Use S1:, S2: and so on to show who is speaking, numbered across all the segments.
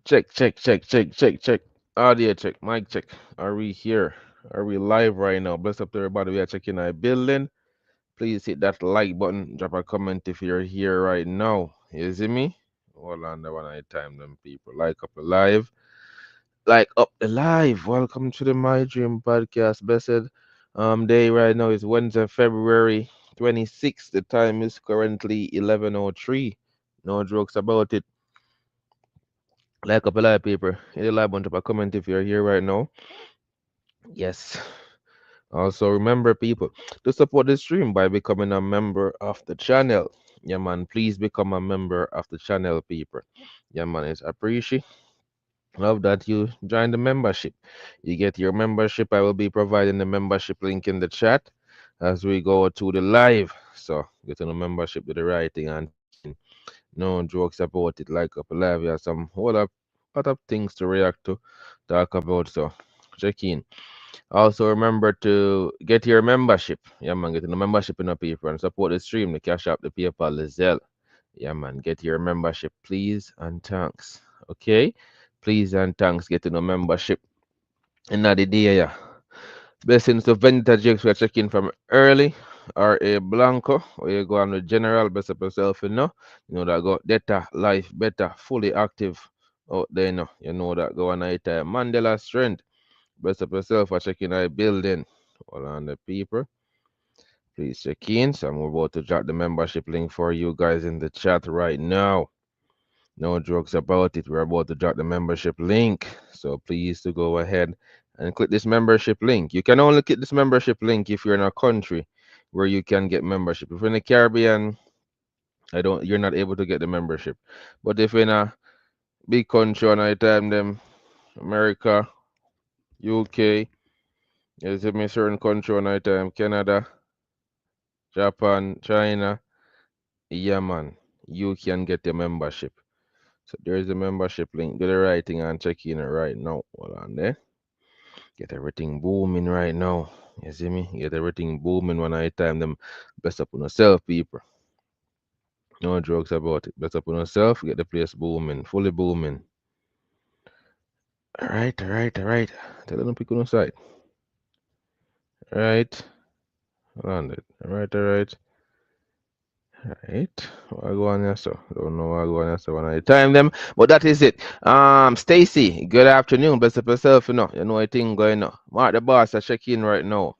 S1: Check, check, check, check, check, check. Audio check, mic check. Are we here? Are we live right now? Bless up to everybody. We are checking our building. Please hit that like button. Drop a comment if you're here right now. You see me? Hold on, the one I time them people. Like up the live. Like up the live. Welcome to the My Dream Podcast. Blessed day right now is Wednesday, February 26th. The time is currently 11:03. No jokes about it. Like up a live paper. Hit a like button. Drop a comment if you're here right now. Yes. Also, remember, people, to support the stream by becoming a member of the channel. Yeah, man, please become a member of the channel, people. Yeah, man, it's appreciate. Love that you join the membership. You get your membership. I will be providing the membership link in the chat as we go to the live. So, get on the membership, do the right thing and check in. No jokes about it. Like up live, you have some whole lot of things to react to, talk about. So, check in. Also, remember to get your membership. Yeah, man, get in the membership in the paper and support the stream, the Cash App, the PayPal, the Zelle. Yeah, man, get your membership, please and thanks. Okay? Please and thanks, get in the membership. In the day, yeah. Blessings to Venita Jakes, we're checking from early. R.A. Blanco, where you go on the general, best of yourself, you know. You know that go data, life better, fully active out there, you know. You know that go on night time. Mandela Strength. Bless up yourself for checking out building. Hold on the people. Please check in. So I'm about to drop the membership link for you guys in the chat right now. No jokes about it. We're about to drop the membership link. So please to go ahead and click this membership link. You can only click this membership link if you're in a country where you can get membership. If you're in the Caribbean, you're not able to get the membership. But if you're in a big country on I time them America, UK, you see me certain country on I time Canada, Japan, China, yeah, man, you can get your membership. So there's the membership link. Do the right thing and check in it right now. Hold on there. Get everything booming right now. You see me? Get everything booming when I time them. Best up on yourself, people. No jokes about it. Best up on yourself. Get the place booming, fully booming. All right, all right, all right. Tell them pick on the side. All right. Hold on there. All right, all right. Right. I go on here, so don't know I go on here, so when I time them, but that is it. Stacy, good afternoon. Best of yourself, you know I think going on. Mark the boss, I check in right now.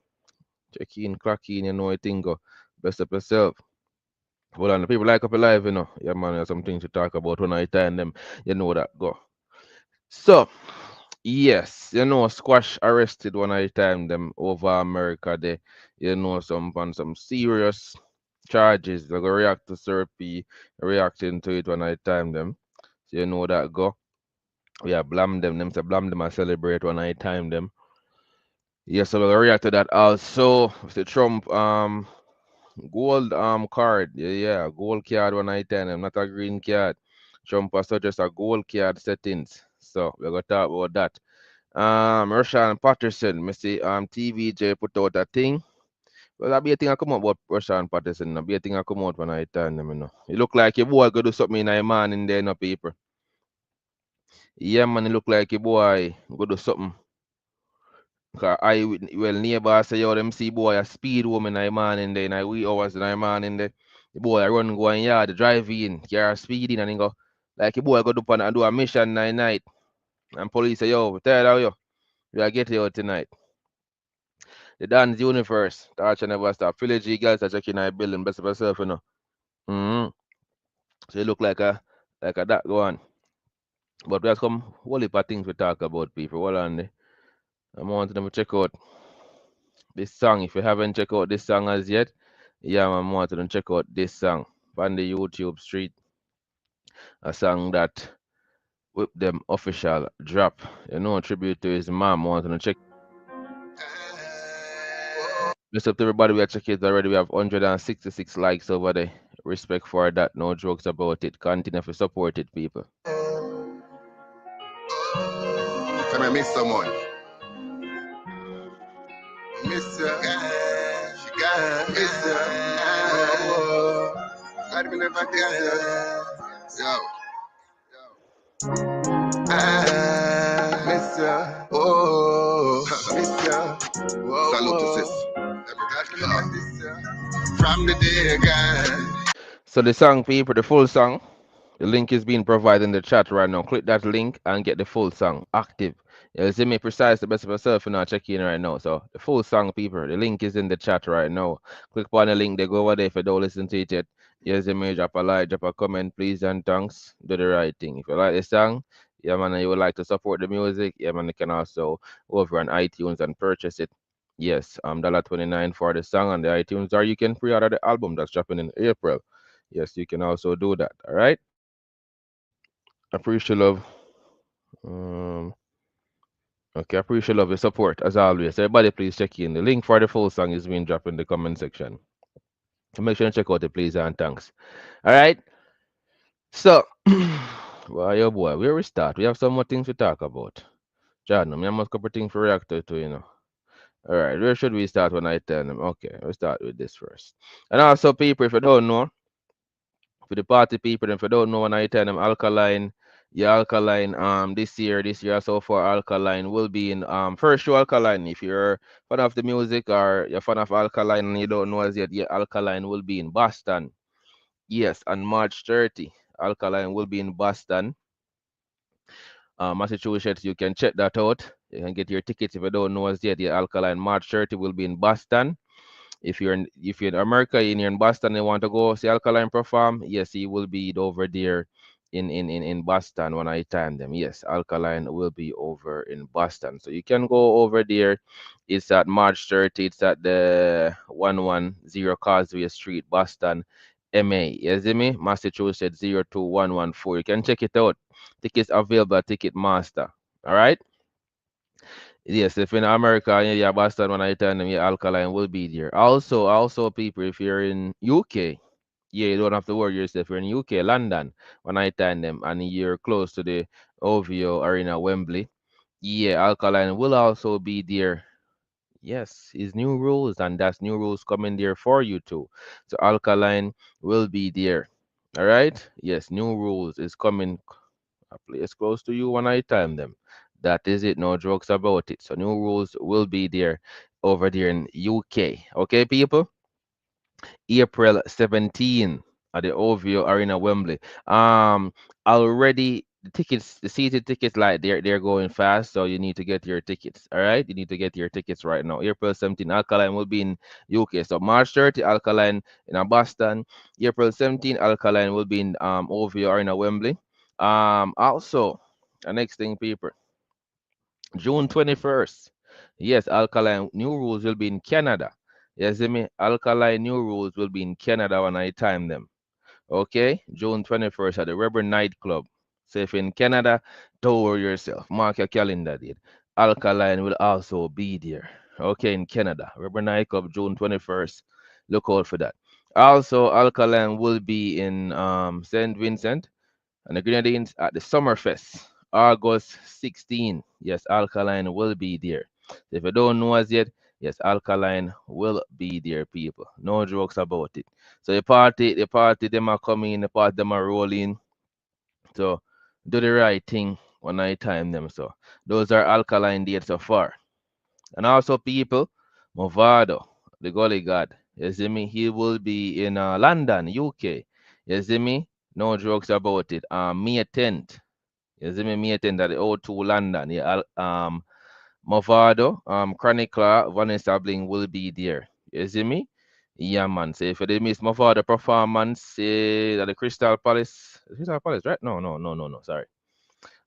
S1: Check in, clock in, you know I think go. Best of yourself. Hold on, the people like up alive, Yeah, man, there's something to talk about when I time them. You know that go. So, yes, Squash arrested when I time them over America. They, some serious charges. They go react to Serpy, reacting to it when I time them. So you know that go. We are Blamdem. Them say Blamdem I celebrate when I time them. Yes, so we go react to that also. The Trump gold card. Yeah, yeah, gold card when I time them, not a green card. Trump has suggest a gold card settings. So we're gonna talk about that. Rushawn Patterson, me see TVJ put out a thing. Well, that be a thing I come out about Rushawn Patterson. That be a thing I come out when I turn them, You look like your boy go do something in a man in there, no people. Yeah, man, you look like your boy go do something. Cause well, neighbor say, yo, them see boy a speed woman in a man in there, in a wee hours in a man in there. The boy I run go in yard, drive in, car speeding, and he go, like your boy go do pan and do a mission night. And police say, yo, tell her, yo, we are get here tonight. The dance universe. Touch and never stop. Philly G girls are checking our building. Best of yourself. Mm-hmm. So you look like a that go on. But there's some whole heap of things we talk about, people. Hold on there. I want them to check out this song. If you haven't checked out this song as yet, yeah, I want them to check out this song on the YouTube street. A song that with them official drop. Tribute to his mom. I want them to check. Just up to everybody, we are checking it already. We have 166 likes over there. Respect for that. No jokes about it. Continue to support it, people.
S2: If I miss someone, miss you, she got miss you. I never get you. Yo. sister. Oh, sister. Whoa, salute to sis. From the day again.
S1: So the song, people, the full song. The link is being provided in the chat right now. Click that link and get the full song active. You see me precise the best of myself and now check in right now. So the full song, people, the link is in the chat right now. Click on the link, they go over there if you don't listen to it yet. You see me, drop a like, drop a comment, please and thanks. Do the right thing. If you like the song, yeah man, and you would like to support the music, yeah man, you can also go over on iTunes and purchase it. Yes, $29 for the song on the iTunes, or you can pre-order the album that's dropping in April. Yes, you can also do that. All right. Appreciate love. Um, okay, appreciate love your support as always. Everybody, please check in. The link for the full song is being dropped in the comment section. So make sure and check out it, please, and thanks. All right. So, well, yo, boy, where we start? We have some more things to talk about. John, I must couple things for reactor to, All right, where should we start when I tell them? Okay, we'll start with this first. And also, people, if you don't know, for the party people, if you don't know when I tell them Alkaline, yeah, Alkaline, this year so far, Alkaline will be in first show Alkaline. If you're fan of the music or you're fan of Alkaline and you don't know as yet, yeah, Alkaline will be in Boston. Yes, on March 30. Alkaline will be in Boston, Massachusetts. You can check that out. You can get your tickets if you don't know as yet. Yeah, Alkaline March 30 will be in Boston. If you're in America and you're in Boston and you want to go see Alkaline perform, yes, he will be over there in Boston when I time them. Yes, Alkaline will be over in Boston. So you can go over there. It's at March 30th. It's at the 110 Causeway Street, Boston, MA. You see me? Massachusetts 02114. You can check it out. Tickets available at Ticketmaster. All right. Yes, if in America, yeah, Boston when I tell them, yeah, Alkaline will be there. Also, people, if you're in UK, yeah, you don't have to worry yourself. If you're in UK, London, when I tell them, and you're close to the OVO Arena, Wembley, yeah, Alkaline will also be there. Yes, it's new rules, and that's new rules coming there for you too. So Alkaline will be there. All right. Yes, new rules is coming a place close to you when I time them. That is it, no jokes about it. So new rules will be there over there in UK. Okay, people? April 17 at the OVO Arena, Wembley. Already the tickets, the seated tickets, like they're going fast, so you need to get your tickets. All right, you need to get your tickets right now. April 17, Alkaline will be in UK. So March 30, Alkaline in Boston. April 17, Alkaline will be in OVO Arena, Wembley. Also, the next thing, people, June 21st. Yes, Alkaline new rules will be in Canada. You see me? Alkaline new rules will be in Canada when I time them. Okay? June 21st at the Rubber Nightclub. So if you're in Canada, don't worry yourself. Mark your calendar, dude. Alkaline will also be there. Okay, in Canada. Rubber Nightclub, June 21st. Look out for that. Also, Alkaline will be in St. Vincent and the Grenadines at the Summerfest, August 16. Yes, Alkaline will be there. So if you don't know as yet, yes, Alkaline will be there, people. No jokes about it. So the party, them are coming, the party, them are rolling. So do the right thing when I time them. So those are Alkaline dates so far. And also, people, Movado, the Gully God, you see me? He will be in London, UK. You see me? No jokes about it. May 10th. You see me? May 10th at the O2 London. Yeah, Movado, Chronicler, Vanessa Bling will be there. You see me? Yeah, man. So if you did miss Movado performance at the Crystal Palace, Crystal Palace, right? No, no, no, no, no. Sorry.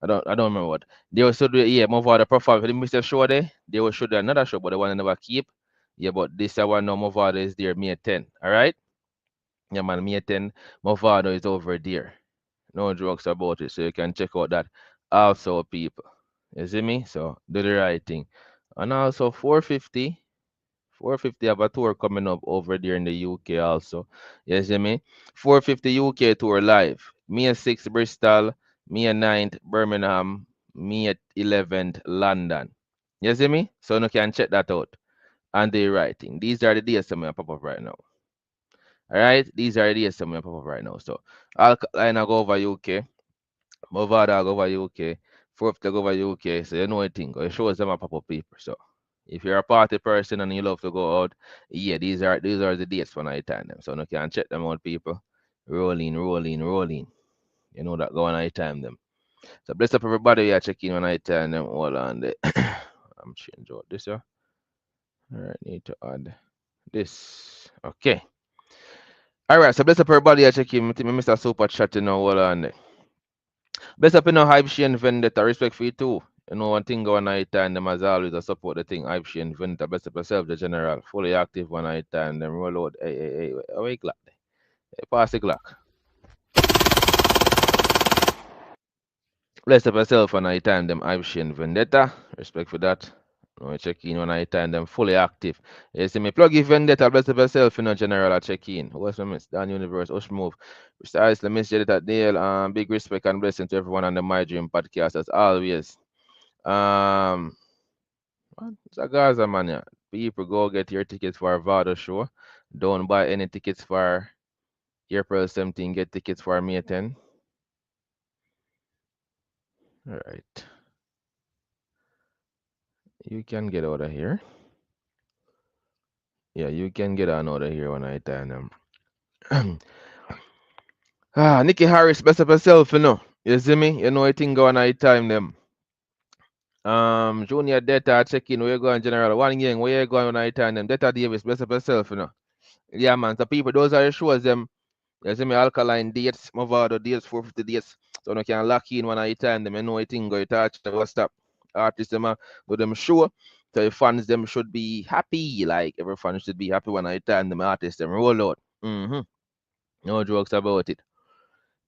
S1: I don't remember what. They will show the yeah, move out the profile. If they miss a show there, they will show the another show, but the one they never keep. Yeah, but this one no Movado is there, May 10. Alright? Yeah man, May 10, Movado is over there. No jokes about it. So you can check out that also, people. You see me? So do the right thing. And also 450. 450 have a tour coming up over there in the UK also. You see me? 450 UK tour live. May 6th Bristol, May 9th Birmingham, May 11th London. You see me? So you can check that out and do the right thing. These are the dates that may pop up right now. Alright? These are the dates that may pop up right now. So Alkaline go over UK. Movada go over UK. Fourth to go over UK, so you know what thing. It shows them a pop up paper. So if you're a party person and you love to go out, yeah, these are the dates when I time them. So you can check them out, people. Rolling, rolling, rolling. You know that go when I time them. So bless up everybody. We are checking when I time them. Hold on there. I'm change out this, yeah. All right, need to add this. Okay. All right. So bless up everybody. I check in. Mr. Super Chat, you know. Hold on there. Bless up, you know, Hype and Vendetta. Respect for you too. You know, one thing go night time, them as always, I support the thing. Hype and Vendetta. Bless up yourself, the general. Fully active one night time. Them roll out. Hey, hey, hey. Awake clock. Hey, pass the clock. Bless up yourself one night time. Them Hype and Vendetta. Respect for that. No, I check in one night time. Them fully active. You see me plug in Vendetta. Bless up yourself, you know, general. I check in. What's my miss? Dan Universe. Ush move. Mr. Iceland, Miss Jedita Dale. Big respect and blessing to everyone on the My Dream podcast as always. Um, what? It's a Gaza man, yeah. People go get your tickets for Vado show. Don't buy any tickets for April 17. Get tickets for May 10. All right. You can get out of here. Yeah, you can get on out of here when I tell them. Nikki Harris, best of herself, you know. You see me? You know I think go on I time them. Junior Data check in. Where you going, General? One gang, where you going when I time them? Data Davis, best of herself, you know. Yeah, man. So people, those are the shows them. You see me Alkaline dates, Movado dates, 450 dates. So you can lock in one at a time. Them you know it thing go touch the what's up. Artists them do them show. So the fans them should be happy. Like every fan should be happy when I time them artists them roll out. No jokes about it.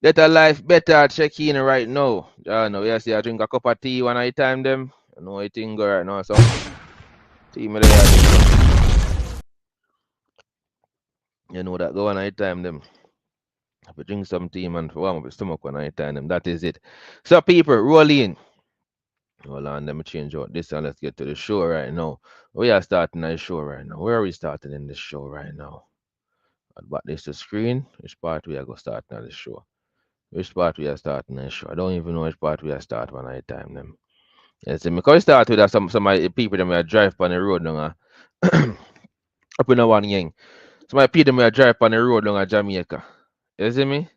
S1: Better life, better check in right now. No, yes, I drink a cup of tea when I time them. You know it thing go right now. So tea me there I drink. You know that go when I time them. If you drink some tea, man, for warm up your stomach when I time them. That is it. So, people, roll in. Hold on, let me change out this and let's get to the show right now. We are starting the show right now. Where are we starting in the show right now? I'd back this to screen. Which part we are going to start on the show? Which part we are starting the show? I don't even know which part we are starting when I time them. Yes, because we start with some of the people that may drive on the road now. Up in the one gang. Some of the people that may drive on the road down Jamaica. You see me?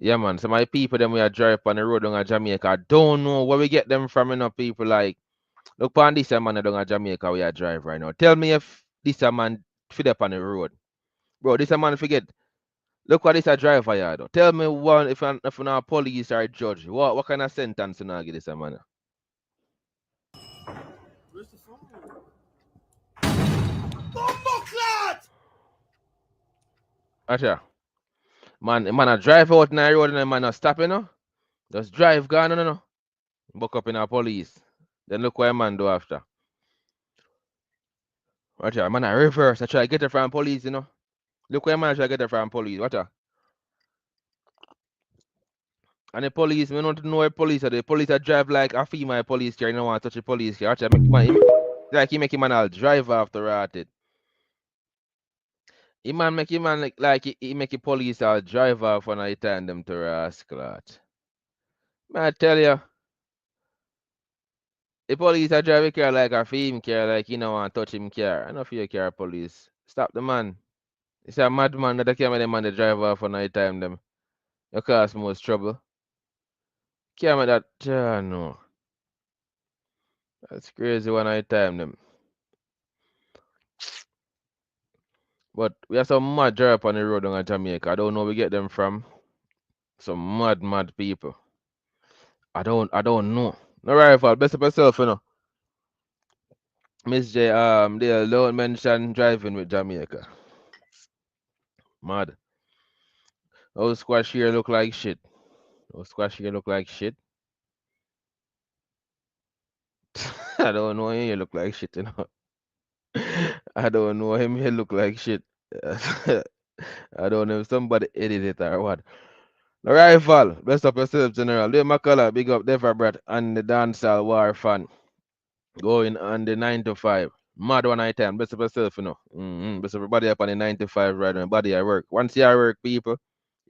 S1: Yeah, man. Some of the people that we are drive on the road down Jamaica, I don't know where we get them from. You know, people like, look on this a man down Jamaica we are drive right now. Tell me if this a man fit up on the road. Bro, this a man forget. Look what this a driver here though. Tell me one if you're not police or judge. What kind of sentence you not give this a man? Acha. Man a drive out in the road and the man a stop, you know? Just drive gone, no. Buck up in a police. Then look what a man do after. Acha, man a reverse. I try to get it from police, you know? Look where man try to get it from police. Acha. And the police, we don't know a police. The police that drive like a female police car. You don't want to touch a police car. Acha, make man, like he make him man all drive after it. He man make him man like he make a police all drive off when I turn them to rascal. Man, I tell you, the police are drive a car like a female car, like you know want to touch him car. I know for your car police. Stop the man. It's a madman that can make the man the drive off when I time them. You cause most trouble. Can't make that. No. That's crazy when I time them. But we have some mad drive on the road in Jamaica. I don't know where we get them from. Some mad people. I don't know. No rifle, best of yourself, you know. Miss J, they don't mention driving with Jamaica. Mad. Those squash here look like shit. Those squash here look like shit. I don't know him here look like shit, you know. I don't know him here look like shit. I don't know if somebody edited it or what. The rifle, best of yourself, General. Dave McCullough, big up Deverbrat and the dancehall war fan. Going on the 9 to 5. Mad one night time. Best of yourself, you know. Best of everybody up on the 9 to 5 right now. Body at work. Once you at work, people,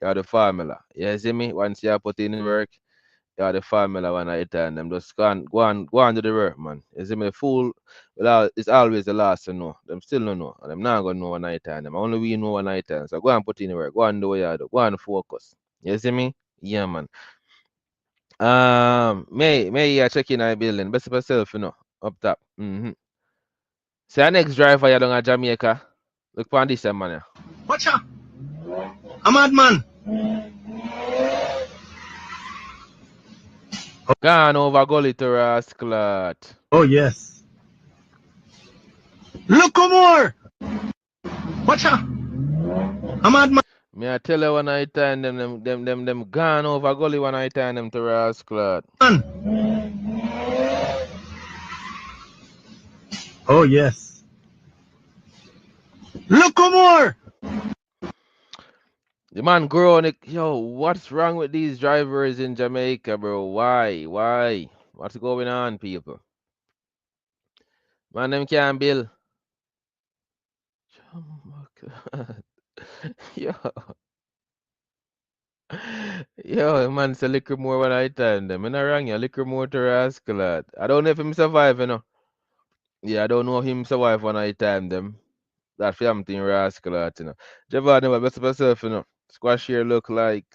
S1: you are the formula. You see me? Once you put in the work, Yeah, the formula one night time. Them just go on to the work, man. You see me fool. Well, it's always the last to know. Them still don't know. And them not gonna know one night time. Them only we know one night time. So go and put in the work. Go and do what you do. Go and focus. You see me? Yeah, man. May yeah check in our building. Best of yourself, up top. See our next driver you down at Jamaica. Look for this man. Yeah.
S2: Watch out. A madman.
S1: Gone over gully to Rasclat.
S2: Oh, yes. Look more. Watch out. A madman.
S1: Me I tell you one night time them gone over gully one night time them to Rasclat.
S2: Oh, yes. Look more.
S1: The man grown, yo, what's wrong with these drivers in Jamaica, bro? Why? Why? What's going on, people? Man, them can't bill. Oh my God. Yo, yo, man, say liquor more when I time them. I'm not wrong, yeah, liquor more to rascal lad. I don't know if him survive. Yeah, I don't know if him survive when I time them. That something rascal lad. Javon, never best of yourself. Squash here look like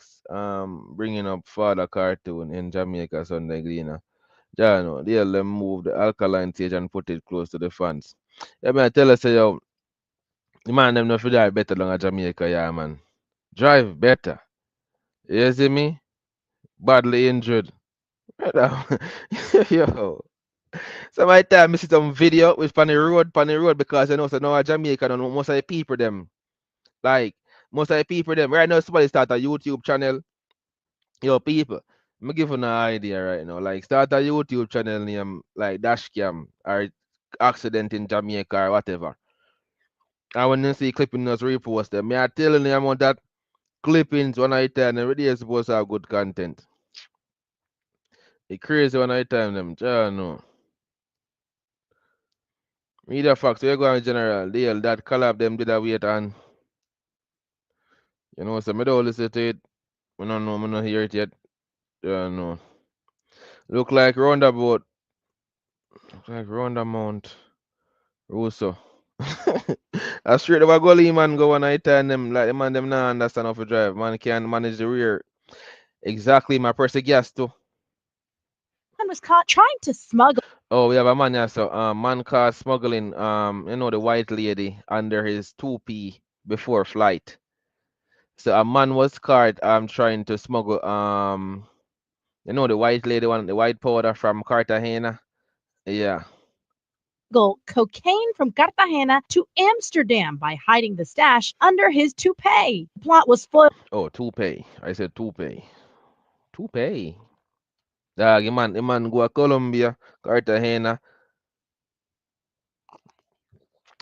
S1: bringing up father cartoon in Jamaica Sunday Gleaner. Yeah, no, they'll move the alkaline stage and put it close to the fans. Yeah, man, I tell us, yo, the man them not for drive better than a Jamaica, yeah, man. Drive better. You see me? Badly injured. Yo. So my time I see some video with pan the road because so now a Jamaica don't know most of the people them. Like most of the people them. Right now somebody start a YouTube channel. Yo, people. I'm giving an idea right now. Like start a YouTube channel name like Dash Cam or accident in Jamaica or whatever. And when you see clipping us repost them, me I telling you about that clippings one night time and really is supposed to have good content. It crazy one night time them. Ja no. Media facts, we go in general. Deal that collab them did a wait and so me don't listen to it. I don't know, I don't hear it yet. Ja no. Look like roundabout. Look like roundabout. Russo. I straight over gully man go one night and them like the man them not understand how to drive. Man can manage the rear. Exactly, my press the gas too.
S3: Was caught trying to smuggle.
S1: Oh, we have a man here, so man caught smuggling the white lady under his 2P before flight. So a man was caught trying to smuggle the white lady one, the white powder from Cartagena. Yeah.
S3: Cocaine from Cartagena to Amsterdam by hiding the stash under his toupee. The plot was foiled.
S1: Oh, toupee. I said toupee. Toupee. Dog, the man go to Colombia, Cartagena,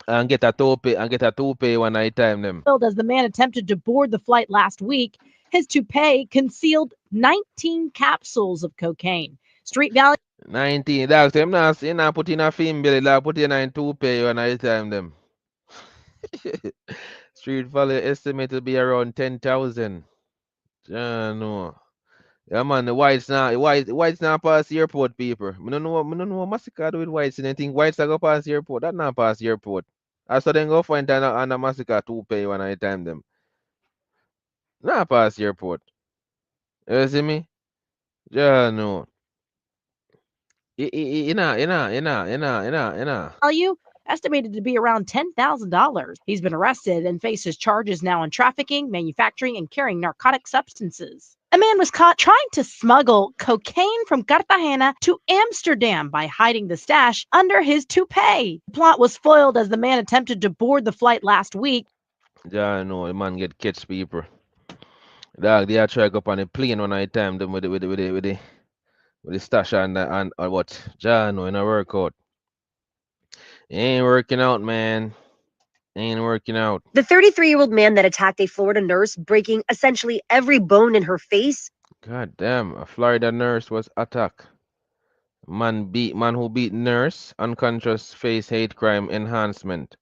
S1: and get a toupee one night time them.
S3: As the man attempted to board the flight last week. His toupee concealed 19 capsules of cocaine. Street Value
S1: 19. Dog, so not put in a film belly, dog, put in a toupee one night time them. Street value estimated to be around 10,000. Yeah, no. Yeah, man, the whites not pass the airport, people. I don't know what massacre do with whites and anything. Whites are go pass the airport. That not pass the airport. I saw them go find an a massacre to pay when I time them. Not pass the airport. You see me? Yeah, no.
S3: value estimated to be around $10,000. He's been arrested and faces charges now on trafficking, manufacturing, and carrying narcotic substances. A man was caught trying to smuggle cocaine from Cartagena to Amsterdam by hiding the stash under his toupee. The plot was foiled as the man attempted to board the flight last week.
S1: Yeah, no. The man get catch people. Dog, they are try go up on a plane one night time them with the stash and or what? Ja, no, in a workout. It ain't working out, man. Ain't working out.
S4: The 33-year-old man that attacked a Florida nurse, breaking essentially every bone in her face.
S1: God damn, a Florida nurse was attacked. Man who beat nurse, unconscious face hate crime enhancement.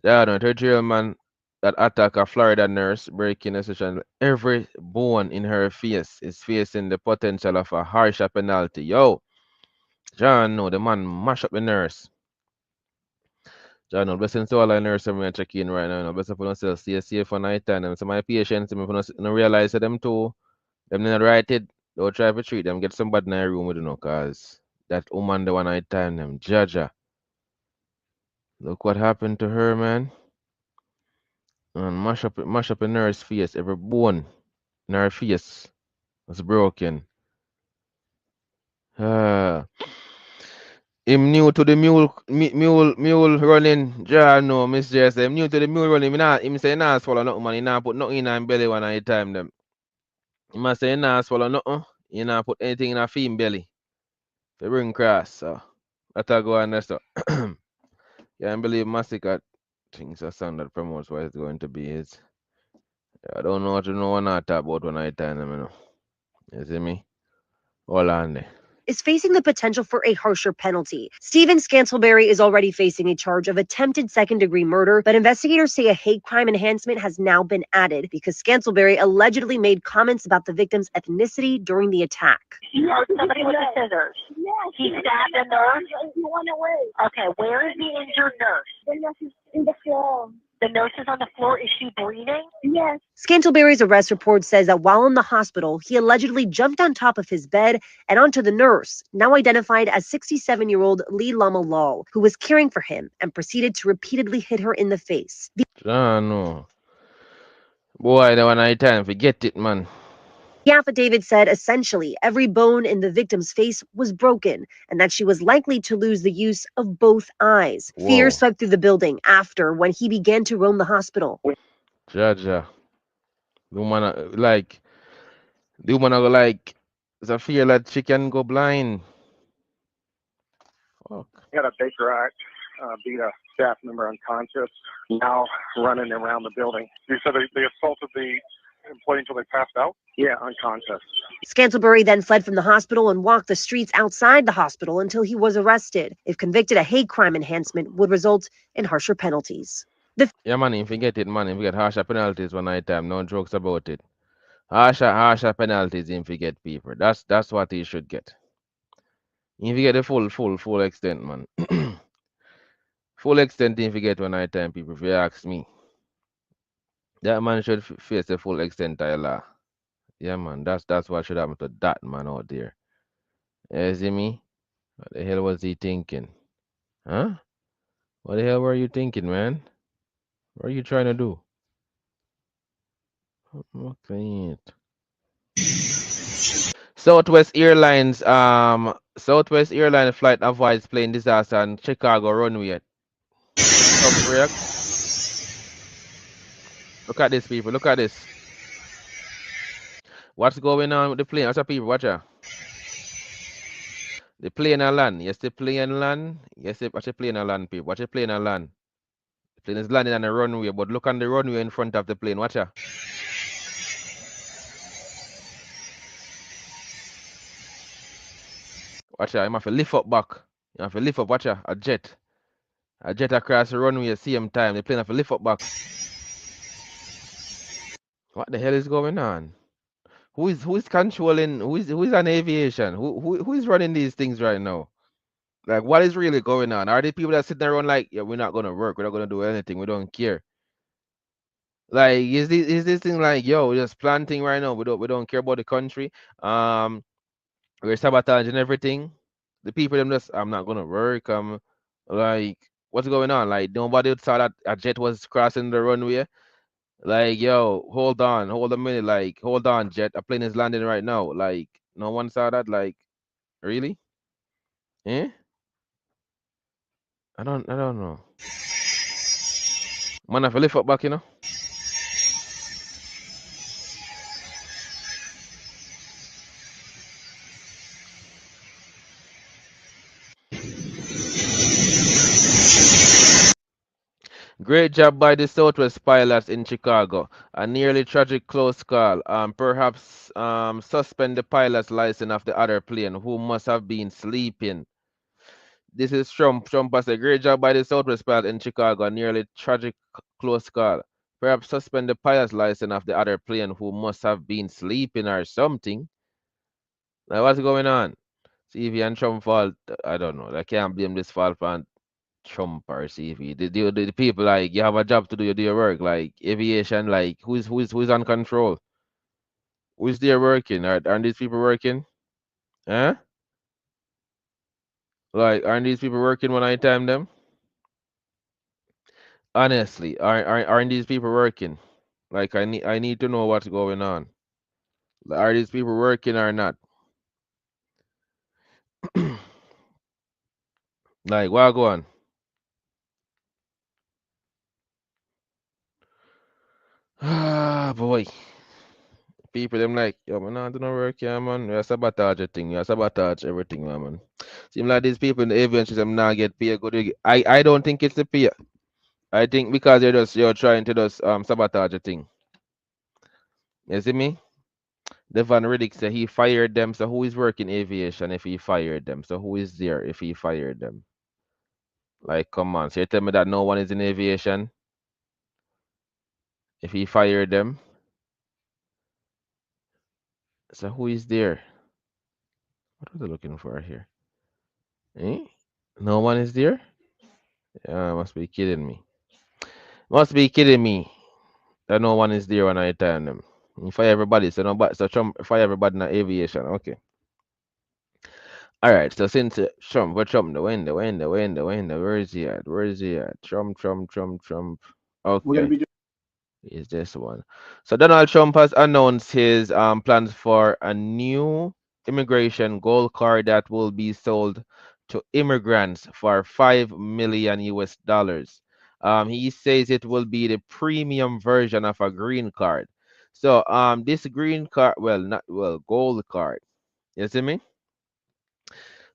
S1: Yeah, no, 30-year-old man that attack a Florida nurse, breaking a session. Every bone in her face is facing the potential of a harsher penalty. Yo, John, no, the man mash up the nurse. John, no, blessings to all the nurses I'm check in right now. No, blessing for themselves, stay safe for night time. So my patients, if you no realize that them too, them not right it, don't try to treat them. Get somebody in a room with you know, cause that woman the one night time, them Jaja. Look what happened to her, man. And mash up a nurse face. Every bone in her face was broken. Ah, him new to the mule running. Ja no, Miss J say him new to the mule running. Him say nah swallow nothing, man. He nah put nothing in him belly one at a time. Them. He must say he nah swallow nothing. He nah put anything in a fiend belly. They bring cross. So that I go on there. So yeah, I believe Massacre thinks a song that promotes what it's going to be is. I don't know what to know or not talk about one night time. You know. You see me? Hold on there.
S4: is facing the potential for a harsher penalty. Stephen Scantlebury is already facing a charge of attempted second-degree murder, but investigators say a hate crime enhancement has now been added because Scantlebury allegedly made comments about the victim's ethnicity during the attack.
S5: You hurt somebody with the scissors. Yes. He stabbed a nurse. He went away. Okay, where is the injured nurse? The nurse is in the floor. The nurse is on the floor. Is she breathing? Yes.
S4: Scantlebury's arrest report says that while in the hospital, he allegedly jumped on top of his bed and onto the nurse, now identified as 67-year-old Lee Lama Lal, who was caring for him and proceeded to repeatedly hit her in the face.
S1: Ah no. Boy, that one night time, forget it, man.
S4: The affidavit said essentially every bone in the victim's face was broken and that she was likely to lose the use of both eyes. Fear
S1: Whoa.
S4: swept through the building after when he began to roam the hospital.
S1: Jaja. The woman, like, the woman go like, it's a fear that she can go blind. Fuck.
S6: Had a Baker Act, beat a staff member unconscious, now running around the building. You said they assaulted the employee until they passed out? Yeah, unconscious.
S4: Scantlebury then fled from the hospital and walked the streets outside the hospital until he was arrested. If convicted, a hate crime enhancement would result in harsher penalties.
S1: Yeah, man, if you get it, man, if you get harsher penalties one night time, no jokes about it. Harsher penalties if you get people. That's what he should get. If you get the full extent, man. Full extent if you get one night time, people, if you ask me. That man should face the full extent of the law. Yeah, man, that's what should happen to that man out there. You see me? What the hell was he thinking? Huh? What the hell were you thinking, man? What are you trying to do? Okay. Southwest Airlines flight avoids plane disaster on Chicago runway. Tough react. Look at this, people. Look at this. What's going on with the plane? What's up, people? Watch out. The plane and land. Yes, the plane land. Yes, watch the plane and land, people. Watch the plane and land. The plane is landing on the runway, but look on the runway in front of the plane. Watch out. Watch out. You have to lift up back. You have to lift up. Watch out. A jet. A jet across the runway at the same time. The plane have to lift up back. What the hell is going on? Who is controlling? Who is on aviation? Who is running these things right now? Like, what is really going on? Are there people that sitting around like, yeah, we're not gonna work, we're not gonna do anything, we don't care? Like, is this thing like, yo, we're just planting right now? We don't care about the country. Um, we're sabotaging everything. The people them just, I'm not gonna work. Like, what's going on? Like, nobody saw that a jet was crossing the runway. Like, yo, hold a minute. Like, hold on, jet. A plane is landing right now. Like, no one saw that. Like, really? Eh? I don't know. Man, I feel lift up back, you know. Great job by the Southwest pilots in Chicago. A nearly tragic close call. Perhaps suspend the pilot's license of the other plane who must have been sleeping. This is Trump. Trump has a great job by the Southwest pilot in Chicago. A nearly tragic close call. Perhaps suspend the pilot's license of the other plane who must have been sleeping or something. Like, what's going on? CV and Trump fault. I don't know. I can't blame this fault on Trump or CV. The people like you have a job to do, you do your work. Like aviation, like who's on control? Who's there working? Aren't these people working? Huh? Like aren't these people working when I time them? Honestly, aren't these people working? Like I need to know what's going on. Like, are these people working or not? Like what go on? Ah boy. People them like, yo man, I do not work here, man. We sabotage a thing, we sabotage everything, man. Seem like these people in the aviation system now get paid good. I don't think it's the pay. I think because you're trying to just sabotage a thing. You see me? Devon Riddick said he fired them. So who is working aviation if he fired them? So who is there if he fired them? Like, come on. So you tell me that no one is in aviation if he fired them? So who is there? What was I looking for here? Eh? No one is there? Yeah, must be kidding me. Must be kidding me that no one is there when I time them. You fire everybody, so nobody, so Trump fire everybody in the aviation. Okay. All right. So since Trump, where Trump, the window, where is he at? Where is he at? Trump.
S2: We're going
S1: Okay.
S2: to be
S1: Is this one? So Donald Trump has announced his plans for a new immigration gold card that will be sold to immigrants for 5 million US dollars. He says it will be the premium version of a green card. So this green card, well, not well, gold card. You see me?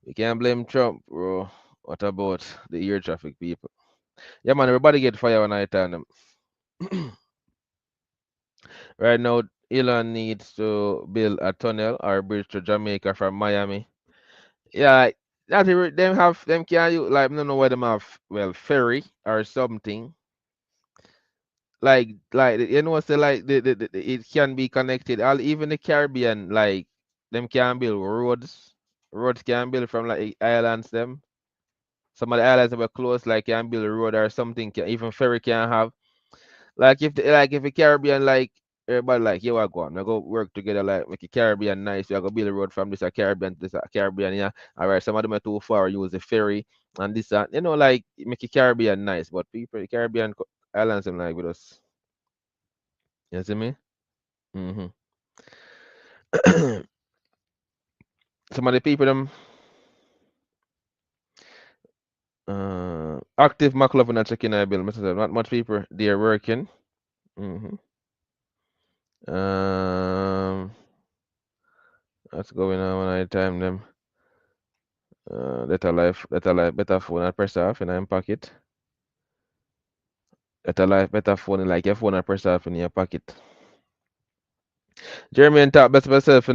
S1: We can't blame Trump, bro. What about the air traffic people? Yeah, man, everybody get fire when I tell them. Right now, Elon needs to build a tunnel or bridge to Jamaica from Miami. Yeah, them have them can you like I don't know where them have well ferry or something. Like you know say like it can be connected. All even the Caribbean like them can build roads. Roads can build from like islands them. Some of the islands that were close like can build a road or something. Even ferry can have. Like if the Caribbean like everybody like here we go on, we go work together like make the Caribbean nice. We go build a road from this a Caribbean to this a Caribbean, yeah. Alright, some of them are too far, use the ferry and this and like make the Caribbean nice, but people the Caribbean islands them like with us. You see me? Mm-hmm. Some of the people them active McLovin and checking I bill. Not much people they're working. Mm-hmm. Um what's going on when I time them? Better life, better phone and press off in your pocket. Better life, better phone like your phone and press off in your pocket. Jeremy and talk best of yourself,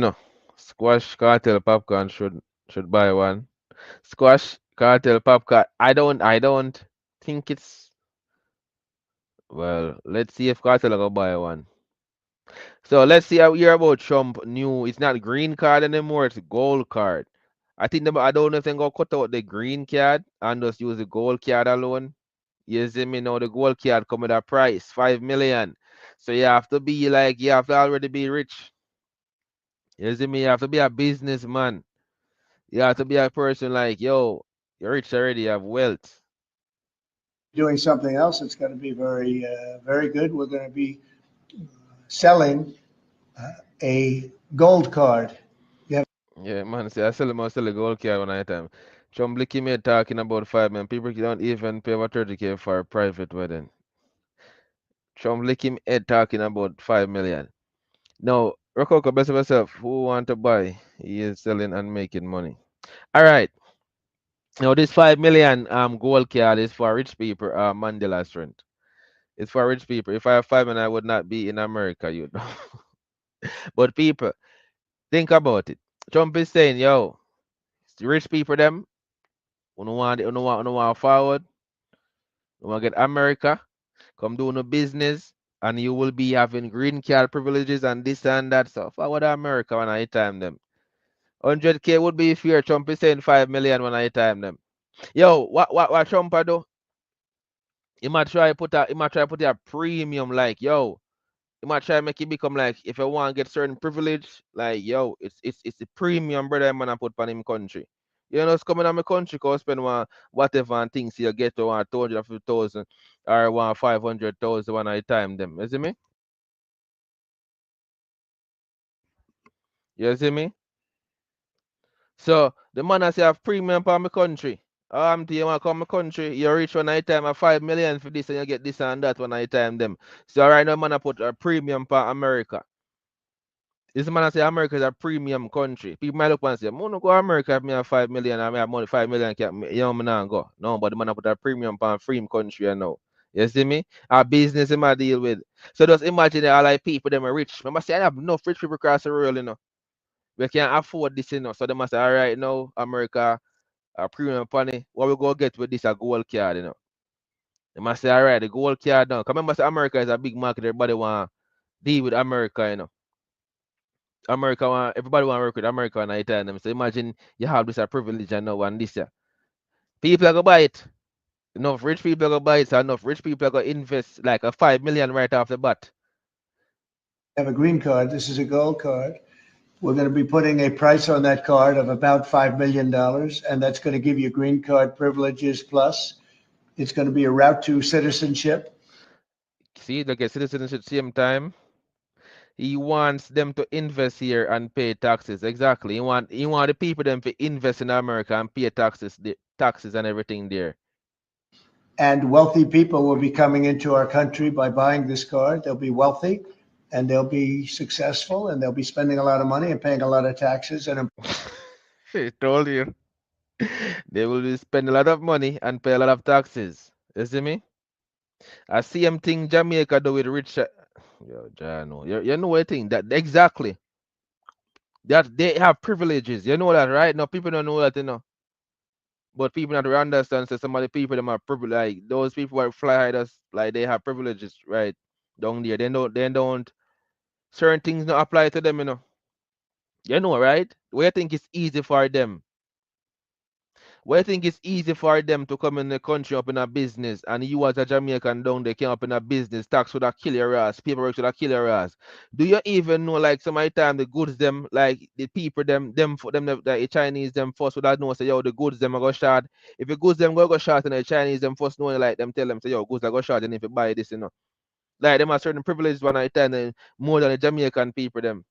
S1: Squash cartel popcorn should buy one. Squash cartel popcorn. I don't think it's well, let's see if cartel will buy one. So let's see how we hear about Trump new. It's not green card anymore, it's gold card. I don't know if they gonna cut out the green card and just use the gold card alone. You see me now, the gold card come with a price, 5 million. So you have to be like, you have to already be rich. You see me, you have to be a businessman. You have to be a person like, yo, you're rich already, you have wealth.
S2: doing something else that's going to be very good. We're going to be selling a gold card. You have
S1: Yeah, man, see, I sell a gold card one night time. Trump Blicky me talking about 5 million. People don't even pay over 30K for a private wedding. Trump Blicky me head talking about 5 million. Now, Rococo, best of yourself. Who want to buy? He is selling and making money. All right. Now this 5 million gold card is for rich people, Mandela strength. It's for rich people. If I have 5 million, I would not be in America, you know. But people, think about it. Trump is saying, yo, rich people them, who want forward, who want get America, come do no business. and you will be having green card privileges and this and that stuff. I would America when I time them. 100K would be fair. Trump is saying 5 million when I time them. Yo, what Trump a do? He might try put a premium like yo. He might try make it become like if you want to get certain privilege, like yo, it's the premium brother man I put on him country. You know, it's coming on my country cause spend one whatever and things you get to 200,000 or 500,000 when I time them. You see me? You see me? So the man I say have premium for my country. Do you want to come my country? You reach one night time of 5 million for this and you get this and that one night time them. So right now man I put a premium for America. This man I say America is a premium country. People might look and say, "Mono go America if me have 5 million and me have money 5 million can you know me not go." No, but the man I put a premium for a free country you know. You see me? A business him I deal with. So just imagine all like people them are rich. Remember say I have enough rich people across the world, you know. We can't afford this, you know. So they must say, all right, now America, a premium money, what we go get with this a gold card, you know. They must say, all right, the gold card now. Because remember, say America is a big market. Everybody want deal with America, you know. Everybody want to work with America and I tell them. So imagine you have this a privilege and now and this, yeah. People are going to buy it. Enough rich people are going to buy it. So enough rich people are going to invest like a 5 million right off the bat.
S2: Have a green card. This is a gold card. We're going to be putting a price on that card of about $5 million, and that's going to give you green card privileges plus. It's going to be a route to citizenship.
S1: See, they get citizenship same time. He wants them to invest here and pay taxes. Exactly. He want the people them to invest in America and pay taxes and everything there.
S2: And wealthy people will be coming into our country by buying this card. They'll be wealthy and they'll be successful and they'll be spending a lot of money and paying a lot of taxes. And
S1: I told you. They will spend a lot of money and pay a lot of taxes. You see me? I same thing Jamaica do with rich. Yo, Jano, you know what I think that exactly that they have privileges. You know that, right? No, people don't know that, you know. But people not really understand. So some of the people them are privileged. Like those people who fly high, us, like they have privileges, right? Down there, they don't. Certain things not apply to them, you know. You know, right? Where you think it's easy for them? Where you think it's easy for them to come in the country up in a business, and you as a Jamaican down there came up in a business, tax would have kill your ass, paperwork would have kill your ass. Do you even know like some of the time the goods them, like the people them for them the Chinese them first would have know say yo the goods them are go short. If the goods them go short and the Chinese them first know like them tell them say yo goods are go short and if you buy this, you know. Like them are certain privileges one at a time more than the Jamaican people them.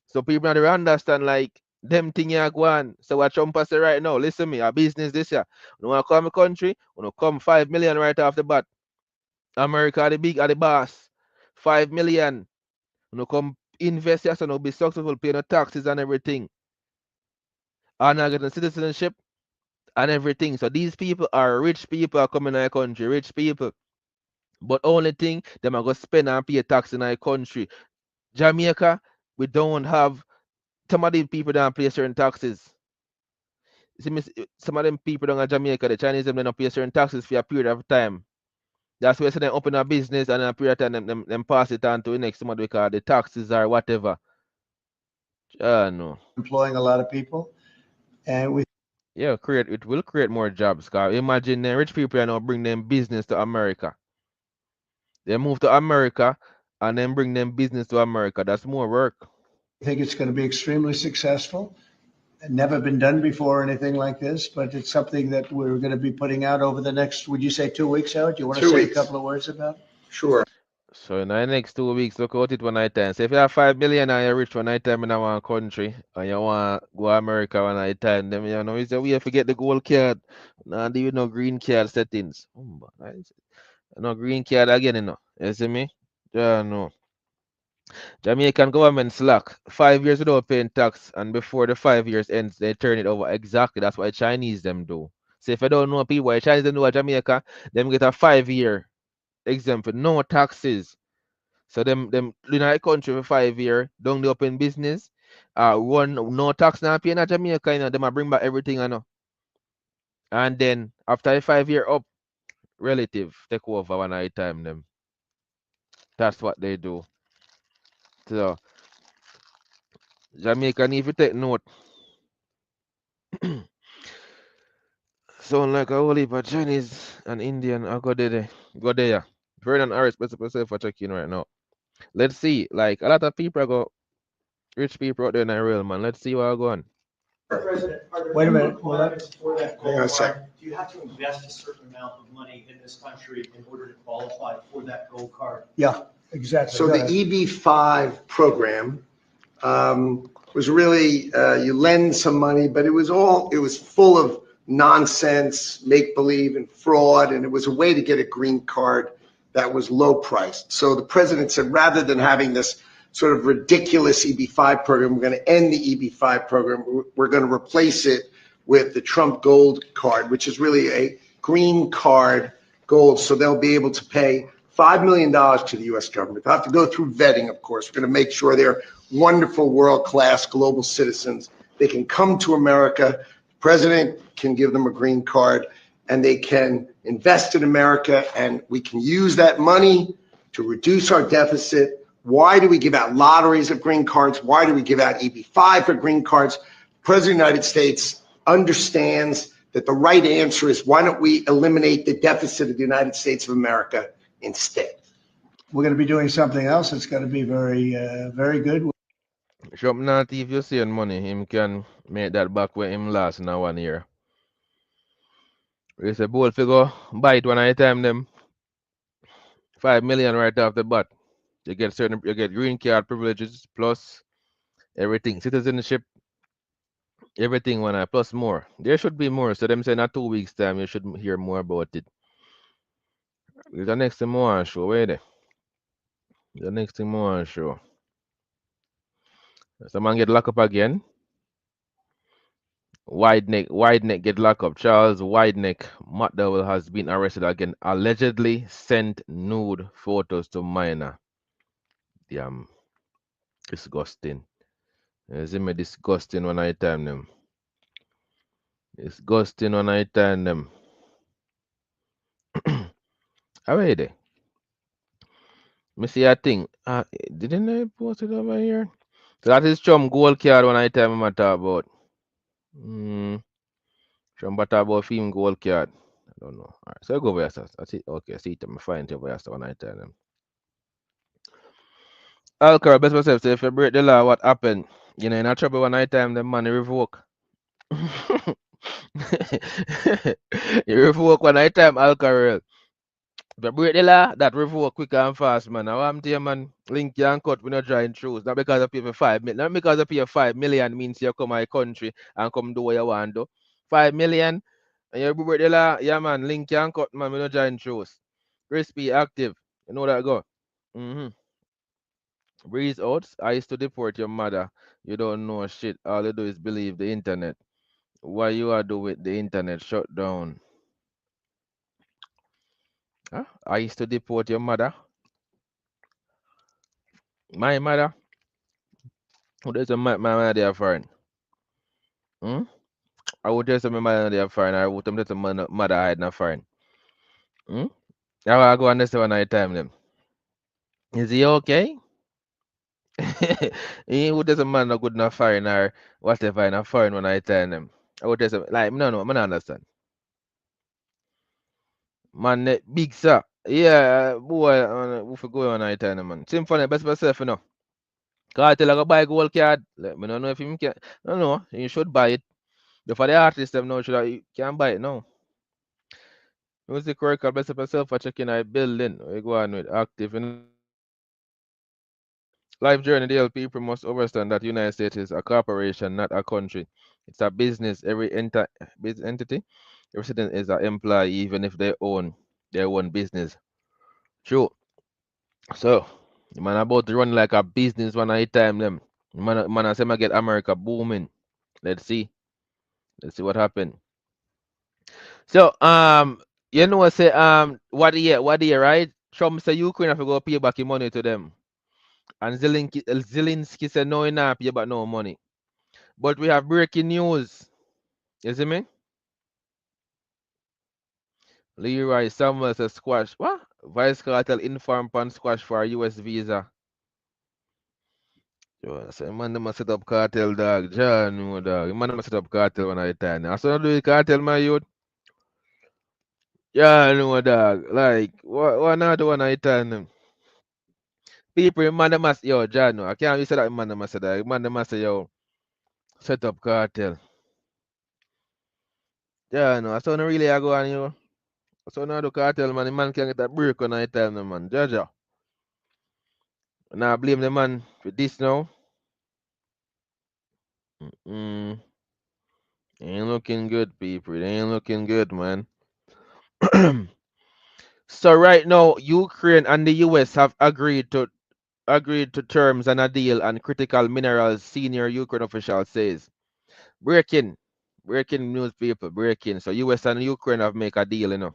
S1: So people not really understand like them thing you go on. So what Trump say right now, listen me, a business this year. You wanna come a country, wanna come 5 million right off the bat. America are the big are the boss. 5 million. You come invest here, so no be successful, pay no taxes and everything. And I get a citizenship and everything. So these people are rich people are coming in our country, rich people. But only thing them are gonna spend and pay tax in our country. Jamaica, we don't have some of the people don't pay certain taxes. See, some of them people down in Jamaica, the Chinese them they don't pay certain taxes for a period of time. That's why they open a business and in a period of time them pass it on to the next somebody because the taxes or whatever. No.
S2: employing a lot of people. And we
S1: Yeah, it will create more jobs. Cause imagine the rich people you know bring them business to America. They move to America and then bring them business to America. That's more work.
S2: think it's going to be extremely successful. Never been done before or anything like this, but it's something that we're going to be putting out over the next, would you say 2 weeks, Howard? Do you want to say a couple of words about it?
S7: Sure.
S1: So in the next 2 weeks, look out it one night time. So if you have 5 million and you're rich one night time in one country and you want to go America one night time, then you know it's a way to get the gold card. Nah, do you know green card settings? No green card again, you know. You see me? Yeah, no. Jamaican government slack 5 years without paying tax, and before the 5 years ends, they turn it over. Exactly, that's what Chinese them do. So if I don't know people, why Chinese them do at Jamaica, them get a 5 year exempt, no taxes. So them in our country for 5 year, don't they open business, run no tax now paying at Jamaica, you know, them a bring back everything, you know. And then after the 5 year up, relative take over one at a time them. That's what they do. So Jamaican, if you take note, sound like a whole heap of Chinese and Indian I go there. Go there. Vernon Harris, best yourself for checking right now. Let's see. Like a lot of people go rich people out there in the real man. Let's see what I go on.
S2: President, are there Wait a any minute, hold on.
S7: requirements for that
S6: Hang on
S7: gold
S6: a sec.
S7: card? Do you have to invest a certain amount of money in this country in order to qualify for that gold card?
S2: Yeah, exactly.
S8: So
S2: Go
S8: the
S2: ahead.
S8: EB-5 program was really, you lend some money, but it was full of nonsense, make-believe and fraud, and it was a way to get a green card that was low priced. So the president said, rather than having this sort of ridiculous EB-5 program, we're going to end the EB-5 program. We're going to replace it with the Trump Gold Card, which is really a green card gold. So they'll be able to pay $5 million to the U.S. government. They'll have to go through vetting, of course. We're going to make sure they're wonderful, world-class global citizens. They can come to America. The president can give them a green card, and they can invest in America, and we can use that money to reduce our deficit. Why do we give out lotteries of green cards? Why do we give out EB-5 for green cards? The president of the United States understands that the right answer is, why don't we eliminate the deficit of the United States of America instead?
S2: We're going to be doing something else that's going to be very good.
S1: Trump not if you see money, him can make that back where him last in a 1 year. It's a bold figure, bite one at a time them 5 million right off the bat. You get green card privileges plus everything, citizenship, everything when I plus more. There should be more. So them saying in 2 weeks time you should hear more about it. The next thing more on show, wait there. The next thing more on show. Someone get locked up again. Wide neck get locked up. Charles Wideneck McDowell has been arrested again. Allegedly sent nude photos to minor. Damn, disgusting. Is me disgusting when I time them. Disgusting when I time them. How are they? Me see a thing. Didn't I post it over here? So that is Trump gold card when I time him I talk about. Hmm. Trump I talk about film gold card. I don't know. Alright, so I go over here. I see. Okay, I see it. I find it over here. So when I tell them. Alkaline, best myself. Say if you break the law, what happened? You know, in a trouble one night time, the money revoke. You revoke one night time, Alkaline. If you break the law, that revoke quick and fast, man. Now I'm telling you, man, link you and cut, we not trying truth. Not because I pay for 5 million. Not because I pay 5 million means you come my country and come do what you want to. 5 million, and you break the law, yeah, man, link you and cut, man, we not trying truth. Crispy active. You know that go. Mm-hmm. Breeze out. I used to deport your mother. You don't know shit. All you do is believe the internet. What you are doing with the internet shut down? Huh? I used to deport your mother. My mother. Who does my mother they are foreign? Hmm? I would just say my mother they are foreign. I would tell them that my mother hide not foreign. Hmm? I go understand when I time them. Is he okay? He would just a man not good enough foreign or whatever in a foreign when I tell them. I would just say like no, I don't understand. Man, big sir. Yeah, boy, we for go on I tell you, man. Same funny, best myself, you know. Cause I tell you, go buy gold card. Like, me don't know if him can. No, no, you should buy it. But for the artist, them no, you can't buy it now. Music record, best myself for checking I building. We go on with active. Life journey, the people must understand that United States is a corporation, not a country. It's a business. Business entity, every citizen is an employee, even if they own their own business. True. So, the man about to run like a business one at a time them. Man I say I get America booming. Let's see. Let's see what happen. So, you know say what the year, right? Trump say Ukraine have to go pay back the money to them. And Zelensky said no, he not pay back no money. But we have breaking news. You see me? Leroy Samuel says squash. What? Vice cartel inform pan squash for US visa. Yo, say man them a set up cartel dog. John no dog. Man them a set up cartel when I time. I saw do the cartel my youth. Yeah, no dog. Like what not do when I time? People, man, them must, yo, John, no, I can't you say that man, them must say that. Man, them must say, yo, set up cartel. Yeah, no, I saw no really I go on, you. I saw no do cartel, man. The man can get a break on night time, no, man. Jaja. Now I blame the man for this now. Mm, ain't looking good, people. It ain't looking good, man. So right now, Ukraine and the US have agreed to terms and a deal on critical minerals. Senior Ukraine official says. Breaking, breaking news, people. Breaking. So US and Ukraine have make a deal, you know.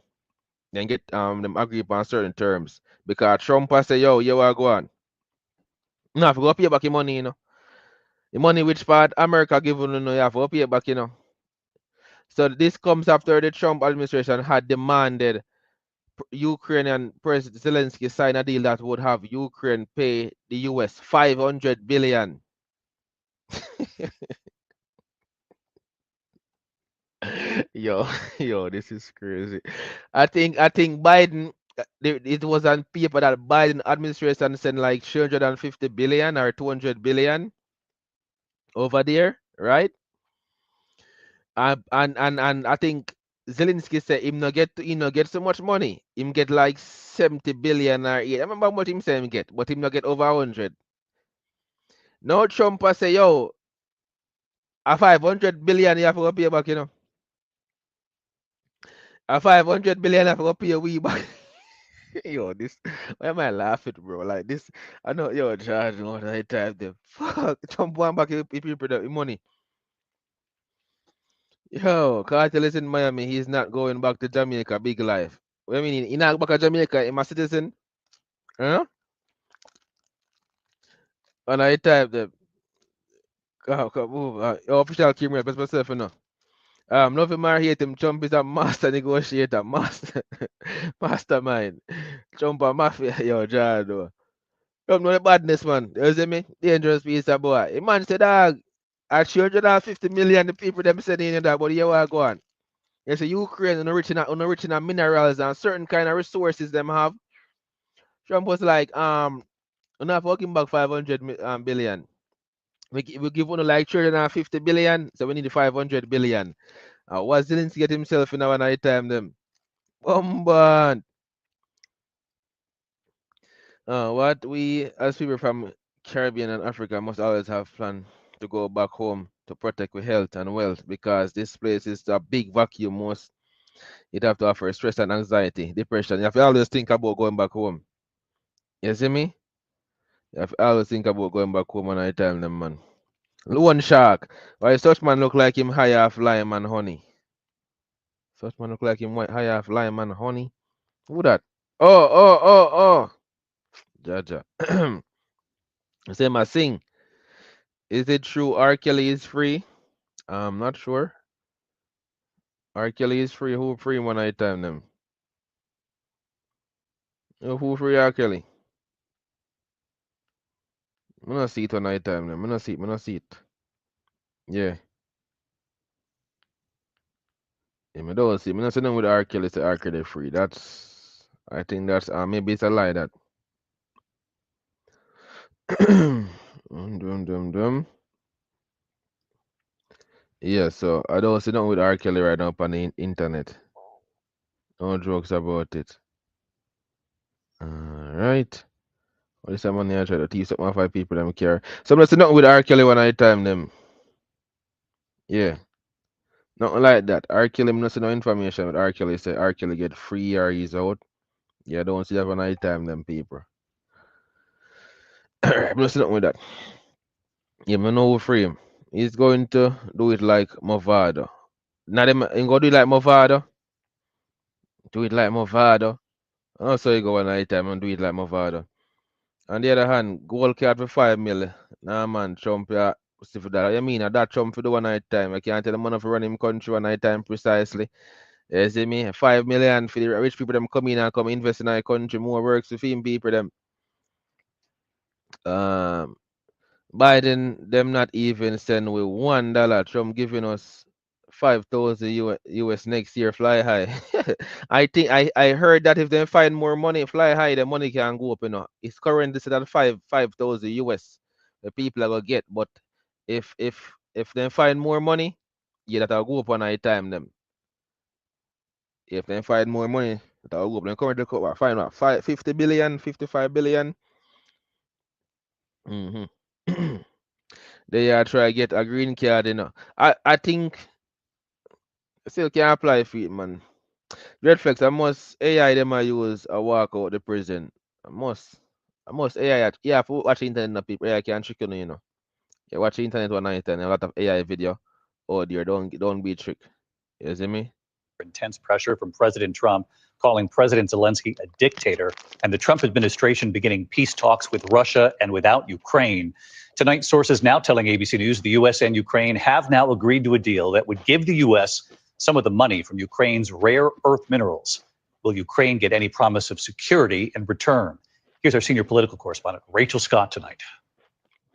S1: Then get them agree upon certain terms. Because Trump has say, yo, you are going. No, have to go pay back your money, you know. The money which part America given you know, you have to pay back, you know. So this comes after the Trump administration had demanded Ukrainian President Zelensky sign a deal that would have Ukraine pay the US 500 billion. Yo, yo, this is crazy. I think Biden it was on paper that Biden administration sent like 350 billion or 200 billion over there, right? And I think Zelensky said him not get so much money. Him get like 70 billion or yeah. I remember how much him say him get, but him not get over 100. Now Trump a say, yo, a 500 billion you have to go pay back, you know. A 500 billion you have to go pay we back. Yo, this why am I laughing, bro? Like this, I know yo charge all the time. The fuck Trump want back if people the money. Yo, Cartel is in Miami. He's not going back to Jamaica. Big life. What do you mean? He not back to Jamaica. He a citizen. Huh? And I type the come move. Your official camera. Best myself, you know. Nothing Mar hate him. Trump is a master negotiator, master mastermind. Trump a mafia. Yo, Jado. Trump know the badness, man. You see me? Dangerous piece of boy. A man said, dog, at 350 million the people them sending in that, but you are going. You see, Ukraine on rich in minerals and certain kind of resources them have. Trump was like, we're not fucking back 500 billion. We give one like 350 billion, so we need the 500 billion. What Zelensky get himself in our night time them? Bomban. What we as people from Caribbean and Africa must always have plan to go back home to protect our health and wealth because this place is a big vacuum. Most it have to offer stress and anxiety, depression. You have to always think about going back home. You see me? You have to always think about going back home when I tell them, man. Loan shark. Why such man look like him high off lime and honey? Such man look like him high off lime and honey. Who that? Oh. Jaja. Say my sing. Is it true R. Kelly is free? I'm not sure. R. Kelly is free. Who free when I time them? Who free R. Kelly? I not see it when I time them. I not see it. I not see it. Yeah. Yeah, I don't see. I not see them with R. Kelly say R. Kelly free. I think that's maybe it's a lie that. Dum. Yeah, so I don't see nothing with R. Kelly right now up on the internet. No jokes about it. Alright. All this money I try to tease up my 5 people them care. So I'm not see nothing with R. Kelly when I time them. Yeah. Nothing like that. R. Kelly, I'm not see no information with R. Kelly say R. Kelly get free or he's out. Yeah, I don't see that when I time them people. I'm not see nothing with that. Yeah, I know who free him. He's going to do it like Movado. Not him, he go do it like Movado. Do it like Movado. Also, you go one night time and do it like Movado. On the other hand, gold card for 5 mil. Nah, man, Trump, yeah, see for that. You mean that Trump for the one night time? I can't tell the man for run him country one night time precisely. You see me? 5 million for the rich people them come in and come invest in our country, more works for film people them. Um Biden them not even send with $1. Trump giving us 5,000 US next year fly high. I think I heard that if they find more money fly high, the money can go up. It's currently set at 5,000 US. The people are gonna get, but if they find more money, yeah, that'll go up on I time them. If they find more money, that'll go up. Then currently find what 50 billion, 55 billion. Mm-hmm. They are try to get a green card. I think still can apply for it, man. Red flex, I must AI them I use a walk out the prison. I must. I must AI yeah, for watch internet people. AI can trick you. You watch internet one night and a lot of AI video. Oh dear, don't be tricked. You see me?
S9: Intense pressure from President Trump, calling President Zelensky a dictator, and the Trump administration beginning peace talks with Russia and without Ukraine. Tonight, sources now telling ABC News the U.S. and Ukraine have now agreed to a deal that would give the U.S. some of the money from Ukraine's rare earth minerals. Will Ukraine get any promise of security in return? Here's our senior political correspondent, Rachel Scott, tonight.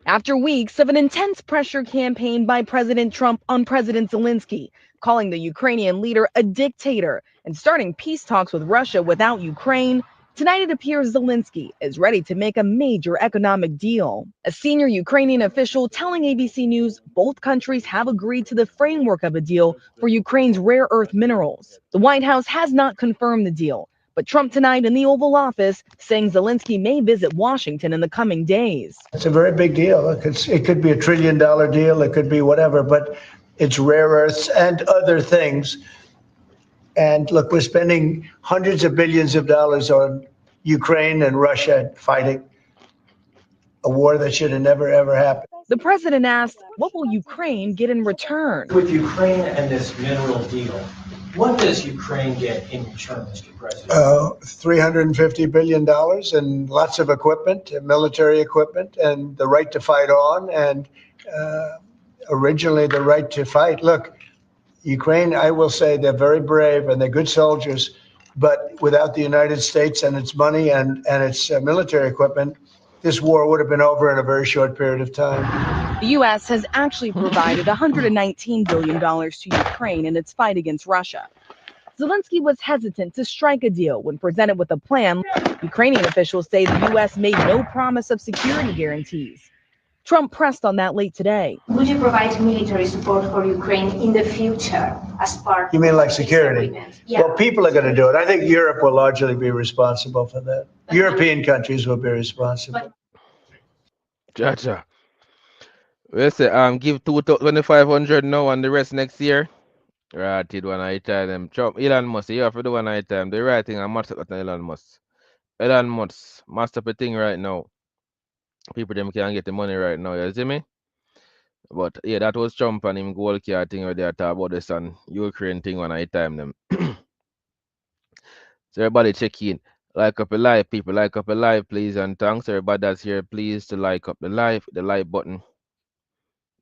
S10: After weeks of an intense pressure campaign by President Trump on President Zelensky, calling the Ukrainian leader a dictator and starting peace talks with Russia without Ukraine, tonight it appears Zelensky is ready to make a major economic deal. A senior Ukrainian official telling ABC News both countries have agreed to the framework of a deal for Ukraine's rare earth minerals. The White House has not confirmed the deal, but Trump tonight in the Oval Office saying Zelensky may visit Washington in the coming days.
S2: It's a very big deal. It could be $1 trillion deal. It could be whatever, but it's rare earths and other things. And look, we're spending hundreds of billions of dollars on Ukraine and Russia fighting a war that should have never, ever happened.
S10: The president asked, what will Ukraine get in return?
S7: With Ukraine and this mineral deal, what does Ukraine get in return, Mr. President?
S2: $350 billion and lots of equipment, military equipment, and the right to fight on, and originally the right to fight. Look, Ukraine, I will say they're very brave and they're good soldiers, but without the United States and its money and its military equipment, this war would have been over in a very short period of time.
S10: The U.S. has actually provided $119 billion to Ukraine in its fight against Russia. Zelensky was hesitant to strike a deal when presented with a plan. Ukrainian officials say the U.S. made no promise of security guarantees. Trump pressed on that late today.
S11: Would you provide military support for Ukraine in the future as part?
S2: You mean like security?
S11: Yeah.
S2: Well, people are going to do it. I think Europe will largely be responsible for that. European countries will be responsible.
S1: Cha. We say give 2,500 now and the rest next year. Right, did one I tell them. Trump, Elon Musk, you have to do one I tell them. The right thing, I must up to Elon Musk. Elon Musk, must up a thing right now. People them can get the money right now, you see me? But yeah, that was Trump and him gold card thing where they talk about this and Ukraine thing when I time them. So everybody check in. Like up a live, people. Like up a live, please. And thanks everybody that's here. Please to like up the like button.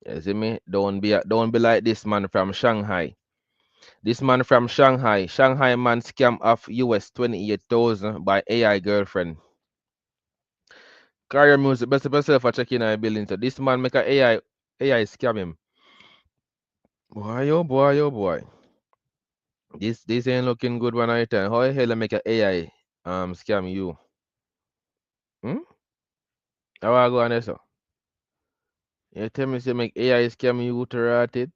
S1: You see me? Don't be like this man from Shanghai. This man from Shanghai. Shanghai man scam off US 28,000 by AI girlfriend. Career music, best for checking our billing. So this man make a AI scam him. Boy, oh boy, oh boy. This ain't looking good one night time. How the hell I make a AI scam you? Hmm? How I go on this? You tell me say make AI scam you to rat it?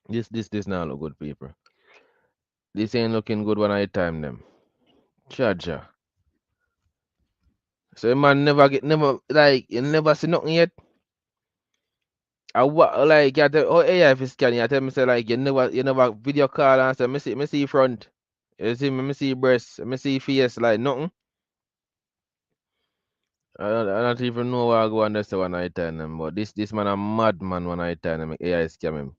S1: This now look good, people. This ain't looking good one night time them. Charger. So man never like you never see nothing yet. I what like you tell oh AI if scan you tell me say like you never video call and say me see front. You see me see breast, me see face like nothing. I don't even know where I go on this one I tell them, but this man a madman when I tell them AI scam him.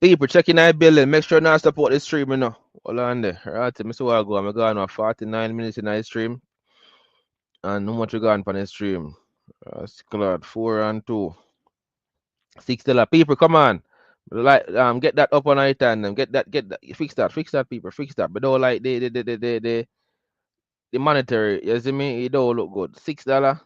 S1: People checking our building, make sure not support the stream, you know. Hold on there. Right, me see where I go. I'm going on 49 minutes in the stream. And how much you got on the stream? Cloud 4 and 2. $6. People, come on. Like get that up on night and get that fix that people fix that. But don't like the monetary. You see me? It don't look good. $6.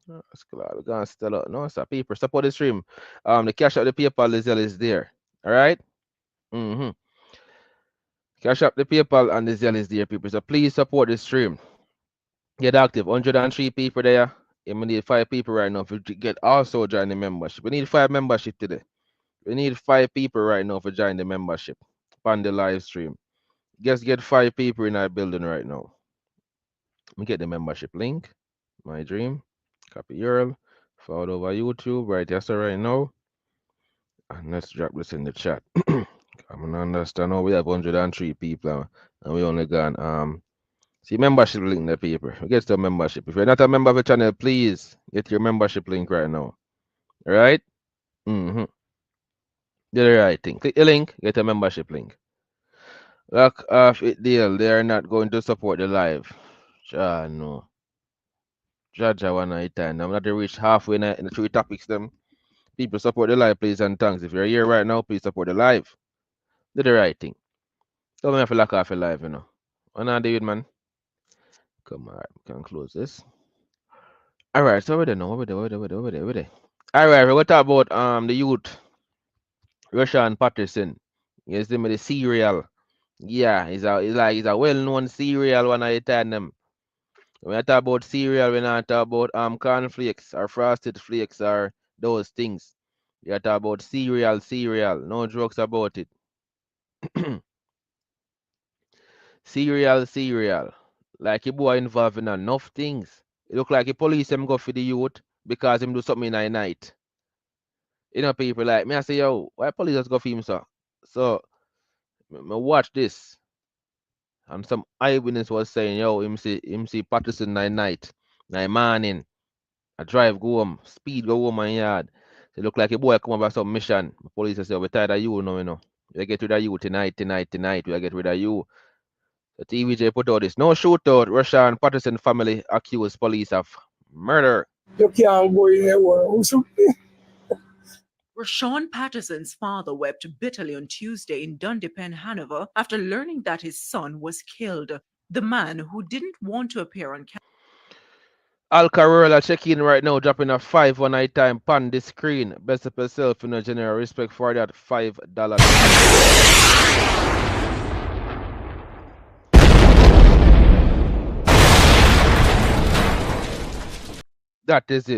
S1: That's cool. We're gonna still out. No, sir. People support the stream. The cash out the PayPal the Zelle is there. All right. Mm-hmm. Cash up the PayPal and the Zelle is there, people. So please support the stream. Get active. 103 people there. Yeah, we need 5 people right now to get also join the membership. We need 5 membership today. We need 5 people right now for join the membership on the live stream. Just get 5 people in our building right now. Let me get the membership link. My dream. Copy URL. Forward over YouTube right here so right now. And let's drop this in the chat. I'm gonna understand how we have 103 people and we only got see membership link there, people. Get the membership. If you're not a member of the channel, please get your membership link right now. All right? Mm-hmm. Do the right thing. Click the link, get a membership link. Lock off it deal. They are not going to support the live. No. Judge one night time. I'm not to reach halfway in the 3 topics them. People support the live, please and thanks. If you're here right now, please support the live. Do the right thing. Don't have to lock off your live, you know. What now, David, man? Come on, we can close this. Alright, so over there now. Over there. Alright, we talk about the youth. Rushawn Patterson. You see me the cereal. Yeah, he's a well-known cereal one I tell them. When I talk about cereal, we're not talk about cornflakes or frosted flakes or those things. We are talk about cereal. No jokes about it. Cereal. Like a boy involved in enough things. It look like a police him go for the youth because him do something in the night. You know, people like me, I say, yo, why police just go for him, sir? So, me watch this. And some eyewitness was saying, yo, him see Patterson night, morning. I drive go home, speed go home my yard. It look like a boy come over some mission. The police say, we tired of you, you know. We get rid of you tonight. We get rid of you. The TVJ put out this. No shootout. Rushawn Patterson family accused police of murder.
S12: You can't go in there.
S13: Rushawn Patterson's father wept bitterly on Tuesday in Dundepen, Hanover, after learning that his son was killed. The man, who didn't want to appear on camera.
S1: Alkaline check in right now, dropping a 5 one night time pan the screen. Best of yourself in a general respect for that $5. That is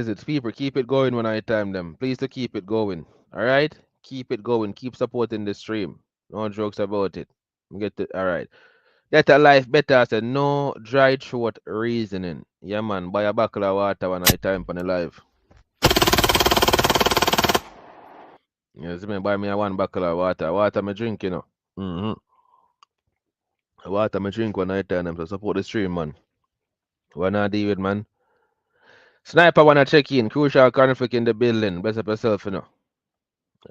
S1: it. People, keep it going when I time them. Please to keep it going. Alright? Keep it going. Keep supporting the stream. No jokes about it. Get it alright. Better life better. I said no dry throat reasoning. Yeah man, buy a bottle of water when I time on the live. Yes, me buy me a 1 bottle of water. Water me drink, you know. Water me drink when I time them. So support the stream, man. Wanna deal with, man. Sniper wanna check in. Crucial conflict in the building. Best of yourself, you know.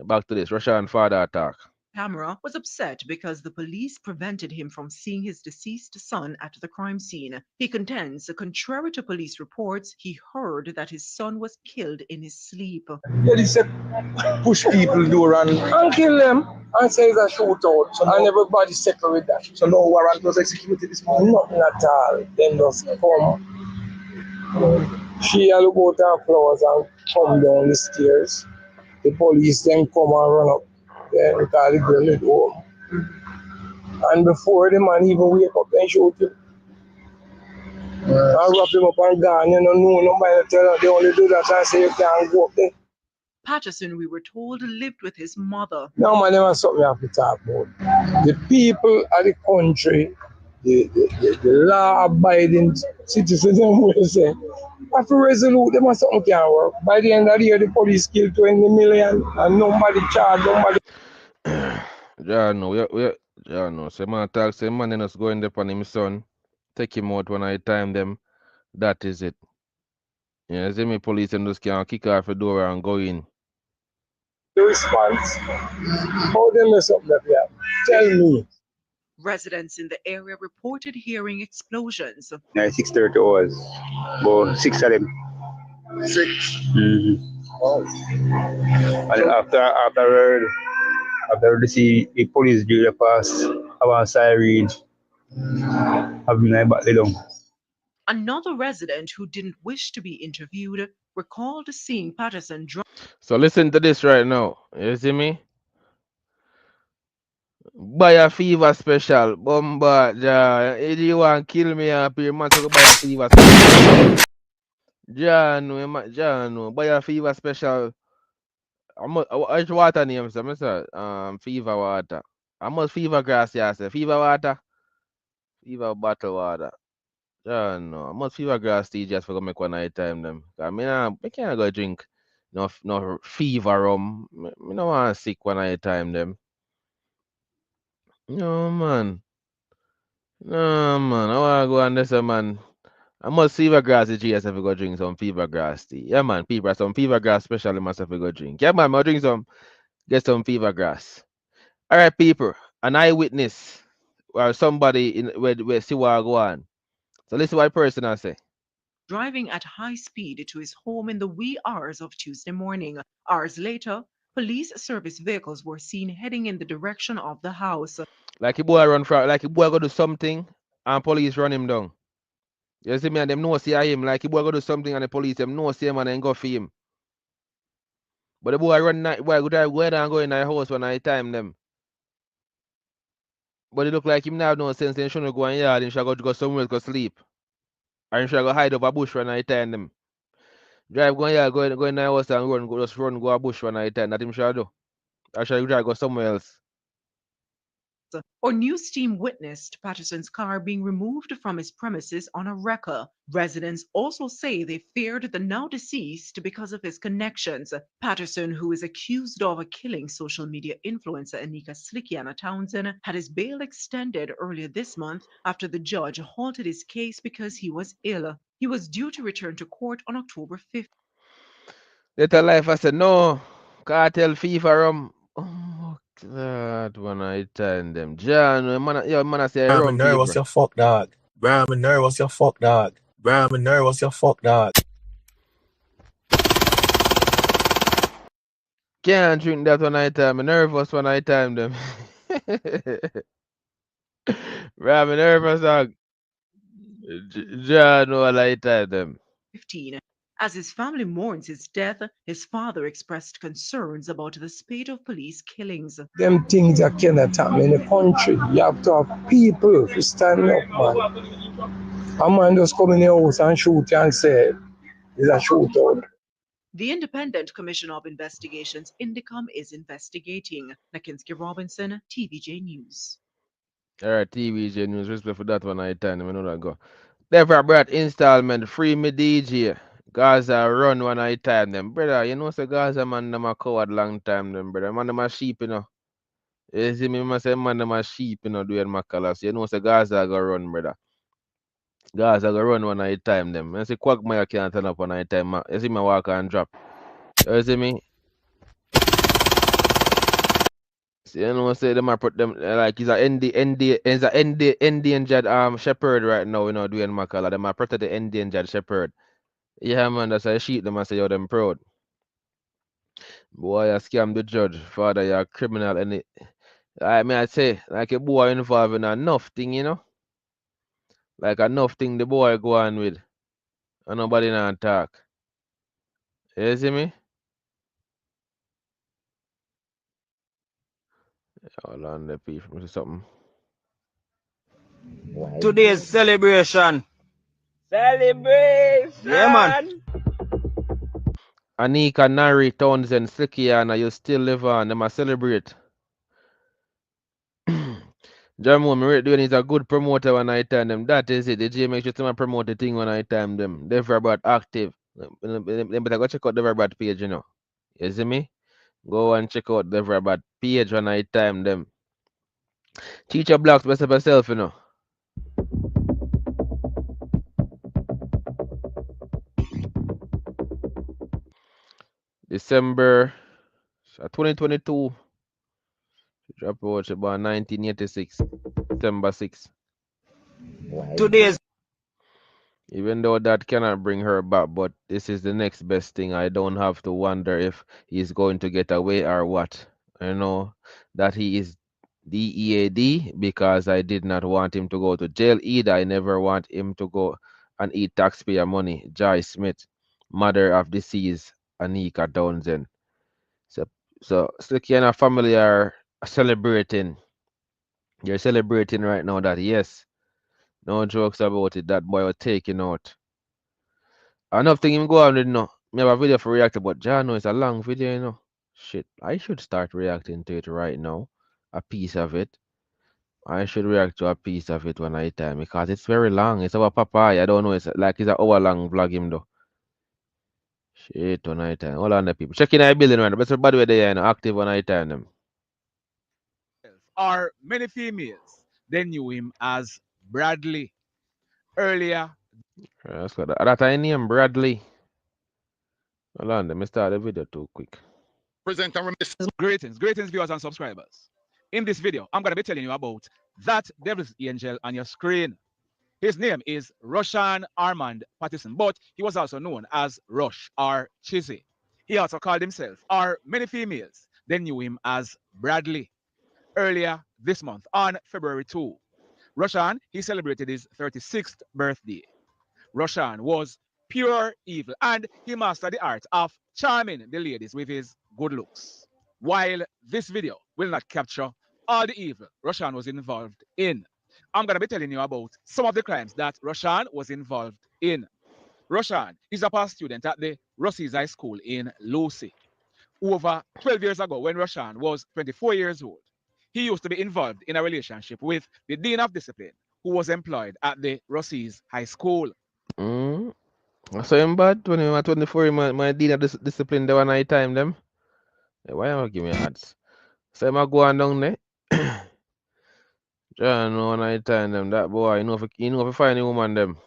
S1: Back to this. Russia and father attack.
S13: Camera was upset because the police prevented him from seeing his deceased son at the crime scene. He contends, contrary to police reports, he heard that his son was killed in his sleep.
S12: Yeah, they said push people door and kill them and say it's a shootout. So and everybody settled with that. So no warrant was executed this morning? Nothing at all. Then just come. She all go to her flowers and come down the stairs. The police then come and run up. Then because the girl is home. And before the man even wake up, then shoot him. And wrap him up and gone. You know, nobody tell them they only do that and say you can't go up there.
S13: Patterson, we were told, lived with his mother.
S12: No, man, there was something you have to talk about. The people of the country, the law-abiding citizens, will say, after resolute, them was something can't work. By the end of the year, the police killed 20 million and nobody charged, nobody.
S1: No. Say man talk, say man then us go in there on him son. Take him out when I time them. That is it. Yeah, see me police and just can't kick off the door and go in.
S12: The response, how they mess up that yeah? Tell me.
S13: Residents in the area reported hearing explosions.
S14: Yeah, 6:30 hours. But 6 of them.
S12: 6. And after see the police do the pass, our siren, having my back down.
S13: Another resident who didn't wish to be interviewed recalled seeing Patterson
S1: So listen to this right now. You see me? Buy a fever special. Bomba, ja. If you want to kill me up here, man, so go buy a fever special. Ja, no, ja, no. Buy a fever special. Which water name, sir? Fever water. How much fever grass, yeah, sir? Fever water? Fever bottle water. Yeah, no. How much fever grass tea just for go make one night time, them? I mean, I can't go drink no fever rum. Me no want sick one night time, them. No, man. No, man. I want to go on this, man. I must fever grass the GS if we go drink some fever grass tea. Yeah, man. People, some fever grass especially must have to go drink. Yeah, man. I'll drink some, get some fever grass. All right, people. An eyewitness or somebody in where see what go on. So listen what person I say.
S13: driving at high speed to his home in the wee hours of Tuesday morning. Hours later, police service vehicles were seen heading in the direction of the house.
S1: Like a boy run from, like a boy go do something and police run him down. You see me and them know see him. Like a boy go do something and the police them know see him and then go for him. But the boy run night boy go drive go down and go in the house when I time them. But it look like him now have no sense, then shouldn't go in yard, and should go somewhere go sleep. Or should go hide up a bush when I time them. Drive go in yard, go in the house and run, just run go a bush when I time. That him should do. Or should drive go somewhere else.
S13: Or news team witnessed Patterson's car being removed from his premises on a wrecker. Residents also say they feared the now deceased because of his connections. Patterson, who is accused of killing social media influencer Anika Slickiana Townsend, had his bail extended earlier this month after the judge halted his case because he was ill. He was due to return to court on October 5th.
S1: Later life I said no. Cartel fever Oh God, when I tell them. John, man I say
S12: I'm a
S1: rum
S12: nervous,
S1: people.
S12: you fuck dog. Bro, I'm a nervous, you fuck dog. Bro, I'm a nervous, you fuck dog.
S1: Can't drink that when I time. I'm nervous when I time them. Bro, I'm nervous dog. John know I time them.
S13: 15. As his family mourns his death, his father expressed concerns about the spate of police killings.
S12: Them things that cannot happen in the country. You have to have people to stand up, man. A man just come in the house and shoot and say, it's a shootout.
S13: The Independent Commission of Investigations, INDICOM, is investigating. Nakinsky Robinson, TVJ News.
S1: All right, TVJ News. Respect for that one I time. I know that go. Never brought installment. Free me DJ. Gaza run when I time them. Brother, you know say Gaza man them a coward long time them, brother. Man them a sheep, you know. You see me must say man them a sheep, you know, doing Macalas. You know say Gaza go run, brother. Gaza go run when I time them. You see Quagmire can't turn up when I time. You see me walk and drop. You see me? See, you know say them a put them like he's a endangered shepherd right now, you know, doing Macala. Them a protect the endangered shepherd. Yeah, man, that's a sheep. Them a say, yo, them proud. Boy, you scam the judge. Father, you're a criminal. And I mean, I say, like a boy involved in enough thing, you know? Like enough thing the boy go on with. And nobody not talk. You see me? Hold on, the people. Something.
S14: Today's celebration. Celebration! Yeah, man.
S1: Anika, Nari, Townsend, Slickiana, you still live on. Them a celebrate. Jamo, me rate doing is a good promoter when I time them. That is it. The J make sure to promote the thing when I time them. They're very bad active. They better go check out the very bad page, you know. You see me? Go and check out the very bad page when I time them. Teacher blocks best of yourself, you know. December 2022. Drop out about 1986. December 6.
S14: Today's
S1: Even though that cannot bring her back, but this is the next best thing. I don't have to wonder if he's going to get away or what. I know that he is DEAD because I did not want him to go to jail either. I never want him to go and eat taxpayer money. Joy Smith, mother of deceased Anika Townsend. So, so Kiana family are celebrating. You're celebrating right now that yes, no jokes about it. That boy was taken out. Enough thing him go on with no. Me have a video for react, but Jah know it's a long video, you know. Shit, I should start reacting to it right now. A piece of it. I should react to a piece of it when I time because it's very long. It's about papaya. I don't know. It's like it's an hour long vlog him though. Shit, when I time. Hold on, the people. Checking I building right now. But by the way, they are active when I time them.
S15: Are many females. They knew him as Bradley. Earlier,
S1: Let's go. That I name Bradley. Hold on, let me start the video too quick.
S15: present and greetings, viewers and subscribers. In this video, I'm going to be telling you about that devil's angel on your screen. His name is Rushawn Armand Patterson, but he was also known as Rush or Chizzy. He also called himself, or many females, they knew him as Bradley. Earlier this month, on February 2, Rushawn, he celebrated his 36th birthday. Rushawn was pure evil, and he mastered the art of charming the ladies with his good looks. While this video will not capture all the evil Rushawn was involved in, I'm going to be telling you about some of the crimes that Rushawn was involved in. Rushawn is a past student at the Russie's High School in Lucy. Over 12 years ago, when Rushawn was 24 years old, he used to be involved in a relationship with the Dean of Discipline, who was employed at the Russie's High School.
S1: Mm. So him bad when he was 24, my dean of discipline the one I time them. Why am I give me ads? So him a go on down there. John know when I time them that boy, you know if you find a woman them.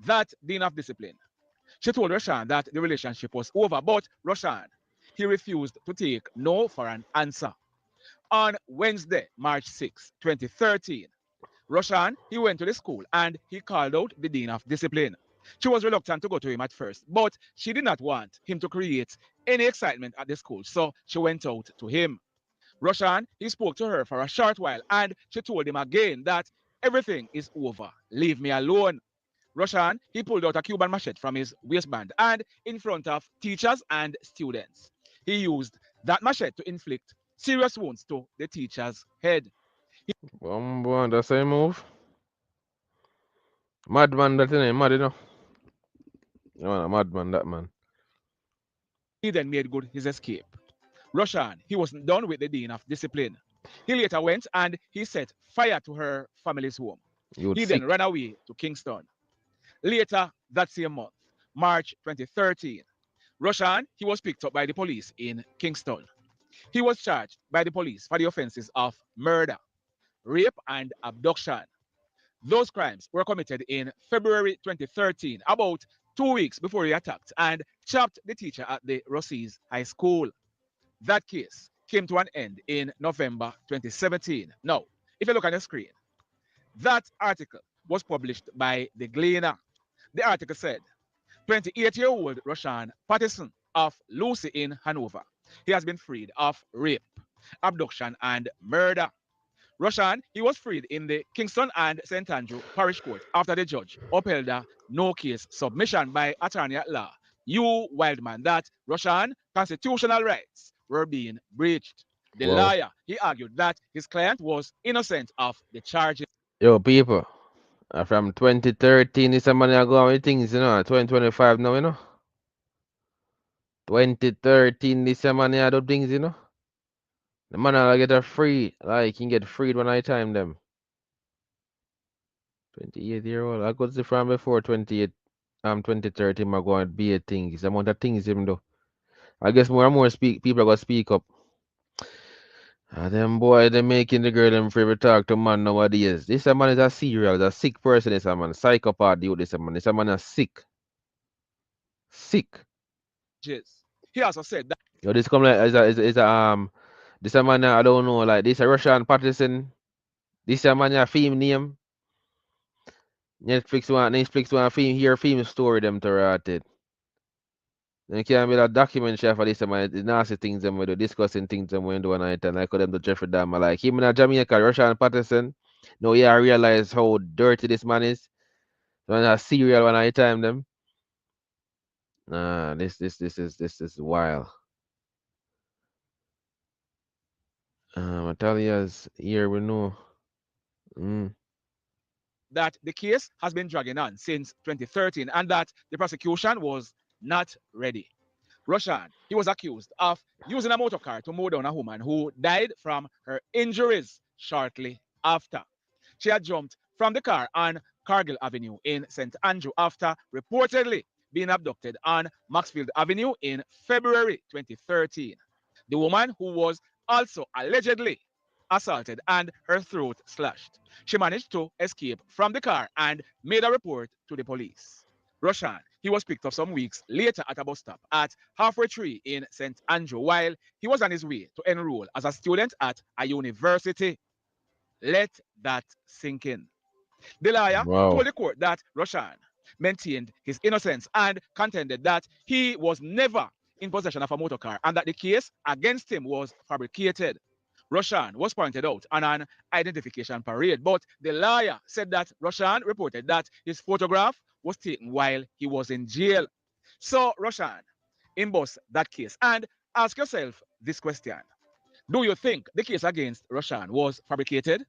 S15: That Dean of Discipline, she told Rushawn that the relationship was over, but Rushawn, he refused to take no for an answer. On Wednesday, March 6, 2013, Rushawn, he went to the school and he called out the Dean of Discipline. She was reluctant to go to him at first, but she did not want him to create any excitement at the school, so she went out to him. Rushawn, he spoke to her for a short while and she told him again that everything is over. Leave me alone. Rushawn, he pulled out a Cuban machete from his waistband and in front of teachers and students, he used that machete to inflict serious wounds to the teacher's head.
S1: Boy, that's how he move. Madman that name, mad you know. You want a madman that man.
S15: He then made good his escape. Rushawn, he wasn't done with the Dean of Discipline. He later went and he set fire to her family's home. He then ran away to Kingston. Later that same month, March 2013, Rushawn, he was picked up by the police in Kingston. He was charged by the police for the offenses of murder, rape, and abduction. Those crimes were committed in February 2013, about 2 weeks before he attacked and chopped the teacher at the Russie's High School. That case came to an end in November 2017. Now, if you look on the screen, that article was published by The Gleaner. The article said 28-year-old Rushawn Patterson of Lucy in Hanover. He has been freed of rape, abduction, and murder. Rushawn, he was freed in the Kingston and St. Andrew Parish Court after the judge upheld a no-case submission by attorney at law, Hugh Wildman, that Rushawn constitutional rights were being breached. The lawyer, he argued that his client was innocent of the charges.
S1: Yo, people. From 2013, this money I go on with things, you know. 2025 now, you know. 2013, this money I do things, you know. The man I get a free, like, can get freed when I time them. 28-year-old. I got the from before 28, 2013, I go and be a things. The amount of things, even though. I guess more and more people are gonna speak up. Them boy, they making the girl them free to talk to man nowadays. This a man is a serial, a sick person. This a man, psychopath. Dude, this a man. This a man is sick, sick.
S15: He also said that
S1: Yo, this come like is a this a man I don't know, like this a Russian Patterson. This a man a film name. Netflix want film hear film story them to rot it. Then can't be a documentary for this man. The nasty things them we do, discussing things them we do one night and like them to Jeffrey Dahmer. Like him in Jamaica, Rushawn Patterson. No, yeah, I realize how dirty this man is. When a serial one night time them. Nah, this is wild. Natalia's here we know. Mm.
S15: That the case has been dragging on since 2013 and that the prosecution was not ready. Rushawn, he was accused of using a motor car to mow down a woman who died from her injuries shortly after. She had jumped from the car on Cargill Avenue in St. Andrew after reportedly being abducted on Maxfield Avenue in February 2013. The woman, who was also allegedly assaulted and her throat slashed, she managed to escape from the car and made a report to the police. Rushawn, he was picked up some weeks later at a bus stop at halfway tree in St. Andrew while he was on his way to enroll as a student at a university. Let that sink in. The lawyer
S1: Wow.
S15: told the court that Rushawn maintained his innocence and contended that he was never in possession of a motor car and that the case against him was fabricated. Rushawn was pointed out on an identification parade, but the lawyer said that Rushawn reported that his photograph was taken while he was in jail. So, Rushawn, emboss that case and ask yourself this question. Do you think the case against Rushawn was fabricated?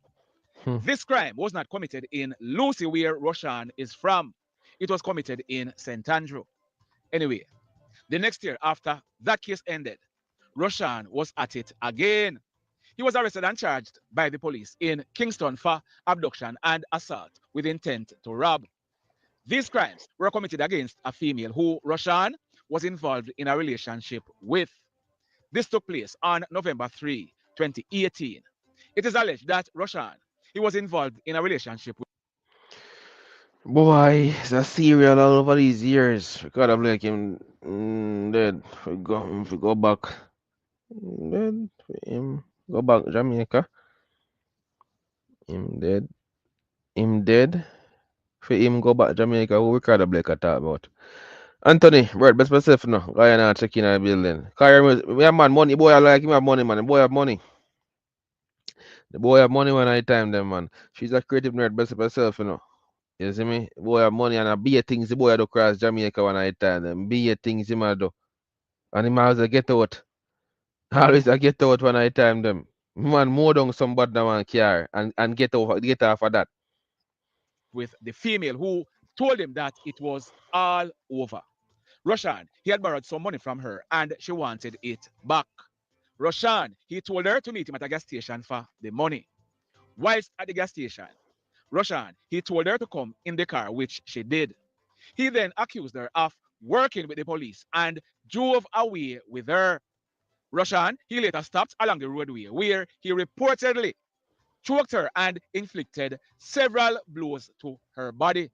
S1: Hmm.
S15: This crime was not committed in Lucy, where Rushawn is from. It was committed in St. Andrew. Anyway, the next year after that case ended, Rushawn was at it again. He was arrested and charged by the police in Kingston for abduction and assault with intent to rob. These crimes were committed against a female who Rushawn was involved in a relationship with. This took place on November 3, 2018. It is alleged that Rushawn he was involved in a relationship with.
S1: Boy, it's a serial all over these years. God, I'm like him dead. If we go back. Dead. Him go back Jamaica. Him dead. Him dead. For him go back Jamaica, who we kind of like talk about. Anthony, bro, best myself no. Guy and I check in our building. Carry we have man money. Boy, I like him have money, man. The boy have money. The boy have money when I time them, man. She's a creative nerd, best of herself, you know. You see me? Boy have money and a be things the boy do cross Jamaica when I time them. Be things him a do. And him always a get out. Always a get out when I time them. Man, more down somebody that one care and get off of that.
S15: With the female who told him that it was all over. Rushawn, he had borrowed some money from her and she wanted it back. Rushawn, he told her to meet him at a gas station for the money. Whilst at the gas station, Rushawn, he told her to come in the car, which she did. He then accused her of working with the police and drove away with her. Rushawn, he later stopped along the roadway where he reportedly choked her and inflicted several blows to her body.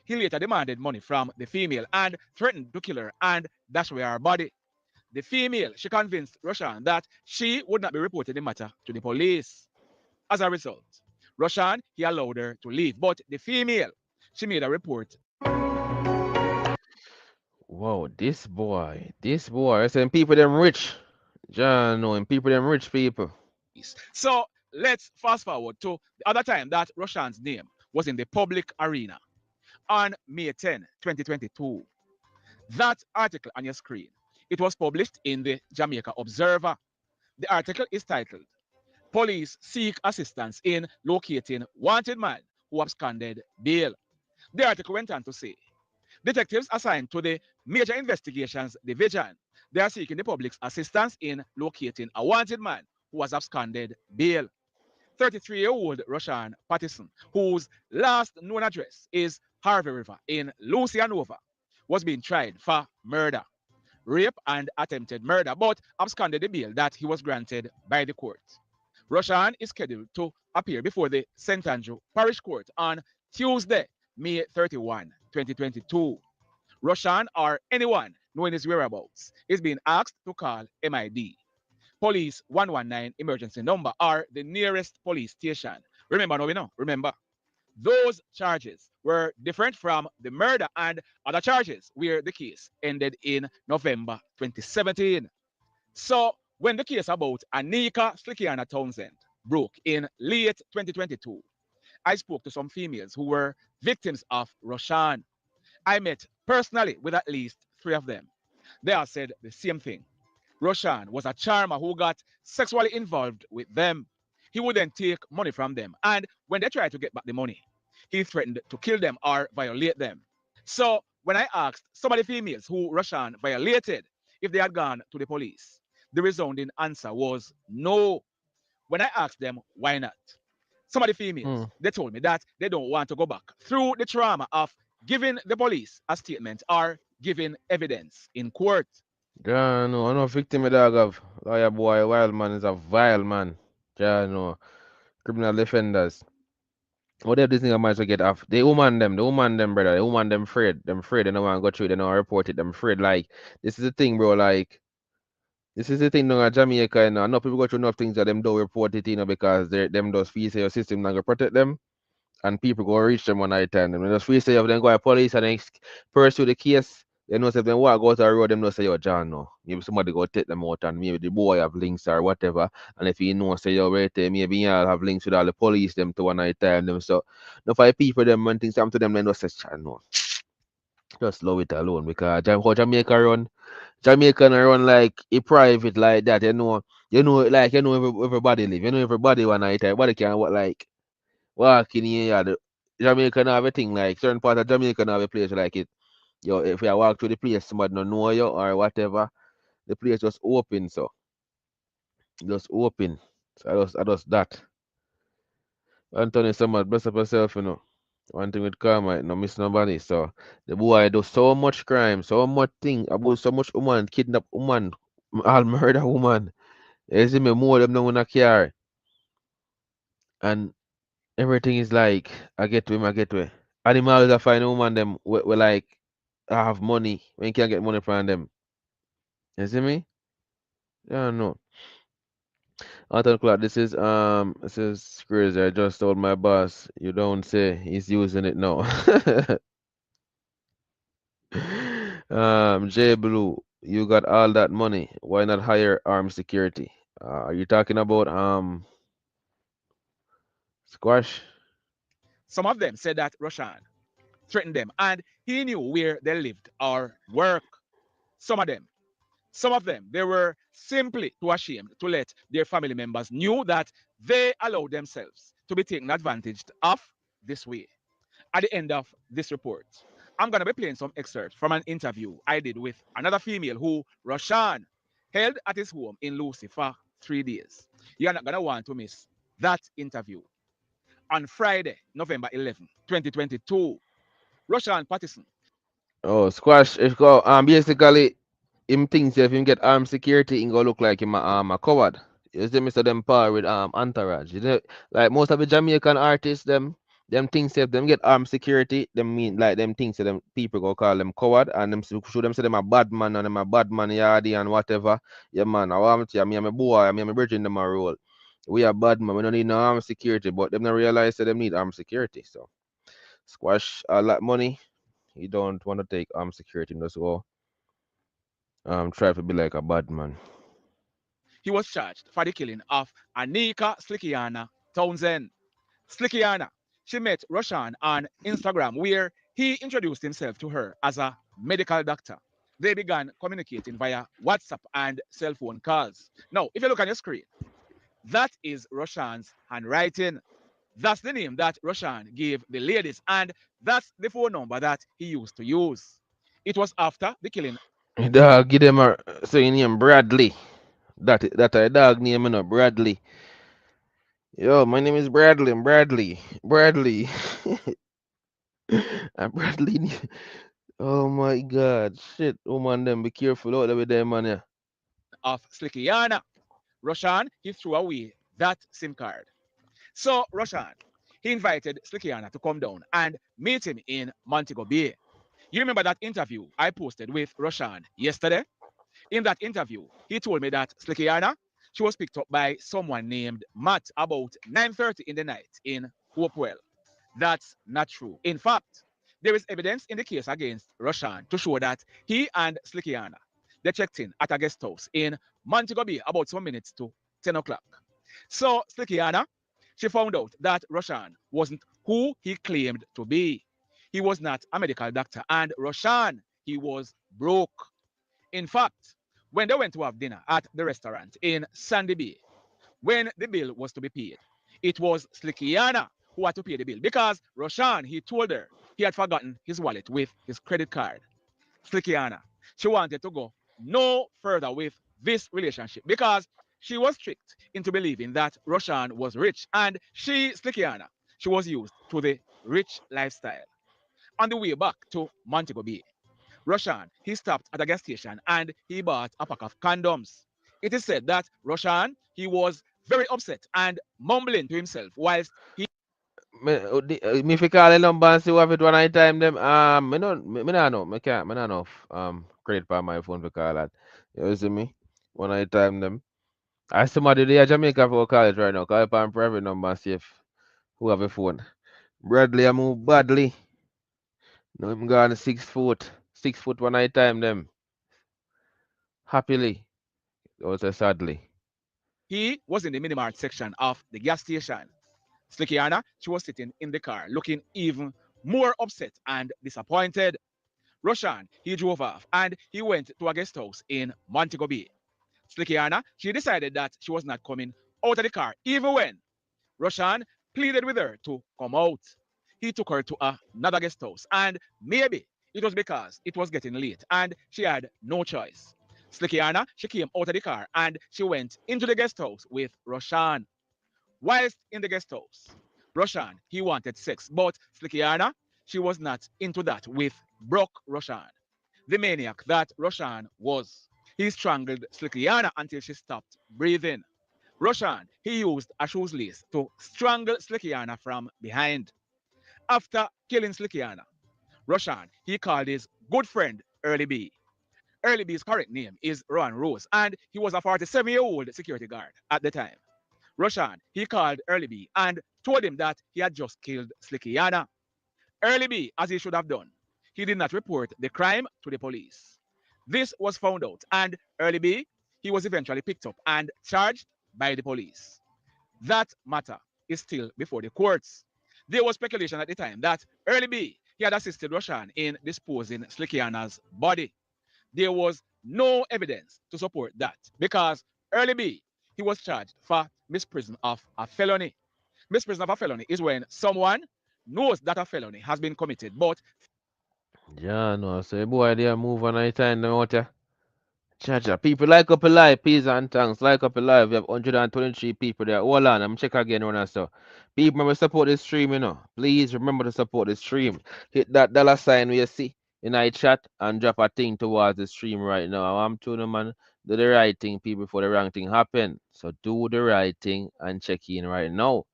S15: He later demanded money from the female and threatened to kill her and dash away her body. The female, she convinced Rushawn that she would not be reporting the matter to the police. As a result, Rushawn, he allowed her to leave, but the female, she made a report.
S1: Wow, this boy. I said people them rich. John knowing people them rich people.
S15: So let's fast forward to the other time that Rushawn's name was in the public arena on May 10, 2022. That article on your screen, it was published in the Jamaica Observer. The article is titled, Police Seek Assistance in Locating Wanted Man Who Absconded Bail. The article went on to say, detectives assigned to the Major Investigations Division, they are seeking the public's assistance in locating a wanted man who was absconded bail. 33-year-old Rushawn Patterson, whose last known address is Harvey River in Lucianova, was being tried for murder, rape, and attempted murder, but absconded the bail that he was granted by the court. Rushawn is scheduled to appear before the St. Andrew Parish Court on Tuesday, May 31, 2022. Rushawn or anyone knowing his whereabouts is being asked to call MID. Police 119 emergency number or the nearest police station. Remember, no, we know. Remember, Those charges were different from the murder and other charges where the case ended in November 2017. So when the case about Anika Slikiana Townsend broke in late 2022, I spoke to some females who were victims of Rushawn. I met personally with at least three of them. They all said the same thing. Rushawn was a charmer who got sexually involved with them. He would then take money from them, and when they tried to get back the money, he threatened to kill them or violate them. So when I asked some of the females who Rushawn violated if they had gone to the police, the resounding answer was no. When I asked them why not, some of the females they told me that they don't want to go back through the trauma of giving the police a statement or giving evidence in court.
S1: Yeah, no, I'm not victim of dog of lawyer boy. Wild man is a vile man. Yeah, no, criminal defenders. What if this nigga managed to get off? The woman them, brother. The woman them afraid. Them afraid. They don't want to go through. They don't want to report it. Them afraid. Like this is the thing, bro. Like this is the thing, no, Jamaica. You know, I know people go through enough things that them don't report it, you know, because they them those feel say your system not gonna protect them, and people go reach them one night time. Them just feel say if them go to police and then pursue the case. They know say if them walk go to the road, them know say yo John no. Maybe somebody go take them out and maybe the boy have links or whatever. And if you know say yo right there, maybe y'all have links with all the police them to one night time them. So no for people them when things happen to them, they know say John no. Just love it alone because how Jamaica run. Jamaican run like a private like that, like everybody live, everybody one night, everybody can what like walk in here. Yeah, the Jamaican have a thing like certain part of Jamaica have a place like it. Yo, if you walk through the place, somebody don't know you or whatever, the place just open, so just open. So I just that. Anthony, somebody bless up yourself, you know. One thing with karma, no miss nobody. So the boy do so much crime, so much thing about so much woman, kidnap woman, all murder woman. You see me more them now in a car. And everything is like I get to him, I get to it. Animals I find a woman them we like I have money when you can't get money from them. You see me? Yeah, no. Anton Clark, this is crazy. I just told my boss, you don't say he's using it now. J Blue, you got all that money. Why not hire armed security? Are you talking about squash?
S15: Some of them said that Rushawn threatened them and he knew where they lived or work. Some of them, some of them, they were simply too ashamed to let their family members knew that they allowed themselves to be taken advantage of this way. At the end of this report, I'm going to be playing some excerpts from an interview I did with another female who Rushawn held at his home in Lucy for 3 days. You're not going to want to miss that interview. On Friday, November 11th, 2022, Rushawn Patterson.
S1: Oh, squash. If go basically him thinks if him get armed security, he go look like him a coward. You see, Mr. Them power with entourage. You know, like most of the Jamaican artists, them things if them get armed security, them mean like them things them people go call them coward and them show them say them a bad man and them a bad man yardy and whatever. Yeah man, I want to me and my boy, me and my brethren them a role. We are bad man, we don't need no armed security, but them don't realize that them need armed security. So squash a lot money. You don't want to take security, just go try to be like a bad man.
S15: He was charged for the killing of Anika Slikiana Townsend. Slikiana, she met Rushawn on Instagram where he introduced himself to her as a medical doctor. They began communicating via WhatsApp and cell phone calls. Now, if you look on your screen, that is Rushawn's handwriting. That's the name that Rushawn gave the ladies, and that's the phone number that he used to use. It was after the killing.
S1: Dog, give them a say name Bradley. That a dog name, you know, Bradley. Yo, my name is Bradley. I'm Bradley. Bradley. I'm Bradley. Oh my God, shit, woman, them be careful out there with them man. Yeah.
S15: Of Slikiana, Rushawn, he threw away that SIM card. So Rushawn, he invited Slikiana to come down and meet him in Montego Bay. You remember that interview I posted with Rushawn yesterday? In that interview, he told me that Slikiana, she was picked up by someone named Matt about 9:30 in the night in Hopewell. That's not true. In fact, there is evidence in the case against Rushawn to show that he and Slickiana they checked in at a guest house in Montego Bay about 1 minute to 10 o'clock. So Slickiana, she found out that Rushawn wasn't who he claimed to be. He was not a medical doctor, and Rushawn, he was broke. In fact, when they went to have dinner at the restaurant in Sandy Bay, when the bill was to be paid, it was Slickiana who had to pay the bill because Rushawn, he told her he had forgotten his wallet with his credit card. Slickiana, she wanted to go no further with this relationship because she was tricked into believing that Rushawn was rich and she, Slickiana, she was used to the rich lifestyle. On the way back to Montego Bay, Rushawn, he stopped at a gas station and he bought a pack of condoms. It is said that Rushawn, he was very upset and mumbling to himself whilst he
S1: Me fi call the number and see what it one I time them. Me nah know. Me can't. Me nah know. Credit by my phone for call that. You see me? When I time them. I somebody there Jamaica for call it right now. Call it on private number and see if who have a phone. Bradley I move badly. No him gone 6 foot. 6 foot when I time them. Happily. Also sadly.
S15: he was in the minimart section of the gas station. Slickiana, she was sitting in the car looking even more upset and disappointed. Rushawn, he drove off and he went to a guest house in Montego Bay. Slickiana, she decided that she was not coming out of the car even when Rushawn pleaded with her to come out. He took her to another guest house, and maybe it was because it was getting late and she had no choice. Slickiana, she came out of the car and she went into the guest house with Rushawn. Whilst in the guest house, Rushawn, he wanted sex, but Slickiana, she was not into that with Brock Rushawn, the maniac that Rushawn was. He strangled Slickiana until she stopped breathing. Rushawn, he used a shoelace to strangle Slickiana from behind. After killing Slickiana, Rushawn, he called his good friend Early B. Early B's correct name is Ron Rose, and he was a 47-year-old security guard at the time. Rushawn, he called Early B and told him that he had just killed Slickiana. Early B, as he should have done, he did not report the crime to the police. This was found out, and Early B, he was eventually picked up and charged by the police. That matter is still before the courts. There was speculation at the time that Early B, he had assisted Rushawn in disposing Slickiana's body. There was no evidence to support that because Early B, he was charged for misprision of a felony. Misprision of a felony is when someone knows that a felony has been committed, but
S1: Yeah, no. So boy they move on I time them out here. Chacha, people like up alive, peace and thanks. Like up alive, we have 123 people there. Hold on, I'm check again when I saw. People remember support this stream, you know. Please remember to support the stream. Hit that dollar sign where you see in our chat and drop a thing towards the stream right now. I'm telling you, man, do the right thing, people, before the wrong thing happen. So do the right thing and check in right now.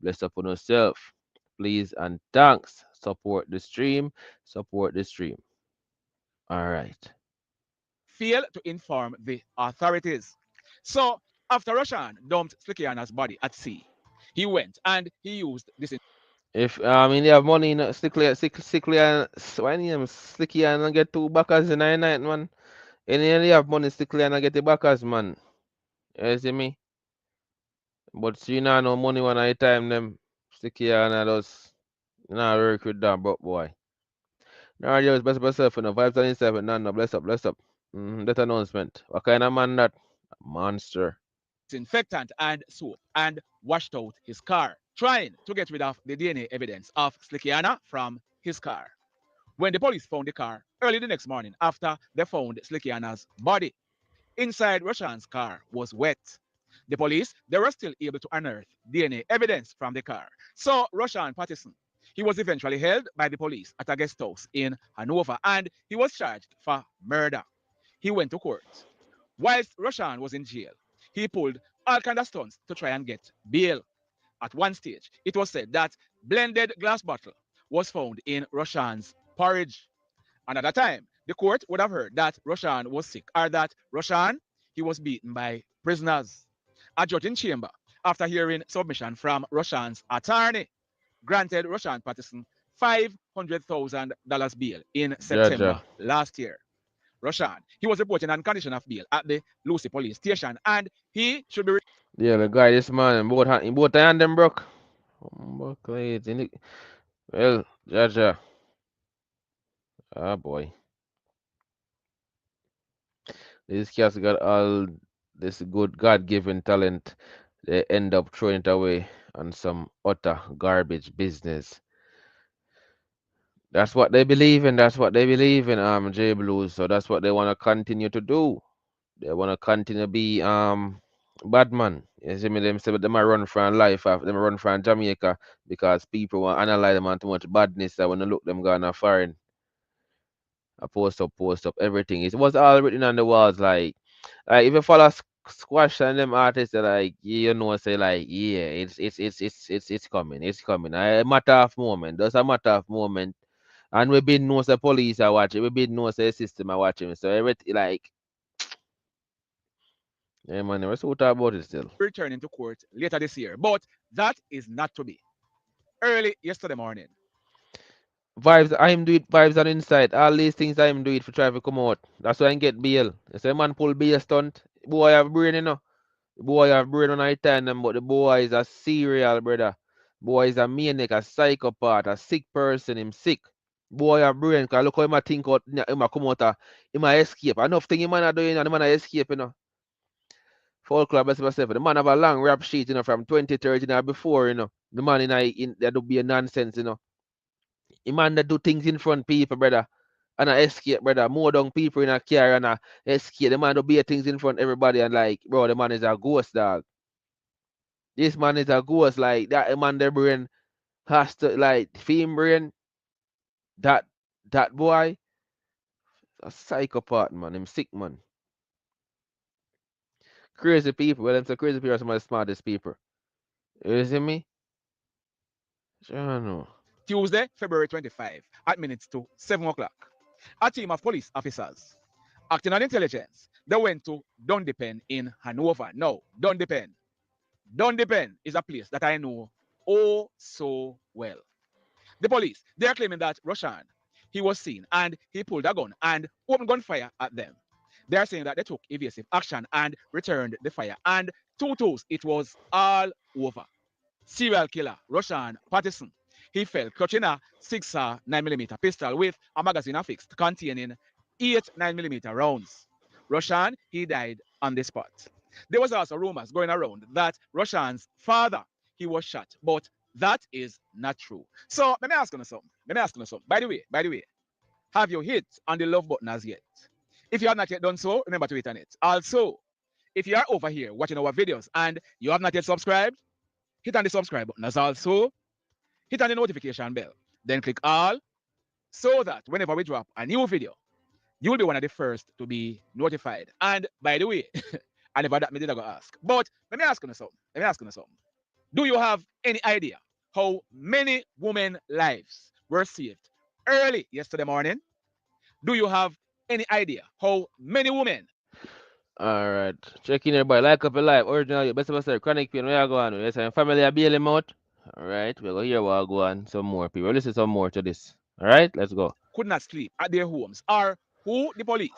S1: Bless up on yourself. Please and thanks. Support the stream. Support the stream. All right.
S15: failed to inform the authorities. So after Rushawn dumped Slickiana's body at sea, he went and he used this.
S1: If I mean they have money in sickly and why name Slicky and get two backers in 99 man. And then they have money sickly and get the backers man. You see me? But see now no money when I time them Slicky and I just work with that but boy. Now just best myself you know vibes on yourself no no bless up. That announcement. What kind of man that? A monster.
S15: Disinfectant and soap and washed out his car, trying to get rid of the DNA evidence of Slickiana from his car. When the police found the car early the next morning after they found Slickiana's body, inside Rushawn's car was wet. The police, they were still able to unearth DNA evidence from the car. So Rushawn Patterson, he was eventually held by the police at a guest house in Hanover and he was charged for murder. He went to court. Whilst Rushawn was in jail, he pulled all kinds of stunts to try and get bail. At one stage, it was said that blended glass bottle was found in Rushawn's porridge. Another time, the court would have heard that Rushawn was sick or that Rushawn he was beaten by prisoners. A judge in chamber, after hearing submission from Rushawn's attorney, granted Rushawn Patterson $500,000 bail in September last year. Rushawn, he was reporting on condition of bail at the Lucy police station, and he should be.
S1: Yeah, the guy this man, both hand them broke. Well, Jaja. Ah boy. These cats got all this good God given talent. They end up throwing it away on some utter garbage business. That's what they believe in. That's what they believe in, J Blues. So that's what they want to continue to do. They want to continue to be bad man. You see me? Them say them a run from life, them a run from Jamaica because people want to analyze them on too much badness that when they look them gonna foreign. I post up everything. It was all written on the walls. Like if you follow Squash and them artists, that like you know say like yeah, it's coming, it's coming. A matter of moment, just a matter of moment. And we been know the police are watching. We been know the system are watching. So everything like yeah, man, we're so talk about it still.
S15: Returning to court later this year, but that is not to be. Early yesterday morning,
S1: Vibes, I'm do it, vibes on inside. All these things I'm do it for try to come out. That's why I get bail. You say man pull bail stunt. Boy have brain, you know. The boy have brain when I tell them, but the boy is a serial brother. Boy is a maniac, a psychopath, a sick person, him sick. Boy have brain, cause look how him a think out, him a come out, him a escape. Enough thing him man a doing and the man a escape, you know. Foul club, best myself. The man have a long rap sheet, you know, from 2013 or before, you know. The man in there do be a nonsense, you know. The man that do things in front people, brother. And I escape, brother. More down people in a car and I escape. The man do be things in front of everybody and like, bro, the man is a ghost dog. This man is a ghost, like that man the brain has to like film brain. That that boy, a psychopath man, him sick man. Crazy people, well, them say crazy people are some of the smartest people. You see me? Sure no.
S15: Tuesday, February 25, at minutes to 7 o'clock, a team of police officers acting on intelligence, they went to Dundepen in Hanover. No, Dundepen. Dundepen is a place that I know oh so well. The police, they are claiming that Rushawn, he was seen and he pulled a gun and opened gunfire at them. They are saying that they took evasive action and returned the fire. And two toes, it was all over. Serial killer Rushawn Patterson, he fell clutching a 6 9mm pistol with a magazine affixed containing 8 9mm rounds. Rushawn, he died on the spot. There was also rumors going around that Rushawn's father, he was shot, but that is not true. So let me ask you something. By the way, have you hit on the love button as yet? If you have not yet done so, remember to hit on it. Also, if you are over here watching our videos and you have not yet subscribed, hit on the subscribe button as also hit on the notification bell. Then click all so that whenever we drop a new video, you will be one of the first to be notified. And by the way, I never that me did I go ask. But let me ask you something. Do you have any idea how many women lives were saved early yesterday morning? Do you have any idea how many women?
S1: All right. Check in everybody. Like up your life. Original, you best of us, chronic pain. Where you go on? Yes, and family are bailing him out. All right. We're going to hear what go on. Some more people. Listen some more to this. All right. Let's go.
S15: Could not sleep at their homes, or who the police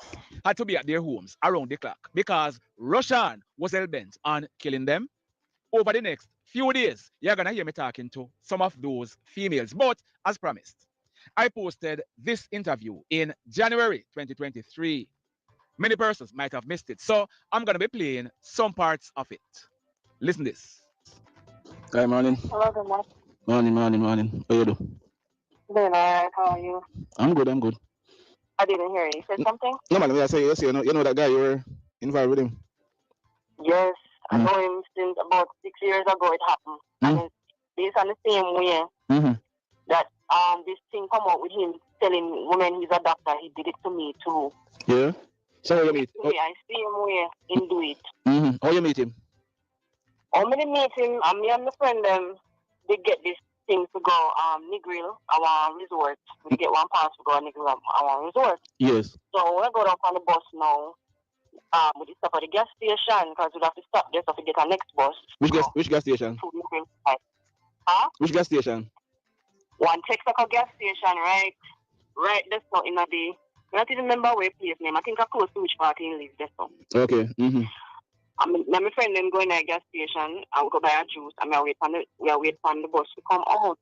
S15: had to be at their homes around the clock because Rushawn was hell bent on killing them. Over the next few days, you're gonna hear me talking to some of those females. But as promised, I posted this interview in January 2023. Many persons might have missed it, so I'm gonna be playing some parts of it. Listen this.
S16: Hi, morning.
S5: Hello, good morning.
S16: Morning. How you do?
S5: Doing all right. How are you?
S16: I'm good.
S5: I didn't hear you. You said something?
S16: No, man, I say, yes, you know that guy you were involved with him?
S5: Yes, I know him since about 6 years ago it happened. And it's based on the same way that this thing come out with him telling women he's a doctor. He did it to me too.
S16: Yeah? So how you meet?
S5: To me, I see him where he do it.
S16: How you meet him?
S5: How many meet him? And me and my friend they get this thing to go Negril, our resort. We get one pass to go Negril, our resort.
S16: Yes.
S5: So when I go down on the bus now, we stop at the gas station because we have to stop there so we get our next bus.
S16: Which gas station?
S5: Huh?
S16: Which gas station?
S5: One Texaco gas station, right there so in a day. I don't even remember where place name. I think I close to which part he lives there so.
S16: Okay.
S5: My friend them going to a gas station. I will go buy a juice and we wait for the bus to come out.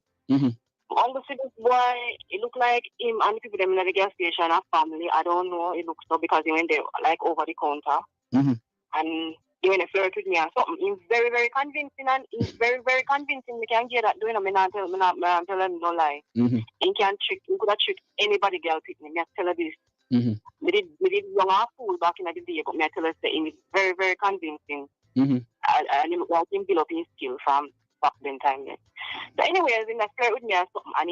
S5: All the this boy, it looked like him and the people them in the gas station are family. I don't know. It looks so because he went there like over the counter. And he went to flirt with me or something. He's very, very convincing and he's very, very convincing. We can get that doing him. I not tell him no lie. He can trick, he could have tricked anybody girl with me. I tell her this. We did young and fool back in the day, but I tell her say he's very, very convincing. And he look like him build up his skill from back then time then. So anyways, he flirt with me or something and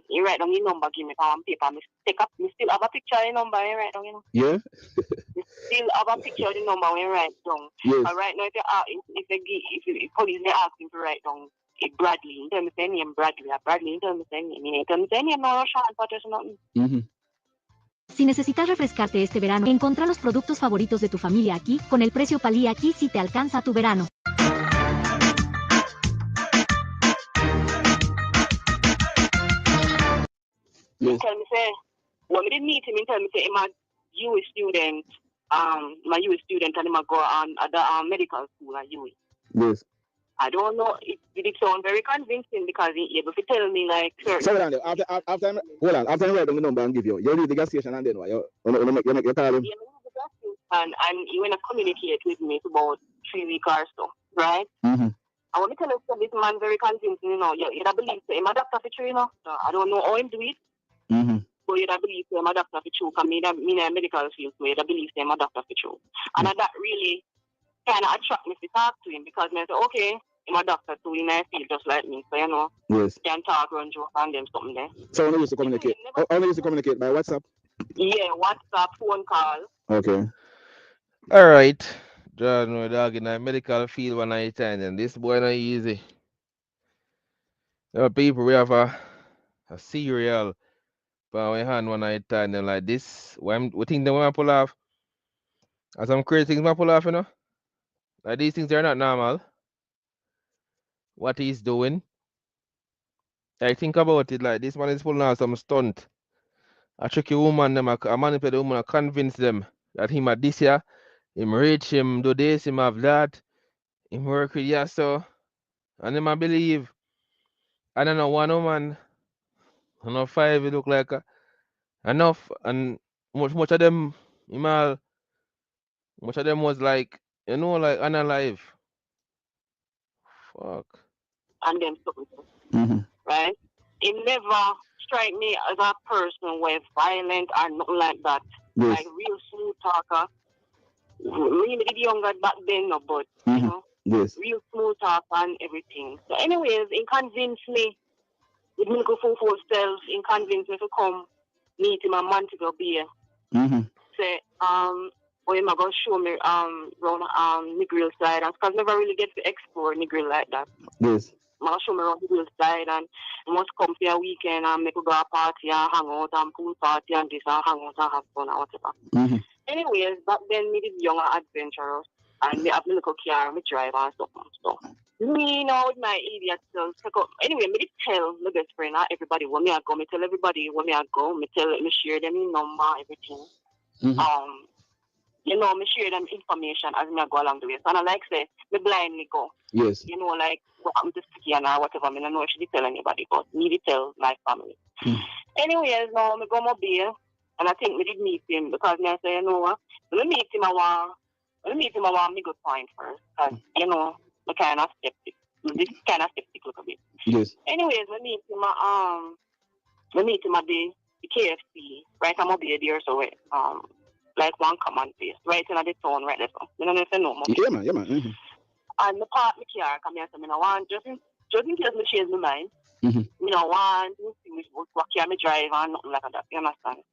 S5: he write down his number, give me on paper. Me still have a picture of the number, he write down, you know.
S16: Yeah.
S5: Still have a picture of the number when you write down.
S16: Yes.
S5: And right now, if police they ask him to write down Bradley, he tell me say name Bradley. Bradley, he tell me say name. He tell me say name, no Rushawn, Patterson, nothing.
S17: Si necesitas refrescarte este verano, encontrá los productos favoritos de tu familia aquí, con el precio Palí aquí si te alcanza tu verano.
S5: He tell me say, when we did meet him, he tell me say I'm a US student, my US student, and I'm go on at the medical school at US.
S16: Yes.
S5: I don't know. It did sound very convincing because he able to tell me like certain.
S16: So hold on, after I write down the number and give you leave the gas station and then what? You call him?
S5: And he went to communicate with me for about 3 weeks or so, right? I want to tell you this man very convincing, you know. You don't believe him a doctor for true, you know. So I don't know how him do it. But you don't believe him a doctor for true. Because me in a medical field, so you don't believe him a doctor for true. And that really kind of attract me to talk to him because I say, okay, I'm a doctor too in a field just like me. So, you know,
S16: yes.
S5: Can talk, run joke and them something there.
S16: So how do you used to communicate? How do you used to communicate? By WhatsApp?
S5: Yeah, WhatsApp, phone call.
S16: Okay.
S1: All right. John, my dog in the medical field one night time, and this boy not easy. People, we have a cereal but we hand one night time, and like this, we think they want to pull off. And some crazy things want to pull off, you know? Like these things are not normal. What he's doing. I think about it like this man is pulling out some stunt. I trick a woman, I manipulate the woman, I convince them that him at this year, him rich, him do this, him have that, him work with ya so. And him I believe. I don't know one woman, I know five, it look like enough, and much of them, much of them was like, you know, like unalive. Fuck.
S5: And them something. Right? It never strike me as a person with violent or nothing like that.
S16: Yes.
S5: Like real smooth talker. Me did younger back then, no, but you know,
S16: yes.
S5: Real smooth talk and everything. So anyways, it convinced me with me go full self, it convinced me to come meet him a month ago beer. Say, or him gonna show me around Negril side, and because never really get to explore Negril like that.
S16: Yes.
S5: I'll show me around Negril side, and I must come for a weekend and make a go a party and hang out and pool party and this and hang out and have fun and whatever. Anyways, back then me did young and adventurous, and me have my little car, me drive and stuff and stuff. Me now with my idiot self, anyway, me did tell my best friend, everybody when me I go, me tell everybody when me I go, me share them in number, everything. You know, me share them information as me I go along the way. So I like say, me blindly go.
S16: Yes.
S5: You know, like what I'm just scared or whatever, me don't know if she did tell anybody, but me did tell my family. Anyways, now me go my beer, and I think we did meet him because me I say, you know what, when me meet him I want me good point first. Because, you know, me kind of skeptic. This kind of skeptic a little bit.
S16: Yes.
S5: Anyways, we meet him at the KFC, right? I'm gonna be there, so like one common place, right in the town, right there. So you know if you know.
S16: Yeah, man.
S5: And the part my car come here, so I want just in case me change my mind. Me no want to see what car me drive and nothing like that. You understand?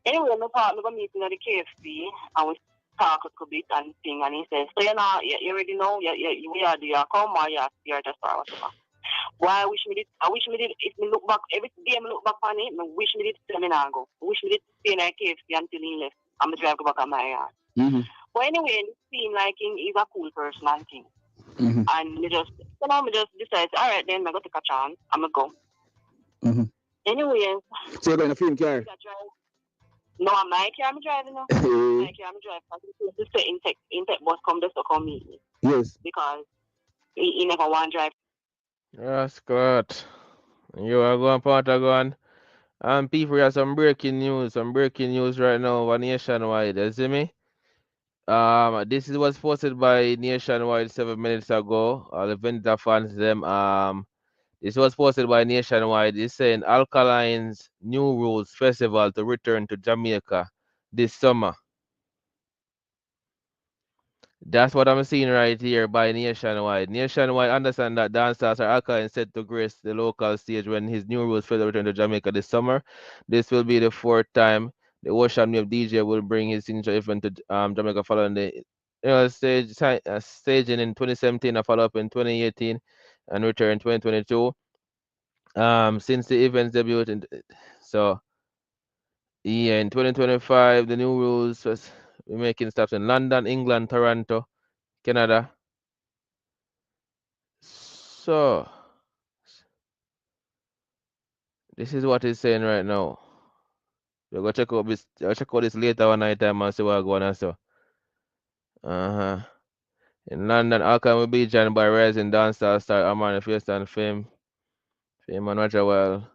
S5: Anyway, my part me go meet him at the KFC and we talk a little bit and thing, and he says, so you know, you already know, we are there, come or you're just or whatever. Why I wish me did, if me look back, every day me look back on it, I wish me did tell me now go. I wish me did stay in a KFC until he left, and me drive go back on my yard. But anyway, it seemed like he's a cool person and thing. And me just decide, all right then, I got to take a chance, I'm going to go. Anyway.
S16: So you're going to film car?
S5: No, my car I'm driving now. My car I'm driving. This intake bus come just to come meet me.
S16: Yes.
S5: Because he never want to drive.
S1: Yes, God. You are going part of going. And people, have some breaking news right now over Nationwide. You see me? This was posted by Nationwide 7 minutes ago. All the vendor fans them. This was posted by Nationwide. It's saying Alkaline's New Rules Festival to return to Jamaica this summer. That's what I'm seeing right here by Nationwide. Nationwide understand that dancers are Alkaline set to grace the local stage when his New Rules Festival return to Jamaica this summer. This will be the fourth time the Ocean Wave DJ will bring his signature event to Jamaica following the staging in 2017, a follow-up in 2018, and return in 2022. Since the event's debut, so yeah, in 2025, the New Rules was making stops in London, England, Toronto, Canada. So this is what it's saying right now. We'll go check out this later one night time and see what's going on. So in London, Alkaline will be joined by rising dancehall star Armani Fiesta and Fame and Rajawell.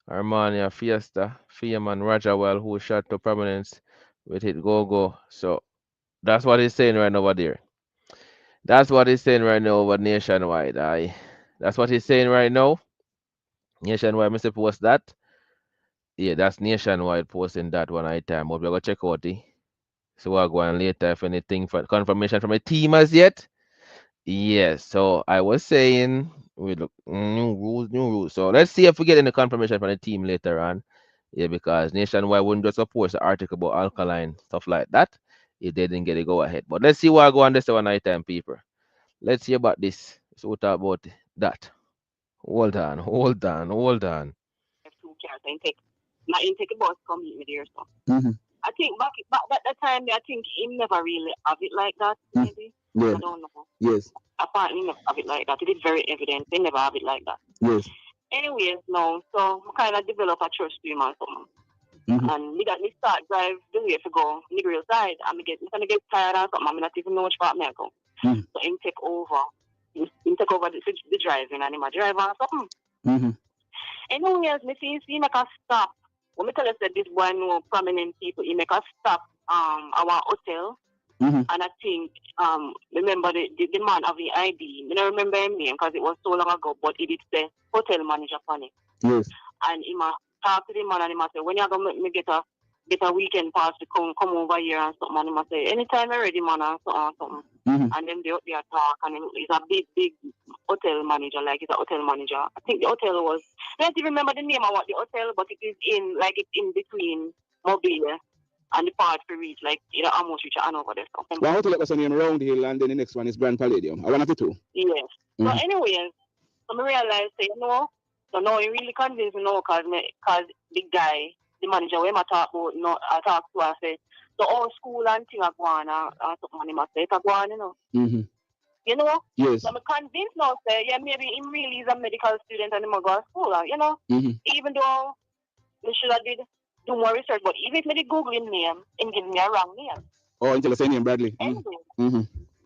S1: Armani Fiesta, Fame and Rajawell, who shot to prominence with Hit Go Go. So that's what he's saying right over there. That's what he's saying right now over Nationwide. That's what he's saying right now. Nationwide, Mr. Post that. Yeah, that's Nationwide posting that one item. But we're gonna check out the. So we'll go on later if anything for confirmation from the team as yet. Yes, so I was saying we look new rules. So let's see if we get any confirmation from the team later on. Yeah, because Nationwide wouldn't just post the article about Alkaline, stuff like that, if they didn't get it go ahead. But let's see what I go on this one item, people. Let's see about this. So we'll talk about that. Hold on.
S5: My intake bus come meet me there, so. I think back at that time, I think he never really have it like that, maybe.
S16: Yeah.
S5: I don't know.
S16: Yes.
S5: Apparently, never have it like that. It is very evident. They never have it like that.
S16: Yes.
S5: Anyways, no. So I kind of develop a trust stream or something. And me start drive the way to go on the real side. And I get tired or something. I'm not even know which part I go. So him take over. Him take over the driving and him a driver or something. Anyways, me see make a stop. When me tell us that this boy know prominent people, he make a stop our hotel. And I think remember the man of the ID. I don't remember him name because it was so long ago, but he did say hotel manager on it.
S16: Yes.
S5: And he must talk to the man and he must say, when you're gonna make me get a weekend pass to come over here and something, and he must say, anytime you're ready, man, and something. And then they talk, and he's a big hotel manager, like he's a hotel manager. I think the hotel was, I don't even remember the name of what the hotel, but it is it's in between Mobile and the part to reach, like, almost reach an over there.
S16: Well, hotel was name Round Hill, and then the next one is Grand Palladium. I want to two.
S5: Yes. So anyways, I realized, so now he really convinced me now, because the guy, the manager, when I talk to, I say, so all school and thing are going on, something must say, it's going, You know?
S16: Yes.
S5: So I'm convinced now, say, yeah, maybe he really is a medical student and he must go to school, Even though we should have did do more research, but even if I did Google his name and give me a wrong name.
S16: Oh, until I say name Bradley.
S5: Anyway.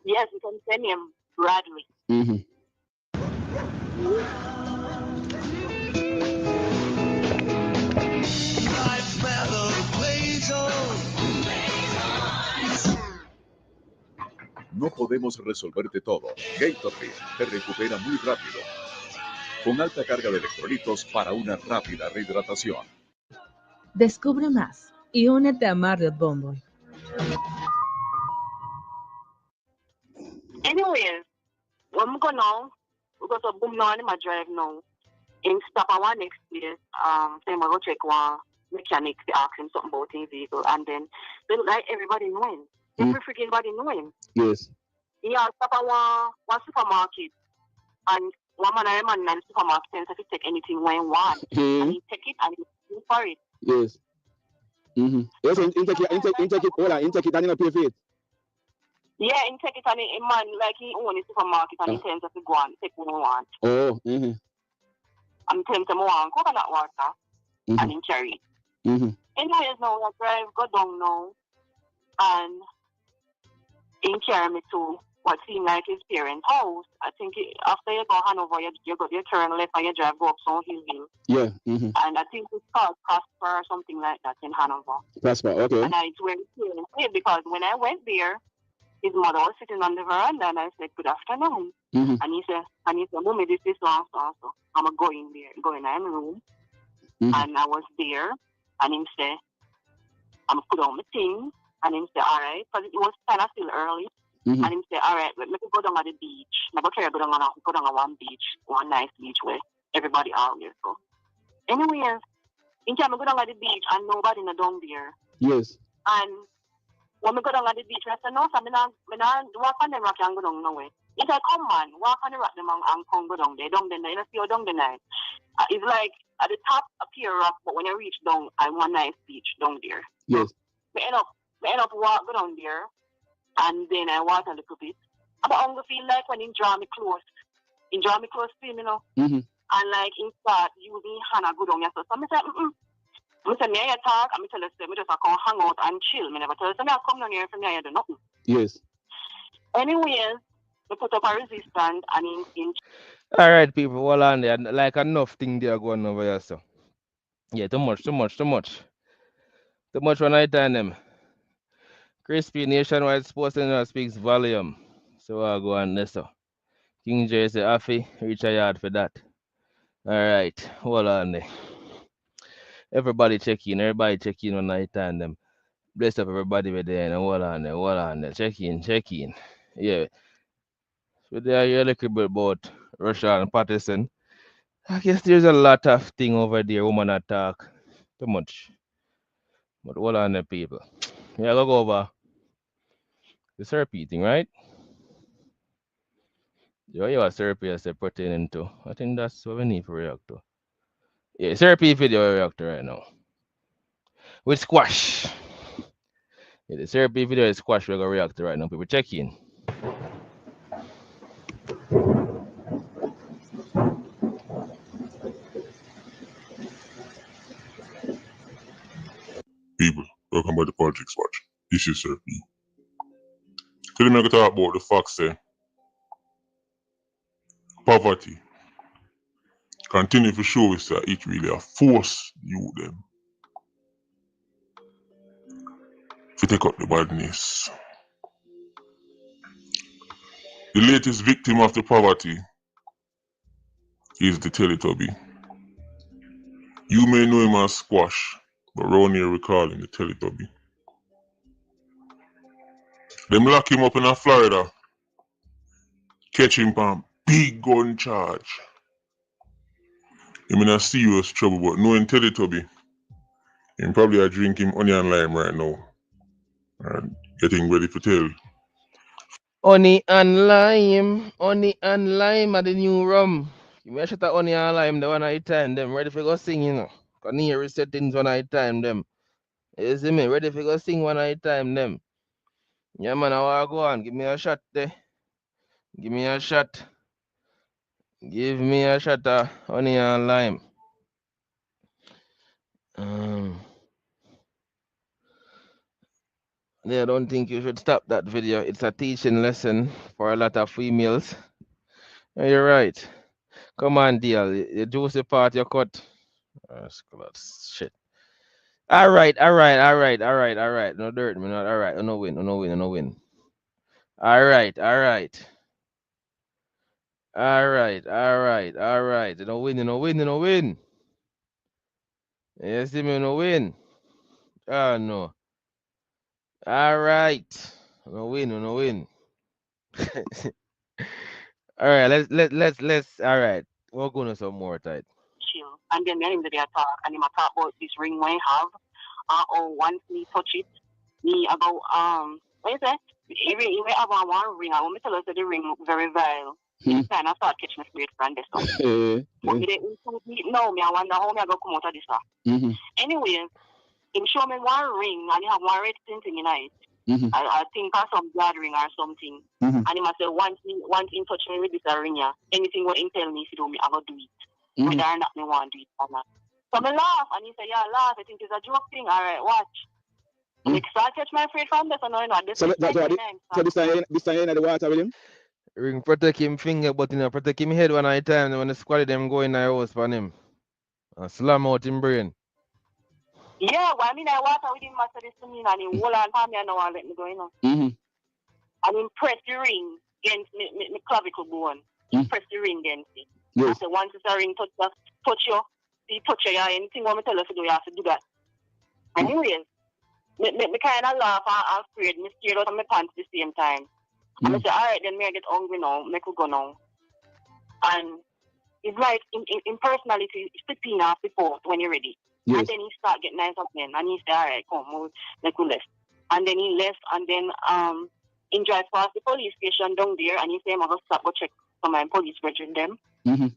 S5: Yes, you can say name Bradley.
S18: No podemos resolverte todo. Gatorade te recupera muy rápido, con alta carga de electrolitos para una rápida rehidratación.
S19: Descubre más y únete a Marriott Bonvoy.
S5: Anyways, when we go now, we go to boom now in my drive now. In stop at one next place, say I go check one mechanic to ask him something about his vehicle, and then they look like everybody know him. Every freaking body know him.
S16: Yes.
S5: Yeah, stop at one supermarket, and one man in the supermarket says if he take anything when he want, and he take it and he for it.
S16: Yes. Yes, in take it, hold on, take it and you pay for it.
S5: Yeah, in take it and a man like he own a supermarket and he tends to go and take what he want.
S16: Oh,
S5: And I'm telling him I want coconut water and him carry it. Anyways, now I drive, go down now, and him carry me to what seemed like his parents' house. I think after you go Hanover, you turn left and you drive go up Sun Hill.
S16: Yeah.
S5: And I think it's called Prosper or something like that in Hanover.
S16: Prosper, okay.
S5: And it's where his parents live, because when I went there, his mother was sitting on the veranda, and I said, "Good afternoon." And he said, "Mommy, this is so and so. I'm going there, going in the room." And I was there, and him say, "I'm put on my thing," and him say, "All right," because it was kind of still early. And him say, "All right, let me go down at the beach. I go carry go down on one beach, one nice beach where everybody out there go." Anyways, in time I go down at the beach and nobody in the down there.
S16: Yes.
S5: And when we go down at the beach, I said, "No, sir, I'm not walk on the rock and go down nowhere." He said, "Come on, walk on the rock and come go down there. Down there, you know, see you down there." It's like at the top appear rock, but when you reach down, I one nice beach down there.
S16: Yes.
S5: We end up walk go down there, and then I walk a little bit. But I don't feel like when he draw me close to him, you know. And like in start using hand and go down there. So I said, I said, "Me I talk," and I tell us, "Me just come hang out and chill." Me never tell us, "Me I come down here for me I do nothing."
S16: Yes.
S5: Anyways, we put up a resistance and in
S1: All right, people, hold on there. Like enough thing there going over here, so. Yeah, too much when I tell them. Crispy nationwide sports center speaks volume. So I'll go on this. So. King J say, Afi, reach a yard for that. All right, hold on there. Everybody check in when I tell them. Bless up everybody with there and hold on there. Check in. Yeah. So there you look a bit about Rushawn and Patterson. I guess there's a lot of thing over there, woman attack. Too much. But hold on there, people. Yeah, go over the therapy thing, right? Yeah, you are therapy as they're pertaining to. I think that's what we need for react to. Yeah, therapy video we react to right now. With squash. Yeah, the therapy video is squash we're gonna react to right now. People check in.
S20: People, welcome back to Politics Watch. This is Sir P. Today I'm going to talk about the facts that poverty continue to show us that it really a force you them to take up the badness. The latest victim of the poverty is the Teletubby. You may know him as Squash, but around here we call him the Teletubby. Them lock him up in Florida, catch him on big gun charge. Him in a serious trouble, but knowing Teletubby, him probably a drink him onion lime right now and getting ready to tell.
S1: Honey and lime are the new rum. Give me a shot of honey and lime, the one I time them. Ready for go sing, you know. Can hear the settings one I time them. You see me? Ready for go sing one I time them. Yeah, man, I want to go on. Give me a shot there. Give me a shot. Give me a shot of honey and lime. Yeah, I don't think you should stop that video. It's a teaching lesson for a lot of females. You're right. Come on, deal. The juicy part you cut. Shit. All right. No dirt, man. All right. No win. All right. No win. You see me, no win. Oh no. All right. No win. All right. Let's. All right. We're going some more time.
S5: chill. And then me they talk and him talk about this ring we have. Once me touch it, me about what is that? Even have one ring. I want me tell us that the ring look very vile. This time I start catching a spirit from this stuff. But me no, me I wonder how me I go come out of this stuff. Anyway, him show me one ring and he have one red thing in it. I think of some gathering or something. And he must say once he touch me with this ring, anything what he tell me if you do me, I go do it. whether or not me want to do it or not. So me laugh, and he say, yeah, laugh, I think it's a joke thing, all right, watch. And so I catch my friend from this, and I know this
S16: So
S5: is
S16: this time you in the water with him?
S1: Ring protect him finger, but protect him head one at a time. When the squad them go in the house for him. And slam out him brain.
S5: Yeah, well, I mean, I water with him, master this to me, and he hold on for me, and now let me go, And he press the ring against me clavicle bone. He press the ring against it. Yes. I say, once it's a ring touch you, he touch you, anything what me tell you to do, you have to do that. Anyways, me kind of laugh and afraid. Me scared out of my pants at the same time. And I say, all right, then me I get hungry now. Me could go now. And it's like in personality, it's 15 off the post when you're ready. Yes. And then he start getting nice up then. And he say, all right, come, we could left. And then he left, and then he drive past the police station down there, and he say, I'm going to stop, go check for my police brethren them. And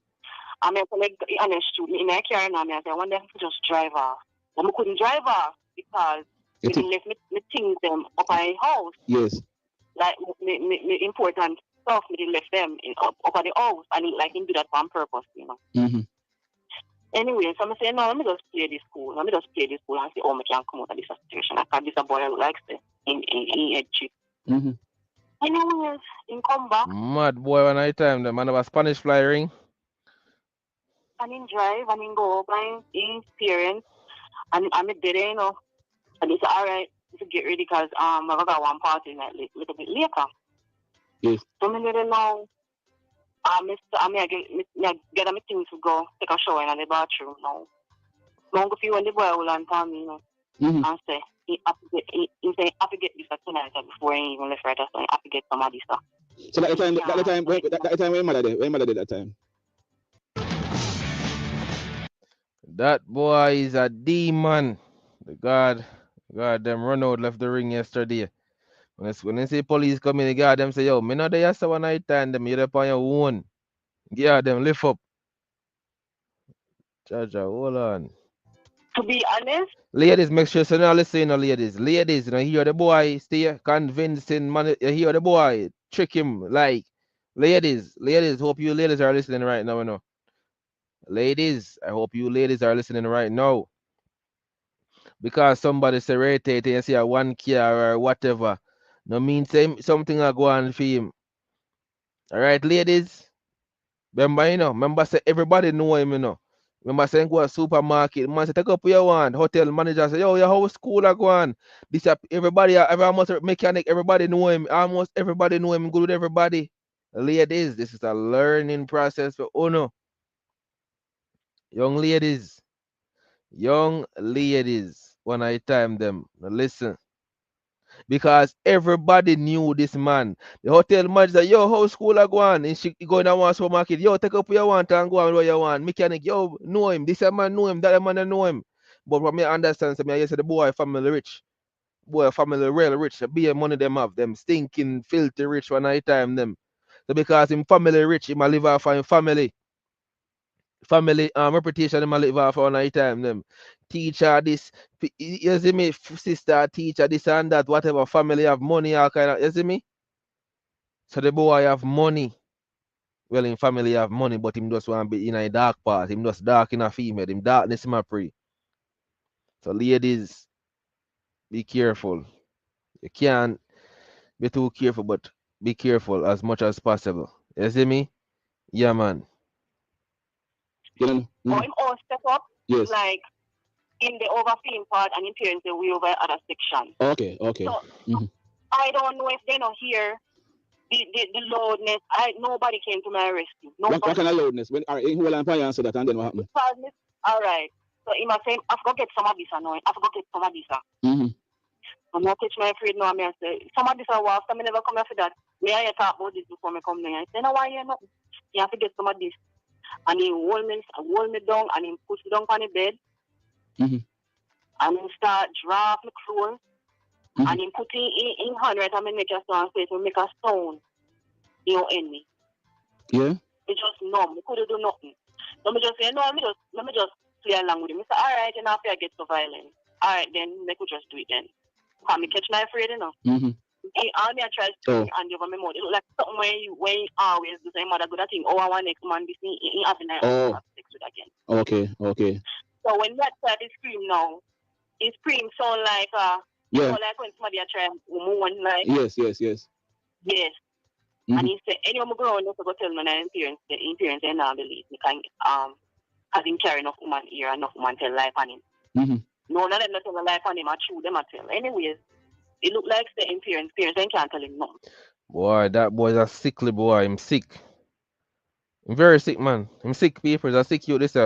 S5: I say, honest to me in my car now, I say, I wonder if I could just drive off. But I couldn't drive off because we left me things them up at my house. Yes. Like me important stuff, me left them up at the house, and like him do that on purpose, Anyway, so I say, no, let me just play this cool. Let me just play this cool and see how I can come out of this situation. I can't this a boy I like say in head chip. Anyways, in come back.
S1: Mad boy one night time, the man of a Spanish fly ring.
S5: And in drive, and in go up and his parents, and I'm dead, And he said, all right, to get ready because I got one party night a little bit later. Yes. So I didn't know. I get my things to go take a shower in the bathroom now. Long if you want the boy will tell me, and say he have to get this tonight before he even left right. So he have to get some of this stuff.
S16: So that the time when mother did that time.
S1: That boy is a demon. The God them run out left the ring yesterday. When they say police come in, the guard them say, yo, me not there yesterday one night time, them you're up on your own. Yeah, them lift up. Jaja, hold on.
S5: To be honest,
S1: ladies, make sure you not listen, ladies. Ladies, hear the boy, stay convincing, man. You hear the boy, trick him. Like, ladies, hope you ladies are listening right now, Ladies, I hope you ladies are listening right now. Because somebody say rotate and say a 1K or whatever. No mean something will go on for him. Alright, ladies. Remember say everybody know him, Remember saying go to supermarket, man say take up what you want. Hotel manager say, yo, your whole school are going. This everybody, almost mechanic, everybody know him. Almost everybody know him, good with everybody. Ladies, this is a learning process for Uno. Young ladies, when I time them, now listen. Because everybody knew this man. The hotel manager, yo, how school I go on? And she go in one supermarket, yo, take up what you want and go on where you want. Mechanic, yo, know him. This man know him, that man know him. But from me understand, I say the boy family rich. Boy family real rich. The beer money them have, them stinking, filthy rich one night time them. So because him family rich, him a live off of him family reputation him a live off one night time them. Teacher this, you see me, sister, teacher, this and that, whatever, family have money, all kind of, you see me? So the boy have money. Well, in family have money, but him just want to be in a dark part. Him just dark in a female. Him darkness him a pray. So ladies, be careful. You can't be too careful, but be careful as much as possible. You see me? Yeah, man.
S5: Him all step up, like in the overfeeding part and in parents the way over other section.
S16: Okay.
S5: So I don't know if they don't hear the loudness. Nobody came to my rescue. Nobody.
S16: What kind of loudness? When who will answer that and then what happened?
S5: All right. So he must say, I forgot get some of this annoying. I forgot get some of this. I'm not catch my afraid now. I say, some of this are after me never come after that. May I talk about this before me come there? I say, no, why you not? You have to get some of this. And he hold me down and he push me down on the bed. And he start draw my clothes. And he put in hand right and make a sound face to make a sound. You know, in me.
S16: Yeah.
S5: It just numb. We couldn't do nothing. So me just say, no, let me just play along with him. I say, all right, and after I get so violent. All right, then we could just do it then. Can me catch my afraid enough. All me I try to hand over my mouth. It look like something where you always do say mother good thing. Oh, I want next man this thing he having have sex with again.
S16: Okay.
S5: So when that type is scream now, it scream sound like you know, like when somebody try one like
S16: Yes.
S5: Yes. And he said anyone go on to go tell me that the parents they not believe me can has him carry enough woman here, enough woman tell life on him. No, none of them not tell a life on him, I true them I tell. Anyways, it look like the parents they can't tell him nothing.
S1: Boy, that boy's a sickly boy. I'm sick. I'm very sick, man. I'm sick, people. I sick you this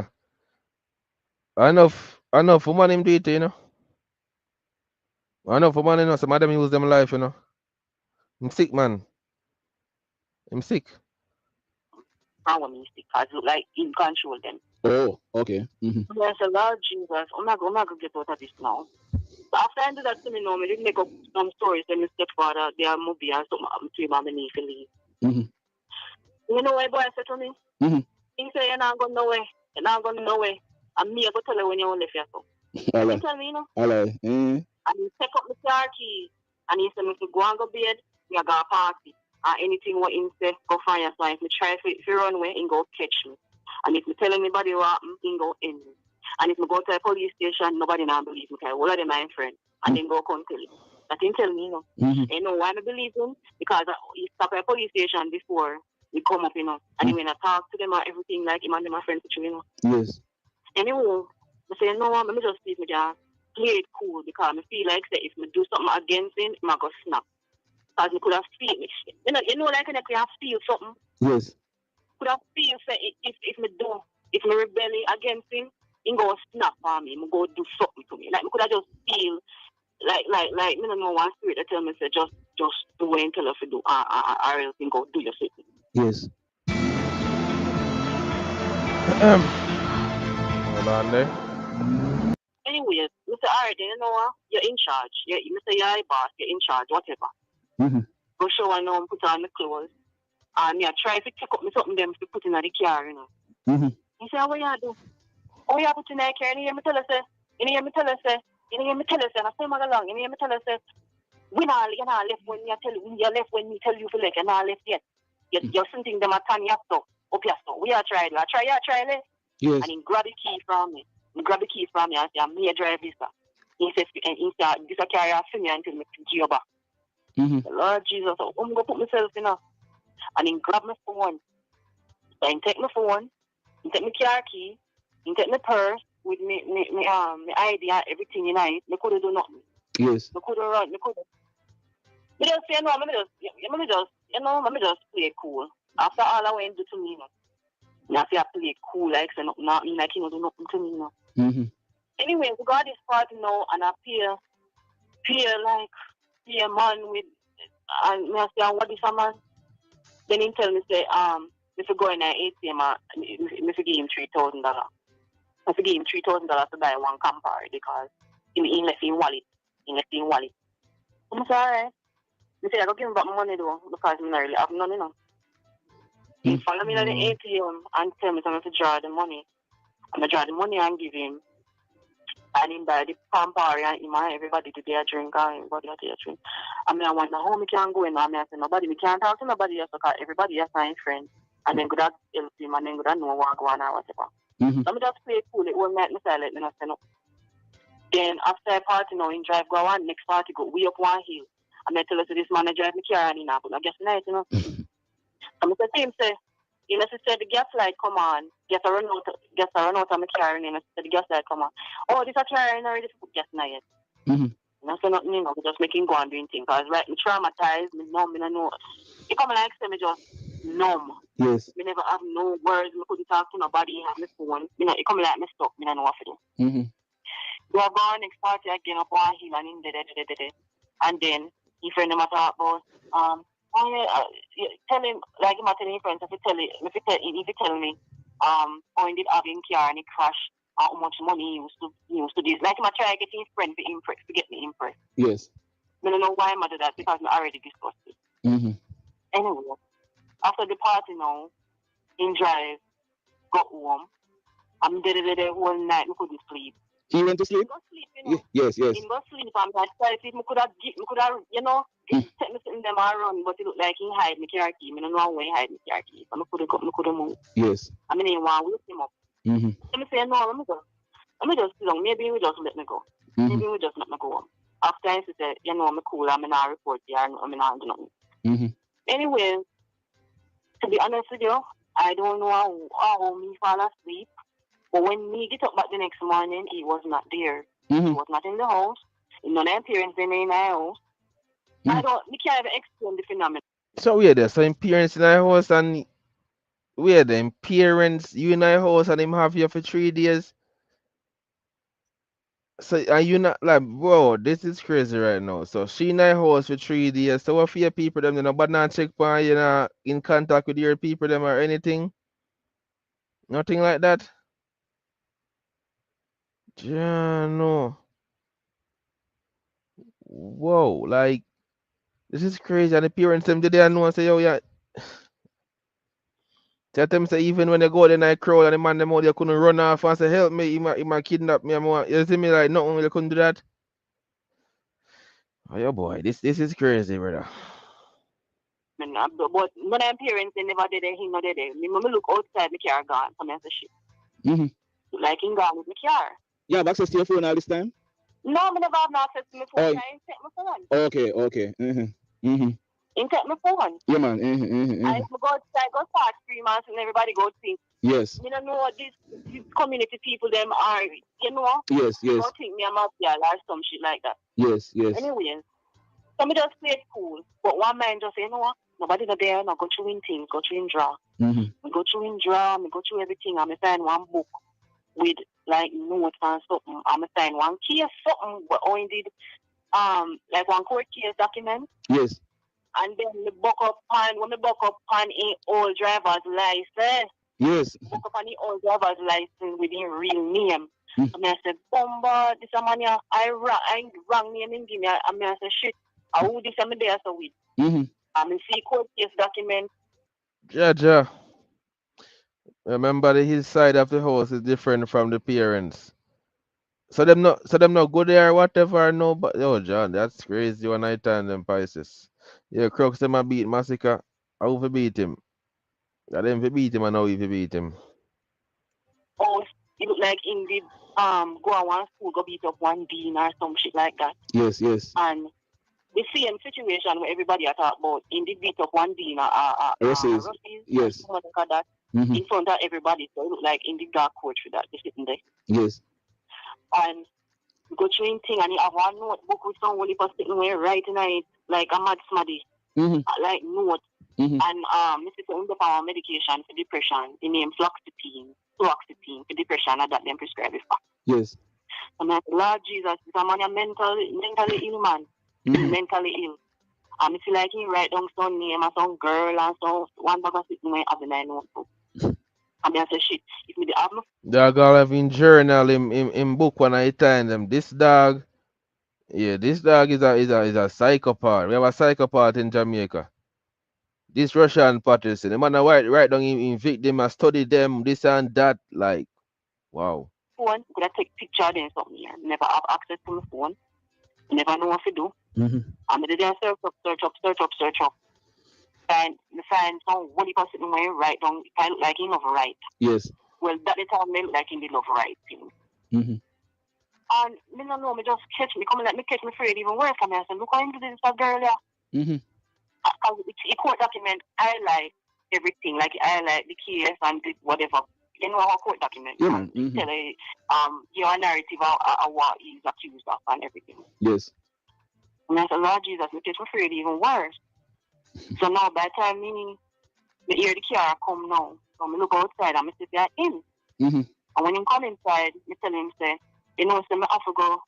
S1: enough woman him do it, you know. Enough woman, you know. Some of them use them life, you know. I'm sick, man. I'm sick.
S5: I want me sick because look like him control them.
S16: Oh, okay.
S5: So I said, Lord Jesus, I'm not gonna get out of this now. So after I do that to me now, I did make up some stories that my stepfather, they are movie and something happened to him and I need to leave. You know what boy said to me? He said, you're not going nowhere. You're not going nowhere. And me, I go tell you when you left here. So. He tell me, you know. And he take up my car key and he said, if you go and go bed, you go party. And anything what he say, go find your son. If you try to run away, he go catch me. And if you tell anybody what happened, he go end me. And if you go to a police station, nobody now believe me. All of them my friend. And then go come tell you. That he tell me, you know. You know why I believe him? Because he stopped at a police station before we come up, you know. And when I talk to them or everything, like him and them my friends, you know.
S16: Yes.
S5: Anyway, I say, no, let me just see if me can play it cool because I feel like say, if I do something against him, I go snap. Because I could have feel me. You know, like I could have feel something.
S16: Yes.
S5: Could have feel say if I rebel against him, he go snap on me, he go do something to me. Like I could have just feel like I don't know one spirit that tell me say just do what you tell us to do, or else you go do your thing.
S16: Yes.
S1: Hold on there.
S5: Anyways, Mr. Alright, you know what? You're in charge. Mr. You're a boss, you're in charge, whatever. Go show I know put on the clothes. And I try to take up me something them to put in the car, you know. He say, what you do? Oh, you put in the car, and you hear me tell us, and I say, my along, and you hear me tell us, you're not left when you left when me tell you to like, you're not left yet. You're something them at turn you up your stuff. We are trying, try it.
S16: Yes.
S5: And he grab the key from me. And say, I'm me a drive this. He says, this a carry off for me until me pick you back. Lord Jesus, I'm going to put myself in. And he grab my phone. So he take my phone, he take my car key, he take my purse with me ID and everything in it. I couldn't do nothing.
S16: Yes.
S5: I couldn't run. I just say, no, let me just play it cool. After all I went to do to me, I say I play it cool, like, so not mean like, do nothing to me, Anyway, we got this party now, and I pay a man with, and I say, what is a man? Then he tell me, say, if you go in an ATM, if you give him $3,000. If you give him $3,000 to buy one Campari because he left in wallet. I'm sorry. I say, I don't give him back my money though, because I don't really have none, you know. He follow me to the ATM and tell me to draw the money. I'm going to draw the money and give him. And him buy the Campari and him and everybody to their drink and everybody to their drink. I mean, I wonder how me can go in and I say, nobody, we can't talk to nobody else because everybody is my friend. And then good at help him and then good at know what go on or whatever. So I just play it cool, it won't make me silent, I say no. Then after a party now, in drive go on, next party go way up one hill. And I tell us this man I drive me car and he not, but I guess nice, you know. And I say to him, say, you know, she said the gas light come on, gas I run out of my car and I said the gas light come on. Oh, this a car and already put gas in it. And I say nothing, you know, we just making go and doing things. Because right, me traumatized, me numb, I know. It come like say me just numb.
S16: Yes.
S5: Me never have no words, me couldn't talk to nobody, have my phone. You know, it come like me stuck, me don't know what to do. We are going next party again up one hill and in there. And then he friend him talk about tell him like him telling his friends if he tell me how he did have in car and he crashed how much money he used to this. Like him try to get his friend to get me impressed.
S16: Yes.
S5: I don't know why I do that because I already discussed it. Anyway, after the party now, in drive, got home. I'm there the whole night, I couldn't sleep.
S16: He went to sleep?
S5: Go sleep, you know.
S16: Yes, yes.
S5: He go sleep and I tell if me could have, you know, take me sitting them around, but it look like he hide me car key. I don't know where he hide me car key. So I could have moved.
S16: Yes.
S5: I mean, he want to wake him up. Let me say, no, let me just sit down. Maybe he will just let me go. Maybe he will just let me go home. After he said, you know, I'm cool, I'm not report here, I'm not do nothing. Anyway, to be honest with you, I don't know how me fall asleep. But when me get up back the next morning, he was not there. He was not in the house. None of the parents in the house. I can't even explain the phenomenon.
S1: So we there. So him parents in our house and we them parents you in our house and him have you for 3 days. So are you not like, bro, this is crazy right now. So she in our house for 3 days. So what for your people them, nobody not check for you know in contact with your people them or anything? Nothing like that. Yeah, no. Whoa, like this is crazy. And the parents them did they know and say, yo, yeah. Tell them say even when they go there and crowd and the man them out they couldn't run off and say help me, he might kidnap me. You see me like nothing they couldn't do that. Oh yeah boy, this is crazy, brother.
S5: But when I'm parents they never did it, he not did it. Me look outside, my car gone, come and say shit. Like he gone with my car.
S16: You have access to your phone all this time?
S5: No, I never have no access to my phone. I ain't take my phone.
S16: Okay.
S5: Ain't take my phone.
S16: Yeah, man.
S5: I go outside, go start 3 months and everybody go think.
S16: Yes.
S5: You don't know what these community people them are, you know?
S16: Yes.
S5: They don't think me a mafia or some shit like that.
S16: Yes.
S5: Anyways, so me just play it cool. But one man just say, you know what? Nobody not there, no go through in things, go through in draw. Me go through in draw, me go through everything. I'm sign one book with like notes and something. I'm sign one case something, but only did like one court case document.
S16: Yes.
S5: And then me buck up on a old driver's license.
S16: Yes.
S5: Buck up on the old driver's license with his real name. And I said, Bomba, this a man I wrong name and give me. And I said, shit, I would this am there so with. I see court case document.
S1: Ja. Remember his side of the house is different from the parents. So them not go there or whatever, no, but yo John, that's crazy when I turn them Pisces. Yeah, Crooks them a beat Massacre. I will beat him. I didn't beat him and now if beat him.
S5: Oh, it look like in the go on one school, go beat up one dean or some shit like that.
S16: Yes.
S5: And the same situation where everybody are talking about in the beat up one dean
S16: Russies. Yes.
S5: Like that, in front of everybody. So it look like in the dark court for that, they sitting there.
S16: Yes.
S5: And go through thing and you have one notebook with some only for sitting there writing on it like a mad smaddy. Like note. And Mr. Underpower medication for depression, the name fluoxetine for depression, and that them prescribe it for.
S16: Yes.
S5: And I said, Lord Jesus, this a man a mentally ill man. Mentally ill. And I feel like he write down some name and some girl and some one bag of sitting there having a notebook. And I said, shit, if me have no
S1: Dog all have in journal in book when I tell them this dog is a psychopath. We have a psychopath in Jamaica. This Rushawn Patterson, the man write down in victim and study them, this and that, like wow.
S5: phone, could I take picture of them something here? Never have access to my phone. Never know what to do. I'm going to search up. And find some one person where write down, kind of like he love right.
S16: Yes.
S5: Well, that the time me like in the love right thing. And me no know, me just catch me, come let me catch me afraid even worse. And I said, look how into this girl here. It's court document, I like everything, like I like the case and the whatever. You know how court document.
S16: Yeah.
S5: Tell your narrative of what he's accused of and everything.
S16: Yes.
S5: And I said, Lord Jesus, me catch me afraid even worse. So now by the time me hear the car come now, so me look outside and me sit there in. And when he come inside, me tell him say, you know, say me have to go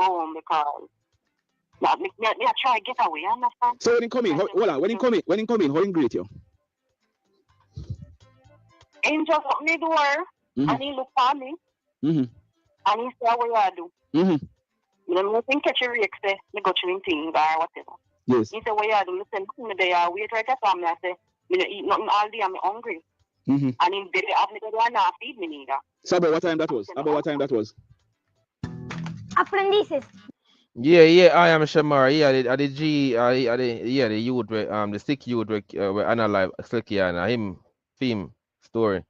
S5: home because me try to get away, you understand?
S16: So when he come in, when he come in, how he greet you?
S5: He just open the door and he look for me. And he say, what you do? You know, nothing catch a react, say, me go through things or whatever.
S16: Yes.
S5: He say, what you do? Listen, me there, wait right at me. I say, me no eat nothing all day, I'm hungry. And in bed, I have me to do not feed me neither.
S16: So about what time that was?
S17: aprendices.
S1: Yeah, I am Shamar. Yeah, the G, the youth, the sick youth, we analyze Slicky him, theme, story.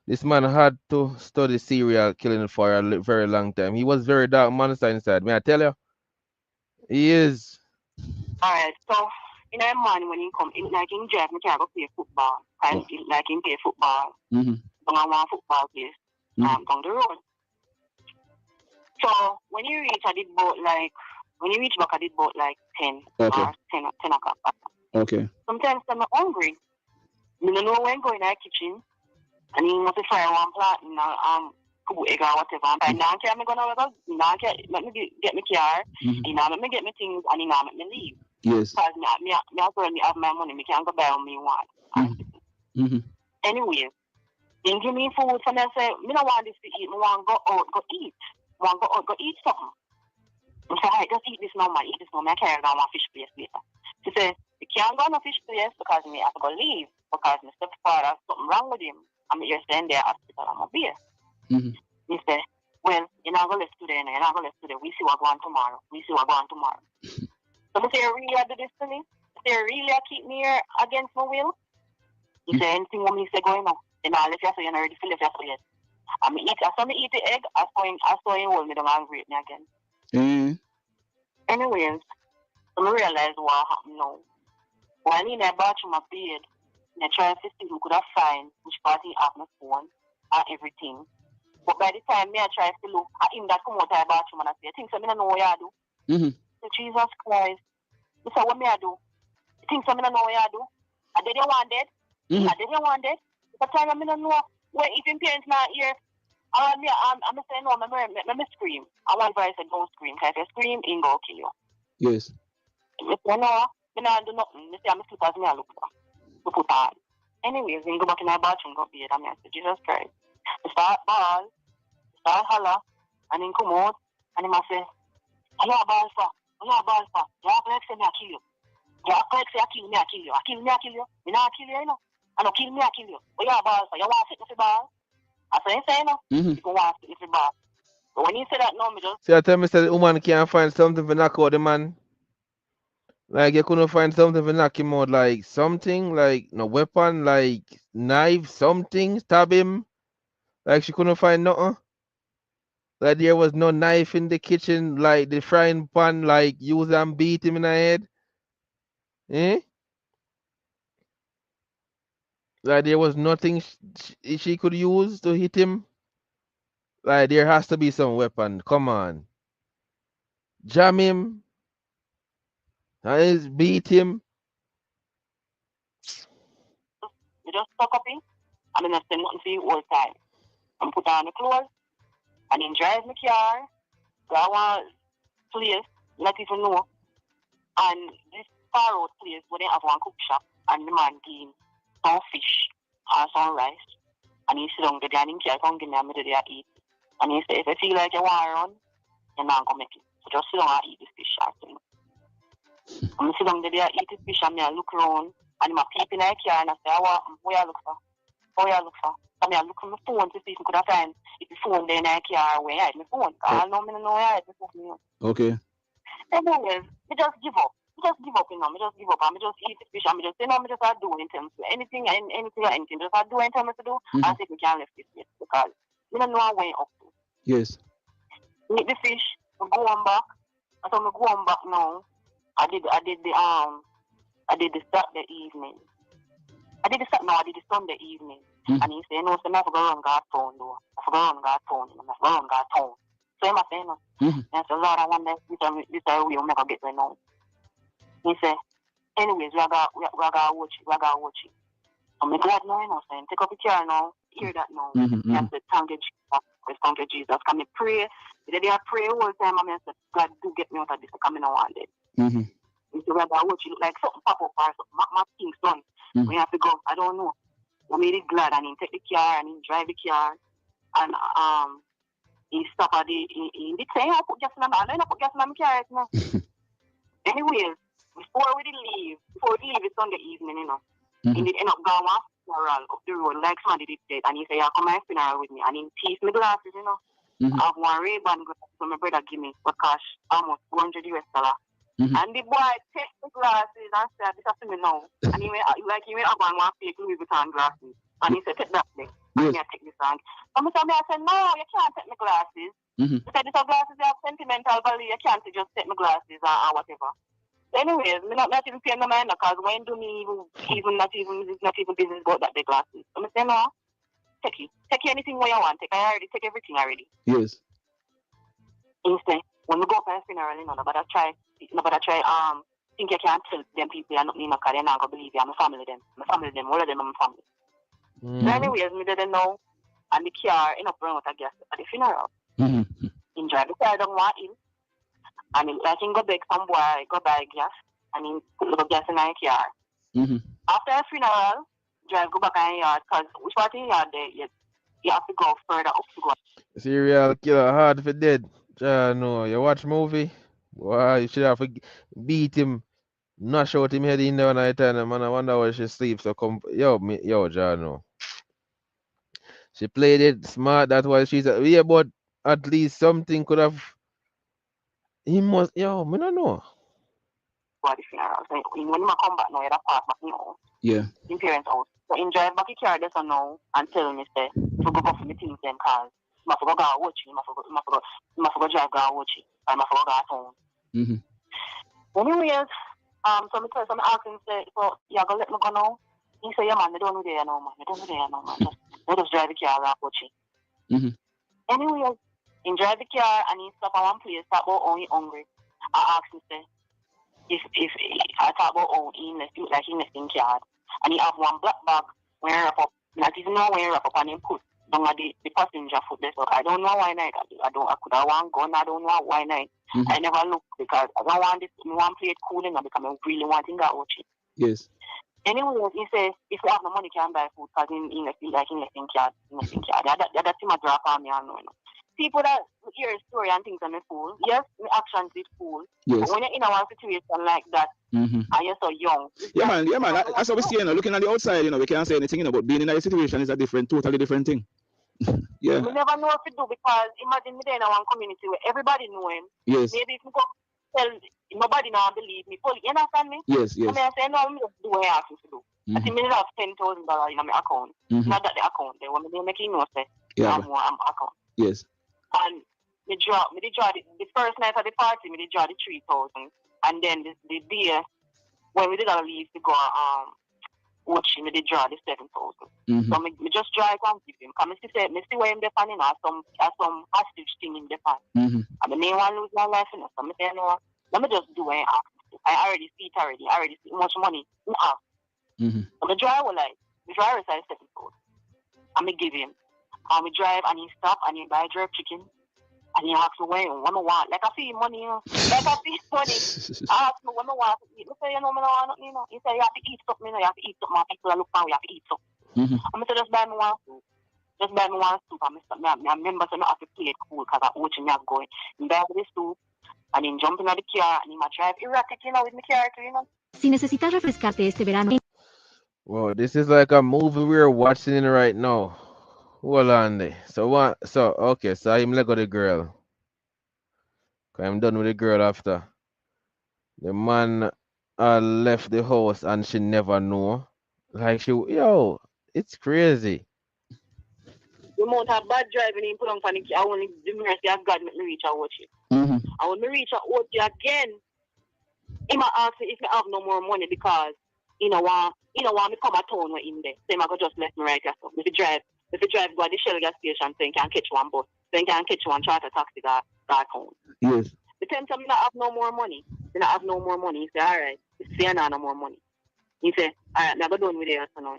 S1: This man had to study serial killing for a very long time. He was very dark monster inside. May I tell you? He is.
S5: Alright, so in a man when he come, like in drive, me can go play football. And like him play football.
S16: Mm-hmm.
S5: Down one football place. Down the road. So when you reach I did boat like when you reach back I did boat like 10 or 10 o'clock.
S16: Okay.
S5: Sometimes I'm hungry. I don't know when going in the kitchen and he must fry one plant and cook egg or whatever. And now I'm gonna go now let me get my car, you know, let me get my things and you know let me leave.
S16: Yes.
S5: Because me have my money, me can't go buy what me want.
S16: Mm-hmm.
S5: Anyway, then give me food so I say, me don't want this to eat, me want to go out, go eat. I want to go out, go eat something. I say, alright, just eat this now, man, eat this now, I carry down one fish place later. She said, you can't go on a fish place because me have to go leave, because my stepfather, something wrong with him, and me just staying there at the hospital, I'm a beer. He said, well, you're not going to left today, you're not going to left today, we see what going tomorrow, So I say, really do this to me? I say, really keep me here against my will? He said, anything what me say going on, then I'll let you say, you're not ready to left you yet. I saw me eat the egg, I saw him hold me down and rape me again. Anyways, I realized what happened now. When in a bathroom of bed, I tried to see who could have find which party have my phone and everything. But by the time I tried to look at him that come out of the bathroom and I say, I think so I don't know what I do. So Jesus Christ. I said, what me I do? I think so I don't know what I do. I didn't want it. I didn't want it. But I don't know where even parents not here. I'm saying no, let me scream. I want to say don't scream. Because if you scream, he go kill you.
S16: Yes.
S5: I say no, I don't do nothing. I say I'm sleep as me I look to put on. Anyways, then go back in my bathroom, go bed, and I say, Jesus Christ. I start ball, start holler, and then come out, and then I say, I know ball for. You have to say me I kill you. You have to say I kill me, I kill you. I kill me, I kill you. Me not kill you, you know. I don't kill me, I kill you. But you have ball for. You want to sit with the ball? I say, you say no. You want to sit with the ball. But when you say that, no, me just...
S1: See, I tell me that the woman can't find something to knock out the man. Like, you couldn't find something to knock him out, like something, like no weapon, like knife, something, stab him. Like, she couldn't find nothing. Like, there was no knife in the kitchen, like the frying pan, like, use and beat him in the head. Eh? Like, there was nothing she could use to hit him. Like, there has to be some weapon. Come on. Jam him. And beat him.
S5: You just stuck up in. I'm going to say nothing to you all the time. I'm put on the clothes. And then drive my car. So I want place, not even know. And this far out place where they have one cook shop. And the man gave some fish and some rice. And he sit down there and he can't give me a middle there to eat. And he said, if you feel like you want to run, you're not going to make it. So just sit down and eat this fish. And I sit down there and eat this fish and I look around. And I peep in the car and I say, where you look for? What you look for? So I look on my phone to see if I could have find if the phone there in the car where I hide my phone. I don't know where I hide my phone.
S16: Okay.
S5: Anyways, I just give up. I just give up, you know. I just give up. I just eat the fish. I just say, no, I just do anything. Anything. Just do anything I do. I think we can lift this place because we don't know where up to.
S16: Yes.
S5: Eat the fish. We go on back. So we go on back now. I did the Saturday evening. I did the Sunday evening. And he said, no, so I forgot on God's phone, though. I forgot on God's phone. I forgot on God's phone. So I'm saying, no. And I said, Lord, I wonder if this is we will never get right now. He said, anyways, we got to watch it. I'm glad now, you know, saying, take up the car now, hear that now. And I said, thank you, Jesus. Can I pray? The day I pray all the time, I said, God, do get me out of this. I'm not want it. He said, we got to watch it. Look like something pop up or something. My thing's done. We have to go. I don't know. I made it glad and he take the car and he drive the car and he stop at he did say I put gas in my car, you know. Anyways, before we leave it's Sunday evening, you know. He did end up going off funeral up the road like somebody did say and he said, yeah, come my funeral with me and he teased my glasses, you know. I have one Ray-Ban glasses so my brother give me for cash, almost $100 US. And the boy take the glasses and said, this is to me now. And he went, like, he went up on one fake Louis Vuitton glasses. And he said, take that thing. And I take this on. And I said, no, you can't take my glasses. He said, these are glasses, they have sentimental value. You can't just take my glasses or whatever. So anyways, I'm not even paying no mind because when do me even not even business about that big glasses. So I say, no, take it. Take anything where you want. I already take everything already.
S16: Yes.
S5: Instead, when we go for a funeral, nobody try think you can't tell them people are not me because they're not gonna believe you. I'm a family them. All of them are my family. So anyways, me didn't know, and the car end up running out of gas at the funeral. In drive the car down one hill, and he like he go beg some boy go buy gas, and he put the gas in the car. After the funeral, drive go back in the yard because which part in the yard there you have to go further up to go.
S1: Serial killer hard for dead. No, you watch movie? Wow, you should have beat him, knock out him head in there night time, man. I wonder where she sleeps. So come, yo, Jano. She played it smart. That's why she's yeah, but at least something could have. He must, yo, me don't know.
S5: For the funeral, so when I come back now, that part back now.
S16: Yeah.
S5: In parents' house. So in drive back the car this or now and tell me say to go for the things them cause. I forgot to watch it. I forgot drive go watch it. And I forgot to phone. Anyways, so I asked him say, so you gonna let me go now? He said, yeah man, they don't know there now, man. Just drive the car and watch it. Anyways, in drive the car and he stop at one place, talk about how he hungry. I asked him say, if I talk about how he like he in car. And he have one black bag when he wrap up, not even know when he wrap up and he put down at the passenger foot there. So I don't know why not. I could have one gun, I don't know why not. I never look because I don't want this, I want to play it cool and because I really want to go watch it.
S16: Yes.
S5: Anyway, he says, if you have no money, you can buy food because in car. That's him a drop on me, I know. People that hear a story and things on the fool, yes, the actions is cool.
S16: Yes.
S5: But when you're in a situation like that, and you're so young.
S16: Yeah, man. That's what we see, looking at the outside, we can't say anything, but being in a situation is a totally different thing. Yeah.
S5: We never know what to do because imagine me there in one community where everybody know him.
S16: Yes.
S5: Maybe if you go tell nobody now believe me, you understand me?
S16: Yes.
S5: I mean, I say, no, I'm just do what I ask you to do. I think I have $10,000 in my account. Not that the account there. When they make it say, I'm account.
S16: Yes.
S5: And me draw the first night of the party, me draw the 3,000. And then the day when we did our leave to go watch me they draw the 7,000. So me just draw it and give him. Because me see where him depending on some hostage thing in Japan. And the main one lose my life, so me say no, let me just do what I ask. I already see it already. I already see how much money you have. So me drive the driver side 7,000. And me give him. And we drive and he stop and he buy jerk chicken. And he asks me what I want. Like I see money, Like I see money. I ask me what I want to eat. I say, me don't want nothing, He said, you have to eat something, You have to eat something. People look for you have to eat something. And I said, just buy me one soup. Just buy me one soup. And I remember so I have to play it cool because I'm watching me going. He buy the soup. And then jump in the car and he might drive erratic, with my car too,
S17: Si necesitas refrescarte este verano.
S1: Well, this is like a movie we're watching right now. Hold on there. Okay, so I'm let go the girl. I'm done with the girl after. The man left the house and she never know. Like it's crazy.
S5: The amount of bad driving he put on panic, I only the mercy of God make me reach out watch it. And when me reach out watch it again, he might ask me if I have no more money because he don't want me come at town with him there. So he might go just left me right here. So if you drive go to the Shell gas station so you can catch one bus. So you can catch one charter taxi that home.
S16: Yes.
S5: The time I not have no more money. Then I have no more money. He say, all right, say I no more money. He say, all right, now go done with it so now.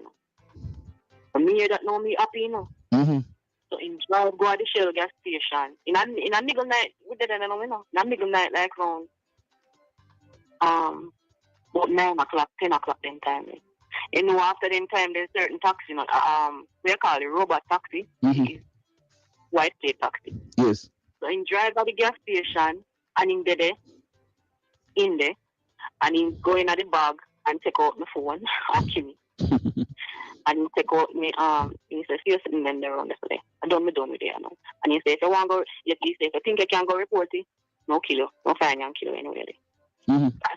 S5: For me hear that now me happy, So in drive go to the Shell gas station. In a middle night, we did it in a middle night like around about 9 o'clock, 10 o'clock then time. After then time there's certain taxi, we call it robot taxi. White plate taxi.
S16: Yes.
S5: So in drive at the gas station and in there, and in go in at the bag and take out my phone and kill me. And he take out me he says, you're sitting there around the day. I done with it, you know. And he say, if you want to go, he say, if you think you can go report it, no kill you, no fine and kill you anyway.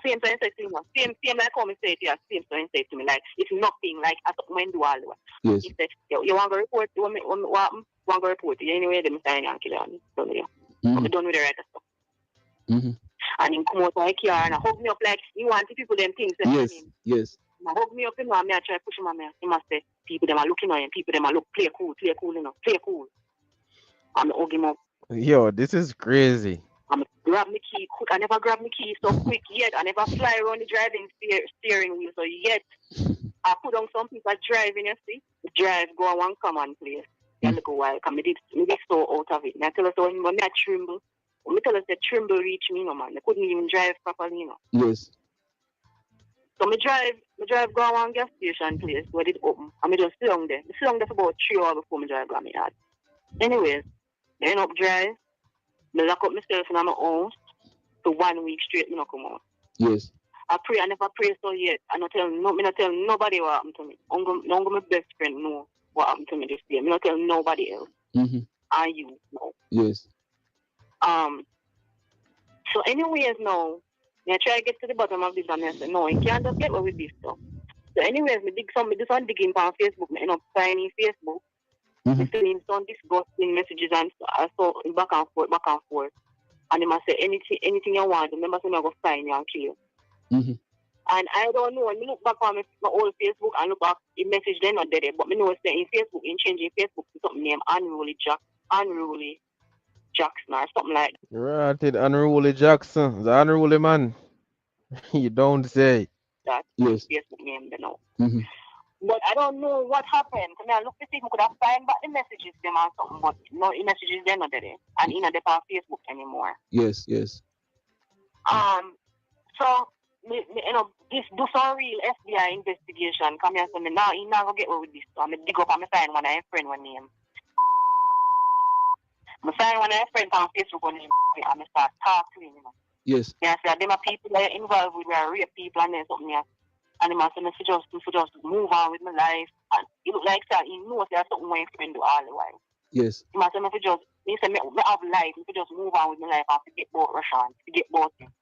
S5: Same thing say to me, same like how me say it here, same thing say to me, like, it's nothing, like, I don't mind do all the way.
S16: Yes.
S5: He say, you want to go report, what happen? You want to go report it, anyway, then I fine and kill you, and done with you. I'm done with the right stuff. And he come out of my car and hug me up like, you want the people them things.
S16: Yes.
S5: Hug me up, you know, and I try to push him on me. He must say, people them are looking at him, people them are look, play cool, you know, play cool. I'm hug him up.
S1: Yo, this is crazy.
S5: I'm grab my key quick. I never grab my key so quick yet. I never fly around the driving steering wheel so yet. I put on some people driving, you see. Drive, go on one common place. You look a while, because I did so out of it. And I tell us when I tremble. When I tell us that tremble reach me, no man. I couldn't even drive properly, you know.
S16: Yes.
S5: So I drive go on one gas station place where it open. And I just sit down there. I sit down there for about 3 hours before I drive go my yard. Anyways, I end up drive. I lock up myself in my house for 1 week straight, I come out.
S16: Yes.
S5: I never pray so yet. I not tell nobody what happened to me. Only my best friend know what happened to me this day. I not tell nobody else. And you know.
S16: Yes.
S5: So anyways now, I try to get to the bottom of this and I say, no, you can't just get away with this stuff. So anyways, I do some digging on Facebook, I end up finding Facebook. I send some disgusting messages and I saw back and forth. And they must say anything you want. Remember, so I'm going to find you and kill you. And I don't know. When I look back on my old Facebook and look back, the message they're not there. But I know it's in Facebook, in changing Facebook to something named Unruly Jackson or something like that.
S1: Right, Unruly Jackson, the unruly man. You don't say.
S5: That
S16: yes.
S5: Facebook name, you know. But I don't know what happened. I mean, I look to see if I could have find back the messages them or something, but no, the messages they're not there. And in the on Facebook anymore.
S16: Yes.
S5: So you know, this do some real FBI investigation. Come here, so me now he not gonna get away with this. So I'm dig up and me find one of my friend one name. I find one of my friends on Facebook one name and I start talk to him, you know.
S16: Yes.
S5: Yeah, so them are people that are involved with rape people and then something else. And he must say to just move on with my life. And it look like that he knows there's something my friend do all the while.
S16: Yes.
S5: He must say he said me have life, to just move on with my life and forget about Rushawn, forget about him.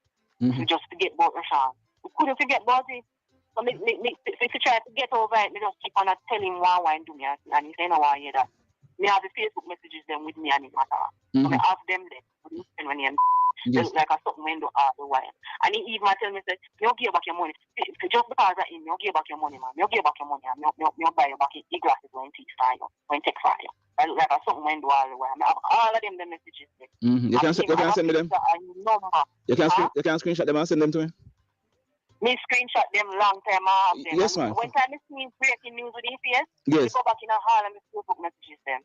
S5: Just forget about Rushawn. We couldn't forget about it. So if you try to get over it, me just keep on telling him why and do me. And he say, no, I hear that. Me have the Facebook messages them with me and it matter. So I have them there. When he
S16: yes.
S5: Like a something window all the while. And he even tell me, say, you give back your money. Just because of him, you give back your money, man. You give back your money, and you buy your back your glasses when it takes fire. When it takes fire. I look like a something window all the while. I have all of them the messages there.
S16: You can send me them. You can screenshot them and send them to me.
S5: Me screenshot them long time I have them.
S16: Yes, man.
S5: When time I see breaking news with the face,
S16: yes.
S5: go back in a hall and me Facebook messages them.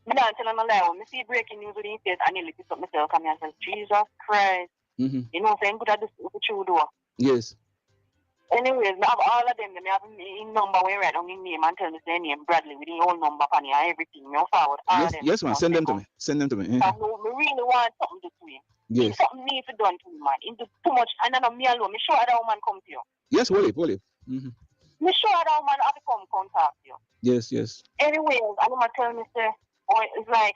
S5: I don't tell them a lie. When I see breaking news with the face, I nearly pick up myself and I say, Jesus Christ. You know, saying good at this with the true door.
S16: Yes.
S5: Anyways, I have all of them. I have in number when I write down his name and tell me their name Bradley with the whole number and everything. You know, forward all
S16: yes,
S5: of them.
S16: Yes, man. Send them to me. Send them to me.
S5: I really want something to do to him.
S16: Yes.
S5: Something needs to be done to him, man. Into too much. And then me alone. Me sure that woman come to you.
S16: Yes, Wally.
S5: Me sure that woman have to come contact you.
S16: Yes.
S5: Anyways, I'm gonna tell me say, boy, it's like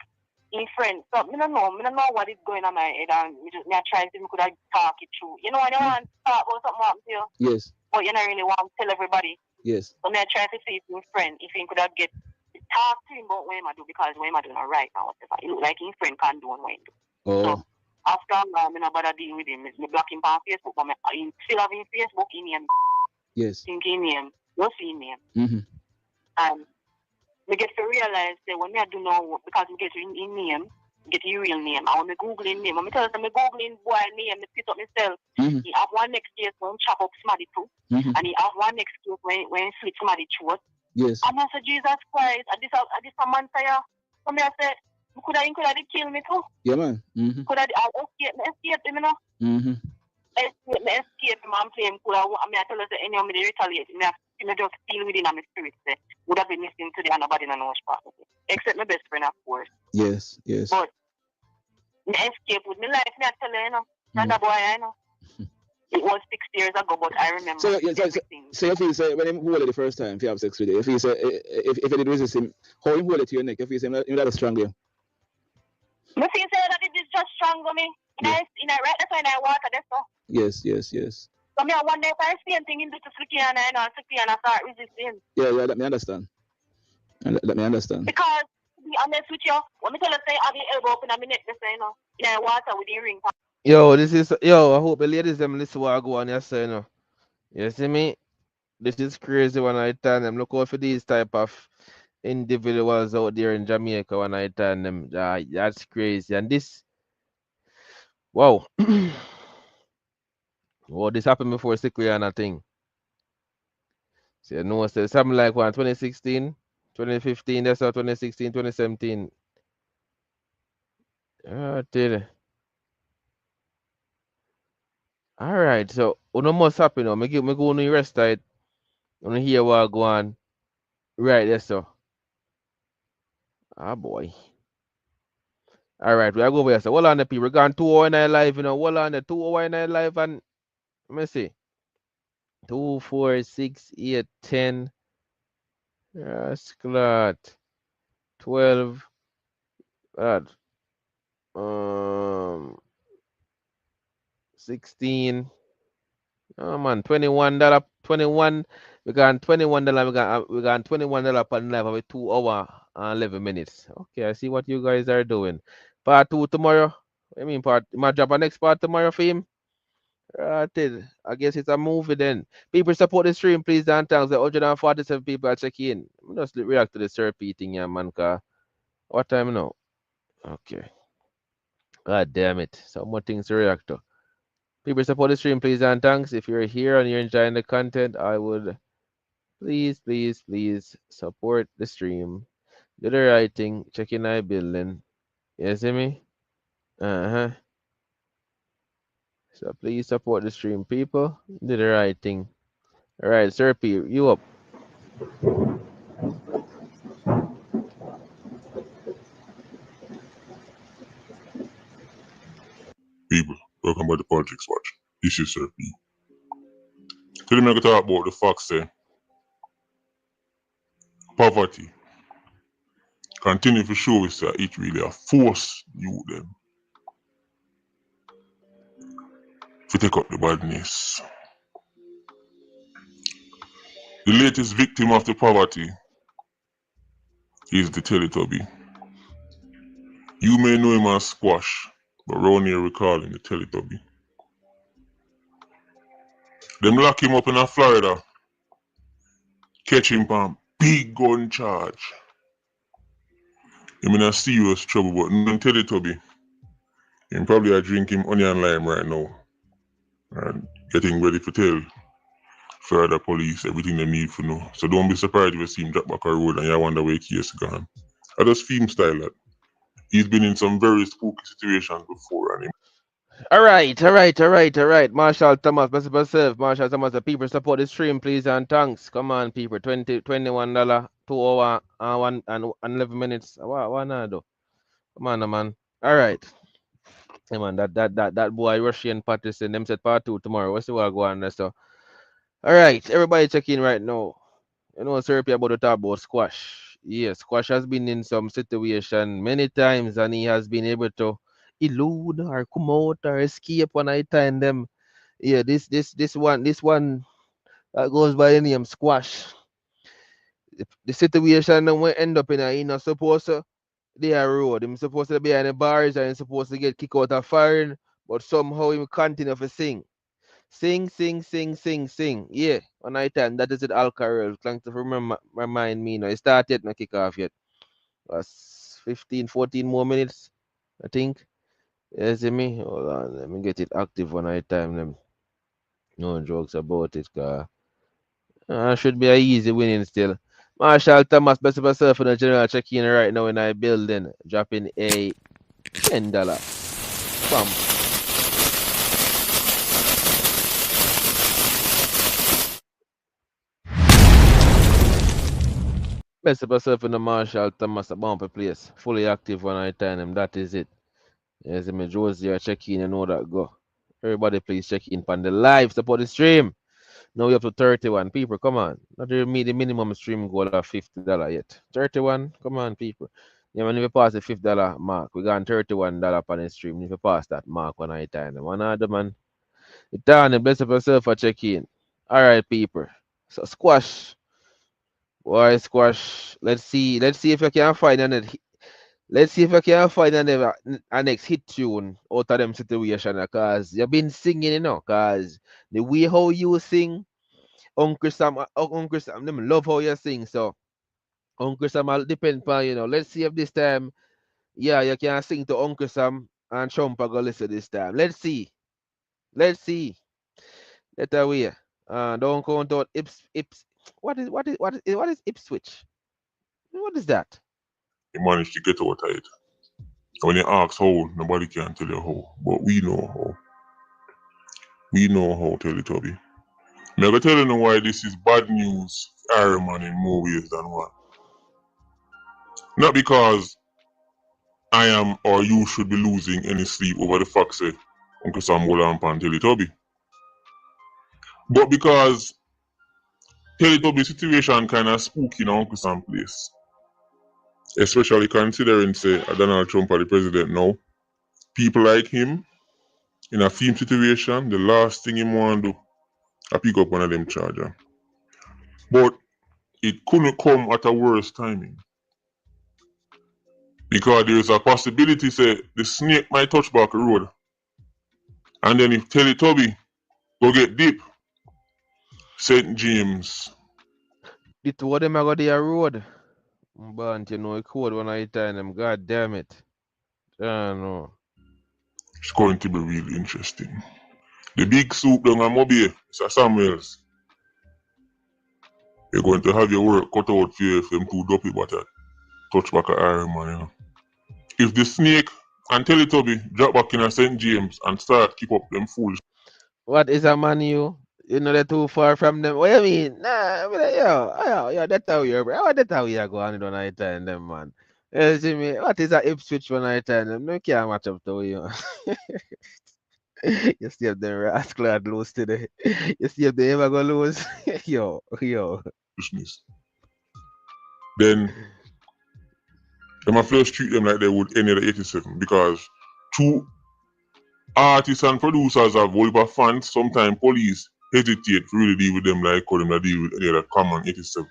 S5: in friends. So me don't know what is going on my head, and me try to see if me could talk it through. You know, I don't want to talk about something happen to you.
S16: Yes.
S5: But you don't really want to tell everybody.
S16: Yes.
S5: So me try to see if my friend, if he could have get talk to him about what I do, because what I do not right now. It look like his friend can't do what I do.
S16: Oh.
S5: So after I'm not bother dealing with him, me block him on Facebook, but I still have his Facebook in him.
S16: Yes.
S5: Thinking him, no see him. And we get to realize that when I do know, because we get in name, get your real name. I want me Googling name. I tell us I'm Googling boy name, I pick up myself. He have one next case when chop up somebody too. And he have one next case when slit somebody throat.
S16: Yes.
S5: And I said, Jesus Christ, at this a man say, so I said, could have kill me too?
S16: Yeah, man.
S5: Could have escape him, you know? Escape him and play him cool. I tell us that any of me retaliate. I just feel within my spirit say, would have been listening to the nobody in no spot. Except my best friend, of course.
S16: Yes.
S5: But I escape with my life, I tell you, you know. Not a boy, I know. It was 6 years ago, but I remember everything.
S16: So you feel say when him hold it the first time, if you have sex with it, if he say if you did resist him, how him hold it to your neck? If he say him that strangle you.
S5: Me feel say that it is just strangle me. Right that's when I water that's so.
S16: Yes.
S5: So me I wonder if I see anything in the Sukiana and I start resisting.
S16: Yeah, let me understand. Let me understand.
S5: Because to be honest with you, when me tell you say I have the elbow up in a minute, they say no. In a water with the ring.
S1: I hope the ladies them listen what I go on yesterday, you know. You see me? This is crazy when I tell them look out for these type of individuals out there in Jamaica when I tell them that's crazy. And this wow. Well, this happened before Cypriana thing. So you know, so something like 2016, 2015, that's how 2016, 2017. I tell you. All right, so no must happen now. Me go on the rest side. On hear what go on. Right there, so. Ah boy. All right, we are go over here. So hold on the people. We're going 2 hour live, you know. Hold on the 2 hour live and let me see. 2, 4, 6, 8, 10. Yes, glad. 12. Glad. 16. Oh man, $21. 21. We got $21. We got $21 per live of 2 hour and 11 minutes. Okay, I see what you guys are doing. Part 2 tomorrow. I mean part my drop a next part tomorrow for him. I guess it's a movie then. People support the stream, please and thanks. The 147 people are checking in. Just react to the therapy thing, yeah, man. What time now? Okay. God damn it. So much things to react to. People support the stream, please and thanks. If you're here and you're enjoying the content, I would please support the stream. Do the right thing. Check in our building. You see me? Uh-huh. So please support the stream, people. Do the right thing. Alright, Serpy, you up.
S20: People, welcome back to Politics Watch. This is Sir P. Today I'm going to talk about the facts say poverty continue to show us that it really a force you them to take up the badness. The latest victim of the poverty is the Teletubby. You may know him as Squash, but round here we call him the Teletubby. Them lock him up in Florida, catch him on big gun charge. Him in a serious trouble, but no Teletubby. Him probably are drinking onion lime right now and getting ready to tell further police everything they need to know. So don't be surprised if you see him drop back a road and you wonder where he is gone. I just feel him style that. He's been in some very spooky situations before and him.
S1: All right. Marshall Thomas, best of yourself. Marshall Thomas, the people support the stream, please and thanks. Come on, people. $21, 2 hour and 11 minutes. Why not though? Come on, man. All right. Hey man, that boy Rushawn Patterson, them said part 2 tomorrow. What's the what go on there? So all right, everybody check in right now. You know, Serpy about to talk about Squash. Yeah, Squash has been in some situation many times and he has been able to elude or come out or escape when I time them. Yeah, this one that goes by the name Squash. The situation that we end up in, he not supposed to they are road. Him supposed to be in the bars and supposed to get kicked out of foreign, but somehow he continue to sing. Sing. Yeah, on night time that is it Alkaline. Thanks to remind me now. It started no kick off yet. Was 15, 14 more minutes, I think. You see me? Hold on, let me get it active one night time. Them no jokes about it, should be a easy winning still. Marshall Thomas, best of yourself in the general check-in right now in our building, dropping a $10. Bam. Best of yourself in the Marshall Thomas, a bumper place, fully active one night time. That is it. Yes, me Josie, I check in, you know that go. Everybody please check in on the live, support the stream. Now we up to 31 people. Come on. Not even meet the minimum stream goal of $50 yet. 31? Come on, people. Yeah, man, if you pass the $50 mark, we got $31 on the stream. If you pass that mark one night time, one other man. It's down and bless up yourself for checking. Alright, people. So squash. Boy, squash. Let's see. Let's see if I can find another. Let's see if I can find a next hit tune out of them situation. Because you've been singing, because the way how you sing, Uncle Sam, them love how you sing. So Uncle Sam will depend on, let's see if this time, yeah, you can sing to Uncle Sam and Trump go listen this time. Let's see. Let's see. Let away. Don't count out Ips. What is Ipswich? What is that?
S20: He managed to get out of it. When you ask how, nobody can tell you how. But we know how. We know how, Teletubby. I'm going to tell you why this is bad news for Iron Man in more ways than one. Not because I am or you should be losing any sleep over the fact that Uncle Sam will lamp on Teletubby. But because Teletubby's situation kind of spooky in Uncle Sam's place. Especially considering, say, Donald Trump are the president now. People like him, in a film situation, the last thing he want to do is pick up one of them charger. But it couldn't come at a worse timing. Because there is a possibility, say, the snake might touch back the road. And then if Teletubby go get deep, St. James.
S1: The two of them are go to the road. But you know, it cold when I tell them, God damn it. I don't know.
S20: It's going to be really interesting. The big soup down on Mobile, Mr. Samuels. You're going to have your work cut out for you if them too dopey but touch back a Iron Man, If the snake and Teletubby drop back in a St. James and start keep up them fools.
S1: What is a man you? You know they're too far from them. What you mean? Nah, I mean, yo, that's how you're, bro. That's how you're going on night time, them, man. You see me? What is a Ipswich when I tell them? No can't match up to you. You see if them rascal had lose today. You see if they ever go lose. yo.
S20: Business. Then them a first treat them like they would any other 87 because two artists and producers have whole of fans, sometimes police hesitate to really deal with them like how them deal with any other common 87.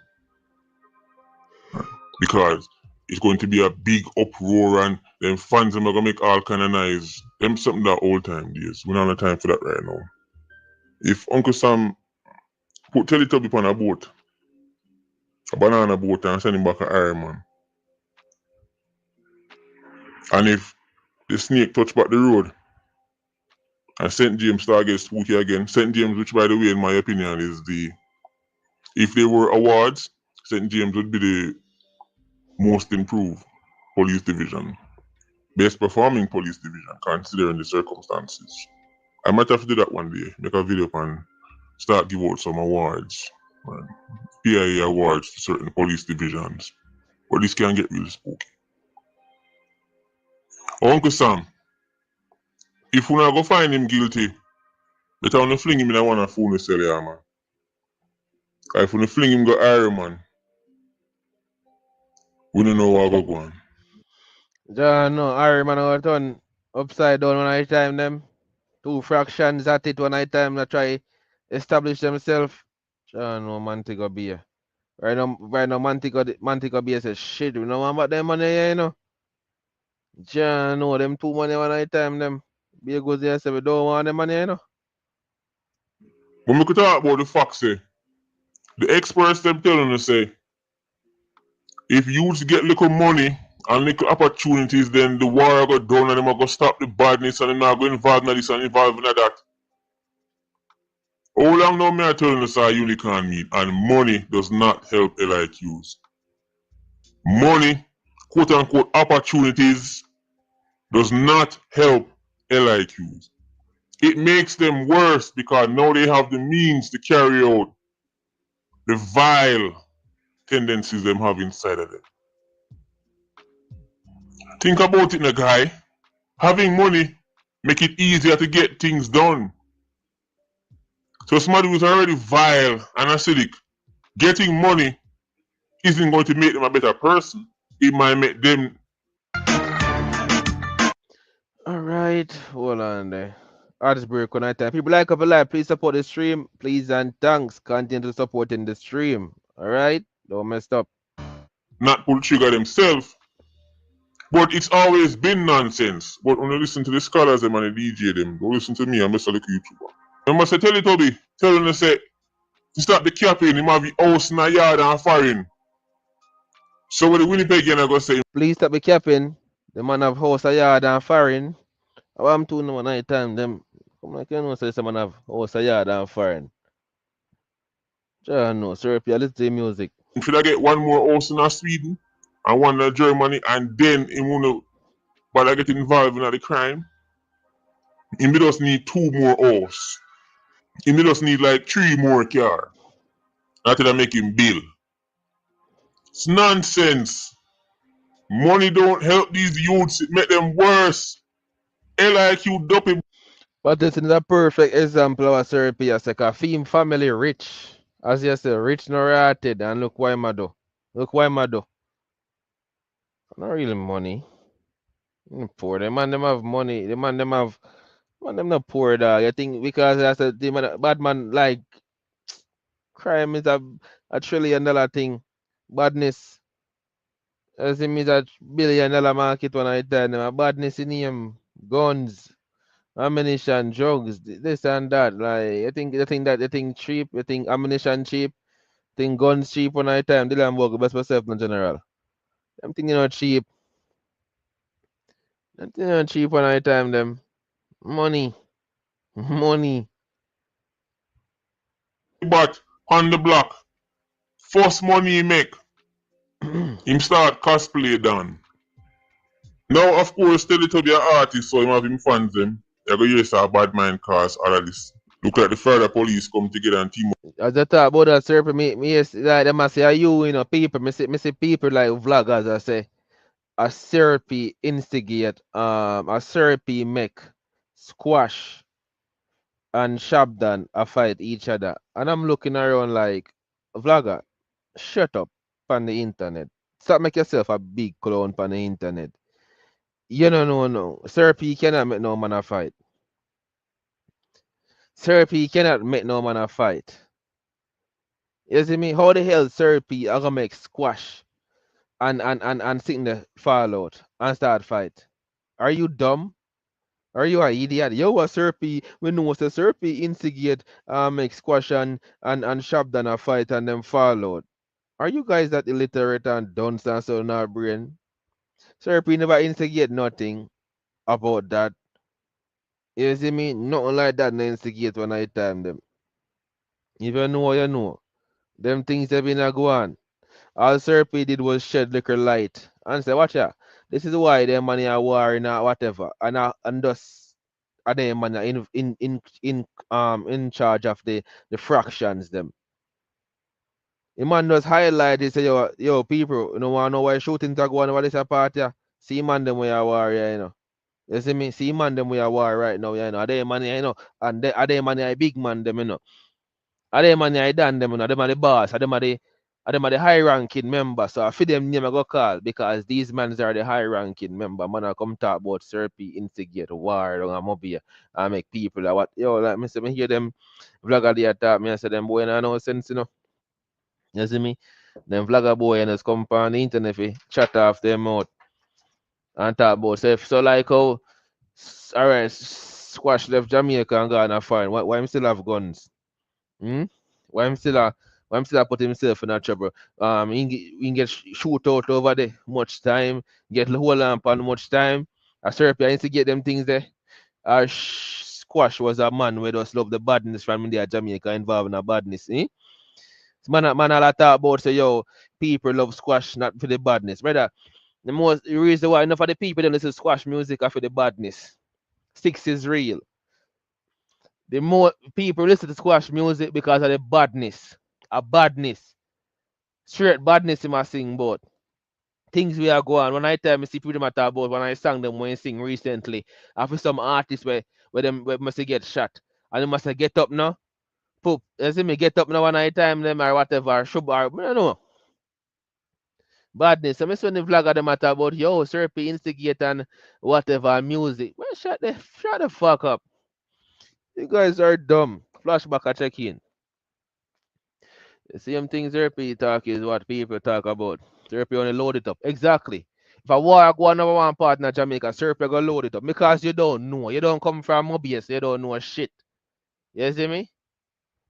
S20: Because it's going to be a big uproar and them fans them are gonna make all kind of noise. Them something that old time days. We don't have time for that right now. If Uncle Sam put Teletubby on a boat, a banana boat, and send him back an Iron Man, and if the snake touch back the road and St. James start get spooky again, St. James, which by the way in my opinion is if there were awards, St. James would be the most improved police division. Best performing police division considering the circumstances. I might have to do that one day, make a video and start give out some awards. PIA awards to certain police divisions. But this can get really spooky. Uncle Sam, if we not go find him guilty, better wanna fling him in a one of phone cell here, man. If we fling him go Iron Man, we don't know what go on.
S1: John, no, Iron Man over turn upside down when I time them. Two fractions at it when I time to try establish themselves. John, no, Mantico beer. Right now, Mantico beer says shit. We know about them money here, John, no, them two money when I time them. Beer goes there, say we don't want them money,
S20: When we could talk about the facts, the experts them telling us say, if youths get little money and little opportunities, then the war go down and them go stop the badness and them not go involved in this and involved in that. How long now me I telling us our unicorn meet and money does not help LIQs. Money, quote unquote opportunities, does not help LIQs. It makes them worse because now they have the means to carry out the vile tendencies them have inside of them. Think about it, guy. Having money make it easier to get things done. So somebody who's already vile and acidic, getting money isn't going to make them a better person. It might make them.
S1: Alright, hold on there. Artist break on time. People like up a live, please support the stream. Please and thanks. Continue to support in the stream. Alright? Don't mess up.
S20: Not pull trigger themselves. But it's always been nonsense. But when you listen to the scholars them and the DJ them, don't listen to me, I'm Mr. Little YouTuber. You must say, tell it, Toby. Tell them to say, to stop the capping, him have the house in a yard and foreign. So when the Winnipeg again, I go say,
S1: please stop the capping. The man have house a yard and foreign. I'm too no night time. Them come like you know say someone have house a yard and foreign. No, sir, you listen to music.
S20: Should I get one more house in Sweden and one in Germany and then him wanna but I get involved in the crime? He just need 2 more house. He just need like 3 more car. After that make him bill. It's nonsense. Money don't help these youths, it make them worse. LIQ dopey.
S1: But this is a perfect example of a therapy as like a theme family rich. As you say, rich nor rotted, and look why I do. Look why I do. Not really money. Poor. The man them have money. The man them have man them not poor dog. I think because that's a the man, bad man like crime is a $1 trillion thing. Badness. As him is a $1 billion market when I tell them. Badness in him. Guns, ammunition, drugs, this and that. Like I think cheap, I think ammunition cheap, I think guns cheap when I time. They work best for self in general. I'm thinking not cheap. I'm thinking not cheap when I time them. Money. Money.
S20: But on the block, first money he make, him start cosplay done. Now, of course, tell it to be an artist, so him have him fans them. You go use a bad mind cause all of this. Look like the further police come together and team up.
S1: As I talk about that serpent, me yes, like them I say, are you know people? Me say people like vloggers. I say a therapy instigate, a therapy make squash and Shabdan a fight each other, and I'm looking around like vlogger, shut up on the internet. Stop make yourself a big clown on the internet. You don't know no. Therapy cannot make no man a fight. Therapy cannot make no man a fight. You see me? How the hell therapy are gonna make squash and sitting there fall out and start fight? Are you dumb? Are you an idiot? Yo, a therapy we know the therapy instigate make squash and sharp than a fight and them fall out. Are you guys that illiterate and dunce and so in our brain? Therapy never instigate nothing about that. You see me? Nothing like that no instigate when I time them. If you know, you know. Them things have been a go on. All Serpy did was shed liquor light and say, watch ya. This is why them money are warring or whatever. And thus are them money in charge of the fractions them. The man does highlight it say yo people, you know wanna know why shooting to go on over this party? See man them we are war, yeah, you know. You see me? See man them we are war right now, yeah, you know. Are they money, you know, and are they money a big man them, you know. Are them man I done them, you know, them are the boss, are them are the high ranking member. So I feel them name I go call because these men are the high ranking member. Man I come talk about therapy, instigate war and mobile and make people that what yo like me hear them vlogger they talk me I say them boy no sense, you know. You see me? Them vlogger boy and just come on the internet fi chat off them out and talk about self. So like how alright squash left Jamaica and gone foreign. Why him still have guns? Hmm? Why him still put himself in a trouble? He can get shoot out over there much time, get the whole lamp on much time. I Serbia I used to get them things there. Squash was a man where just love the badness from India, Jamaica involved in a badness, eh? Man a lot talk about say yo, people love squash not for the badness. Brother, the reason why enough of the people don't listen to squash music are for the badness. Six is real. The more people listen to squash music because of the badness. A badness. Straight badness in my sing about. things we are going on. When I tell me see freedom at about when I sang them when I sing recently, after some artists where them where must get shot. And they must get up now. Poop. You see me get up now when I time them or whatever, or shub or I don't know. Badness. So I when the vlogger them at about yo, Serpy instigate and whatever music. Well, shut the fuck up. You guys are dumb. Flashback a check in. The same thing Serpy talk is what people talk about. Serpy only load it up. Exactly. If a war go on number one partner Jamaica, Serpy go load it up. Because you don't know. You don't come from Mobius, you don't know shit. You see me?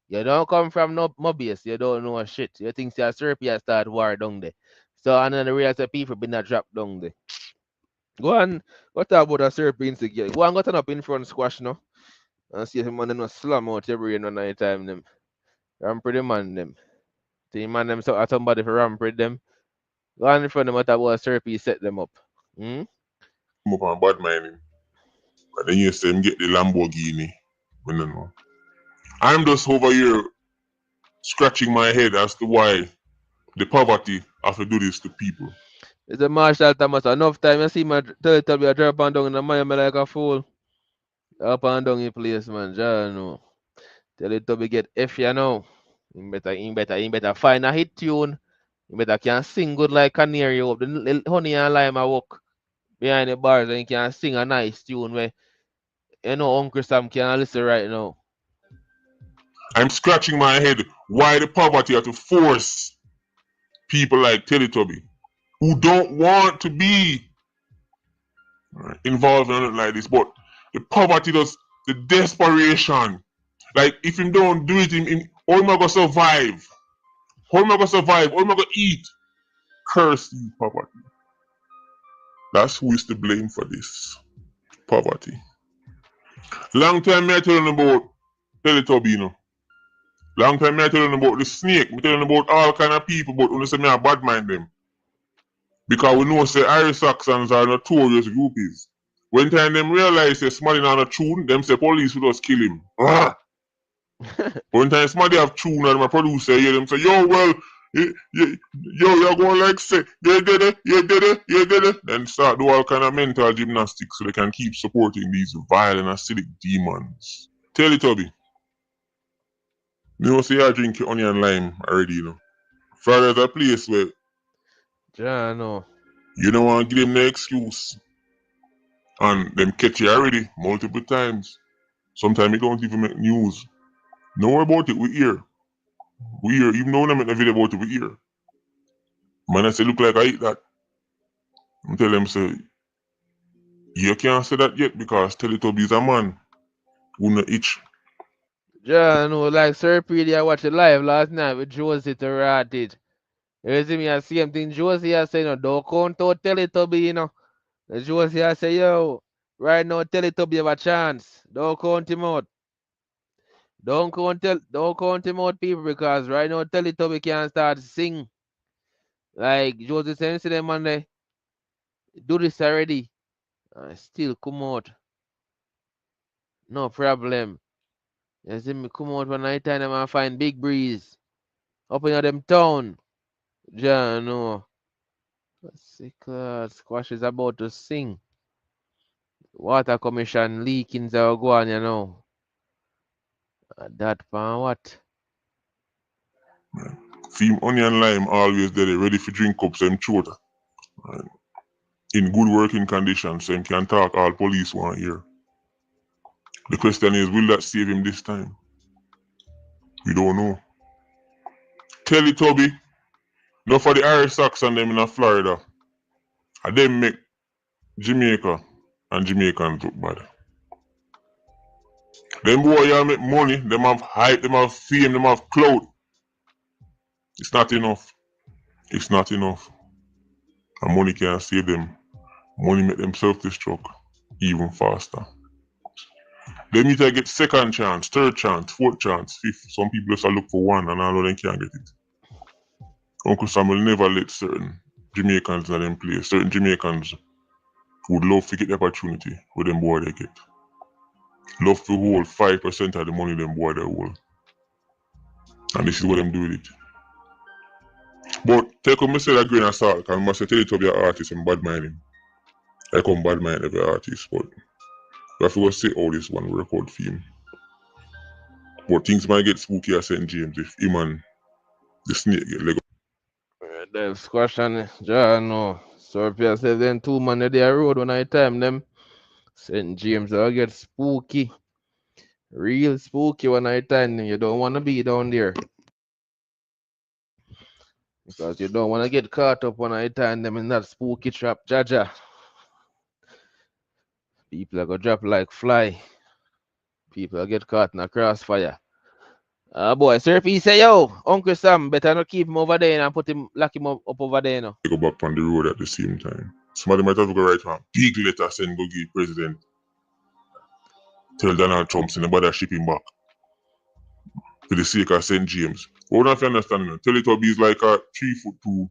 S1: You don't come from no Mobius, you don't know shit. You think say a Serpy has start war down there. So and then the real people been a drop down there. Go on, what about a Serpy insecure? Go on, go turn up in front squash now. And see if the man no slam out every no night time them. Rampre the man them. The man them so somebody for rampre them. Go on in front of them what about Serpy set them up. Hmm?
S20: Come up on bad mind him. But then you say him get the Lamborghini. I don't know. I'm just over here scratching my head as to why the poverty have to do this to people.
S1: It's a Marshall Thomas. Enough time you see my tell me I drop and down in the mind like a fool. Up and down in place, man. Jah know. Tell it to be get F you know. You better find a hit tune. You better can sing good like canary up. The honey and lime I walk behind the bars and you can sing a nice tune where you know Uncle Sam can listen right now.
S20: I'm scratching my head why the poverty have to force people like Teletubby who don't want to be involved in anything like this, but the poverty does the desperation. Like if him don't do it, him how am I gonna survive? How am I gonna survive? How am I gonna eat? Curse you, poverty. That's who is to blame for this. Poverty. Long time me telling about Teletubby, you know. Long time me telling about the snake. Me telling about all kind of people, but when say me a bad mind them. Because we know say Irish Saxons are notorious groupies. When time them realize say somebody not a tune, them say police will just kill him. When time somebody have tune and my producer hear them say, yo, well, you're going like say, you did it. Then start do all kind of mental gymnastics so they can keep supporting these vile and acidic demons. Teletubby, you know, say you drink your onion lime already, you know. Florida's a place where
S1: Yeah, I know.
S20: you don't want to give them no excuse. And them catch you already multiple times. Sometimes it don't even make news. Know about it, we hear. We hear, even though I make a video about it, we hear. Man, I say, look like I eat that. I tell them, say, you can't say that yet because Teletubby is a man who no itch.
S1: Yeah, I know, like Serpy, I watched it live last night with Josie to rat it. You see me, I see him thing Josie, I say, no, don't count out Teletubby, you know. And Josie, I say, yo, right now, Teletubby have a chance. Don't count him out. Don't count him out, people, because right now, Teletubby can't start to sing. Like Josie said, see them man, they do this already. Still come out. No problem. You see me come out one night time and find big breeze. Up in them town. Yeah, no. Squash is about to sing. Water commission leakings are going, you know. That pan what?
S20: Film onion lime always there, ready for drink up some chota. In good working condition, so him can talk all police want hear. The question is, will that save him this time? We don't know. Teletubby, no for the Irish Saxon them in Florida. And them make Jamaica and Jamaicans look bad. Them boy you make money, them have hype, them have fame, them have clout. It's not enough. It's not enough. And money can't save them. Money make them self-destruct even faster. They need to get second chance, third chance, fourth chance, fifth. Some people just look for one and all of them can't get it. Uncle Sam will never let certain Jamaicans in them play. Certain Jamaicans would love to get the opportunity with them boy they get. Love to hold 5% of the money them boy they hold. And this is what them do with it. But take on me say that grain of salt, because I must tell you to be an artist and bad mind him. I come bad mind every artist, but we have to go see all this one record for him. But things might get spooky at St. James if him and the snake get leg up.
S1: Them squash and John, no. So if you say them two man at the road when I time them, St. James will get spooky. Real spooky when I time them. You don't want to be down there. Because you don't want to get caught up when I time them in that spooky trap, Jaja. People are going to drop like fly. People get caught in a crossfire. Boy, Sir P say, yo, Uncle Sam, better not keep him over there and lock him up over there. No.
S20: Go back on the road at the same time. Somebody might have to go write one big letter send go give president. Tell Donald Trump send nobody ship him back. For the sake of St. James. What don't you understand? You know? Teletubbies like a 3'2",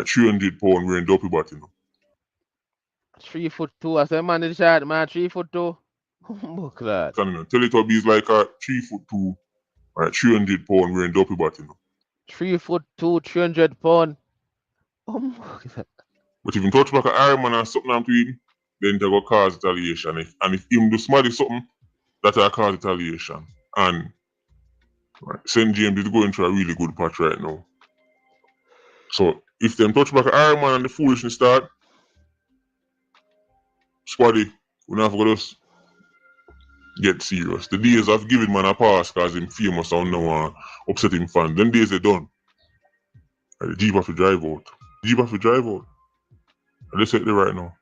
S20: 300 pound wearing dopey bat, you know.
S1: 3'2", I say man in the shot, man, 3'2". Book lad.
S20: Teletubbies like a 3'2", 300 pound wearing dopey bat, you know.
S1: 3'2", 300 pound.
S20: But if you touch back an Iron Man and something to him, then they go cause retaliation. And if him do smarty something, that will cause retaliation. And St. James is going through a really good patch right now. So if them touch back an Iron Man and the foolishness start, Squaddy, we not have to just get serious. The days of giving man a pass because him famous and now upset him fan, them days they done. The Jeep have to drive out. And they say it right now.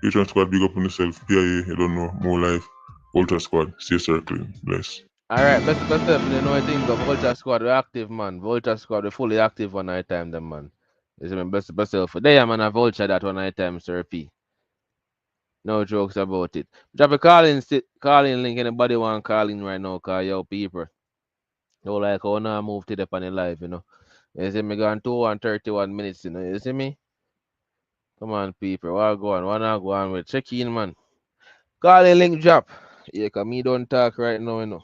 S20: Patreon Squad, big up on yourself. PIA, you don't know, more life. Ultra Squad, stay circling. Bless.
S1: Alright, best yourself, you know I think of Ultra Squad, we're active, man. Ultra Squad, we're fully active one night time, them, man. You see me, best yourself. There, man, a vulture that one night time, Sir P. No jokes about it. Drop a calling link, anybody want calling right now, call yo people. No like how now move to the panel live, you know. You see me gone 2 and 31 minutes, you know. You see me? Come on, people. What go on with check in, man. Calling link drop. Yeah, cause me don't talk right now, you know.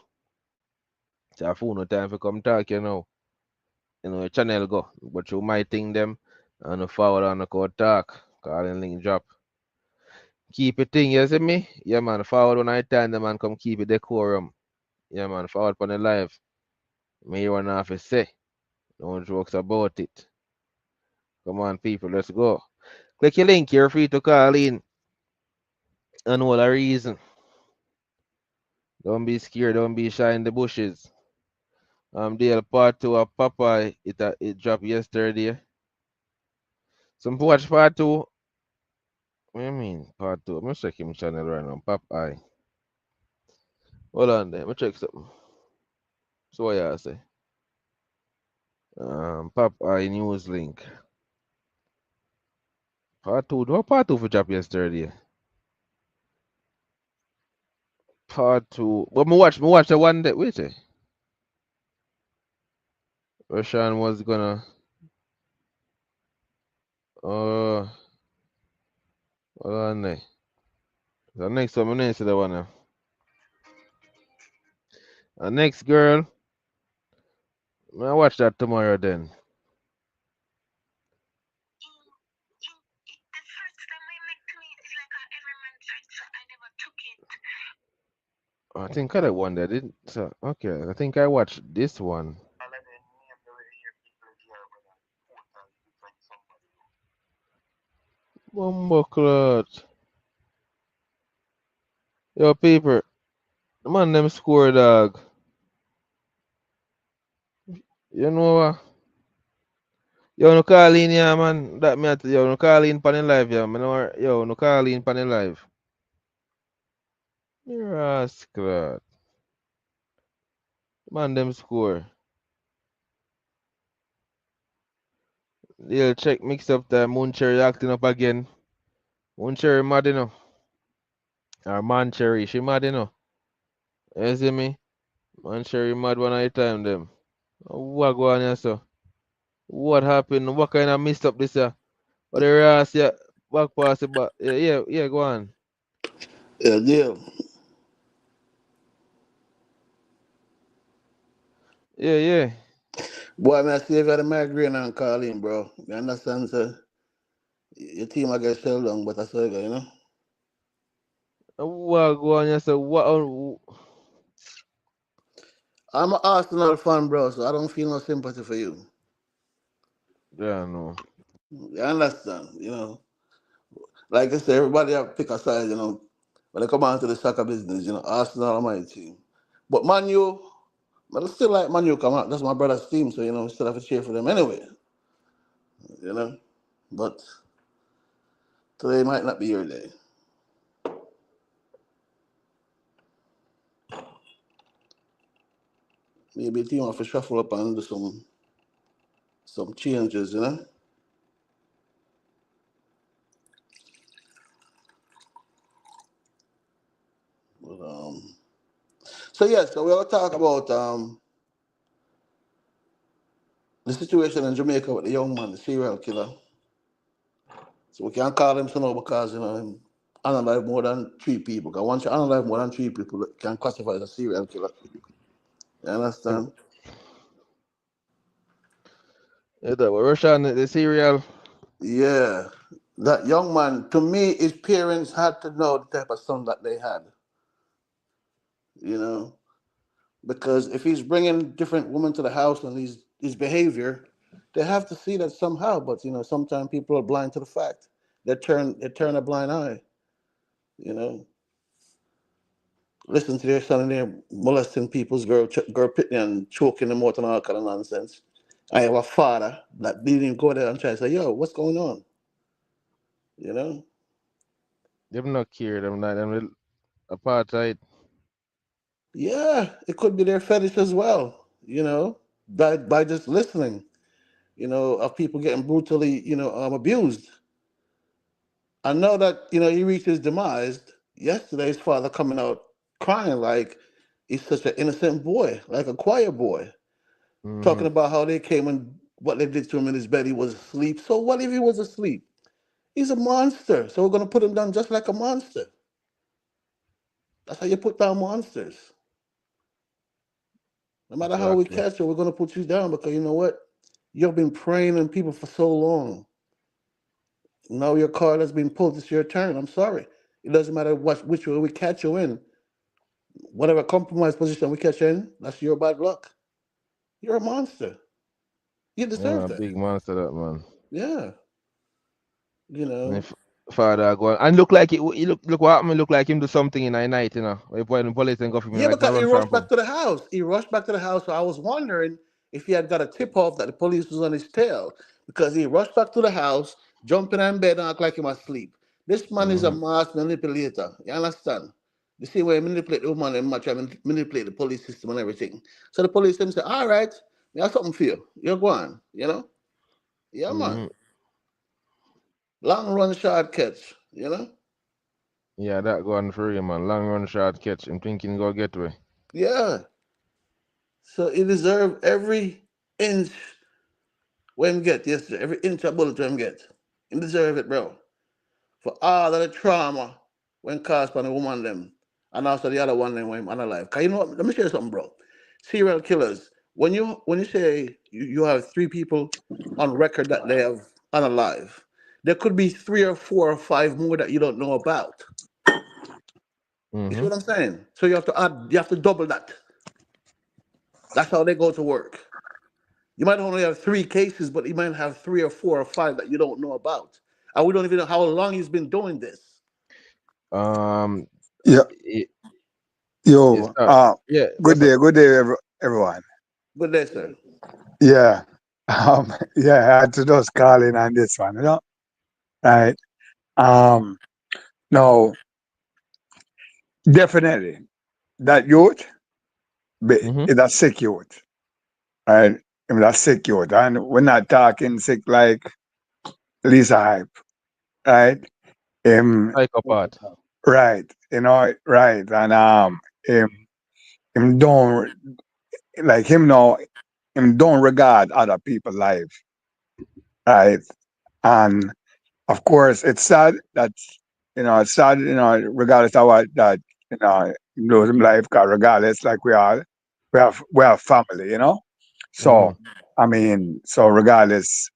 S1: It's a phone no time for come talk, you know. You know, the channel go. But you might think them and forward on the code talk. Calling link drop. Keep it thing, you see me? Yeah, man. Forward when I time them and come keep it decorum. Yeah, man. Forward on the live. Me you wanna have to say. No jokes about it. Come on, people. Let's go. Click your link. You're free to call in. And all the reason. Don't be scared. Don't be shy in the bushes. Dale part 2 of Popeye. It dropped yesterday. Some watch part 2. What do you mean part 2? I'm gonna check him channel right now. Popeye. Hold on there. I'm gonna check something. So what y'all say? Popeye news link. Part 2. No part 2 for drop yesterday. Part 2. But me watch the one that wait. Rushawn was gonna hold on there. The next one, I'm gonna say the one now. The next girl. I watch that tomorrow then. I think I one that didn't. So, okay, I think I watched this one. Bumbleclot. Yo, people. The man them score, dog. You know what? Yo, no call in, yeah, man. That me, yo, no call in pan live, yeah. Man, yo, no call in pan live. Rascal. Man, them score. They'll check mix up the Mooncherry acting up again. Mooncherry mad, you know. Or Mancherry, she mad, you know. You see me? Mancherry mad one at a time, them. What go on here, so? What happened? What kind of messed up this, But the Ras, yeah, back pass it, but yeah, go on.
S21: Yeah.
S1: Yeah.
S21: Boy, man, I see if you had a migraine and call in, bro. You understand, sir? Your team I get shell down, but I saw you, you know?
S1: What go on? You say what?
S21: I'm an Arsenal fan, bro, so I don't feel no sympathy for you.
S1: Yeah, no.
S21: You understand, you know? Like I said, everybody have to pick a side, you know? When they come on to the soccer business, you know, Arsenal are my team. But Man U, but I still like Man U come out. That's my brother's team, so, you know, we still have to cheer for them anyway, you know? But today might not be your day. Maybe the team have to shuffle up and do some changes, you know? But, so yes, so we'll talk about the situation in Jamaica with the young man, the serial killer. So we can't call him so now because you know him analyze more than 3 people. Because once you analyze more than 3 people, it can classify as a serial killer. You understand?
S1: Yeah, that Rushawn the serial.
S21: Yeah. That young man, to me, his parents had to know the type of son that they had. You know? Because if he's bringing different women to the house and his behavior, they have to see that somehow. But you know, sometimes people are blind to the fact. They turn a blind eye. You know, listen to their son and they're molesting people's girl pitting and choking them out and all kind of nonsense. I have a father that didn't even go there and try to say, "Yo, what's going on?" You know?
S1: Them not care. Them not them apartheid.
S21: Yeah, it could be their fetish as well. You know, by just listening. You know, of people getting brutally, abused. I know that, he reached his demise. Yesterday, his father coming out crying like he's such an innocent boy, like a choir boy, talking
S1: Mm-hmm.
S21: about how they came and what they did to him in his bed. He was asleep. So what if he was asleep? He's a monster. So we're gonna put him down just like a monster. That's how you put down monsters. No matter how we
S1: Exactly.
S21: catch you, we're gonna put you down because you know what? You've been preying on people for so long. Now your card has been pulled. It's your turn. I'm sorry. It doesn't matter which way we catch you in. Whatever compromised position we catch you in, that's your bad luck. You're a monster. You
S1: Yeah, man,
S21: deserve
S1: a
S21: that.
S1: big monster that man.
S21: Yeah. You
S1: And
S21: know.
S1: if father go and look like it, he look what happened. Look like him do something in the night, you know. When the police and go for him,
S21: Yeah,
S1: like to
S21: because he
S1: run from
S21: rushed back
S1: him.
S21: to the house. He rushed back to the house. So I was wondering if he had got a tip off that the police was on his tail. Because he rushed back to the house, jumping in bed and act like he was asleep. This man is a
S1: Mm-hmm.
S21: mass manipulator. You understand? The same way he manipulate the woman and much I manipulate the police system and everything. So the police them say, all right, we have something for you. You're going, you know? Yeah,
S1: Mm-hmm.
S21: man. Long run, short catch, you know?
S1: Yeah, that go on for him, man. Long run, short catch. I'm thinking go get away.
S21: Yeah. So he deserve every inch when get yesterday, every inch of bullet when get. He deserve it, bro. For all of the trauma when caused by the woman them. And also the other one them when unalive. Cause you know what? Let me share something, bro. Serial killers. When you say you have 3 people on record that they have unalive, there could be 3 or 4 or 5 more that you don't know about. You see
S1: Mm-hmm.
S21: what I'm saying? So you have to double that. That's how they go to work. You might only have 3 cases, but you might have 3 or 4 or 5 that you don't know about. And we don't even know how long he's been doing this.
S1: Um,
S3: Yeah,
S1: it, it's
S3: yo,
S1: yeah. What's up?
S3: good day, everyone.
S21: Good day, sir.
S3: Yeah, yeah, I had to just call in on this one, right? Um, no, definitely that youth
S1: Mm-hmm.
S3: is a sick youth, right? I mean, that's sick youth, and we're not talking sick like Lisa Hype, right? Um,
S1: Psychopath.
S3: right, right, and him don't like him no, him don't regard other people's life, right? And of course, it's sad that it's sad, regardless of what that lose him life, 'cause regardless, like we have family,
S1: Mm-hmm.
S3: So, I mean, so regardless,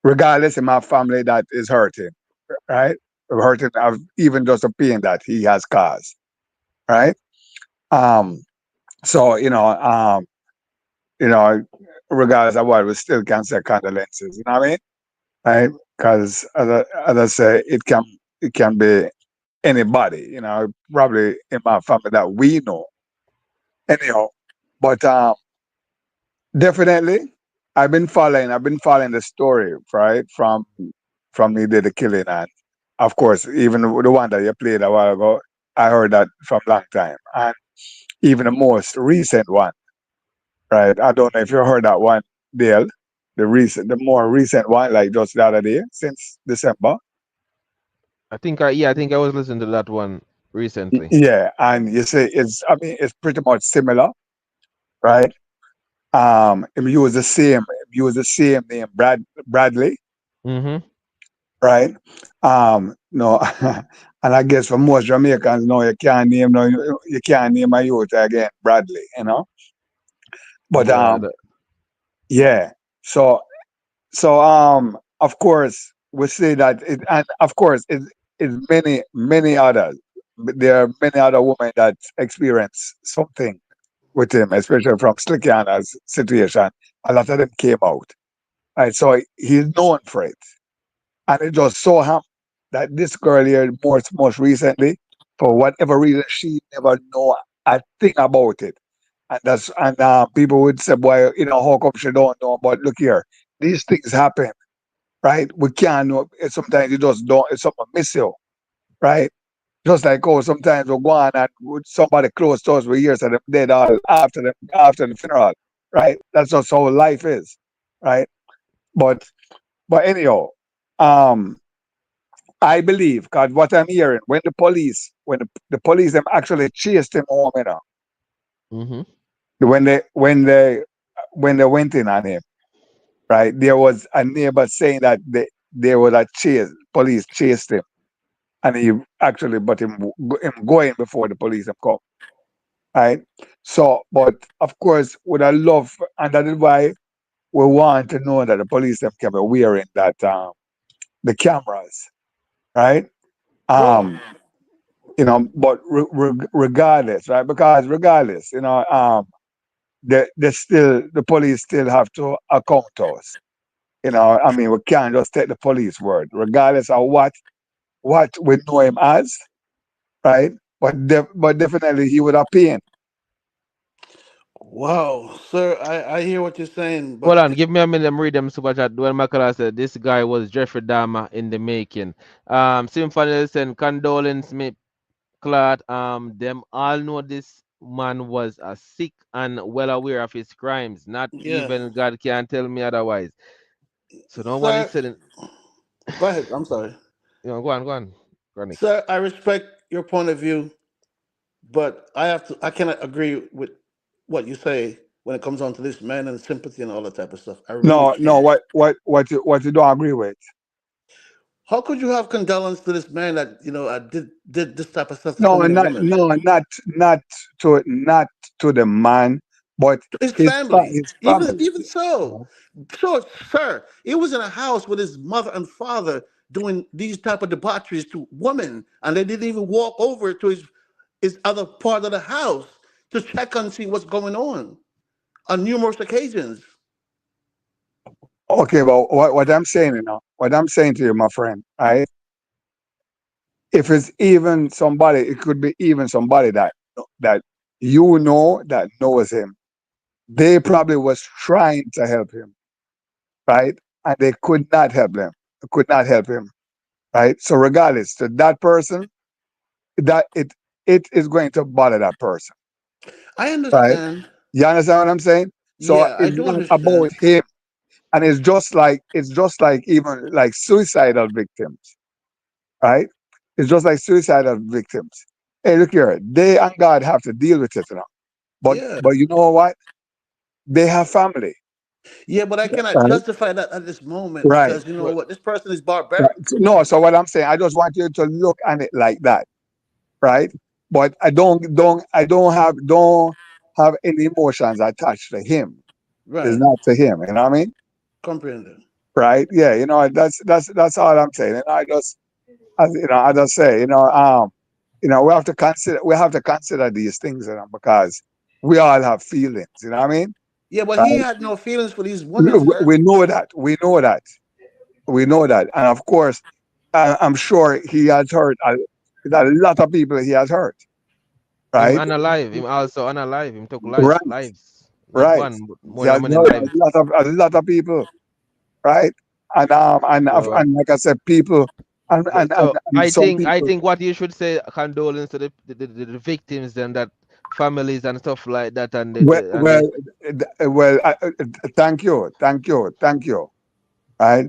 S3: regardless in my family that is hurting, right? Hurting of even just the pain that he has caused, right? Um, so you know, regardless of what, we still can say condolences. You know what I mean? Right? Because as I say, it can be anybody. Probably in my family that we know. Anyhow, but definitely, I've been following the story, right, from he did the killing, and of course, even the one that you played a while ago, I heard that from long time, and even the most recent one, right? I don't know if you heard that one, Dale. The more recent one, like just the other day, since December.
S1: I think I was listening to that one recently.
S3: Yeah, and you say it's pretty much similar, right? Him use the same name, Bradley,
S1: Mm-hmm.
S3: right? No, and I guess for most Jamaicans, no, you can't name a youth again Bradley, But
S1: Yeah.
S3: yeah. So of course we say that and of course it's many others. There are many other women that experience something with him, especially from Slickiana's situation. A lot of them came out, right? So he's known for it. And it just so happened that this girl here, most recently, for whatever reason, she never know a thing about it. And people would say, "Boy, how come she don't know?" But look here, these things happen, right? We can't know. Sometimes you just don't. Someone miss you, right? Just like sometimes we go on and with somebody close to us, we hear that them dead all after the funeral, right? That's just how life is, right? But anyhow, um, I believe, because what I'm hearing, when the police them actually chased him home,
S1: Mm-hmm.
S3: when they went in on him, right? There was a neighbor saying that there was a chase, police chased him, and he actually but him going before the police have come, right? So, but of course, with a love, and that is why we want to know that the police them can be wearing that the cameras, right?
S1: Bro.
S3: Um, but regardless, right? Because regardless, the police still have to account to us. I mean, we can't just take the police word, regardless of what we know him as, right? But definitely he would have pain.
S21: Wow, sir, I hear what you're saying,
S1: Hold
S21: but
S1: on, give me a minute. Let me read them super chat. When Michael said this guy was Jeffrey Dahmer in the making. Symphony send condolence me Claude. Them all know this man was a sick and well aware of his crimes. Not
S21: yeah,
S1: even God can tell me otherwise. So no one is
S21: sir,
S1: saying,
S21: go ahead. I'm sorry,
S1: go on, Chronic.
S21: sir. I respect your point of view, but I cannot agree with what you say when it comes on to this man and sympathy and all that type of stuff. I really
S3: No, no,
S21: can't.
S3: what you don't agree with?
S21: How could you have condolence to this man that did this type of stuff to so
S3: No,
S21: many
S3: not
S21: women?
S3: no, not to the man, but
S21: His
S3: his
S21: family,
S3: his
S21: even
S3: family.
S21: even so, so sir, he was in a house with his mother and father doing these type of debaucheries to women, and they didn't even walk over to his other part of the house to check and see what's going on numerous occasions.
S3: Okay, well, what I'm saying, what I'm saying to you, my friend, right? If it's even somebody, it could be even somebody that that knows him. They probably was trying to help him, right? And they could not help him. Could not help him, right? So regardless to that person, that it is going to bother that person,
S21: I
S3: right?
S21: understand.
S3: You understand what I'm saying? So
S21: Yeah, I
S3: it's
S21: do
S3: not about
S21: understand.
S3: him, and it's just like even like suicidal victims, right? It's just like suicidal victims. Hey, look here, they and God have to deal with it, But
S21: Yeah,
S3: you know what? They have family,
S21: yeah, but I cannot
S3: right?
S21: justify that at this moment
S3: Right.
S21: because you know
S3: Right.
S21: what, this person is
S3: Right.
S21: barbaric.
S3: No, so what I'm saying, I just want you to look at it like that, right? But I don't have any emotions attached to him, It's not to him. You know what I mean?
S21: Comprehended.
S3: Right? Yeah. You know, that's all I'm saying. And I just, as I just say, we have to consider these things, because we all have feelings. You know what I mean?
S21: Yeah, but he
S3: Right?
S21: had no feelings for these
S3: We,
S21: women, sir.
S3: we know that. We know that. We know that. And of course, I'm sure he has hurt a lot of people. He has hurt.
S1: Him
S3: Right?
S1: unalive. Him also unalive. Him took
S3: Right.
S1: lives. Not
S3: Right.
S1: one, but
S3: He
S1: more
S3: has
S1: than many
S3: hurt
S1: lives.
S3: a lot of people. Right?
S1: So,
S3: And like I said, people
S1: so
S3: and some
S1: I
S3: people.
S1: think what you should say condolence to the victims and that families and stuff like that and
S3: Well, well, thank you, Right?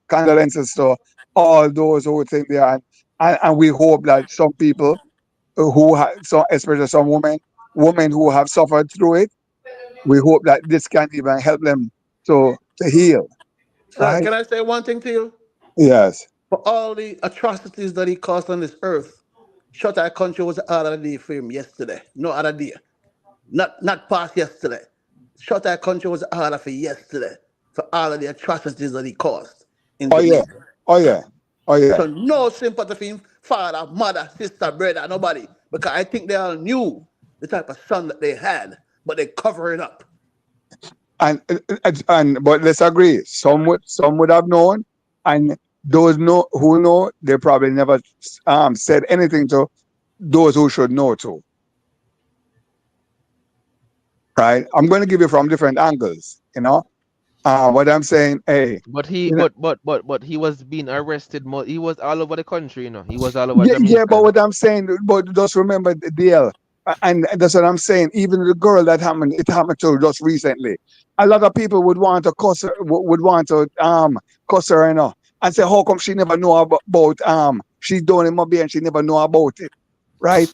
S3: Condolences to all those who think there, and we hope that some people especially some women who have suffered through it, we hope that this can even help them to heal.
S21: Sir,
S3: Right?
S21: can I say one thing to you?
S3: Yes.
S21: For all the atrocities that he caused on this earth, shut our country was the other day for him yesterday. No other day. Not past yesterday. Shut our country was harder for yesterday for all of the atrocities that he caused in
S3: Oh yeah.
S21: Jamaica.
S3: Oh yeah. Oh yeah.
S21: So no sympathy for him, father, mother, sister, brother, nobody. Because I think they all knew the type of son that they had, but they cover it up.
S3: And but let's agree, some would have known, and those who know, they probably never said anything to those who should know too. Right? I'm going to give you from different angles. What I'm saying, hey,
S1: but he
S3: you know,
S1: but he was being arrested. He was all over the country. He was all over
S3: yeah, but
S1: Jamaica.
S3: what I'm saying, but just remember the deal, and that's what I'm saying. Even the girl it happened to just recently. A lot of people would want to cuss her, would want to cuss her, and say, how come she never know about she's doing it maybe and she never know about it, right?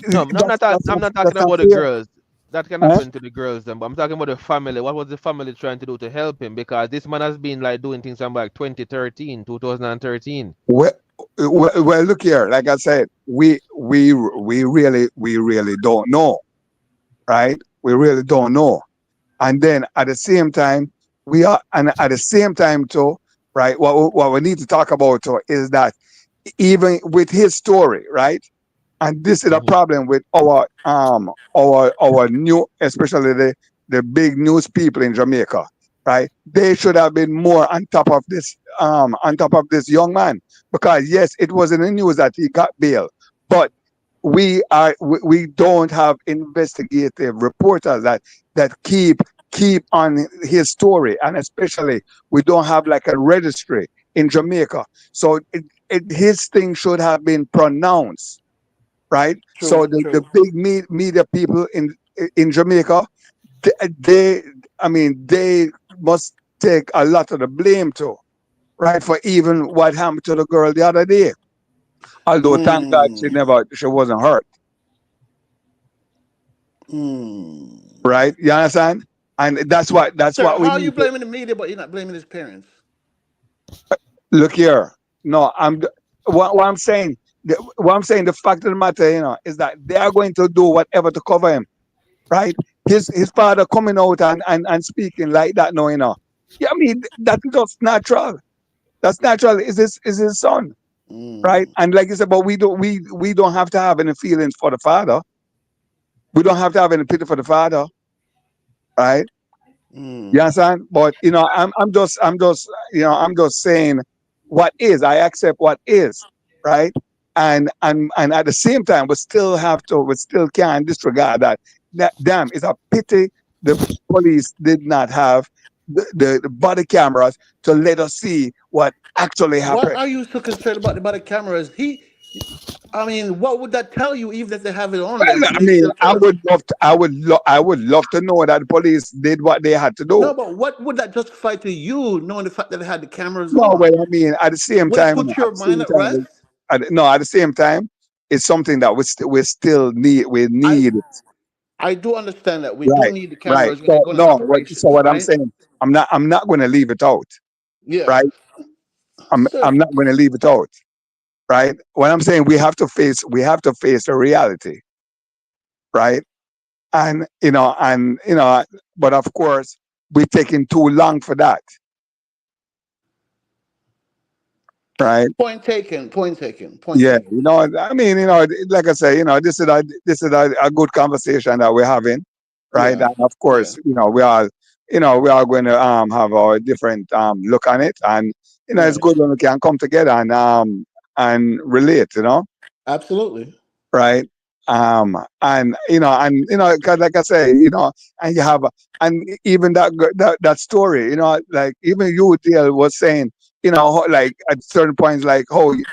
S1: No, I'm not talking
S3: That's not
S1: about the
S3: fair.
S1: girls. That can
S3: Huh?
S1: happen to the girls, then. But I'm talking about the family. What was the family trying to do to help him? Because this man has been like doing things from like 2013, 2013.
S3: Well, well, look here. Like I said, we really don't know, right? We really don't know. And then at the same time, at the same time too, right? What we need to talk about too is that even with his story, right? And this is a problem with our new, especially the big news people in Jamaica, right? They should have been more on top of this young man, because yes, it was in the news that he got bail, but we don't have investigative reporters that keep on his story, and especially we don't have like a registry in Jamaica. So his thing should have been pronounced, right? So
S21: True,
S3: the
S21: true.
S3: big media people in Jamaica, they I mean they must take a lot of the blame too, right? For even what happened to the girl the other day. Although thank God she wasn't hurt, right? You understand? And that's what
S21: Sir,
S3: we
S21: how are you
S3: need to
S21: blaming the media, but you're not blaming his parents?
S3: look here. No, what I'm saying. The fact of the matter, is that they are going to do whatever to cover him, right? His father coming out and speaking like that now, Yeah, I mean that's just natural. That's natural. Is his son, right? And like you said, but we don't have to have any feelings for the father. We don't have to have any pity for the father, right? You understand? But I'm just saying what is. I accept what is, right? And at the same time, we still can't disregard that damn, it's a pity the police did not have the body cameras to let us see what actually
S21: Why
S3: happened.
S21: are you so concerned about the cameras? I mean, what would that tell you, even if they have it on them
S3: Well,
S21: and
S3: I
S21: they
S3: mean,
S21: still
S3: I
S21: kill him?
S3: would love to, I would love to know that the police did what they had to do.
S21: No, but what would that justify to you, knowing the fact that they had the cameras
S3: No,
S21: on?
S3: well, I mean, at the same
S21: Would it
S3: time,
S21: put your mind at rest?
S3: at the same time, it's something that we still need. We
S21: I
S3: need it.
S21: I do understand that we do
S3: Right,
S21: need the
S3: right.
S21: cameras when they
S3: So
S21: go on
S3: no, so
S21: operations,
S3: what I'm
S21: right?
S3: saying, I'm not going to leave it out.
S21: Yeah,
S3: Right, I'm
S21: sir.
S3: not going to leave it out. Right. What I'm saying, we have to face the reality. Right, And but of course, we're taking too long for that. Right.
S21: Point taken. Point taken. Point
S3: Yeah,
S21: taken.
S3: I mean, like I say, this is a good conversation that we're having, right?
S21: Yeah.
S3: And of course, we are going to have our different look on it, and it's
S21: Right.
S3: good when we can come together and relate,
S21: Absolutely.
S3: right? And 'cause like I say, and you have, and even that story, like even you, deal was saying, like at certain points, like how she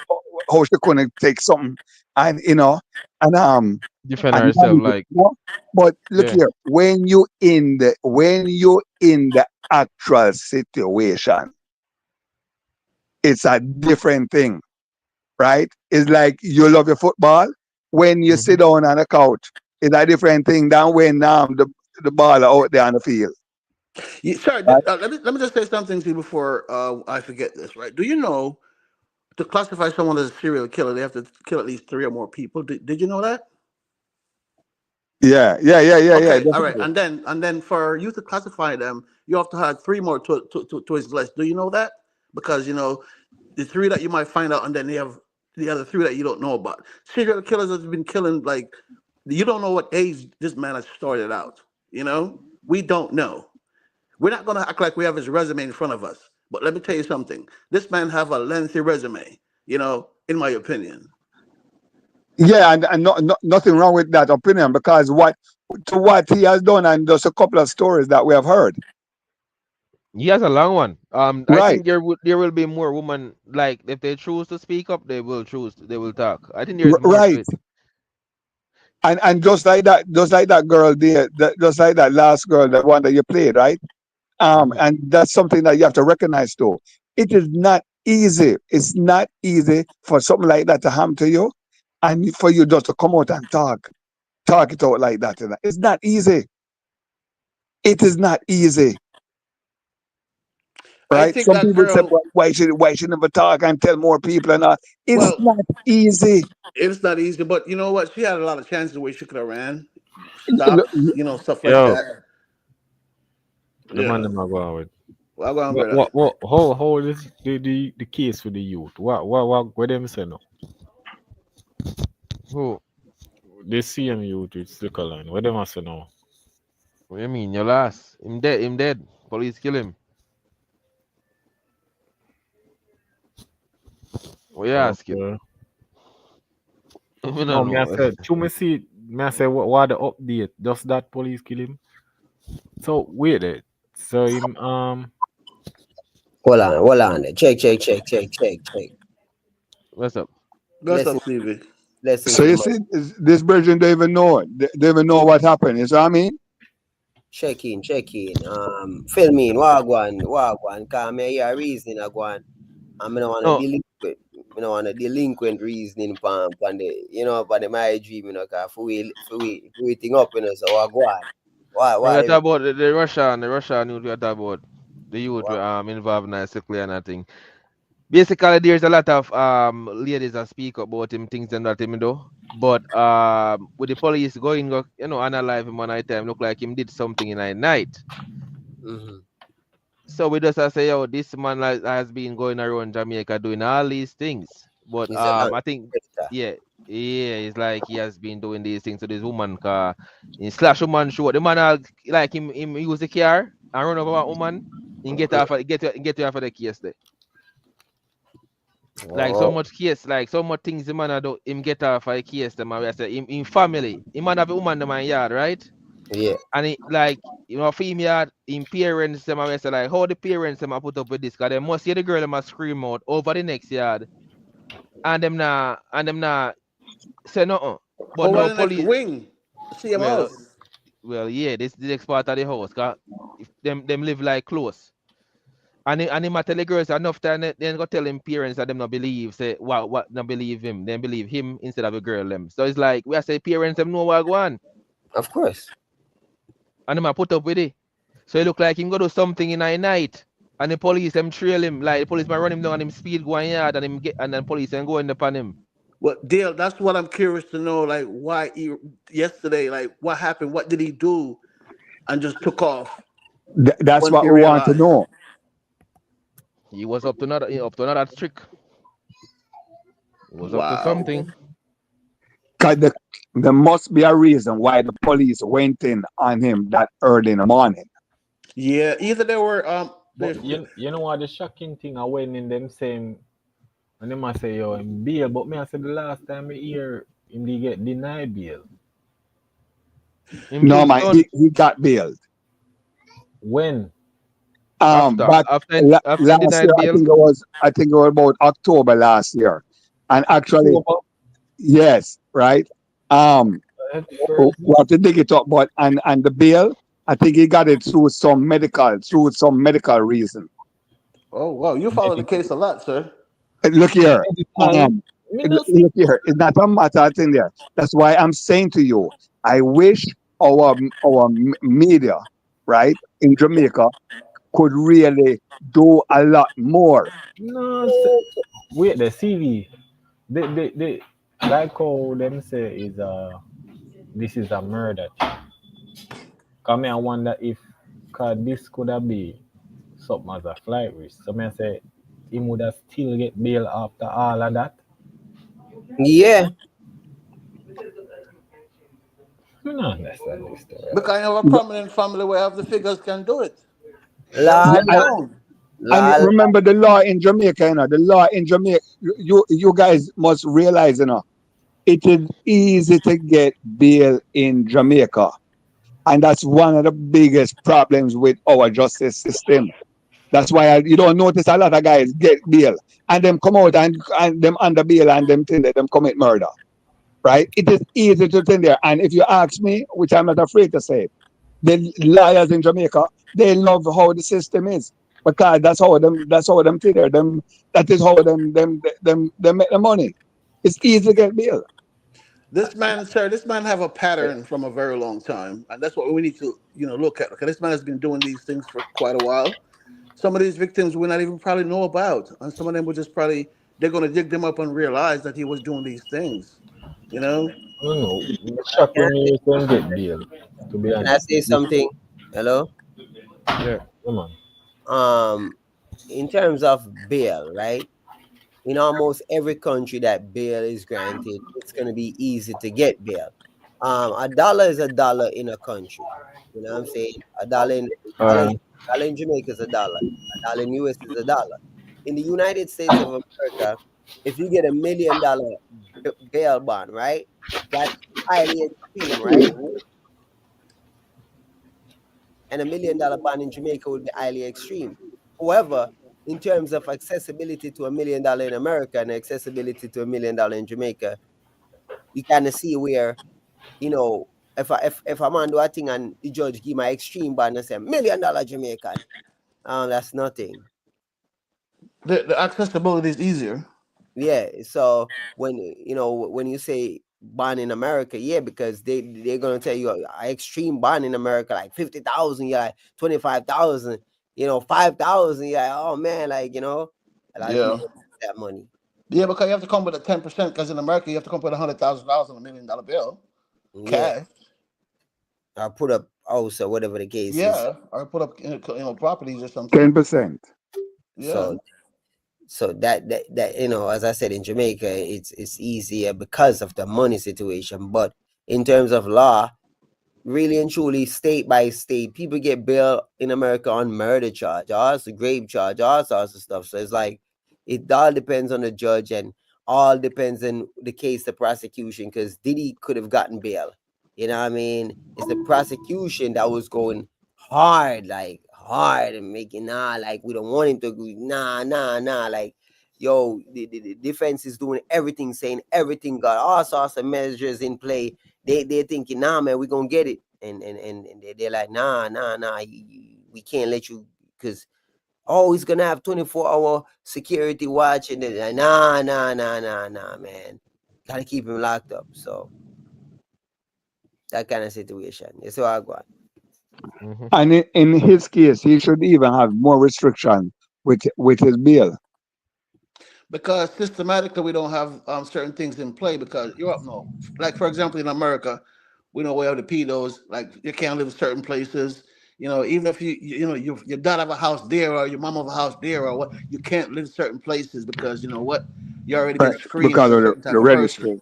S3: couldn't take something, and and
S1: Defend
S3: and
S1: herself, like,
S3: but look
S1: yeah.
S3: here, when you in the actual situation, it's a different thing, right? It's like you love your football. When you sit down on the couch, it's a different thing than when the ball are out there on the field.
S21: Sorry,
S3: Right?
S21: let me just say something to you before I forget this. Right? Do you know to classify someone as a serial killer, they have to kill at least 3 or more people? Did you know that?
S3: Yeah.
S21: Okay, all right,
S3: Definitely.
S21: and then for you to classify them, you have to have 3 more to his list. Do you know that? Because the 3 that you might find out, and then you have the other 3 that you don't know about. Serial killers has been killing, like, you don't know what age this man has started out. We don't know. We're not gonna act like we have his resume in front of us. But let me tell you something. This man have a lengthy resume. In my opinion.
S3: Yeah, and nothing wrong with that opinion, because what he has done, and just a couple of stories that we have heard.
S1: He has a long one. I
S3: Right.
S1: think there will be more women, like if they choose to speak up, they will talk. I think there's more to
S3: Right.
S1: it.
S3: And just like that girl there, just like that last girl, the one that you played, right? And that's something that you have to recognize too. It is not easy. It's not easy for something like that to happen to you, and for you just to come out and talk it out like that. It's not easy. It is not easy,
S21: I
S3: right?
S21: think
S3: Some
S21: that
S3: people say,
S21: girl,
S3: "Well, why should never talk and tell more people?" And all. It's
S21: well,
S3: not easy.
S21: it's not easy, but you know what? She had a lot of chances where she could have ran,
S3: Look,
S21: stopped, stuff like
S4: Yo,
S21: that.
S4: the man
S21: Yeah.
S4: them are going with.
S21: Well, go on,
S4: What,
S21: brother.
S4: what, what, how is the case with the youth? What them say now?
S1: Who?
S4: The same youth with Alkaline. What them say now?
S1: What do you mean? Your last? Him dead. Him dead. Police kill him. What you asking?
S4: Okay.
S1: I don't
S4: No, me I
S1: know.
S4: said, me I say, what the update? Does that police kill him? So, wait it. So, him,
S22: Hold on. Check.
S1: What's up?
S21: What's up,
S22: Blessing,
S21: Stevie?
S22: blessings
S3: so
S22: to the
S3: you
S22: man.
S3: see, this virgin don't even know it. They even know what happened. You see what I mean?
S22: Check in. Fill me in. Wagwan. Cause me hear reasoning agwan. I'm not want to
S1: No,
S22: delinquent. Me no want a delinquent reasoning pan the my dream, cause for we thing up, so wagwan.
S1: we
S22: Why
S1: got about the Russian youth we got about the youth
S22: what
S1: involved in sickly and that thing. Basically, there's a lot of ladies that speak about him things and that him do. But with the police analyze him one night time, look like him did something in the night.
S22: mm-hmm.
S1: So we just say, yo, this man has been going around Jamaica doing all these things. But
S22: He's a land
S1: I think,
S22: predator.
S1: yeah, it's like he has been doing these things to this woman car. In slash woman show, the man like him use the car and run over a woman and get you off of the case there. Like so
S22: Oh,
S1: much case, like so much things the man do him get off of the case them and we say in family. Him man have a woman in my yard, right?
S22: yeah.
S1: And it like female in parents them I say like how the parents them a put up with this because they must see the girl them a scream out over the next yard and them not say nothing. But
S21: Over
S1: no
S21: the next
S1: police
S21: wing. CM
S1: well
S21: house.
S1: yeah, this the next part of the house cause if them live like close. And him a tell the girls enough time they go tell him parents that them not believe say what not believe him. They believe him instead of a girl them. So it's like we are say parents them know what go on.
S22: Of course.
S1: And him a put up with it. So it look like him go do something in the night. And the police them trail him. Like the police man run him down and him speed go on yard and him get and then police them go in upon him.
S21: What Dale? That's what I'm curious to know. Like, why yesterday? Like, what happened? What did he do? And just took off
S3: That's
S21: once
S3: what
S21: he
S3: we want to
S21: realized.
S3: know.
S1: He was up to another trick. He was up to
S21: Wow.
S1: something.
S3: Cause there must be a reason why the police went in on him that early in the morning.
S21: Yeah. Either they were
S4: But you know what the shocking thing I went in them same and them I say yo him bail, but me I said the last time I hear him they get denied bail.
S1: Him
S3: No
S1: just
S3: man,
S1: done
S3: he got bailed.
S4: When?
S1: after
S3: But
S1: after
S3: last year
S1: denied bail.
S3: I think it was about October last year, and actually
S4: October
S3: yes, right. Um, we
S4: first.
S3: have to dig it up, but and the bail, I think he got it through some medical reason.
S21: Oh wow, you follow the case a lot, sir.
S3: Look here,
S4: Medical. Me no see.
S3: look here. It's not a matter of thing there. That's why I'm saying to you, I wish our media, right, in Jamaica could really do a lot more.
S4: No, wait, the CV. They like how them say is this is a murder. Come I wonder if cause this could have been something as a flight risk. So me say he would have still get bail after all of that.
S22: Yeah.
S4: I don't understand this story.
S21: Because I have a prominent family where half the figures can do it. They don't
S22: La
S21: sit
S22: la
S21: down.
S3: And
S22: la.
S3: remember the law in Jamaica, the law in Jamaica, you guys must realize, it is easy to get bail in Jamaica. And that's one of the biggest problems with our justice system. That's why you don't notice a lot of guys get bail and them come out and them under bail and them think that them commit murder. Right? It is easy to think there. And if you ask me, which I'm not afraid to say, the lawyers in Jamaica, they love how the system is. Because that's how them think there. That is how them make the money. It's easy to get bail.
S21: This man, sir, this man have a pattern from a very long time, and that's what we need to, look at. Okay, this man has been doing these things for quite a while. Some of these victims we not even probably know about, and some of them will just probably they're gonna dig them up and realize that he was doing these things. You know,
S4: No, no. The shock
S22: Can I
S4: when
S22: say,
S4: me can get bail, to be
S22: can I
S4: honest.
S22: say something? Hello.
S1: Yeah.
S4: Come on.
S22: In terms of bail, right? In almost every country that bail is granted, it's going to be easy to get bail. A dollar is a dollar in a country. You know what I'm saying? Dollar,
S4: Um,
S22: dollar in Jamaica is a dollar. A dollar in US is a dollar. In the United States of America, if you get $1 million bail bond, right? That's highly extreme, right? And $1 million bond in Jamaica would be highly extreme. However, in terms of accessibility to $1 million in America and accessibility to $1 million in Jamaica, you kind of see where, if a man do a thing and the judge give my extreme bond and say $1 million Jamaican, that's nothing.
S21: the accessibility is easier.
S22: Yeah. So when you say bond in America, yeah, because they're gonna tell you a extreme bond in America like 50,000, yeah, like 25,000, 5,000, yeah. Oh man, like a lot of
S21: Yeah,
S22: people need that money.
S21: yeah, because you have to come with a 10%. Because in America, you have to come with $100,000 on $1 million bill,
S22: Yeah,
S21: cash.
S22: or put up house or whatever the case is.
S21: Yeah, or put up properties or something.
S3: 10%.
S21: Yeah.
S22: So that as I said in Jamaica, it's easier because of the money situation. But in terms of law, really and truly, state by state, people get bail in America on murder charge, also grave charge, all sorts of stuff. So it's like it all depends on the judge and all depends on the case, the prosecution, because Diddy could have gotten bail. You know what I mean? It's the prosecution that was going hard, like hard and making like we don't want him to go, like yo, the defense is doing everything, saying everything, got all sorts of measures in play. They're thinking, nah, man, we're gonna get it. And they're like, nah, we can't let you, because he's gonna have 24-hour security watch, and they're like, nah, man, gotta keep him locked up. So that kind of situation. That's how I got.
S1: Mm-hmm.
S3: And in his case, he should even have more restriction with his bail.
S21: because systematically we don't have certain things in play because Europe no. Like for example, in America, we know we have the pedos. Like you can't live in certain places. You know, even if your dad have a house there or your mom have a house there or what, you can't live in certain places because you know what, you already been
S3: Right.
S21: screened
S3: Because
S21: as a
S3: of
S21: certain
S3: the
S21: type of person.
S3: registry.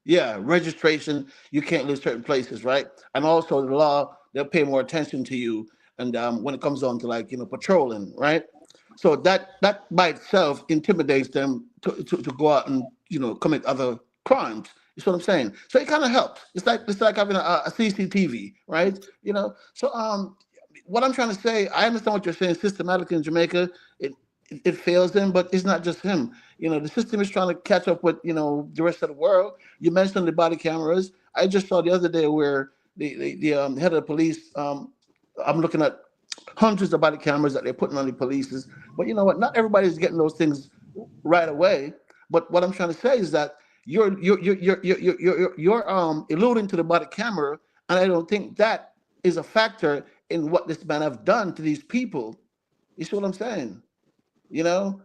S21: Yeah, registration. You can't live certain places, right? And also the law, they'll pay more attention to you. And when it comes on to like patrolling, right? So that by itself intimidates them to go out and commit other crimes. You see what I'm saying? So it kind of helps. It's like having a CCTV, right? So what I'm trying to say, I understand what you're saying. Systematically in Jamaica, it fails them, but it's not just him. The system is trying to catch up with the rest of the world. You mentioned the body cameras. I just saw the other day where the head of the police. I'm looking at hundreds of body cameras that they're putting on the polices. But you know what? Not everybody's getting those things right away. But what I'm trying to say is that you're alluding to the body camera, and I don't think that is a factor in what this man have done to these people. You see what I'm saying?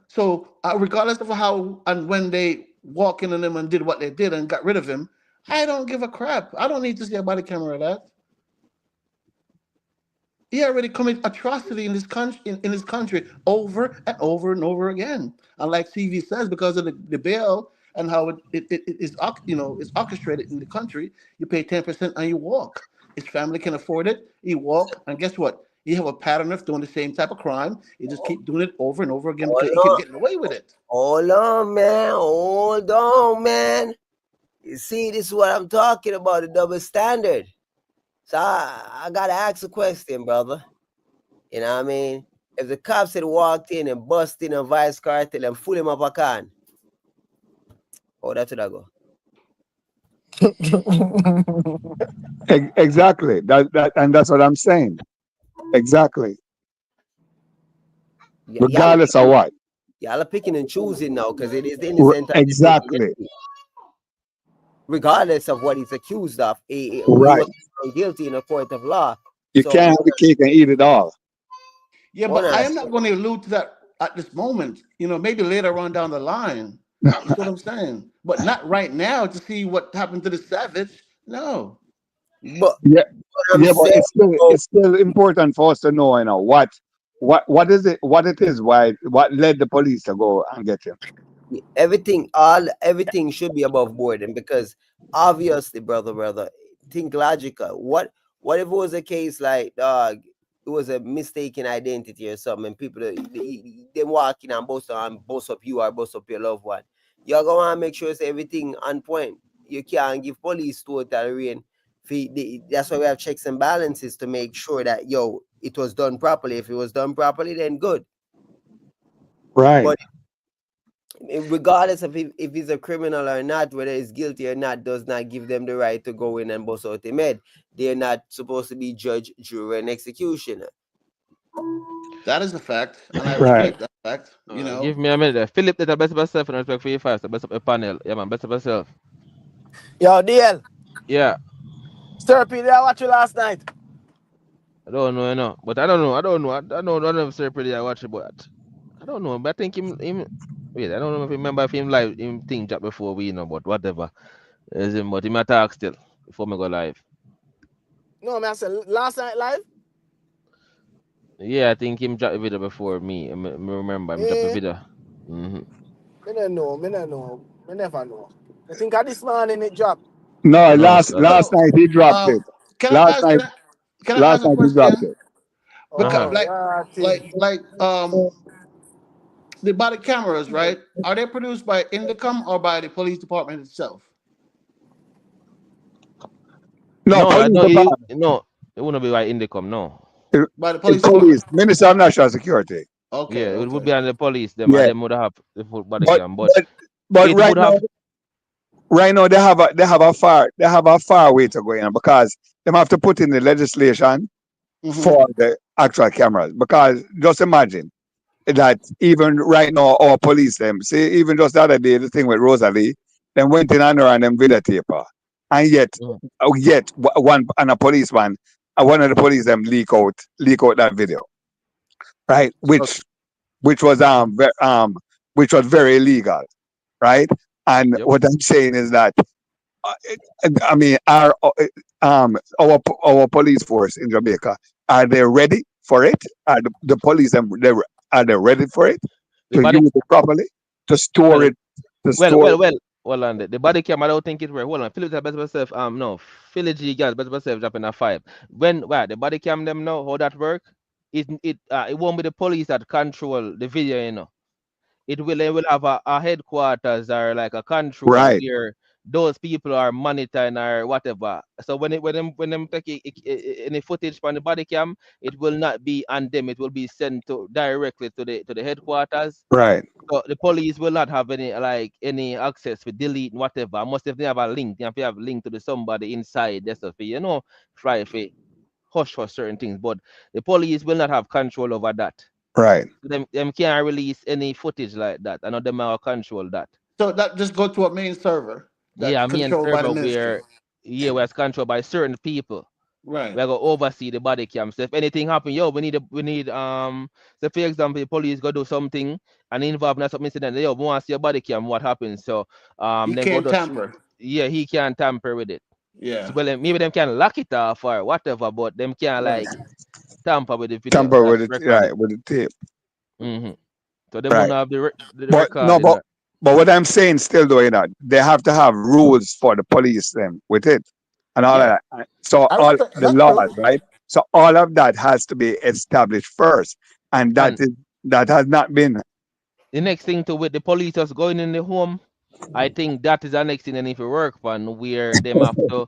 S21: So regardless of how and when they walk in on him and did what they did and got rid of him, I don't give a crap. I don't need to see a body camera of that. He already committed atrocity in this country, in this country, over and over and over again. And like CV says, because of the bail and how it is it's orchestrated in the country, you pay 10% and you walk. His family can afford it. He walk, and guess what? He have a pattern of doing the same type of crime. He just keep doing it over and over again because he keep getting away with it.
S22: Hold on, man. Hold on, man. You see, this is what I'm talking about, the double standard. So I gotta ask a question, brother. You know what I mean? If the cops had walked in and bust in a vice cartel and full him up a can, oh, that's what I go.
S3: Exactly. And that's what I'm saying. Exactly. Regardless of what.
S22: Y'all are picking and choosing now because it is the innocent.
S3: Exactly.
S22: Regardless of what he's accused of, he
S3: Right.
S22: was found guilty in a court of law.
S3: You can't have the cake and eat it all.
S21: Yeah, but I am not going to allude to that at this moment. Maybe later on down the line. You see what I'm saying? But not right now to see what happened to the savage. No.
S22: But
S3: but it's still important for us to know, what is it, what led the police to go and get him.
S22: Everything should be above board, and because obviously, brother, think logical. What if it was a case like, dog, it was a mistaken identity or something, and people they walking and boast up you or boast up your loved one. You're gonna make sure it's everything on point. You can't give police total reign. That's why we have checks and balances to make sure that it was done properly. If it was done properly, then good.
S3: Right.
S22: But regardless of if he's a criminal or not, whether he's guilty or not, does not give them the right to go in and bust out him head. They're not supposed to be judge, jury, and executioner.
S21: That is a fact, and I respect that fact.
S1: Give me a minute there. Philip, that the best of yourself and respect for you first. The best of your panel. Yeah, man, best of yourself.
S6: Yo, DL.
S1: Yeah.
S6: Sir, P, did I watch you last night?
S1: I don't know, but I don't know. I don't know if Sir Pretty I watch it, but I don't know. But I think him. Wait, I don't know if you remember if him live him thing chat before we but whatever. Is him, but he might talk still before me go live.
S6: No, man, I said last night live.
S1: Yeah, I think him drop a video before me. I remember him drop a video.
S6: Me don't know. Me never know. I think this morning it dropped.
S3: No, last night he dropped it.
S21: Can
S3: Last night
S21: ask a
S3: he dropped
S21: question?
S3: it.
S21: Because the body cameras, right? Are they produced by Indicom or by the police department itself?
S3: No,
S1: it wouldn't be by Indicom, no.
S21: By the police
S3: police, Minister of National Security.
S21: Okay.
S1: Yeah, it would be on the police. Them would have the full body cam, but
S3: right now they have a far way to go in because they have to put in the legislation for the actual cameras. Because just imagine that even right now our police them see, even just the other day the thing with Rosalie, them went in and around them videotaper, and yet one and a policeman, one of the police them leak out that video, right? Which was which was very illegal, right? And what I'm saying is that I mean, our police force in Jamaica, are they ready for it? Are the police are they ready for it
S1: The
S3: to
S1: body,
S3: use it properly, to store
S1: well,
S3: it, to store?
S1: hold on. The body cam, I don't think it work. Hold on. Philip best myself. No. Philip G guys, best myself dropping a 5. When the body cam them know how that work? It won't be the police that control the video, you know. They will have a headquarters or like a control
S3: Right,
S1: where those people are monitoring or whatever. So when them take any footage from the body cam, it will not be on them. It will be sent directly to the headquarters.
S3: right,
S1: So the police will not have any access to delete whatever. Unless if they have a link, they have to have a link to the somebody inside. That's a try for hush for certain things. But the police will not have control over that.
S3: right.
S1: Them can't release any footage like that. I know them will control that.
S21: So that just go to a main server that's
S1: Yeah, me and
S21: controlled by the
S1: server
S21: ministry.
S1: where it's controlled by certain people.
S21: Right.
S1: We go oversee the body cam. So if anything happen, we need so for example, the police go do something and involved in some incident, we want to see a body cam, what happens. So
S21: He
S1: then go
S21: can't
S1: to
S21: tamper.
S1: he can't tamper with it.
S21: Yeah.
S1: So well maybe them can lock it off or whatever, but them can't
S21: Right.
S1: tamper with the video
S3: Tamper
S1: that
S3: with it,
S1: record it.
S3: right, with the tape.
S1: Mm-hmm. So them
S3: Right.
S1: don't have the
S3: But no,
S1: recording.
S3: but what I'm saying still though, they have to have rules for the police them with it and all
S1: Yeah.
S3: of that. So
S21: I
S3: all
S21: respect
S3: the
S21: that's
S3: laws,
S21: true.
S3: right? So all of that has to be established first, and
S1: And
S3: that has not been
S1: the next thing to with the police just going in the home, I think that is the next thing they need to work on where them have to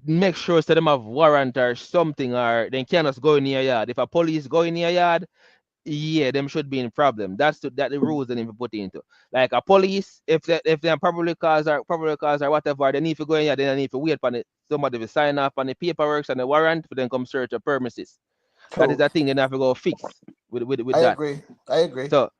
S1: make sure so them have warrant or something or they can't just go in your yard. If a police go in your yard, yeah, them should be in problem. That the rules they need to put into. Like a police, if they're probably cause or whatever, they need to go in here, they need to wait for it. Somebody will sign off on the paperwork and the warrant for them come search the premises. That is
S21: True.
S1: the thing they have to go fix with
S21: I
S1: that.
S21: agree. I agree.
S1: So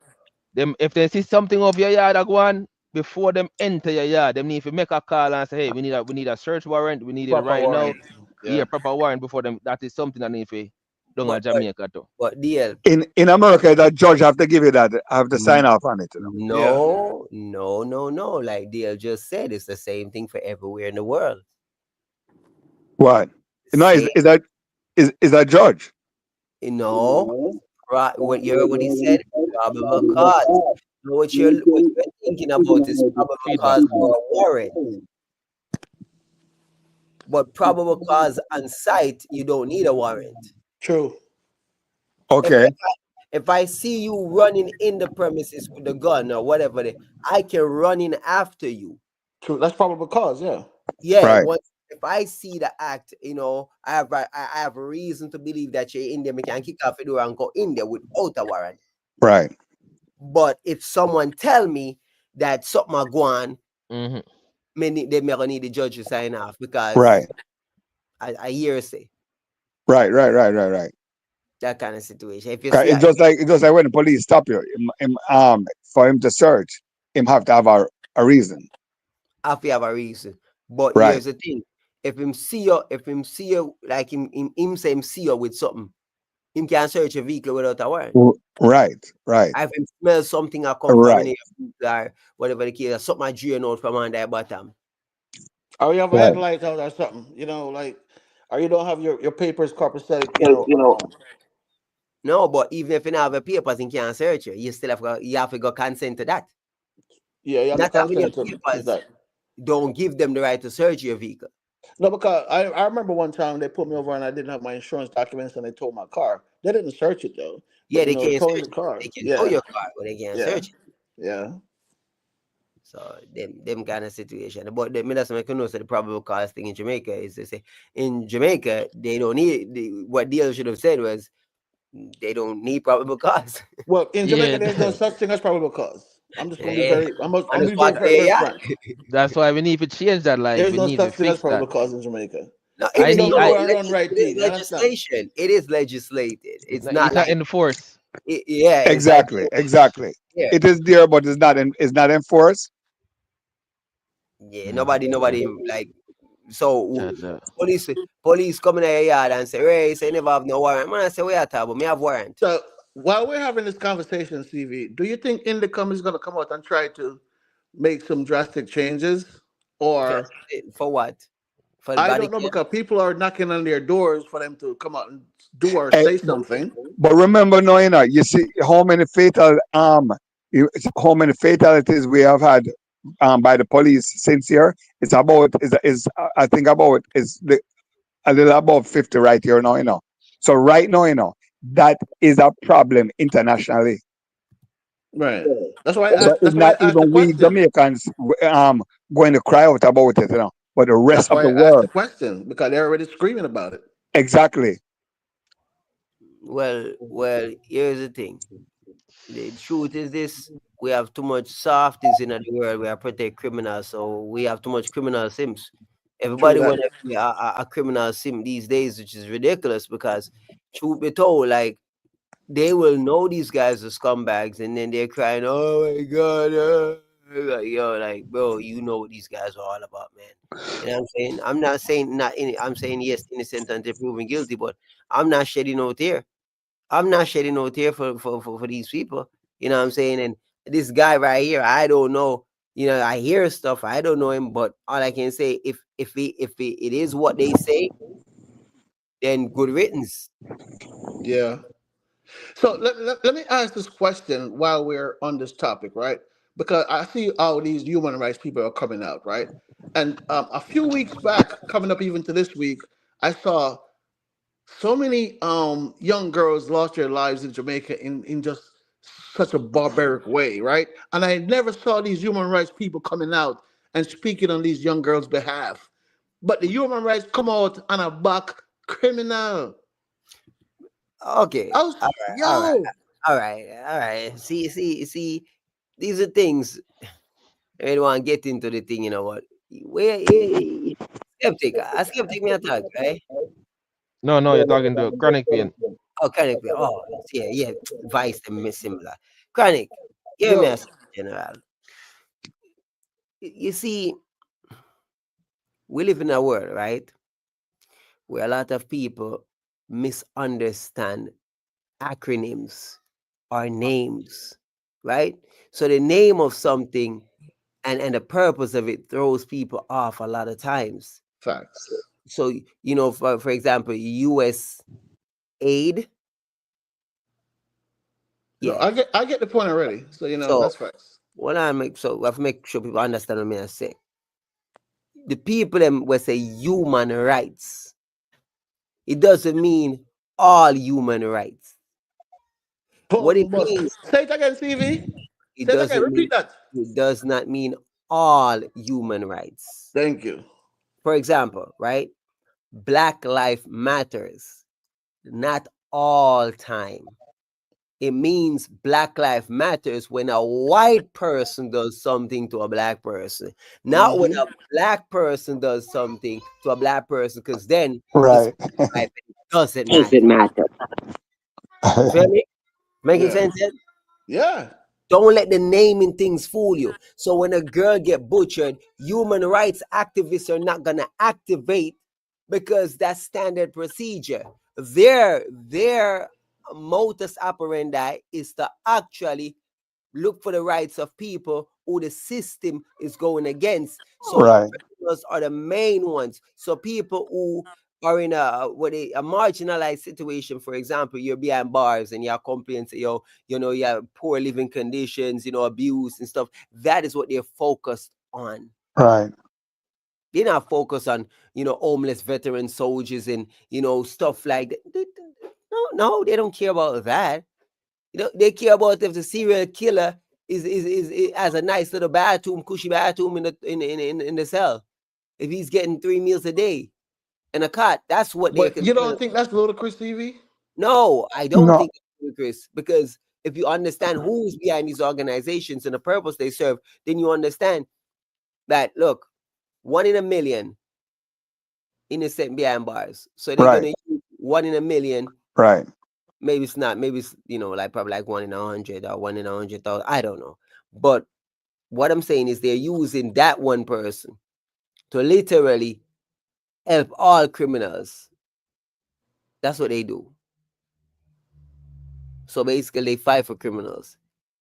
S1: them if they see something of your yard go on, before them enter your yard, them need to make a call and say, hey, we need a search warrant, we need it
S21: Proper
S1: right now.
S21: warrant.
S1: Yeah,
S21: Yeah.
S1: proper warrant before them. That is something that need to done
S22: But
S1: at Jamaica too.
S22: DL,
S3: in America. That judge have to give you that, have to sign off on it.
S21: Yeah.
S22: no. Like DL just said, it's the same thing for everywhere in the world.
S3: What? No,
S22: Same,
S3: is that judge?
S22: right? What you heard what he said? Probable cause. What you're thinking about is probable
S1: Feedback.
S22: cause for a warrant. But probable cause on site, you don't need a warrant.
S21: True.
S3: Okay.
S22: If I see you running in the premises with a gun or whatever, I can run in after you.
S21: True. That's probable cause. Yeah.
S22: Yeah.
S3: Right.
S22: If I see the act, I have a reason to believe that you're in there. I can kick off the door and go in there without a warrant.
S3: Right.
S22: But if someone tell me that something are going,
S1: Mm-hmm.
S22: they may need the judge to sign off because
S3: Right.
S22: I hear say
S3: Right.
S22: that kind of situation. If you see,
S3: It's just like when the police stop you, for him to search, him have to have a reason.
S22: have to have a reason. But
S3: Right.
S22: here's the thing: if him see you like him say him see you with something, him can search a vehicle without a warrant.
S3: Right.
S22: If him smell something I come from in or whatever the case, something I drain out from on their bottom.
S21: Or you have a headlight out or something, or you don't have your papers copacetic,
S22: No, but even if you don't have a papers and can't search you still have to go consent to that.
S21: Yeah, you have to consent to
S22: papers,
S21: that.
S22: don't give them the right to search your vehicle.
S21: No, because I remember one time they pulled me over and I didn't have my insurance documents and they towed my car. They didn't search it though.
S22: Yeah,
S21: But,
S22: they can't
S21: towing
S22: search
S21: the car.
S22: They can tow your car, but they can't search it.
S21: Yeah.
S22: So them kind of situation. But that's make you know so the probable cause thing in Jamaica is to say in Jamaica they don't need what Deal should have said was they don't need probable cause.
S21: Well, in Jamaica there's no such thing as probable cause. I'm just gonna be very very frank.
S1: That's why we need to change that. Like
S21: There's
S1: we
S21: no
S1: need to
S21: such thing as
S1: fix that.
S21: probable cause in Jamaica.
S22: No,
S21: I need
S22: legislation. It is legislated. It's not
S1: like enforced.
S3: Exactly.
S22: Yeah.
S3: It is there, but it's not enforced.
S22: Yeah, nobody like so police come in your yard and say, Ray, say never have no warrant. Man, I say we are talking, but me have warrant.
S21: So while we're having this conversation, CV, do you think Indicom is going to come out and try to make some drastic changes, or
S22: For what? For the
S21: I
S22: body
S21: don't know,
S22: cam?
S21: because people are knocking on their doors for them to come out and do or
S3: Eh,
S21: say something.
S3: but remember now, you see how many how many fatalities we have had by the police since here. It's about is I think about is a little above 50 right here now, So right now, that is a problem internationally.
S21: Right. That's why I
S3: So
S21: asked.
S3: it's
S21: That's why
S3: not
S21: I asked the
S3: even we
S21: question.
S3: Jamaicans going to cry out about it, but the rest
S21: That's
S3: of
S21: why
S3: the
S21: I asked the
S3: world.
S21: question, because they're already screaming about it.
S3: Exactly.
S22: Well, here's the thing. The truth is this: we have too much softies in the world. We are protect criminals, so we have too much criminal sims.
S21: True
S22: Everybody
S21: that.
S22: want to be a criminal sim these days, which is ridiculous because, truth be told, like they will know these guys are scumbags, and then they're crying, "Oh my god!" Like, yo, like, bro, you know what these guys are all about, man. You know what I'm saying? I'm not saying not in. I'm saying yes, innocent until proven guilty, but I'm not shedding no tear. I'm not shedding no tear for these people. You know what I'm saying? And this guy right here, I don't know. You know, I hear stuff. I don't know him, but all I can say, if it is what they say, then good riddance.
S21: Yeah. So let me ask this question while we're on this topic, right? Because I see all these human rights people are coming out, right? And a few weeks back, coming up even to this week, I saw so many young girls lost their lives in Jamaica in just such a barbaric way, right? And I never saw these human rights people coming out and speaking on these young girls' behalf. But the human rights come out on a back criminal.
S22: Okay.
S21: I was,
S22: All right. All right.
S21: yo,
S22: All right. All right. See. These are things I don't want to get into the thing. You know what? Where skeptic? A skeptic me attack, right?
S1: No, you're talking to chronic pain.
S22: Oh, chronic. Oh, yeah. Vice them similar. Chronic. Hear me,
S21: yo,
S22: as general. You see, we live in a world, right, where a lot of people misunderstand acronyms or names, right? So the name of something and the purpose of it throws people off a lot of times.
S21: facts.
S22: So for example, U.S. aid,
S21: No,
S22: yeah.
S21: I get the point already. So
S22: So
S21: that's facts.
S22: what I have to make sure people understand what I say. The people them will say human rights. It doesn't mean all human rights. What it
S21: Boom, boss.
S22: means,
S21: Say it again, CV.
S22: it
S21: Say it again.
S22: doesn't mean
S21: Repeat that.
S22: it does not mean all human rights.
S21: Thank you.
S22: For example, right? Black life matters, not all time. It means Black life matters when a white person does something to a black person, not when
S21: Mm-hmm.
S22: a black person does something to a black person, because then it's
S3: Right.
S22: life and it doesn't
S3: Doesn't
S22: matter.
S3: matter.
S22: You feel me? Making
S21: Yeah.
S22: sense yet?
S21: Yeah.
S22: Don't let the naming things fool you. So when a girl get butchered, human rights activists are not gonna activate because that's standard procedure. Their modus operandi is to actually look for the rights of people who the system is going against. So
S3: Right.
S22: those are the main ones. So people who are in a marginalized situation, for example, you're behind bars and you have complaints, you have poor living conditions, abuse and stuff. That is what they're focused on.
S3: Right.
S22: They're not focused on, homeless veteran soldiers and, stuff like that. No, they don't care about that. They care about if the serial killer is has a nice little bathroom, cushy bathroom in the cell. If he's getting 3 meals a day and a cot, that's what they're
S21: But you
S22: concerned.
S21: don't think that's ludicrous, TV?
S22: No, I don't
S3: No.
S22: think it's Chris, because if you understand who's behind these organizations and the purpose they serve, then you understand that look, 1 in a million innocent behind bars. So they're
S3: Right.
S22: gonna use 1 in a million.
S3: Right.
S22: Maybe it's not. Maybe it's like probably like 1 in 100 or 1 in 100,000. I don't know. But what I'm saying is they're using that one person to literally help all criminals. That's what they do. So basically, they fight for criminals,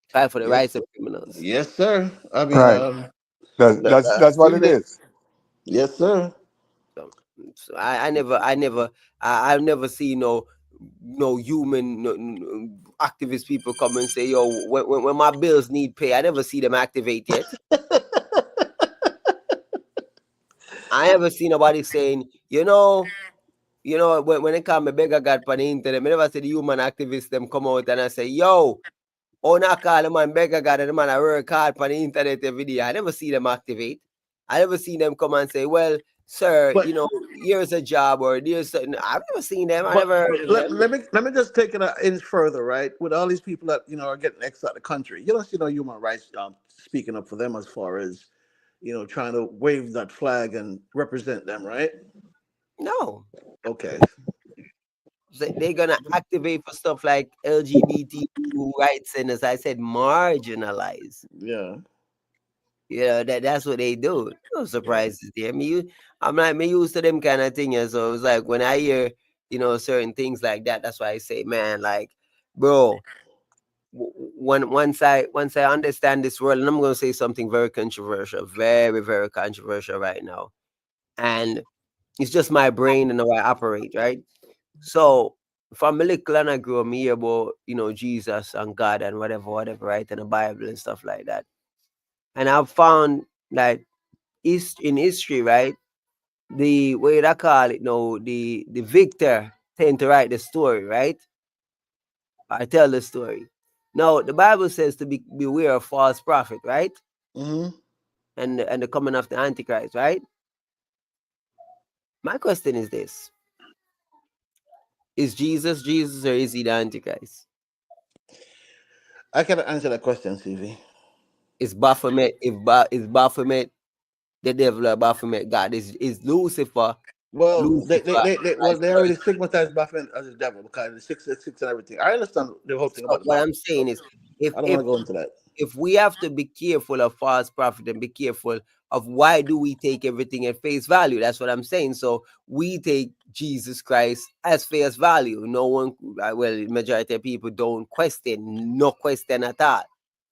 S22: fight for the
S21: Yes,
S22: rights of criminals.
S21: yes, sir. I mean,
S3: Right. That's what
S21: seen
S3: it
S21: it.
S3: is.
S21: Yes, sir.
S22: So I've never seen no human no activist people come and say, yo, when my bills need pay, I never see them activate yet. I never see nobody saying, when they call me beggar God on the internet, I never see the human activists them come out and I say, yo, oh, not call the man beggar God and the man I work hard on the internet every day. I never see them activate. I never see them come and say, well, sir,
S21: But
S22: here's a job or there's something. I've never seen them. I
S21: but
S22: never heard of them.
S21: let me just take it an inch further, right? With all these people that are getting exiled the country, human rights speaking up for them as far as trying to wave that flag and represent them, right?
S22: No.
S21: Okay.
S22: They're gonna activate for stuff like LGBTQ rights and, as I said, marginalize.
S21: Yeah.
S22: That's what they do. No surprises there. I'm like me used to them kind of thing. And so it's like when I hear, certain things like that, that's why I say, man, like, bro, once I understand this world, and I'm gonna say something very controversial, very, very controversial right now. And it's just my brain and how I operate, right? So from a little and I grew up, me hear about, Jesus and God and whatever, right? And the Bible and stuff like that. And I've found that in history, right? The way I call it now, the victor tend to write the story, right? I tell the story. Now the Bible says to beware of false prophet, right?
S21: Mm-hmm.
S22: And the coming of the Antichrist, right? My question is this: is Jesus or is he the Antichrist?
S21: I cannot answer that question, CV.
S22: Is Baphomet is Baphomet the devil or Baphomet God? Is Lucifer
S21: Well,
S22: Lucifer
S21: they
S22: Christ?
S21: already stigmatized Buffett as a devil because the 666 and everything. I understand the whole thing
S22: So
S21: about the
S22: what
S21: Bible,
S22: I'm
S21: so
S22: saying is, if
S21: I don't want
S22: if
S21: to go into that.
S22: if we have to be careful of false prophet and be careful of why do we take everything at face value, that's what I'm saying. So we take Jesus Christ as face value. No one, well, majority of people don't question, no question at all.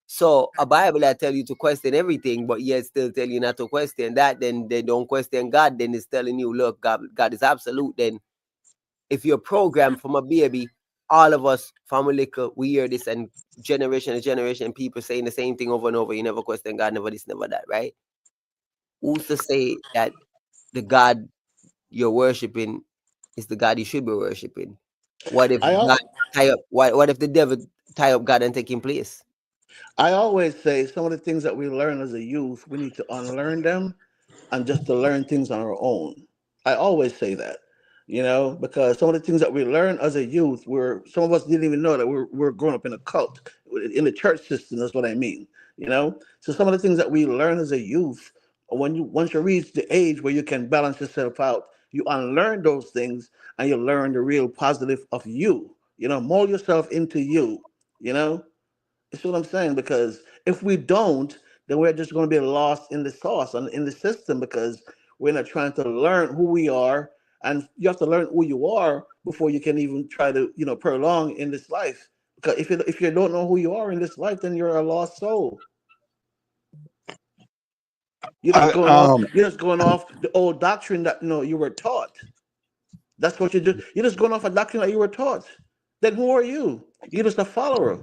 S22: So a Bible that tell you to question everything, but yet still tell you not to question that, then they don't question God. Then it's telling you, look, God is absolute. Then if you're programmed from a baby, all of us from a little, we hear this and generation to generation, people saying the same thing over and over. You never question God, never this, never that, right? Who's to say that the God you're worshiping is the God you should be worshiping? What if
S21: I
S22: God
S21: al-
S22: tie up? What if the devil tie up God and take him place?
S21: I always say some of the things that we learn as a youth, we need to unlearn them and just to learn things on our own. I always say that, because some of the things that we learn as a youth, some of us didn't even know that we're growing up in a cult, in the church system. That's what I mean, So some of the things that we learn as a youth, once you reach the age where you can balance yourself out, you unlearn those things and you learn the real positive of you. Mold yourself into you. You know, you see what I'm saying? Because if we don't, then we're just going to be lost in the sauce and in the system because we're not trying to learn who we are. And you have to learn who you are before you can even try to, prolong in this life. Because if you don't know who you are in this life, then you're a lost soul.
S3: I,
S21: You're just going off the old doctrine that you were taught. That's what you do. You're just going off a doctrine that you were taught. Then who are you? You're just a follower.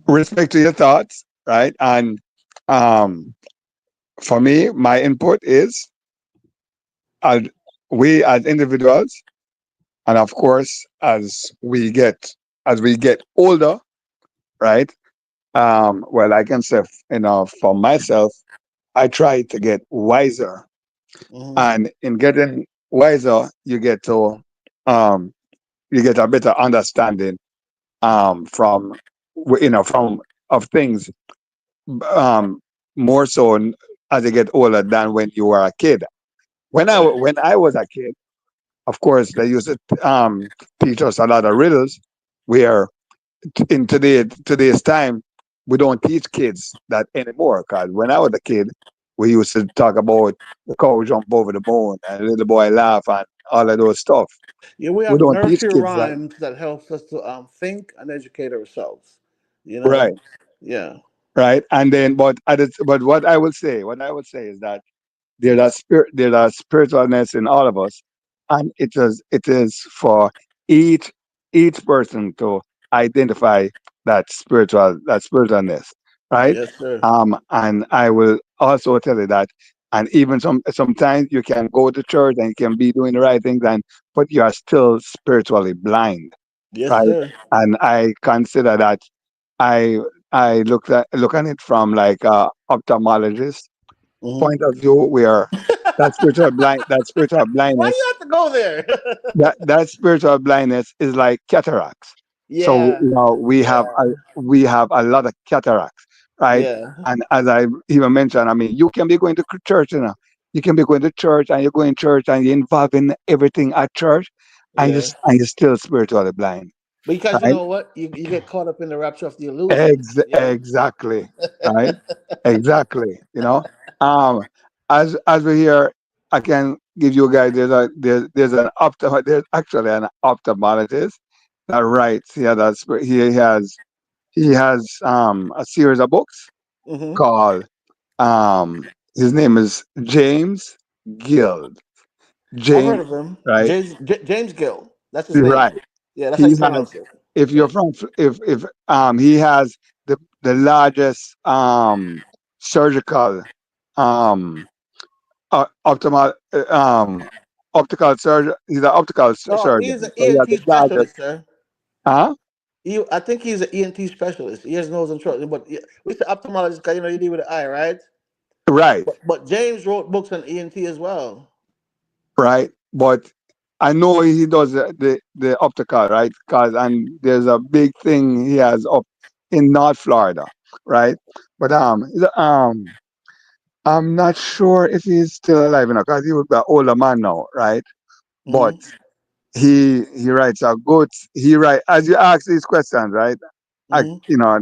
S3: respect to your thoughts, right? And um, for me, my input is as we as individuals, and of course, as we get older, right? Well, I can say, for myself, I try to get wiser,
S21: Mhm.
S3: and in getting wiser, um, you get a better understanding from of things, um, more so as you get older than when you were a kid. When I was a kid, of course, they used to teach us a lot of riddles. Where in today's time, we don't teach kids that anymore. Cause when I was a kid, we used to talk about the cow jump over the moon and the little boy laugh, and all of those stuff.
S2: Yeah, we
S3: We
S2: have
S3: don't teach
S2: nursery
S3: kids that.
S2: rhymes that helps us to think and educate ourselves. You
S3: Right,
S2: know, yeah.
S3: right. And then, but what I would say is that there's a spiritualness in all of us, and it is for each each person to identify that spiritualness, right?
S2: Yes, sir.
S3: And I will also tell you that, and even sometimes you can go to church and you can be doing the right things, but you are still spiritually blind,
S2: Yes,
S3: right?
S2: sir.
S3: And I consider that I I look at it from like a ophthalmologist
S2: Hmm.
S3: point of view, where that spiritual
S2: Why
S3: blindness,
S2: you have to go there?
S3: that spiritual blindness is like cataracts. So
S2: Yeah, yeah,
S3: we have a lot of cataracts, right?
S2: yeah,
S3: And as I even mentioned, I mean, you can be going to church, you can be going to church, and you're going to church and you're involved in everything at church,
S2: yeah.
S3: and you're still spiritually blind,
S2: Because you
S3: right?
S2: know what, you get caught up in the rapture of the illusion. Yeah.
S3: Exactly, right? Exactly. Um, as we hear, I can give you guys there's actually an ophthalmologist that writes. He has a series of books
S2: Hmm.
S3: called his name is James Guild.
S2: I've heard
S3: James,
S2: of him.
S3: right?
S2: James Gill. That's his name.
S3: Right.
S2: Yeah, that's how
S3: He
S2: you
S3: has,
S2: pronounce it.
S3: if you're
S2: Yeah.
S3: from if he has the largest surgical um optimal optical surgeon. He's an optical
S2: No,
S3: surgeon,
S2: he's an
S3: so he has
S2: ENT
S3: the largest.
S2: specialist, sir.
S3: Huh?
S2: I think he's an ENT specialist. Ears, nose, and throat. But yeah, we say ophthalmologist because you deal with the eye, right?
S3: Right,
S2: But James wrote books on ENT as well.
S3: right. But I know he does the optical, right? And there's a big thing he has up in North Florida, right? But I'm not sure if he's still alive, because he would be an older man now, right? But
S2: Hmm.
S3: he writes a good. He write as you ask these questions, right? I
S2: Hmm.
S3: you know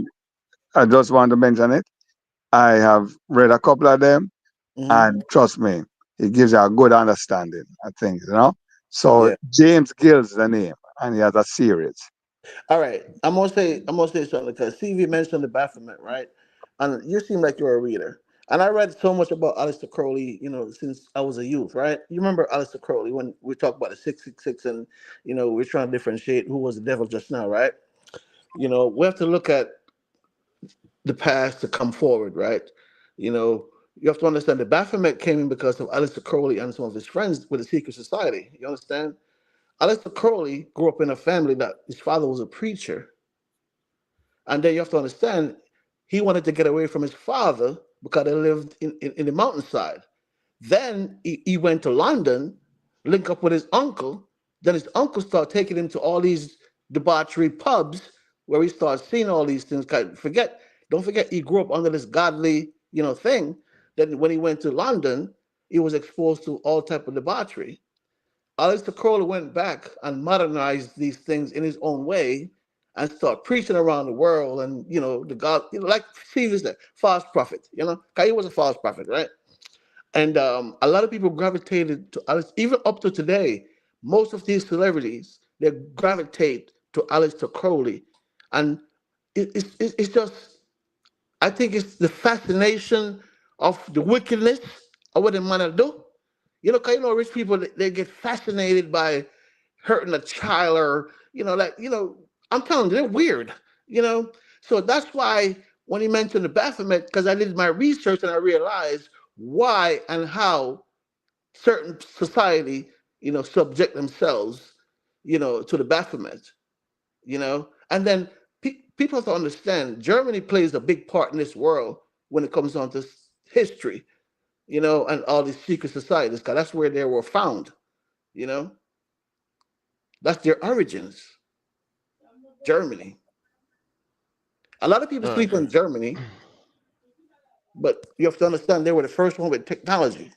S3: I just want to mention it. I have read a couple of them,
S2: Hmm.
S3: and trust me, it gives you a good understanding of things. So
S2: Yeah.
S3: James Gill's the name, and he has a series.
S2: All right. I'm gonna say something because CV mentioned the Baphomet, right? And you seem like you're a reader. And I read so much about Aleister Crowley, since I was a youth, right? You remember Aleister Crowley when we talk about the 666, and we're trying to differentiate who was the devil just now, right? We have to look at the past to come forward, right? You have to understand the Baphomet came in because of Aleister Crowley and some of his friends with the secret society. You understand? Aleister Crowley grew up in a family that his father was a preacher. And then you have to understand, he wanted to get away from his father because they lived in the mountainside. Then he went to London, link up with his uncle. Then his uncle started taking him to all these debauchery pubs where he started seeing all these things. 'Cause don't forget, he grew up under this godly, thing. Then when he went to London, he was exposed to all type of debauchery. Aleister Crowley went back and modernized these things in his own way and start preaching around the world. And the God, like Steve said, false prophet. 'Cause he was a false prophet, right? And a lot of people gravitated to Alex, even up to today. Most of these celebrities, they gravitate to Aleister Crowley, and it's just, I think it's the fascination of the wickedness of what the man will do. 'Cause rich people, they get fascinated by hurting a child, or I'm telling you, they're weird. You know, so that's why when he mentioned the Baphomet, because I did my research and I realized why and how certain society, subject themselves, to the Baphomet. And then people have to understand Germany plays a big part in this world when it comes down to history, and all these secret societies, because that's where they were found. You know, that's their origins. Germany. A lot of people
S1: All right.
S2: sleep on Germany, but you have to understand they were the first one with technology.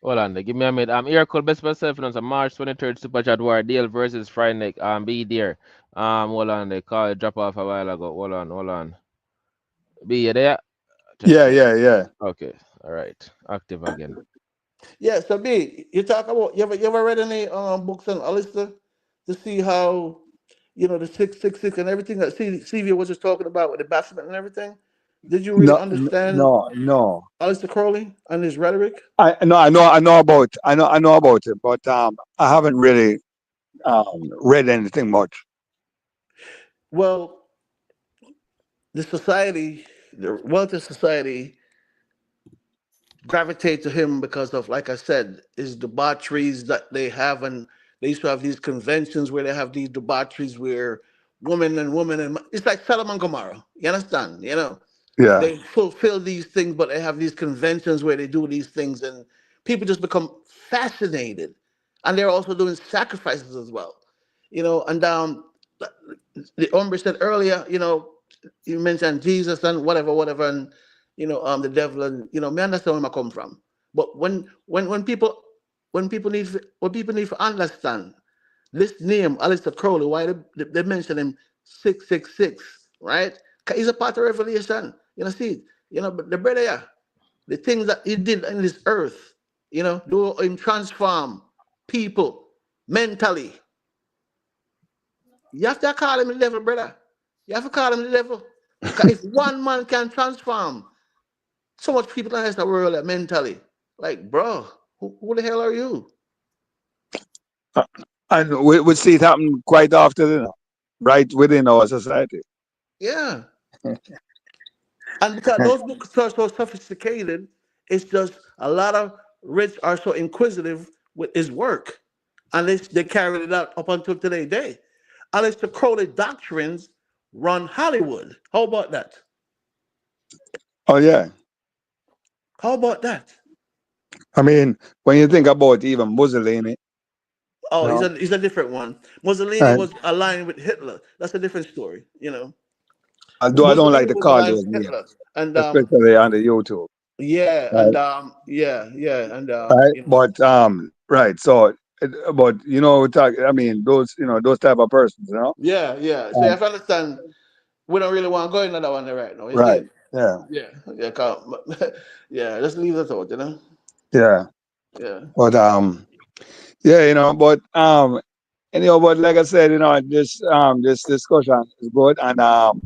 S1: Hold on, give me a minute. I'm here called best myself on March 23rd Super Chat War Deal versus Friday. Be there. Hold on, they call it drop off a while ago. Hold on. Be you there? Check,
S3: Yeah,
S1: check.
S3: yeah, yeah.
S1: Okay, all right. Active again.
S21: Yeah, so B, you talk about you ever read any books on Alistair to see how the 666 and everything that CV was just talking about with the bashment and everything? Did you really
S3: No,
S21: understand
S3: no.
S21: Alistair Crowley and his rhetoric?
S3: I know about it, but I haven't really read anything much.
S21: Well, the society, the wealthy society, gravitate to him because of, like I said, his debaucheries that they have, and they used to have these conventions where they have these debaucheries where women and it's like Sodom and Gomorrah. You understand?
S3: Yeah.
S21: They fulfill these things, but they have these conventions where they do these things, and people just become fascinated, and they're also doing sacrifices as well. And the Umber said earlier, you mentioned Jesus and whatever, and the devil, and me understand where I come from. But when people need to understand this name, Alistair Crowley, why they mention him 666, right? 'Cause he's a part of Revelation. See, but the brother, yeah, the things that he did in this earth, do him transform people mentally. You have to call him the devil, brother. You have to call him the devil. Because if one man can transform so much people in the world mentally, like, bro, who the hell are you?
S3: And we see it happen quite often, right within our society.
S21: Yeah. And because those books are so sophisticated, it's just a lot of rich are so inquisitive with his work. And they carried it out up until today's day. Aleister Crowley doctrines run Hollywood. How about that?
S3: Oh yeah.
S21: How about that?
S3: I mean, when you think about even Mussolini,
S21: Oh,
S3: you know,
S21: he's a different one. Mussolini
S3: and
S21: was aligned with Hitler. That's a different story.
S3: although I don't like
S21: Mussolini
S3: to
S21: was
S3: call
S21: aligned
S3: those
S21: with
S3: names,
S21: Hitler, and
S3: especially on the YouTube,
S21: yeah, and
S3: right?
S21: yeah, and
S3: Right, but right. So, but we talk. I mean, those type of persons,
S21: yeah, yeah. So you
S3: Um,
S21: have to understand, we don't really want to go into that one right now. You
S3: right.
S21: see?
S3: Yeah.
S21: Yeah, yeah, yeah. Just leave that out.
S3: Yeah.
S21: Yeah.
S3: But yeah, but but like I said, this discussion is good, and um,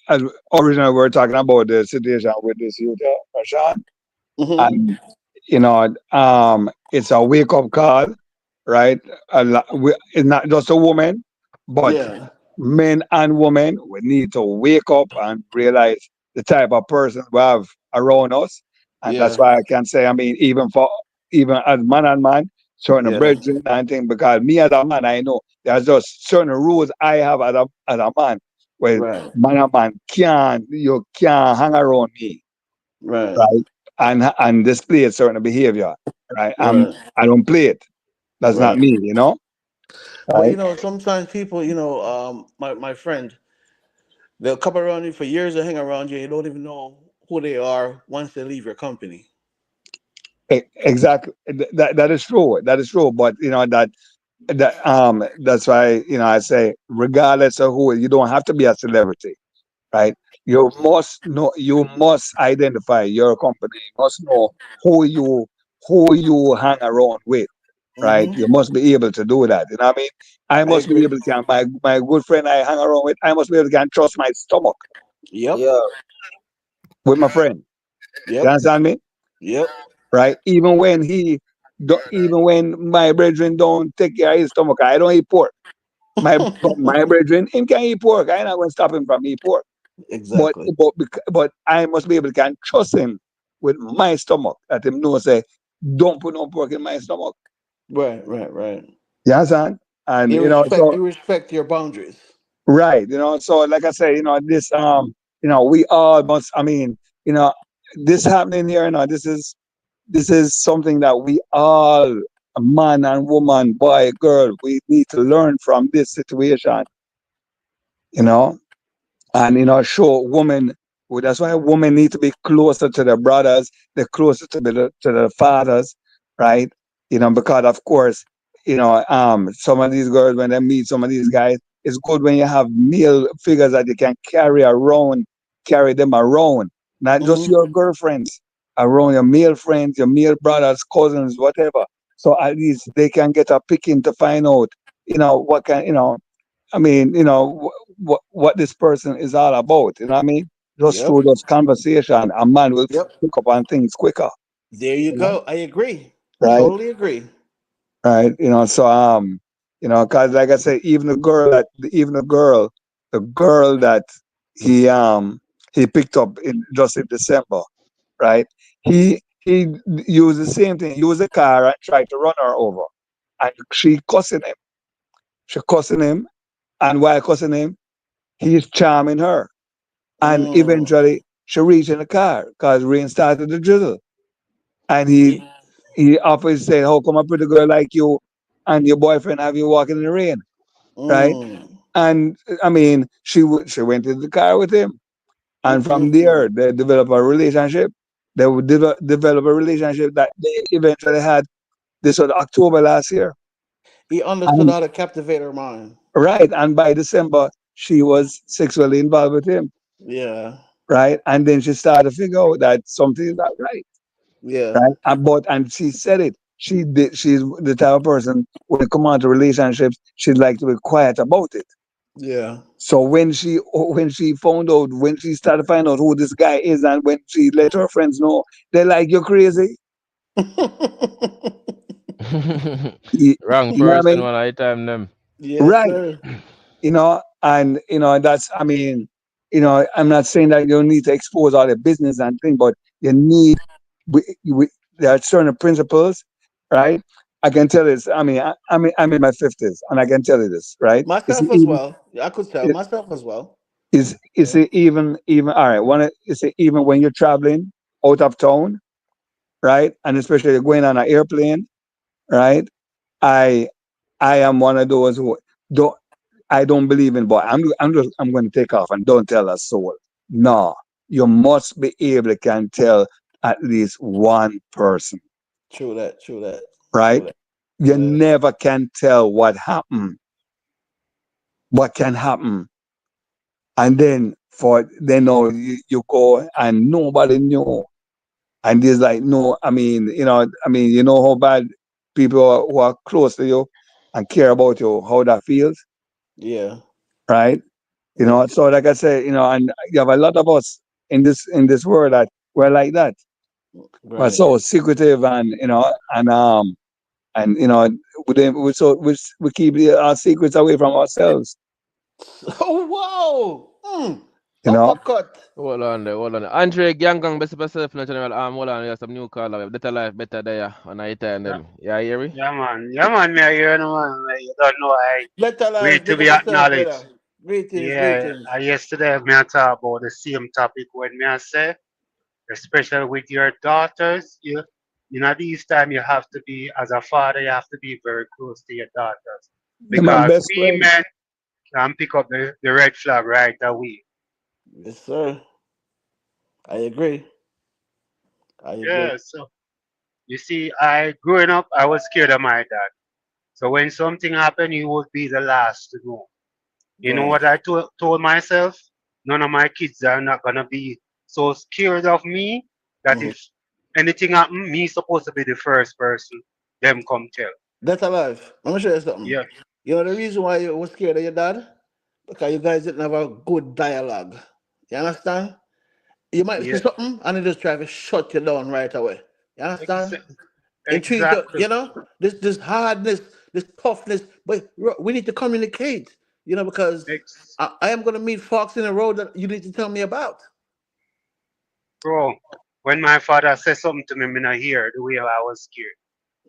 S3: as originally we were talking about the situation with this youth, Rushawn,
S21: Mm-hmm.
S3: and it's a wake up call, right? It's not just a woman, but
S21: Yeah.
S3: men and women, we need to wake up and realize the type of person we have around us. And that's
S21: Yeah.
S3: why I can say, I mean, even as man and man, certain
S21: Yeah.
S3: brethren and thing, because me as a man, I know there's just certain rules I have as a man, where
S21: Right.
S3: man and man you can't hang around me,
S21: Right.
S3: right? And display a certain behavior, right?
S21: Right.
S3: I don't play it. That's not
S21: Right.
S3: me,
S21: But
S3: right?
S21: sometimes people, my friend, they'll come around you for years and hang around you. You don't even know who they are once they leave your company.
S3: Exactly. That is true. That is true. But that's why I say regardless of who, you don't have to be a celebrity, right? You must identify your company. You must know who you hang around with, right?
S21: Mm-hmm.
S3: You must be able to do that. You know what I mean? I
S21: I
S3: must be
S21: agree.
S3: able to my good friend I hang around with, I must be able to trust my stomach
S21: Yep.
S22: Yeah.
S3: with my friend. You
S21: Yep.
S3: understand me?
S21: Yep.
S3: Right? Even when my brethren don't take care of his stomach, I don't eat pork. My brethren, him can eat pork. I not going to stop him from eat pork. But
S21: Exactly.
S3: but I must be able to can trust him with my stomach. That him know say, don't put no pork in my stomach.
S21: Right. Right. Right.
S3: You understand? And
S21: You respect your boundaries.
S3: right, so like I say, this we all must. I mean, you know, this happening here. This is something that we all, man and woman, boy, girl, we need to learn from this situation, you know, and show women. That's why women need to be closer to their brothers, they're closer to the fathers, right? Because of course, some of these girls when they meet some of these guys, it's good when you have male figures that you can carry them around, not just
S21: Mm-hmm.
S3: your girlfriends. around your male friends, your male brothers, cousins, whatever. So at least they can get a picking to find out, what can, I mean, what this person is all about. You know what I mean? Just
S21: Yep.
S3: through those conversation, a man will
S21: Yep.
S3: pick up on things quicker.
S21: There you
S3: You know?
S21: go. I agree.
S3: Right?
S21: Totally agree.
S3: Right? So because like I say, even the girl that he picked up just in December, right? He used the same thing, used a car and tried to run her over. And she cussing him. She cussing him, and while cussing him, he's charming her. And eventually she reached in the car because rain started to drizzle. And he offers saying, how come a pretty girl like you and your boyfriend have you walking in the rain? Right? And I mean, she went in the car with him. And from there, they develop a relationship. They would develop a relationship that they eventually had this was October last year.
S21: He understood
S3: And,
S21: how to captivate her mind.
S3: right. And by December, she was sexually involved with him.
S21: Yeah.
S3: Right. And then she started to figure out that something is not right.
S21: Yeah.
S3: Right. And she said it. She's the type of person when it comes to relationships, she'd like to be quiet about it.
S21: Yeah.
S3: So when she found out, when she started to find out who this guy is, and when she let her friends know, they're like, "You're crazy." You
S1: Wrong
S3: know what I
S1: person
S3: mean?
S1: one at a time them.
S21: Yes,
S3: Right.
S21: sir.
S3: And that's, I mean, I'm not saying that you need to expose all the business and thing, but you need, we, there are certain principles, right? I can tell this. I mean, I'm in my 50s, and I can tell you this, right? It's
S21: Myself as
S3: even,
S21: well. I could tell
S3: it,
S21: myself as well.
S3: it's even all right. It's even when you're traveling out of town, right? And especially going on an airplane, right? I I am one of those who don't. I don't believe in, but I'm going to take off and don't tell a soul. No, you must be able to can tell at least one person,
S21: True that. True that. True
S3: right?
S21: that.
S3: You
S21: Yeah.
S3: never can tell what can happen, and then now you go and nobody knew, and there's like no, I mean, how bad people who are close to you and care about you, how that feels,
S21: Yeah.
S3: right?
S21: Yeah.
S3: So like I said, and you have a lot of us in this world that we're like that. We're
S21: Right.
S3: so secretive, and we keep our secrets away from ourselves.
S21: Oh wow.
S3: You know,
S21: Uppercut.
S1: Hold on there. Andre Gangang best myself in general. Hold on, we have some new caller. Better life, better day on night time
S8: Yeah,
S1: them. Yeah, hear me?
S8: yeah, man, me a hear no man. Like, you don't know I
S21: Better life,
S8: great to
S21: big
S8: be
S21: up yourself, brother.
S8: acknowledged.
S21: Greetings,
S8: Yeah,
S21: greetings.
S8: yesterday me a talk about the same topic when me I say, especially with your daughters, you know these time you have to be as a father, you have to be very close to your daughters
S3: you're my
S8: because
S3: best
S8: we
S3: friend.
S8: men can pick up the red flag right away.
S21: Yes, sir. I agree. I agree.
S8: Yeah, so you see, I growing up, I was scared of my dad. So when something happened, he would be the last to know. You know
S21: Right.
S8: what I told myself? None of my kids are not gonna be so scared of me that
S21: Mhm.
S8: if anything happen, me supposed to be the first person them come tell.
S21: That's alive. Let me show you something.
S8: Yeah,
S21: You know the reason why you were scared of your dad? Because you guys didn't have a good dialogue. You understand? You might say
S8: yeah,
S21: something and they just try to shut you down right away. You understand?
S8: exa-
S21: And treat you,
S8: exactly.
S21: this hardness, this toughness, but we need to communicate, because
S8: Ex-
S21: I am gonna meet Fox in a road that you need to tell me about.
S8: Bro, when my father said something to me, me not hear the way I was scared.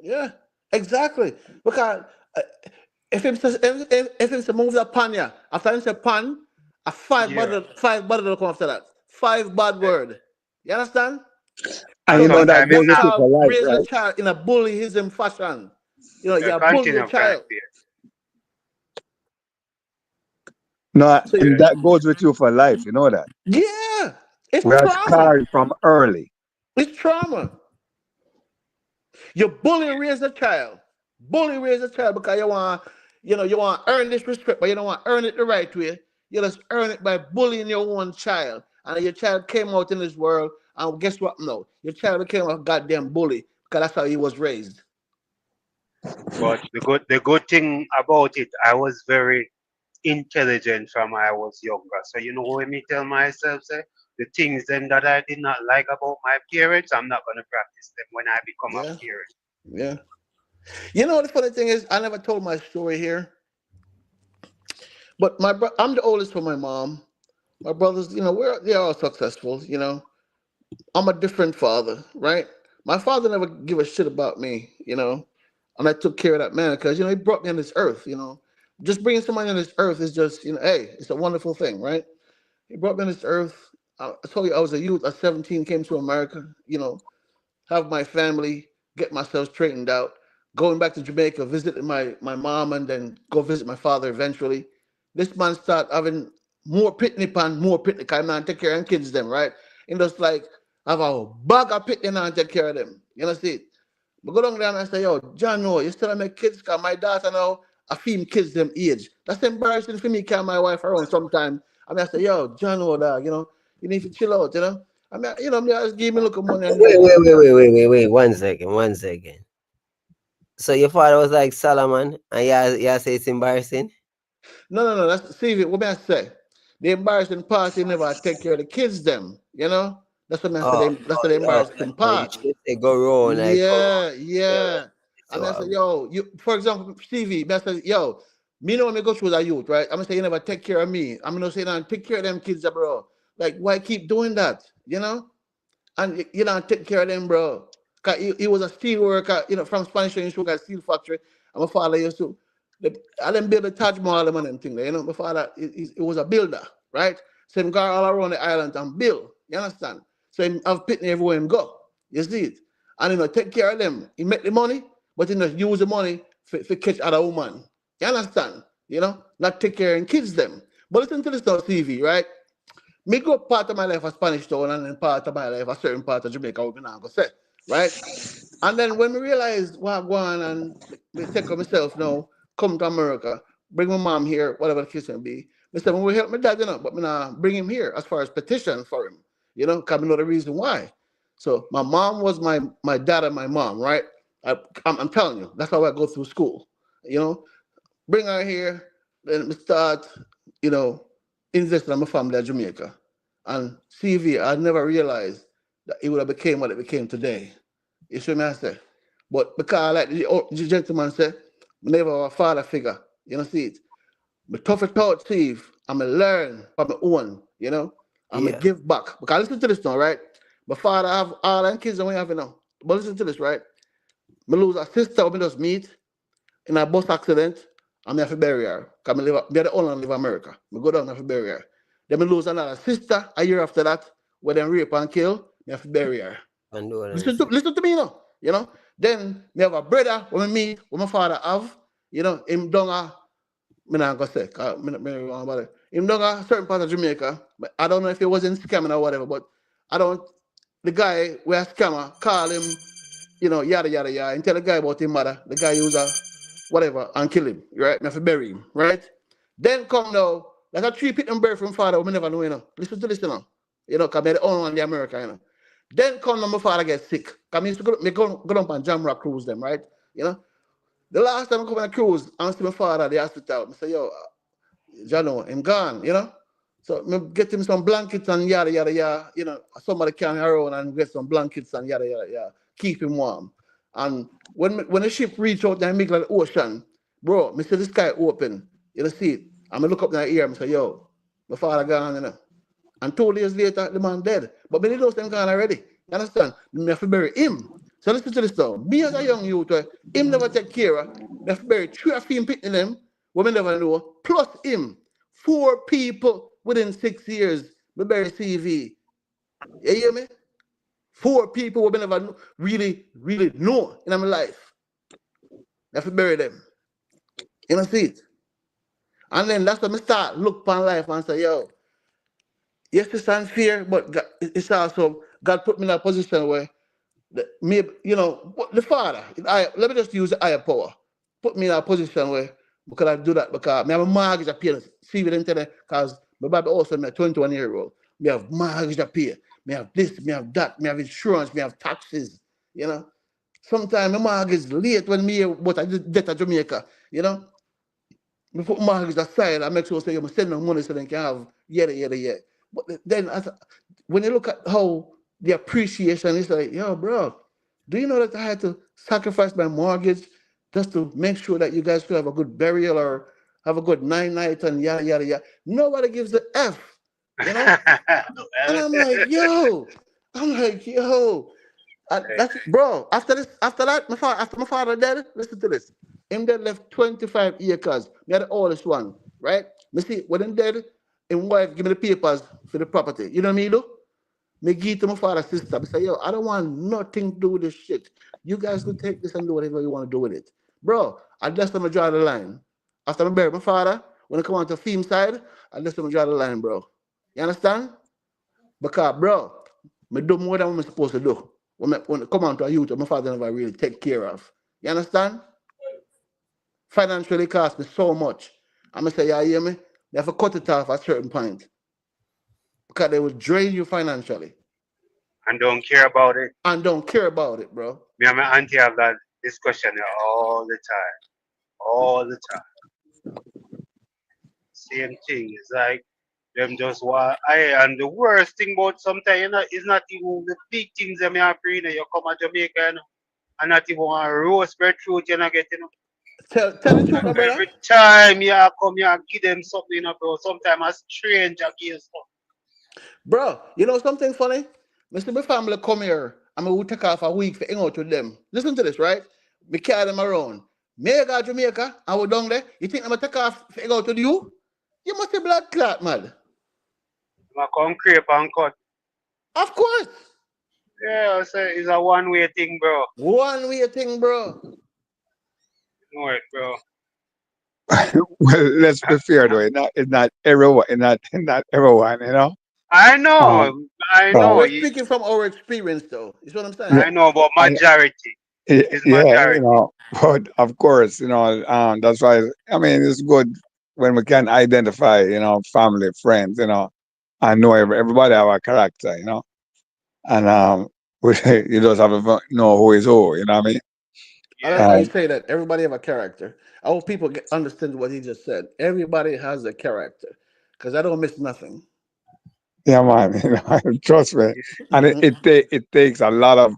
S21: Yeah, exactly. Because uh, if him to move that pan, yeah, after him say pan, a
S8: Yeah,
S21: five bad will come after that. Five bad
S8: eh,
S21: word. You understand?
S3: And
S8: and
S21: So
S3: that
S8: sometimes
S21: that
S3: goes
S21: that
S3: with you
S21: child
S3: for life,
S21: raise a
S3: right?
S21: child in a bullyism fashion. You bully your
S8: continue,
S21: child.
S3: No,
S21: So
S3: and that goes with you for life. You know that
S21: yeah, it's
S3: we are
S21: trauma.
S3: scarred from early.
S21: It's trauma. You bully raise a child. Bully raise a child because you want to earn this respect, but you don't want to earn it the right way. You just earn it by bullying your own child. And your child came out in this world And guess what? No, your child became a goddamn bully because that's how he was raised.
S8: But the good thing about it, I was very intelligent from I was younger. So you know when me tell myself say the things then that I did not like about my parents, I'm not gonna practice them when I become a
S21: Yeah,
S8: parent.
S21: yeah. You know the funny thing is, I never told my story here, but I'm the oldest for my mom. My brothers, they're all successful. I'm a different father, right? My father never give a shit about me, and I took care of that man because he brought me on this earth. Just bringing somebody on this earth is just, hey, it's a wonderful thing, right? He brought me on this earth. I told you I was a youth at 17, came to America, have my family, get myself straightened out, going back to Jamaica, visiting my mom, and then go visit my father eventually. This man start having more picnic and more picnic. I man take care of kids them, right? And just like have a bag of picnic and take care of them. You know see it? But go down there and I say, yo, John, no, you still make kids because my daughter now, I feel kids them age. That's embarrassing for me, carry my wife around sometime. I say, yo, John, no, dog, you need to chill out, me just give me a look of money and
S22: Wait,
S21: then
S22: wait, wait, wait, wait, wait, wait. 1 second, 1 second. So your father was like Solomon, and yeah, say it's embarrassing.
S21: No. That's see what may I say. The embarrassing part, he never take care of the kids. Them, That's what I say.
S22: Oh,
S21: That's the
S22: oh,
S21: embarrassing
S22: no, you
S21: part.
S22: should say go wrong, like come on.
S21: Yeah,
S22: Yeah,
S21: yeah.
S22: so
S21: And I say, yo, you. For example, Stevie, I say, yo, me know when me go through that youth, right? I'm gonna say you never take care of me. I'm gonna say, now take care of them kids, bro. Like, why keep doing that? And take care of them, bro. Cause he was a steel worker, from Spanish Sugar Steel Factory. And my father used to, I didn't build the Taj Mahal and them thing there. My father, he was a builder, right? So him go all around the island and build. You understand? So him have pitney everywhere him go. You see it? And take care of them. He make the money, but use the money for catch other woman. You understand? Not take care of kids them. But listen to this now, TV, right? Me go part of my life a Spanish town and then part of my life a certain part of Jamaica, what me not go say, right? And then when we realized what I go on and me take of myself now, come to America, bring my mom here, whatever the case may be. Me say, when we help my dad, but me not bring him here as far as petition for him, because I know the reason why. So my mom was my dad and my mom, right? I'm telling you, that's how I go through school, you know bring her here, then we start, you know, investing in my family at Jamaica. And CV, I never realized that it would have became what it became today. You see me I say? But because like the gentleman said, we never have a father figure. You know, see it. But tough it out, Steve. I'm going to learn from my own, I'm going to
S22: Yeah.
S21: give back. Because listen to this now, right? My father have all them kids and we have, But listen to this, right? Me lose a sister, we just meet in a bus accident, and I have to bury her. Because me the only one live in America. I go down and have to bury her. Then I lose another sister a year after that, where they rape and kill, I have to bury her. Listen to me now. Then me have a brother when me meet, what my father have, him down me not gonna say, him down a certain part of Jamaica, but I don't know if it was in scamming or whatever, but I don't, the guy where scammer call him, yada yada yada, and tell the guy about his mother, the guy use a whatever, and kill him, right? Me have to bury him, right? Then come now, like a tree pit and bury from father, we never know, Listen to this, because me the only one in the America, Then come now, my father get sick. Because me used to go up on Jamrock cruise them, right? The last time I come on a cruise, I see my father at the hospital. I say, yo, Jano, I'm gone, So me get him some blankets and yada yada yada. Somebody carry around and get some blankets and yada yada yada. Keep him warm. And when the ship reach out in the middle of the ocean, bro, me see the sky open. See it. And I look up in the air and say, yo, my father gone, And 2 days later, the man dead. But many of those them gone already. You understand? Me have to bury him. So listen to this now. Me as a young youth, him never take care of. Me have to bury 3 of him picking them, women never know, plus him. 4 people within 6 years, me bury CV. You hear me? 4 people women never really know in my life. Me have to bury them. You know, see it? And then that's when I start look upon life and say, yo, yes, it's unfair, but it's also God put me in a position where maybe the father. Let me just use the higher power. Put me in a position where because I do that because I have a mortgage to pay. See with internet because my baby also me 21-year-old. Me have mortgage to pay. me have this, me have that, me have insurance, me have taxes, you know. Sometimes my mortgage is late when me but I just debt to Jamaica, you know. Me put mortgage aside, I make sure say you send them money so they can have yeah. But then when you look at how the appreciation is like, yo, bro, do you know that I had to sacrifice my mortgage just to make sure that you guys could have a good burial or have a good 9 night and yada. Nobody gives a F, you know? And I'm like, yo, that's bro. After that, after my father dead, listen to this. Him dead left 25 acres. Me had the oldest one, right? Me see when him dead, him wife give me the papers for the property. You know what I mean, do? Me give to my father's sister. I say, yo, I don't want nothing to do with this shit. You guys could take this and do whatever you want to do with it. Bro, I just want to draw the line. After I bury my father, when I come on to theme side, I just want to draw the line, bro. You understand? Because, bro, me do more than what I'm supposed to do. When I come on to a youth, my father never really take care of. You understand? Financially cost me so much. I'm going to say, yeah, you hear me? They have to cut it off at a certain point. Because they will drain you financially.
S8: And don't care about it.
S21: And don't care about it, bro.
S8: Me and my auntie have that discussion all the time. All the time. Same thing. It's like them just want and the worst thing about sometimes you know is not even the big things that me have for you know, you come to Jamaica you know, and not even a roast breadfruit you know get you know.
S21: Tell the truth, my brother.
S8: Every time you come you give them something you know bro. Sometimes a stranger give you something.
S21: Bro, you know something funny? Mr. My family come here and I will take off a week for hang out with them. Listen to this, right? Me carry them around. Me go to Jamaica, I was down there. You think I'm gonna take off for hang out with you? You must be blood clot, man.
S8: I come creep and cut.
S21: Of course.
S8: Yeah, I say it's a one-way thing, bro.
S21: One-way thing, bro.
S8: Know it, bro.
S3: Well, let's be fair though. It's not everyone. It's not everyone. You know.
S8: I know,
S3: Um.
S8: I know.
S21: We're speaking from our experience, though. Is what I'm
S3: Yeah.
S21: saying.
S8: I know, but
S3: I,
S8: majority is
S3: yeah.
S8: majority.
S3: But of course, that's why. I mean, it's good when we can identify. Family, friends. And know everybody have a character. And you just have to know who is who. You know what I mean?
S21: I like how
S8: Yeah.
S21: you say that. Everybody have a character. I hope people understand what he just said. Everybody has a character, because I don't miss nothing.
S3: Yeah, man. Trust me. And it takes a lot of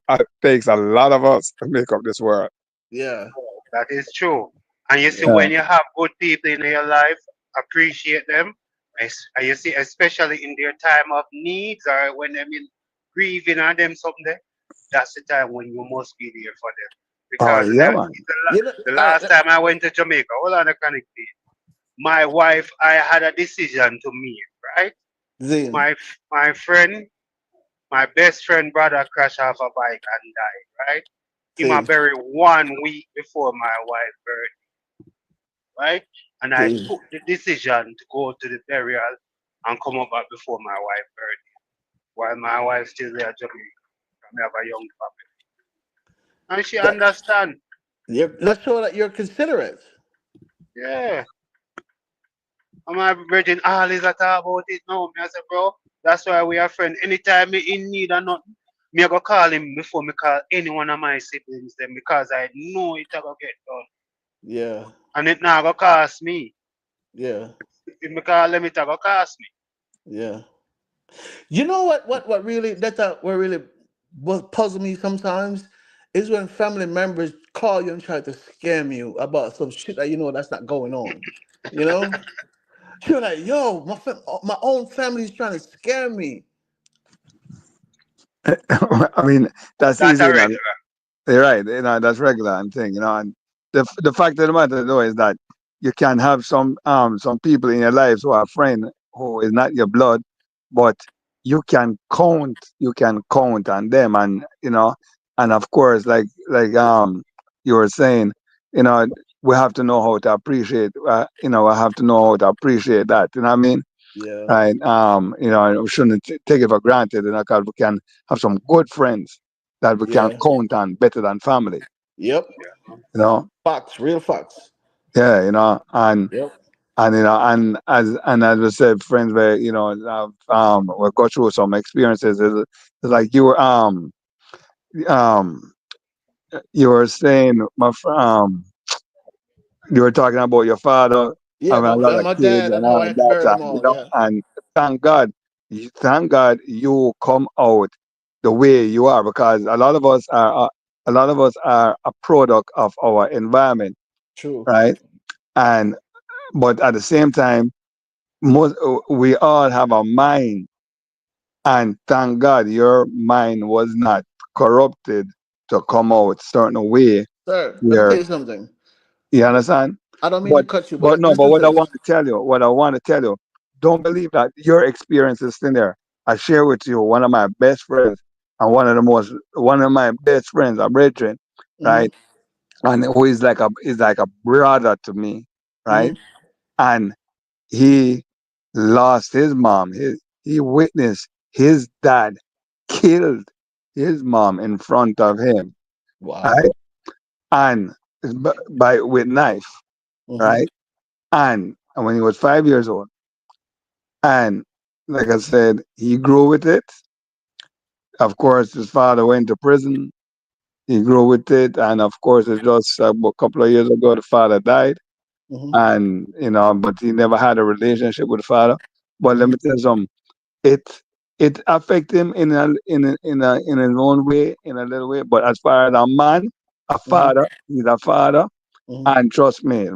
S3: us to make up this world.
S21: Yeah.
S8: That is true. And you see,
S21: Yeah.
S8: when you have good people in your life, appreciate them. And you see, especially in their time of needs or when they're in grieving or them something, that's the time when you must be there for them.
S3: Oh,
S8: Because
S3: yeah, man.
S21: You know,
S8: the
S21: all right.
S8: last time I went to Jamaica, hold on a connect, my wife, I had a decision to make, right?
S21: Zane,
S8: My friend, my best friend brother crashed off a bike and died, right? Him a
S21: see,
S8: bury 1 week before my wife birth, right? And I
S21: see.
S8: took the decision to go to the burial and come up back before my wife birthday. While my wife still there at Jamaica. We have a young family. And she
S21: That
S8: understand.
S21: let's show that you're considerate.
S8: Yeah. And my virgin all is a talk about it now. Me I say, bro, that's why we are friends. Anytime me in need or nothing, me I go call him before me call any one of my siblings them because I know it a go get done.
S21: Yeah,
S8: And it not go cost me.
S21: yeah,
S8: If me call them, it a go cost me.
S21: yeah. You know what really what really what puzzle me sometimes is when family members call you and try to scam you about some shit that you know that's not going on. You know, you're like, yo, my own family's trying to scam me.
S3: I mean, that's
S8: That's
S3: easy,
S8: a regular.
S3: You're right. That's regular and thing. And the fact of the matter though is that you can have some people in your lives who are a friend who is not your blood, but you can count on them, and of course, like you were saying, you know, we have to know how to appreciate. We have to know how to appreciate that. You know what I mean?
S21: Yeah,
S3: Right. We shouldn't take it for granted, because we can have some good friends that we can
S21: yeah,
S3: count on better than family.
S21: yep.
S3: You know,
S21: Facts, real facts.
S3: yeah, and
S21: Yep.
S3: And as I said, friends, where we go through some experiences. It's like um you were saying, you were talking about your father
S21: Yeah,
S3: having a lot of
S21: my
S3: kids
S21: dad
S3: and
S21: and how
S3: all
S21: I
S3: of
S21: had to
S3: that,
S21: bury them all. Yeah.
S3: and thank God, thank God you come out the way you are, because a lot of us are a product of our environment,
S21: True.
S3: right? And but at the same time, most we all have a mind, and thank God your mind was not corrupted to come out certain way
S21: Sir, let me tell
S3: where
S21: you something.
S3: you understand.
S21: I don't mean to
S3: But
S21: cut you,
S3: but
S21: but
S3: no, but
S21: listen to
S3: what I
S21: this.
S3: want to tell you, don't believe that your experience is in there. I share with you one of my best friends, and one of my best friends, a brethren,
S21: Hmm.
S3: right? And who is like a brother to me,
S21: Hmm.
S3: right? And he lost his mom. He witnessed his dad killed his mom in front of him, right?
S21: Wow.
S3: And by with knife,
S21: Hmm.
S3: right? And when he was 5 years old, and like I said, he grew with it. Of course, his father went to prison. He grew with it, and of course, it's just a couple of years ago the father died,
S21: Hmm.
S3: and but he never had a relationship with the father. But let
S21: Hmm.
S3: me tell you something. It it affected him in his own way, in a little way. But as far as a man, a
S21: Hmm.
S3: father, he's a father,
S21: Hmm.
S3: and trust me, is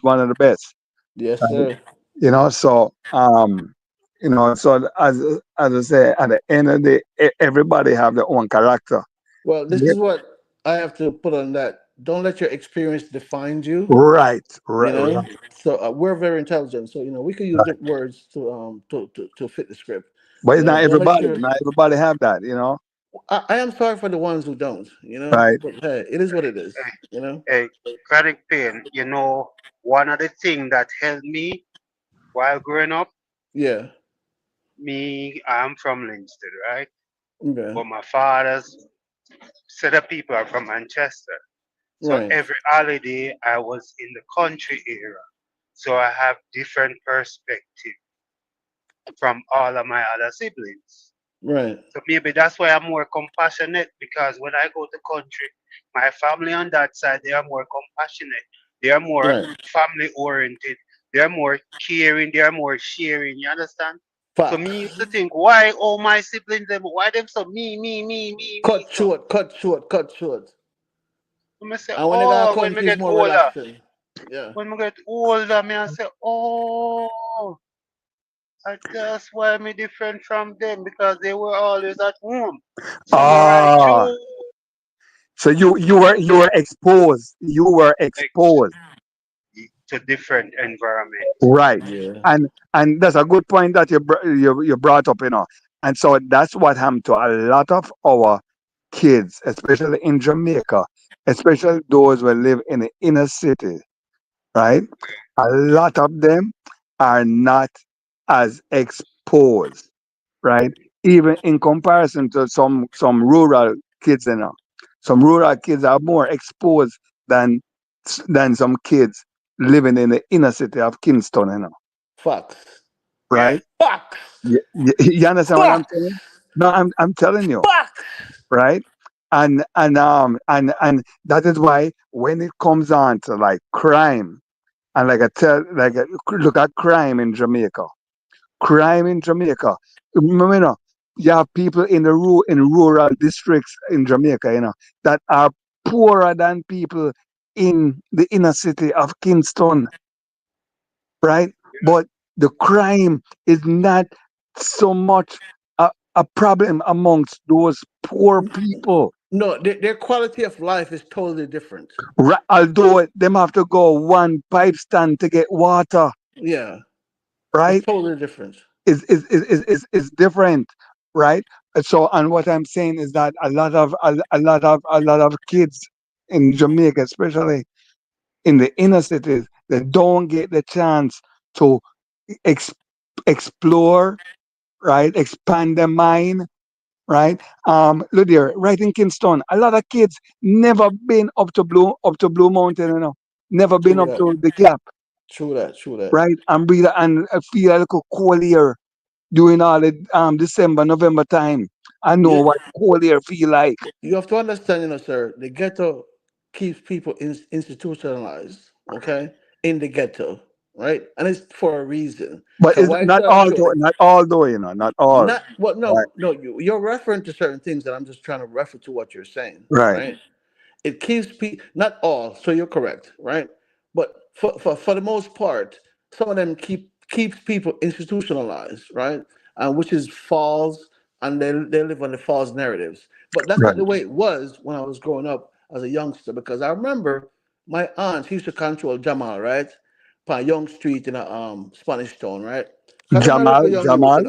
S3: one of the best.
S21: Yes,
S3: Right?
S21: sir.
S3: So so as I say, at the end of the day, everybody have their own character.
S21: Well, this
S3: Yeah.
S21: is what I have to put on that. Don't let your experience define you.
S3: Right,
S21: You
S3: right,
S21: know.
S3: right,
S21: So we're very intelligent. So we could use
S3: right.
S21: different words to fit the script.
S3: But it's not
S21: Don't let
S3: everybody.
S21: your.
S3: Not everybody have that.
S21: I am sorry for the ones who don't.
S3: Right.
S21: But hey, it is what it is.
S8: Hey, chronic pain, one of the things that helped me while growing up,
S21: Yeah.
S8: I'm from Linstead, right?
S21: Okay.
S8: But my father's set of people are from Manchester. So
S21: Right.
S8: every holiday I was in the country area. So I have different perspective from all of my other siblings.
S21: Right.
S8: So maybe that's why I'm more compassionate because when I go to country, my family on that side, they are more compassionate. They are more
S21: Right.
S8: family oriented. They are more caring. They are more sharing. You understand? So me
S21: Facts.
S8: used to think, why all my siblings them, why them so me
S21: Cut
S8: so.
S21: short. Cut short. Cut short.
S8: So I say,
S21: And when they got
S8: oh, when we
S21: country, it's
S8: get
S21: more
S8: older,
S21: relaxing. Yeah.
S8: me I say, oh, that's why me different from them because they were always at home. Samurai
S3: Ah,
S8: Joe.
S3: so you were exposed. You were exposed.
S8: To different environment.
S3: Right.
S21: Yeah.
S3: And that's a good point that you brought up. And so that's what happened to a lot of our kids, especially in Jamaica, especially those who live in the inner city, right? A lot of them are not as exposed, right? Even in comparison to some rural kids. Some rural kids are more exposed than some kids living in the inner city of Kingston.
S21: Facts.
S8: Yeah.
S3: Right?
S21: Facts.
S3: You understand what I'm
S21: Facts.
S3: saying? No, I'm telling you,
S21: Facts.
S3: right? And that is why when it comes on to like crime, and look at crime in Jamaica. Crime in Jamaica. Remember, you have people in rural districts in Jamaica, that are poorer than people in the inner city of Kingston, right? But the crime is not so much a problem amongst those poor people.
S21: No, their quality of life is totally different.
S3: Right? Although them have to go one pipe stand to get water,
S21: Yeah. It's
S3: right?
S21: totally different.
S3: Is different, right? So, and what I'm saying is that a lot of kids in Jamaica, especially in the inner cities, they don't get the chance to ex- explore, right? Expand their mind, right? Look there, right in Kingston, a lot of kids never been up to Blue Mountain, never been
S21: True
S3: up
S21: that.
S3: to the Gap,
S21: True that. True that.
S3: right? And breathe and feel a little cold air during all the December, November time. I know
S21: You,
S3: what cold air feel like.
S21: you have to understand, sir. The ghetto keeps people institutionalized. Okay, in the ghetto, right? And it's for a reason.
S3: But
S21: Cause
S3: it's
S21: why
S3: not
S21: tell the
S3: all
S21: truth?
S3: though, not all though, not all.
S21: Not what?
S3: Right.
S21: No. You're referring to certain things that I'm just trying to refer to what you're saying,
S3: Right.
S21: right? It keeps people, not all, so you're correct, right? But for the most part, some of them keeps people institutionalized, right? Which is false, and they live on the false narratives. But that's not
S3: Right.
S21: the way it was when I was growing up as a youngster, because I remember my aunt, she used to control Jamal, right? On Young Street in a Spanish Town, right? Because I'm a little young youth,
S3: Jamal.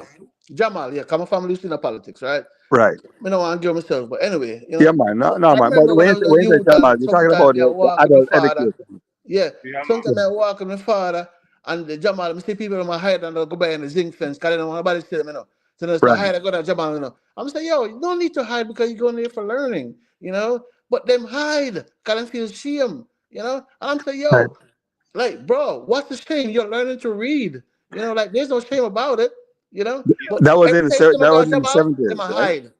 S21: Jamal, yeah, come from Lucina politics, right?
S3: Right.
S21: I don't want to give myself, but anyway,
S3: Yeah, man. No, no,
S21: I
S3: man. But
S21: remember when I was a
S3: when you say
S21: youth
S3: Jamal,
S21: and
S3: you're talking
S21: sometimes
S3: about
S21: me I
S3: the
S21: walk with my
S3: adult
S21: father.
S3: education.
S21: Yeah,
S8: Yeah,
S21: sometimes
S3: Yeah.
S21: I walk with my father and the Jamal, I see people in my hide and they'll go by in the zinc fence because they don't want nobody to see them, So there's the
S3: Right.
S21: hide, I go to Jamal, I'm saying, yo, you don't need to hide because you're going there for learning, But them hide because they feel shame, And I'm saying,
S3: Right.
S21: yo, like, bro, what's the shame? You're learning to read. Like there's no shame about it, But
S3: That was
S21: every
S3: in the
S21: time you
S3: that
S21: go
S3: was
S21: to
S3: in the
S21: Jamal, them
S3: 70s,
S21: a
S3: right?
S21: hide.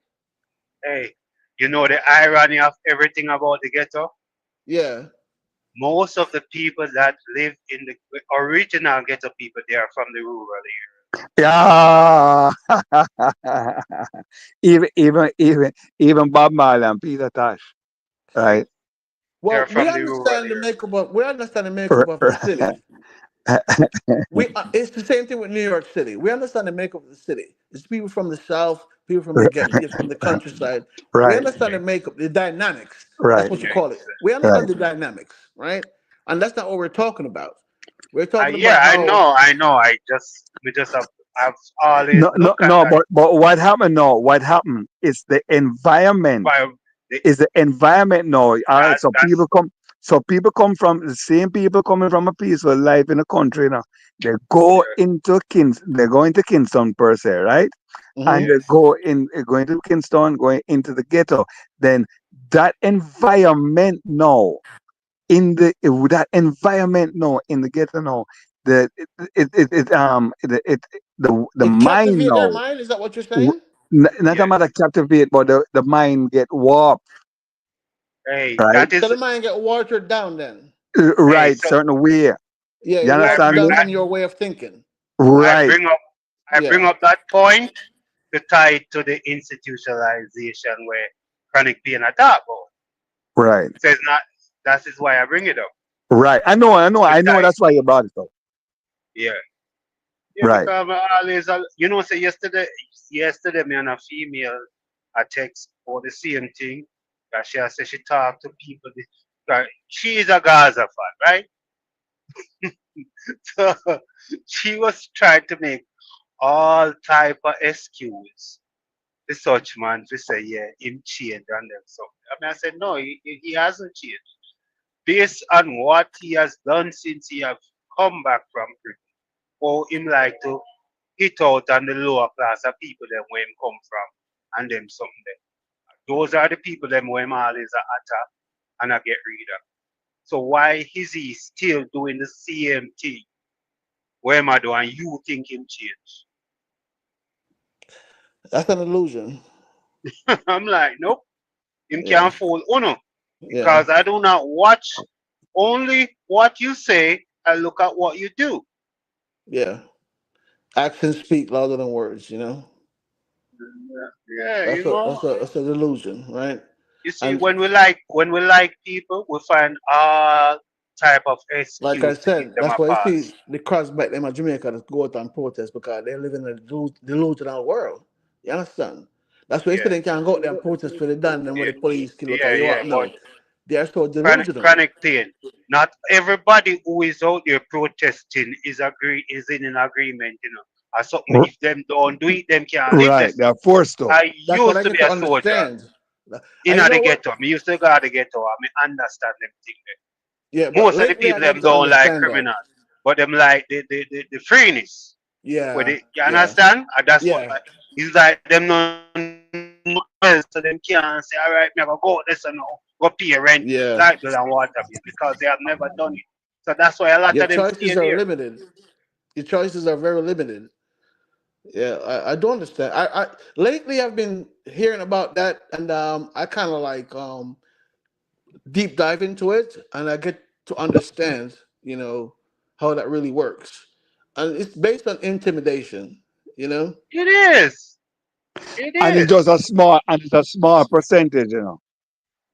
S8: hey, you know the irony of everything about the ghetto?
S21: Yeah.
S8: Most of the people that live in the original ghetto people, they are from the rural area.
S3: Yeah. even Bob Marley and Peter Tosh, right?
S8: They are
S21: Well,
S8: from the rural
S21: we understand the makeup of the city. It's the same thing with New York City. We understand the makeup of the city. It's people from the south, people from from the countryside. We
S3: Right.
S21: understand the makeup, the dynamics. That's
S3: Right.
S21: what you
S8: area.
S21: call it. We
S3: Right.
S21: understand the dynamics, right? And that's not what we're talking about. We're talking
S8: Yeah,
S21: about how
S8: I know. We just have always
S3: No, no,
S8: look at
S3: no.
S8: that
S3: But what happened? No, what happened is the environment.
S8: by the,
S3: Is the environment now? All right. So
S8: that's
S3: people come. So people come from the same people coming from a peaceful life in the country. Now they go
S8: yeah,
S3: into They go into Kingston per se, right? And
S21: Mhm.
S3: they
S8: yes.
S3: going to Kingston, going into the ghetto. Then that environment now that environment now in the ghetto now the the
S21: It
S3: mind
S21: captivate their
S3: now
S21: mind. Is that what you're saying?
S3: not a
S8: Yes.
S3: matter captivate but the mind get warped,
S8: Hey,
S3: right?
S8: that
S21: So
S8: is
S21: the mind get watered down then.
S8: hey.
S3: Right,
S8: So
S3: certain way.
S21: Yeah,
S3: You
S21: it waters
S3: understand me?
S21: down in your way of thinking.
S8: I
S3: Right.
S8: bring up I bring
S21: Yeah.
S8: up that point to tie it to the institutionalization where chronic pain attack.
S3: Right.
S8: So it's not. That is why I bring it up.
S3: Right.
S8: To
S3: I know
S8: tie.
S3: that's why you brought it up.
S8: Yeah. Yeah,
S3: Right.
S8: because I always, say yesterday, me and a female, I text for the same thing. That she has said she talked to people. That she is a Gaza fan, right? So she was trying to make all type of excuse. The such man to say, yeah, him changed and then something. I said, no, he hasn't changed. Based on what he has done since he have come back from prison, or him like to hit out on the lower class of people them where him come from and them something there. Those are the people them where him always a attack and I get rid of. So why is he still doing the same thing where am I do and you think him change?
S21: That's an illusion.
S8: I'm like, nope, him
S21: Yeah.
S8: can't fool Uno
S21: Yeah.
S8: because I do not watch only what you say, I look at what you do.
S21: Yeah. Actions speak louder than words.
S8: Yeah,
S21: That's a delusion, right?
S8: you see,
S21: And
S8: when we like people, we find all type of
S21: like I
S8: excuse to give
S21: said,
S8: them
S21: that's
S8: a
S21: why I see
S8: pass.
S21: the crossback them in Jamaica that go out and protest because they live in a delusional world. You understand? That's why you say
S8: Yeah,
S21: they can't go out there and protest for the done and when
S8: yeah,
S21: the police kill because
S8: yeah,
S21: you
S8: yeah.
S21: what
S8: But
S21: no. They are so
S8: chronic,
S21: delusional.
S8: chronic pain. Not everybody who is out there protesting is in agreement. Or something.
S3: R-
S8: If them don't do it, them can't live
S3: right.
S8: this.
S3: They're forced to.
S8: I
S21: That's what
S8: used
S21: I
S8: to
S21: get
S8: be
S21: to
S8: a soldier
S21: understand.
S8: in
S21: And you
S8: the
S21: know what?
S8: ghetto. Me used to go to the ghetto. I me understand them thing.
S21: Yeah, but
S8: Most of the
S21: lately
S8: people
S21: I got
S8: them
S21: to
S8: don't like
S21: understand that.
S8: criminals, but them like the freeness. Where
S21: Yeah,
S8: you
S21: yeah,
S8: understand? And that's what
S21: yeah,
S8: it's like them no know else, so them can't say, all right, me I go this and now go pay rent,
S21: yeah.
S8: light bill and water bill because they have never done it. So that's why a lot
S2: Your
S8: of them stay
S2: choices are
S8: there.
S2: limited. Your choices are very limited. Yeah, I don't understand. I lately I've been hearing about that, and I kind of like deep dive into it, and I get to understand, how that really works, and it's based on intimidation. You know.
S8: It is. It
S3: And it's
S8: is.
S3: just a small percentage, you know.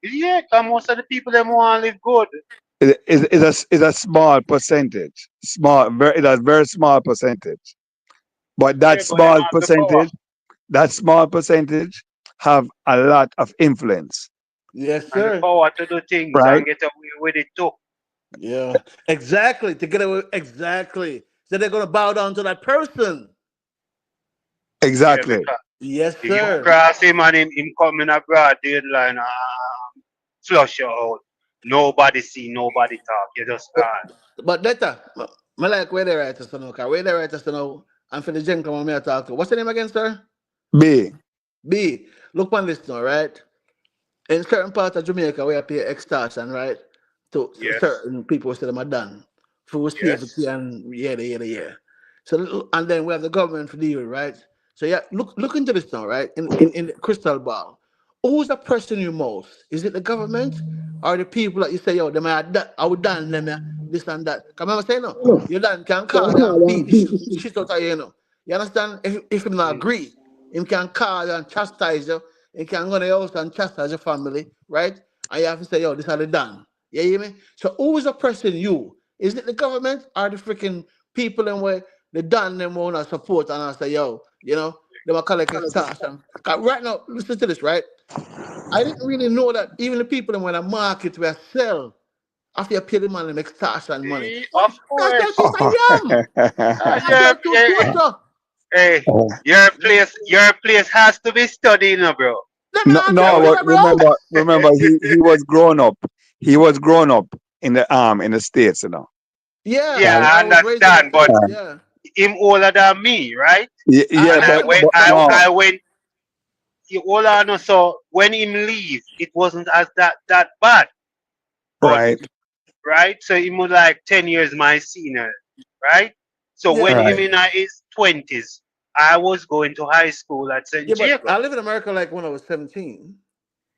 S8: Yeah, because most of the people them want to live good.
S3: It's a small percentage, it's a very small percentage. But
S8: Yeah, but them have the power.
S3: that small percentage have a lot of influence,
S2: Yes,
S8: And the
S2: sir.
S8: power to do things
S3: right?
S8: and get away with it too.
S2: Yeah, exactly. To get away, exactly. So they're gonna bow down to that person.
S8: Yeah,
S3: Exactly.
S8: because
S2: Yes,
S8: if you
S2: sir.
S8: cross him and him coming abroad deadline, flush you out. Nobody see, nobody talk. You just
S2: But,
S8: gone.
S2: but later, I like where they write us to know. Where they write us to know. And for the gentleman me I talk to. What's your name again, sir?
S3: B.
S2: B. Look on this now, right? In certain parts of Jamaica, we pay extortion, right? To
S8: Yes,
S2: certain people say them are done for safety
S8: yes.
S2: and yeah. So and then we have the government for deal, right? So yeah, look into this now, right? In the crystal ball, who's oppressing you most? Is it the government or the people that you say, yo, them are I would done them, this and that? Come on, say no. You done can call you and beat the shit out of you, you know. You understand? If you not
S8: Mm.
S2: agree, him can call you and chastise you. He can go to your house and chastise your family, right? And you have to say, yo, this are the done. You hear me? So who is oppressing you? Is it the government or the freaking people and where the done them want to support and I say, yo, they will collect extortion. 'Cause right now, listen to this, right? I didn't really know that even the people in when the market were sell after you pay the man them extortion money. What?
S8: Of
S2: That's their
S8: course.
S2: tooth I am. That's their tooth
S8: Hey,
S2: so.
S8: hey, your place has to be studied, bro.
S2: Let me
S3: No,
S2: not
S8: Yeah,
S3: no,
S2: tell
S3: but
S2: you, bro.
S3: he was grown up. He was grown up in the States, you know.
S2: Yeah,
S8: yeah,
S3: Right.
S8: I
S2: I was raised in the
S8: understand, but
S2: States.
S3: Um,
S2: Yeah.
S8: him older than me, right?
S3: yeah,
S8: And
S2: I
S8: I
S3: but
S8: went,
S2: know.
S8: I,
S3: no,
S8: I went. You all I know. So when him leave, it wasn't as that bad. But
S3: right,
S8: right, so him was like 10 years my senior, right? So when
S2: Yeah.
S8: him
S3: right.
S8: in his 20s, I was going to high school at St.
S2: Yeah, but
S8: Jacob.
S2: I live in America like when I was 17.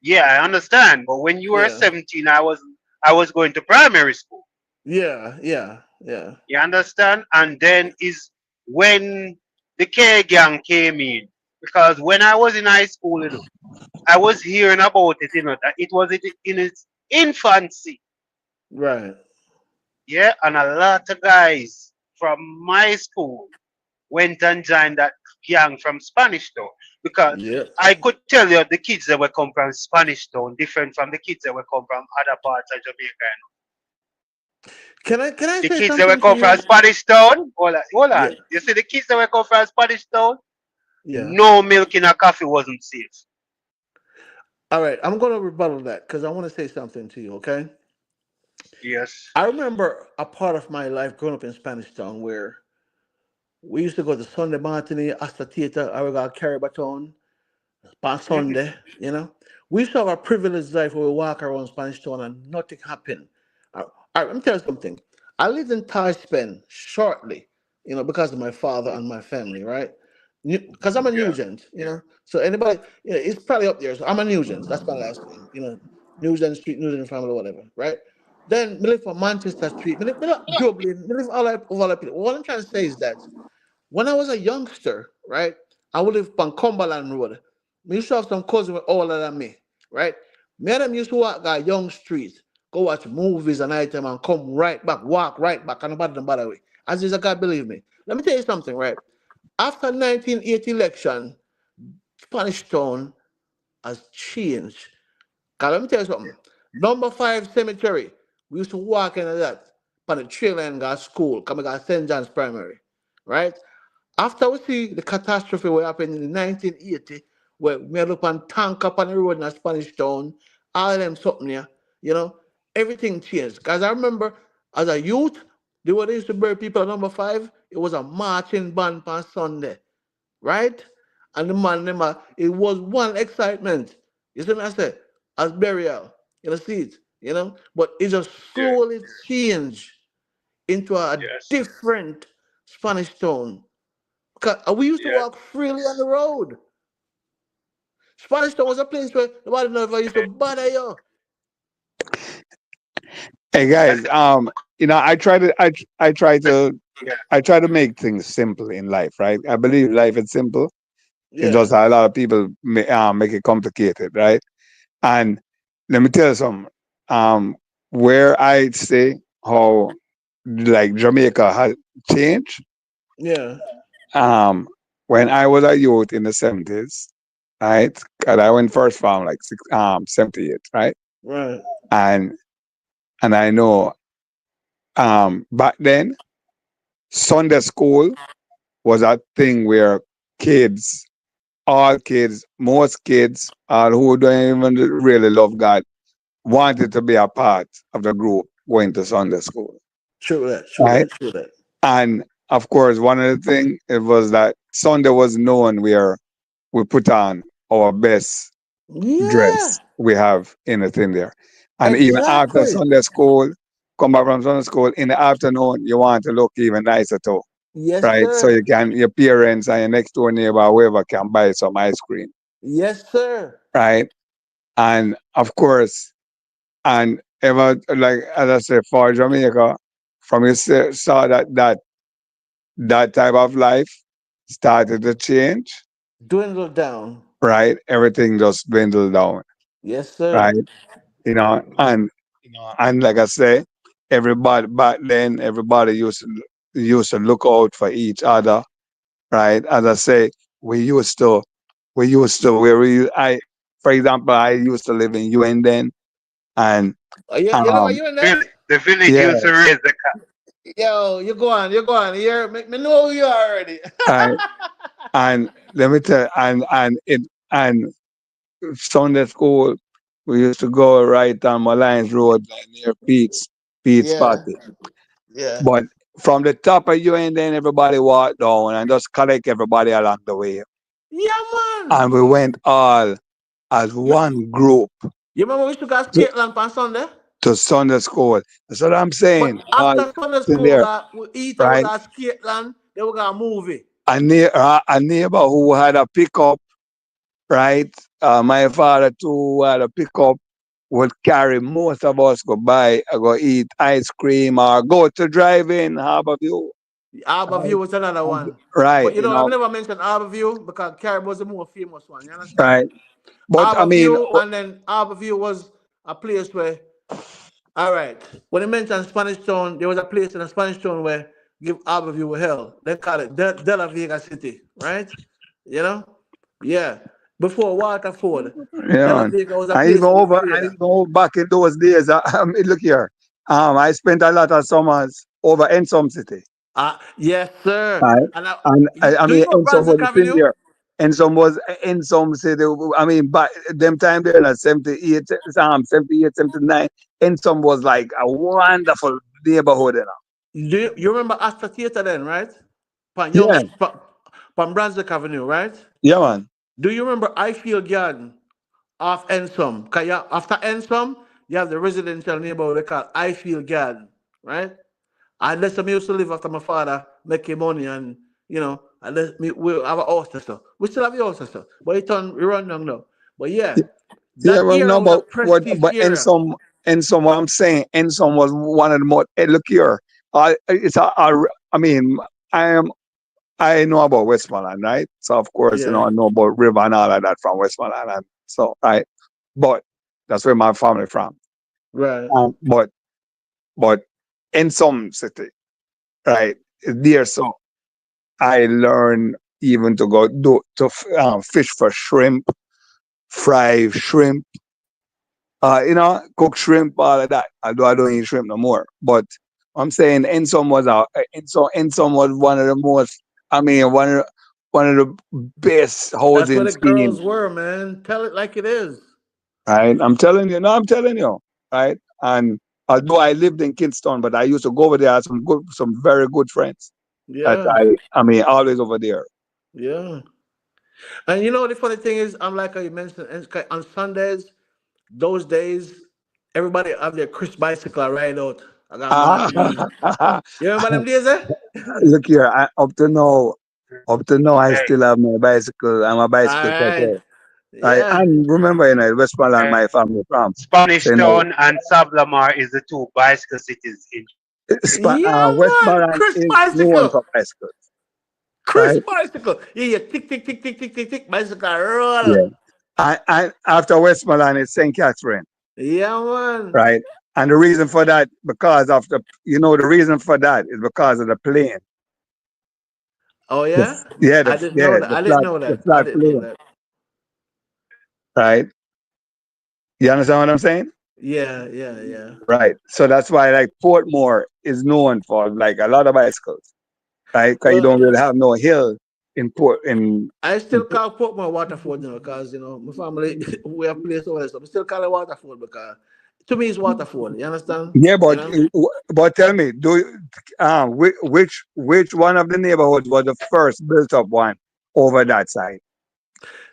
S8: Yeah, I understand. But when you were
S2: Yeah.
S8: 17, I was going to primary school.
S2: Yeah.
S8: You understand? And then is when the K gang came in. Because when I was in high school, I was hearing about it, that it was in its infancy.
S2: Right.
S8: Yeah, and a lot of guys from my school went and joined that gang from Spanish Town. Because
S2: Yeah.
S8: I could tell you the kids that were come from Spanish Town different from the kids that were come from other parts of Jamaica.
S2: Can I
S8: The
S2: say
S8: kids that were
S2: something to
S8: come from
S2: you?
S8: Spanish Town, hold on.
S2: Yeah.
S8: You see the kids that were come from Spanish Town,
S2: Yeah.
S8: no milk in a coffee wasn't safe.
S2: All right. I'm gonna rebuttal that because I want to say something to you. Okay.
S8: Yes.
S2: I remember a part of my life growing up in Spanish Town where we used to go to Sunday matinee, Asta Theater, I got carry baton on
S8: Hmm.
S2: Sunday. We used to have a privileged life where we walk around Spanish Town and nothing happened. All right, let me tell you something. I lived in Thai shortly, because of my father and my family, right? Because I'm a
S8: Yeah.
S2: Nugent, So anybody, it's probably up there. So I'm a Nugent. That's my last name, Nugent Street, Nugent family, whatever, right? Then we live on Manchester Street. We live Dublin. We live all up. What I'm trying to say is that when I was a youngster, right, I would live on Cumberland Road. Me used to have some cousins with older than me, right? Me and them used to walk that young street, go watch movies and item and come right back, walk right back, and nobody bother with. As is, I can't believe me. Let me tell you something, right? After 1980 election, Spanish Town has changed. 'Cause let me tell you something. Number 5 cemetery, we used to walk into that on the trail and got school, come got St. John's Primary, right? After we see the catastrophe what happened in the 1980, where we had up and tank up on the road in a Spanish town, all of them something here, everything changed. Because I remember as a youth, the way they used to bury people at number 5, it was a marching band on Sunday, right? And the man, it was one excitement. You see what I said? As burial. See it, But it just
S8: Yeah.
S2: slowly changed.
S21: into a different Spanish Town. We used to walk freely on the road. Spanish Town was a place where nobody never used to bother you.
S3: Hey guys, I try to make things simple in life, right? I believe life is simple. It's
S21: Yeah.
S3: just a lot of people make it complicated, right? And let me tell you something. Where I say how like Jamaica has changed.
S21: Yeah.
S3: When I was a youth in the 70s, right? And I went first farm like 78, right?
S21: Right.
S3: And I know back then Sunday school was a thing where kids, all kids, most kids, who don't even really love God, wanted to be a part of the group going to Sunday school.
S21: True that. True
S3: Right?
S21: that. True that.
S3: And of course, one of the things it was that Sunday was known where we put on our best
S21: Yeah.
S3: dress we have anything there. And even after
S21: Exactly.
S3: Sunday school, come back from Sunday school in the afternoon, you want to look even nicer too.
S21: Yes,
S3: Right? So
S21: sir.
S3: your parents and your next door neighbor, whoever, can buy some ice cream.
S21: Yes, sir.
S3: Right? And of course, and ever like as I said, for Jamaica, from you saw that type of life started to change,
S21: Dwindle down.
S3: right? Everything just dwindled down,
S21: Yes, sir.
S3: right? And like I say, everybody back then, everybody used to look out for each other, right? As I say, where for example, I used to live in UN then, and
S21: You live you in there?
S8: The village
S3: yeah,
S8: used to raise the
S21: Yo, you go on. You go on. You make me know who you are already.
S3: right. And let me tell you, and Sunday school, we used to go right on Malines Road like near Pete's
S21: Yeah.
S3: party.
S21: Yeah.
S3: But from the top of you and then everybody walked down and just collect everybody along the way.
S21: Yeah, man.
S3: And we went all as one group
S21: You remember we used to go to
S3: to,
S21: Skateland on Sunday?
S3: to Sunday school. That's what I'm
S21: But
S3: saying. All
S21: after Sunday
S3: in
S21: school,
S3: there,
S21: we eat and we
S3: right?
S21: got Skateland, then we got a movie.
S3: A neighbor who had a pickup, right? My father too had a pickup, would carry most of us go buy, go eat ice cream or go to drive in Harbor View.
S21: Arbor
S3: Right,
S21: View was another one.
S3: right,
S21: But you know, I've never mentioned Arbor View because Carib was the more famous one. You understand?
S3: right. But I
S21: Arbor
S3: mean,
S21: View, and then Arbor View was a place where, all right, when you mentioned Spanish Town, there was a place in a Spanish Town where give Arbor View hell. They call it De La Vega City, right? You know? Yeah. Before Waterford, De
S3: yeah,
S21: La
S3: man.
S21: Vega was a place where we stayed
S3: I
S21: at.
S3: even over back in those days. Look here. I spent a lot of summers over in some city.
S21: Yes, sir.
S3: Right.
S21: And
S3: And
S21: do
S3: mean,
S21: you know
S3: in some
S21: Brunswick
S3: was in
S21: Avenue?
S3: there. And some was in some city. I mean, but them time there, like 78, 78, 79. And some was like a wonderful neighborhood, you know.
S21: You remember Astor Theater then, right? Pan
S3: Yeah,
S21: Pan Brunswick Avenue, right?
S3: yeah, man.
S21: Do you remember Ifield Garden off Ensom? After Ensom, you have the residential neighborhood they call Ifield Garden, right? And that's where I used to live after my father making money and and we have a house and stuff. We still have the house and stuff, but we run down now. But yeah,
S3: Yeah,
S21: that
S3: well,
S21: area
S3: no,
S21: was a
S3: but
S21: prestige area.
S3: in some, what I'm saying, in some was one of the most. Look here, I mean, I am, I know about Westmoreland, right? So of course,
S21: Yeah,
S3: I know about River and all of that from Westmoreland, and so right. But that's where my family from.
S21: right.
S3: But in some city, right there, so I learned even to go fish for shrimp, fry shrimp, cook shrimp, all of that. Although I don't eat shrimp no more. But I'm saying Ensom was Ensom was one of the most. I mean, one of the best
S21: That's where
S3: housing
S21: the girls
S3: scheme.
S21: were, man. Tell it like it is.
S3: Right? I'm telling you. No, I'm telling you. Right? And although I lived in Kingston, but I used to go over there. I had some very good friends. That
S21: Yeah,
S3: I mean, always over there.
S21: yeah. And you know the funny thing is, I'm like how you mentioned on Sundays, those days, everybody have their Chris bicycle ride out. I got Mark B. You remember them days, eh?
S3: Look here, up to now, I still have my bicycle. I'm a bicycle
S21: Alright.
S3: petrol. Right,
S21: Yeah.
S3: and remember, Westmoreland, my family from.
S8: Spanish
S3: So
S8: Town and Sablamar is the two bicycle cities in.
S21: Yeah, man.
S3: Westmoreland
S21: Chris
S3: is known
S21: Bicycle.
S3: for bicycles,
S21: Chris
S3: right?
S21: Bicycle. Yeah, tick, tick, tick, tick, tick, tick, tick. Bicycle roll.
S3: Yeah. And after Westmoreland is St. Catherine,
S21: Yeah, man.
S3: right? And the reason for that, because of the reason for that is because of the plane.
S21: Oh yeah? I didn't know that. I didn't know
S3: The
S21: that. I
S3: flat
S21: didn't know
S3: plane,
S21: that.
S3: right? You understand what I'm saying?
S21: Yeah, yeah, yeah.
S3: Right. So that's why like Portmore is known for like a lot of bicycles, right? Because you
S21: Well,
S3: don't really have no hill in Port in.
S21: I still call Portmore Waterford, because my family we have place over there, so I still call it Waterford because to me it's Waterford. You understand?
S3: Yeah,
S21: You
S3: but
S21: know,
S3: tell me, which one of the neighborhoods was the first built up one over that side?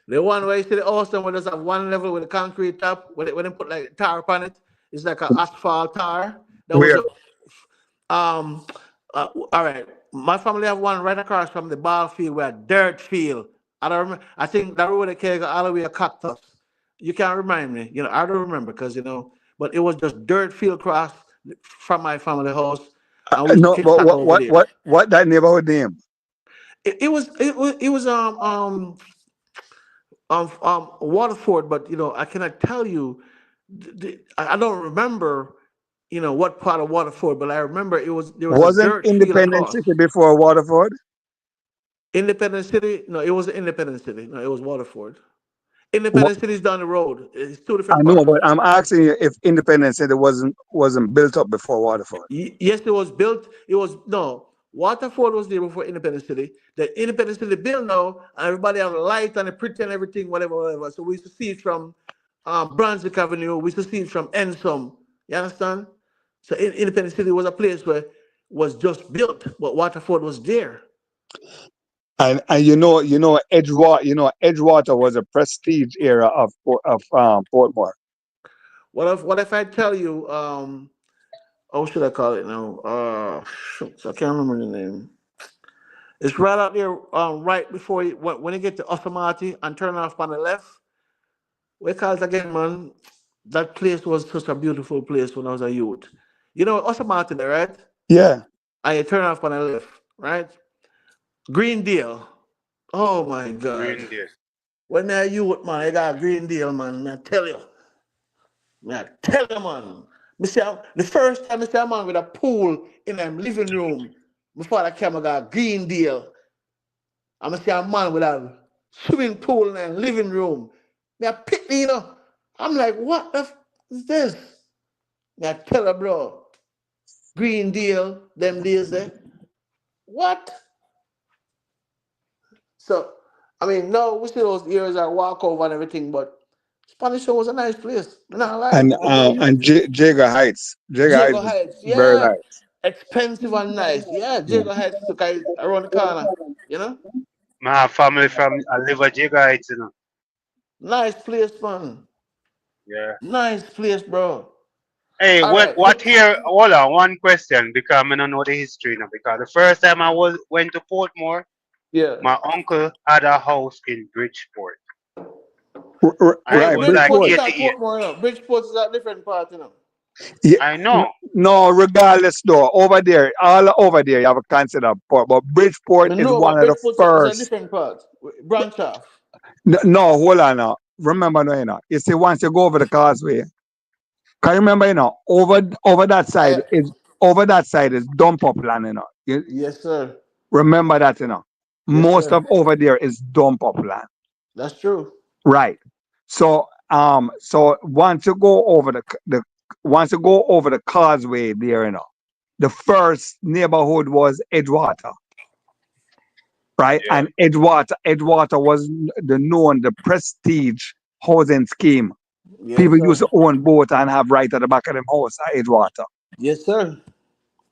S21: the one where you see the house and where there's have one level with a concrete top, when they put like tar upon it, it's like a asphalt tar. That was
S3: Where?
S21: a um. All right, my family have one right across from the ball field, where dirt field. I don't remember. I think that road can go all the way a cactus. You can't remind me. I don't remember because but it was just dirt field across from my family house, and we used to
S3: No,
S21: kick
S3: but
S21: soccer over there.
S3: what that neighborhood name?
S21: It was Waterford, but I cannot tell you. I don't remember, what part of Waterford, but I remember there was a
S3: Wasn't
S21: dirt field
S3: Independent
S21: across.
S3: City before Waterford?
S21: Independent City? No, it wasn't Independent City. No, it was Waterford.
S3: Wha-
S21: Independent City is down the road. It's two
S3: I
S21: different
S3: know,
S21: parts.
S3: but I'm asking you if Independent City wasn't built up before Waterford.
S21: Yes, it was built. It was no. Waterford was there before Independence City. The Independence City built now, and everybody have light and they pretend everything, whatever, whatever. So we used to see it from Brunswick Avenue. We used to see it from Ensom. You understand? So Independence City was a place where was just built, but Waterford was there.
S3: And Edgewater was a prestige area of Portmore.
S21: What if I tell you? How should I call it now? Shucks, I can't remember the name. It's right out there, right before when you get to Osamati and turn off on the left. We call it again, man. That place was such a beautiful place when I was a youth. You know Osamati there, right?
S3: Yeah.
S21: And you turn off on the left, right? Green Deal. Oh my God.
S8: Green there.
S21: When I youth, man, I got Green Deal, man. I tell you. I tell you, man. The first time I see a man with a pool in a living room, before the camera got Green Deal. I'm see a man with a swimming pool in a living room. Me a pick me, I'm like, what the is this? Me I tell her, bro, Green Deal, them days there. What? So, I mean, no, we see those years I walk over and everything, but Spanish Town was a nice place. I'm not lie.
S3: And
S21: When I
S3: and
S21: youth.
S3: Jago Heights. Jago
S21: Jago
S3: Heights is
S21: Heights,
S3: very
S21: yeah.
S3: nice.
S21: Expensive and nice. Yeah,
S3: Yeah.
S21: Jago Heights took around the corner, you know?
S8: My family from Liver Jigga,
S21: Nice place, man.
S8: Yeah.
S21: Nice place, bro.
S8: Hey,
S21: All right.
S8: what here? Hold on, one question because I don't know the history now. Because the first time I went to Portmore,
S21: Yeah.
S8: my uncle had a house in Bridgeport, and it
S21: Well,
S3: Right,
S8: was like
S21: Bridgeport
S3: Bridgeport.
S21: is not
S8: 88.
S21: Portmore, Bridgeport is a different part.
S3: Yeah.
S8: I know.
S3: No, regardless though, over there, all over there, you have a consider port, but Bridgeport
S21: No,
S3: is
S21: no,
S3: one
S21: but
S3: of the
S21: Bridgeport is a
S3: first.
S21: different part. Branch off.
S3: No, hold on now. Remember now, you see, once you go over the causeway, can you remember, over that side is dump up land,
S21: Yes, sir.
S3: remember that,
S21: Yes,
S3: most
S21: sir.
S3: of over there is dump up land,
S21: That's true.
S3: right? So, so once you go over the causeway there, the first neighborhood was Edgewater, right?
S8: Yeah.
S3: And Edgewater was the prestige housing scheme.
S21: Yes,
S3: People used
S21: sir.
S3: to own boat and have right at the back of them house at Edgewater,
S21: Yes, sir.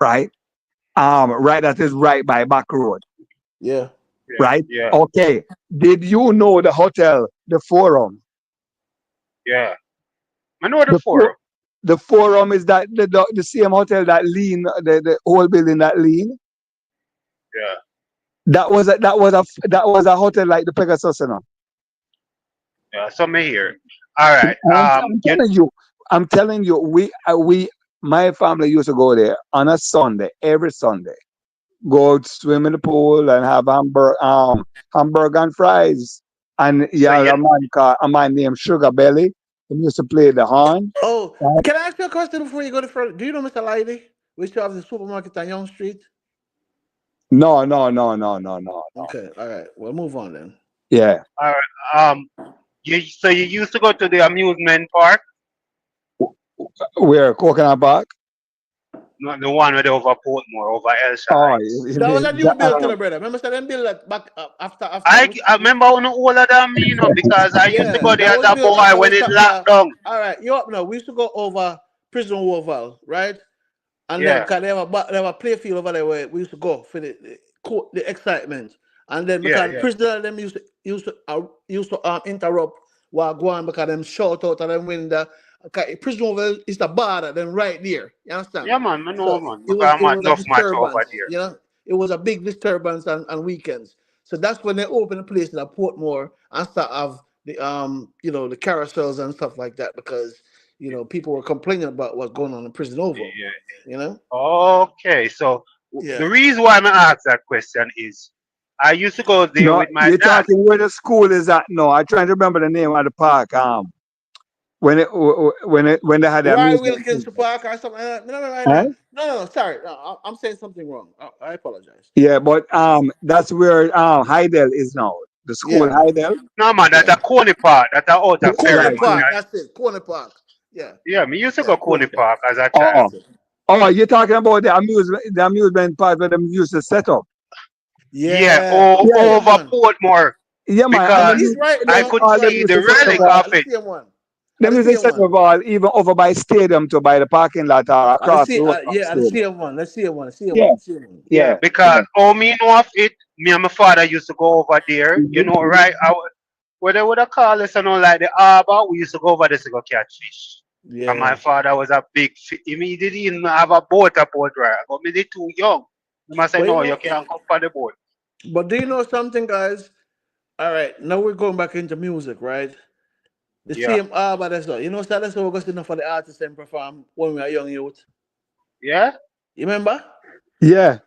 S3: right? Right, that is right by back road,
S21: Yeah.
S8: Yeah.
S3: right?
S8: Yeah.
S3: Okay. Did you know the hotel, the Forum?
S8: Yeah. I know the
S3: The, fo-
S8: forum.
S3: the Forum is that the same hotel that lean, the whole building that lean.
S8: Yeah.
S3: That was a hotel like the Pegasus, you know.
S8: Yeah. So me here. All right.
S3: I'm telling you, my family used to go there on a Sunday, every Sunday. Go swim in the pool and have hamburger and fries. And
S8: So you
S3: a man named Sugar Belly. He used to play the horn.
S21: Oh,
S3: Right?
S21: can I ask you a question before you go to further? Do you know Mr. Lady? We still have the supermarket on Young Street.
S3: No.
S21: Okay, all right. We'll move on then.
S3: Yeah.
S8: all right. You used to go to the amusement park,
S3: Where Coconut Park?
S8: not the one with over Portmore, over Elsha
S3: Oh,
S8: Heights.
S21: That was a new build to the brother. Remember, so them build that back after.
S8: I remember on all of them, because I used to
S21: Yeah,
S8: go there
S21: that
S8: as
S21: was
S8: a
S21: built
S8: boy
S21: after
S8: when
S21: we
S8: it
S21: stopped
S8: locked
S21: there.
S8: down.
S21: All right, you up now? We used to go over Prison Oval, right? And then
S8: Yeah,
S21: because they have a play field over there where we used to go for the excitement. And then
S8: yeah,
S21: because
S8: yeah.
S21: prisoners them used to interrupt while going because them shout out of them window. Okay, Prison Oval is the border, then right there. You understand?
S8: Yeah, man, I know,
S21: So
S8: man.
S21: it
S8: Because
S21: was
S8: I'm
S21: it
S8: at
S21: was a
S8: enough match over
S21: disturbance,
S8: there.
S21: you know. It was a big disturbance on weekends. So that's when they opened a place in Portmore and start have the carousels and stuff like that because people were complaining about what's going on in Prison Oval.
S8: Yeah.
S21: You know?
S8: Okay, so the
S21: Yeah.
S8: reason why I asked that question is I used to go there
S3: No,
S8: with my
S3: you're
S8: dad.
S3: talking where the school is at. No, I'm trying to remember the name of the park. When they had the
S21: Roy
S3: amusement
S21: Wilkins
S3: thing.
S21: Park or something like that. No, right
S3: Huh?
S21: now. No, sorry. No, I'm saying something wrong. I apologize.
S3: Yeah, but that's where Heidel is now. The school
S21: Yeah.
S3: Heidel.
S8: No, man, that's
S21: Yeah.
S8: a Coney Park. That's a out of ferry,
S21: Corner
S3: Right.
S8: man.
S3: Yeah.
S21: Park. That's it. Corner Park. Yeah.
S8: Yeah, me used to
S21: Yeah.
S8: go
S21: Corner
S8: Coney
S21: Park.
S8: Park as a child.
S3: Oh,
S21: That's it.
S3: oh, you're talking about the amusement park where them used to set up.
S8: Yeah,
S21: Yeah. The
S3: Yeah,
S21: same
S8: over
S21: one.
S8: Portmore
S3: yeah, man. And
S8: because
S21: He's right
S8: I
S21: now.
S8: could
S3: all them
S8: see
S3: used
S8: the
S3: to set up
S8: relic
S3: all.
S8: of
S21: The
S8: it.
S21: same one.
S3: Them
S21: The
S3: used to
S21: same
S3: set
S21: one.
S3: up all even over by stadium to by the parking lot or
S21: I
S3: across
S21: see.
S3: the road from
S21: Yeah, the
S3: stadium.
S21: same one. The same one. The same
S3: Yeah,
S21: one. The same one.
S8: Yeah,
S3: yeah,
S8: because
S3: yeah.
S8: oh, me know of it. Me and my father used to go over there. Right? What they would have called us, like the harbor. We used to go over there to go catch fish. And my
S21: Yeah.
S8: father was a big. He didn't even have a boat, right? But me they too young. He must say
S21: But you
S8: no, you
S21: know,
S8: can't come for the boat.
S21: but do you know something, guys? All right, now we're going back into music, right? The
S8: Yeah,
S21: same but that's all. You know, so that's how we got enough for the artists and perform when we are young youth.
S8: yeah.
S21: You remember?
S3: Yeah.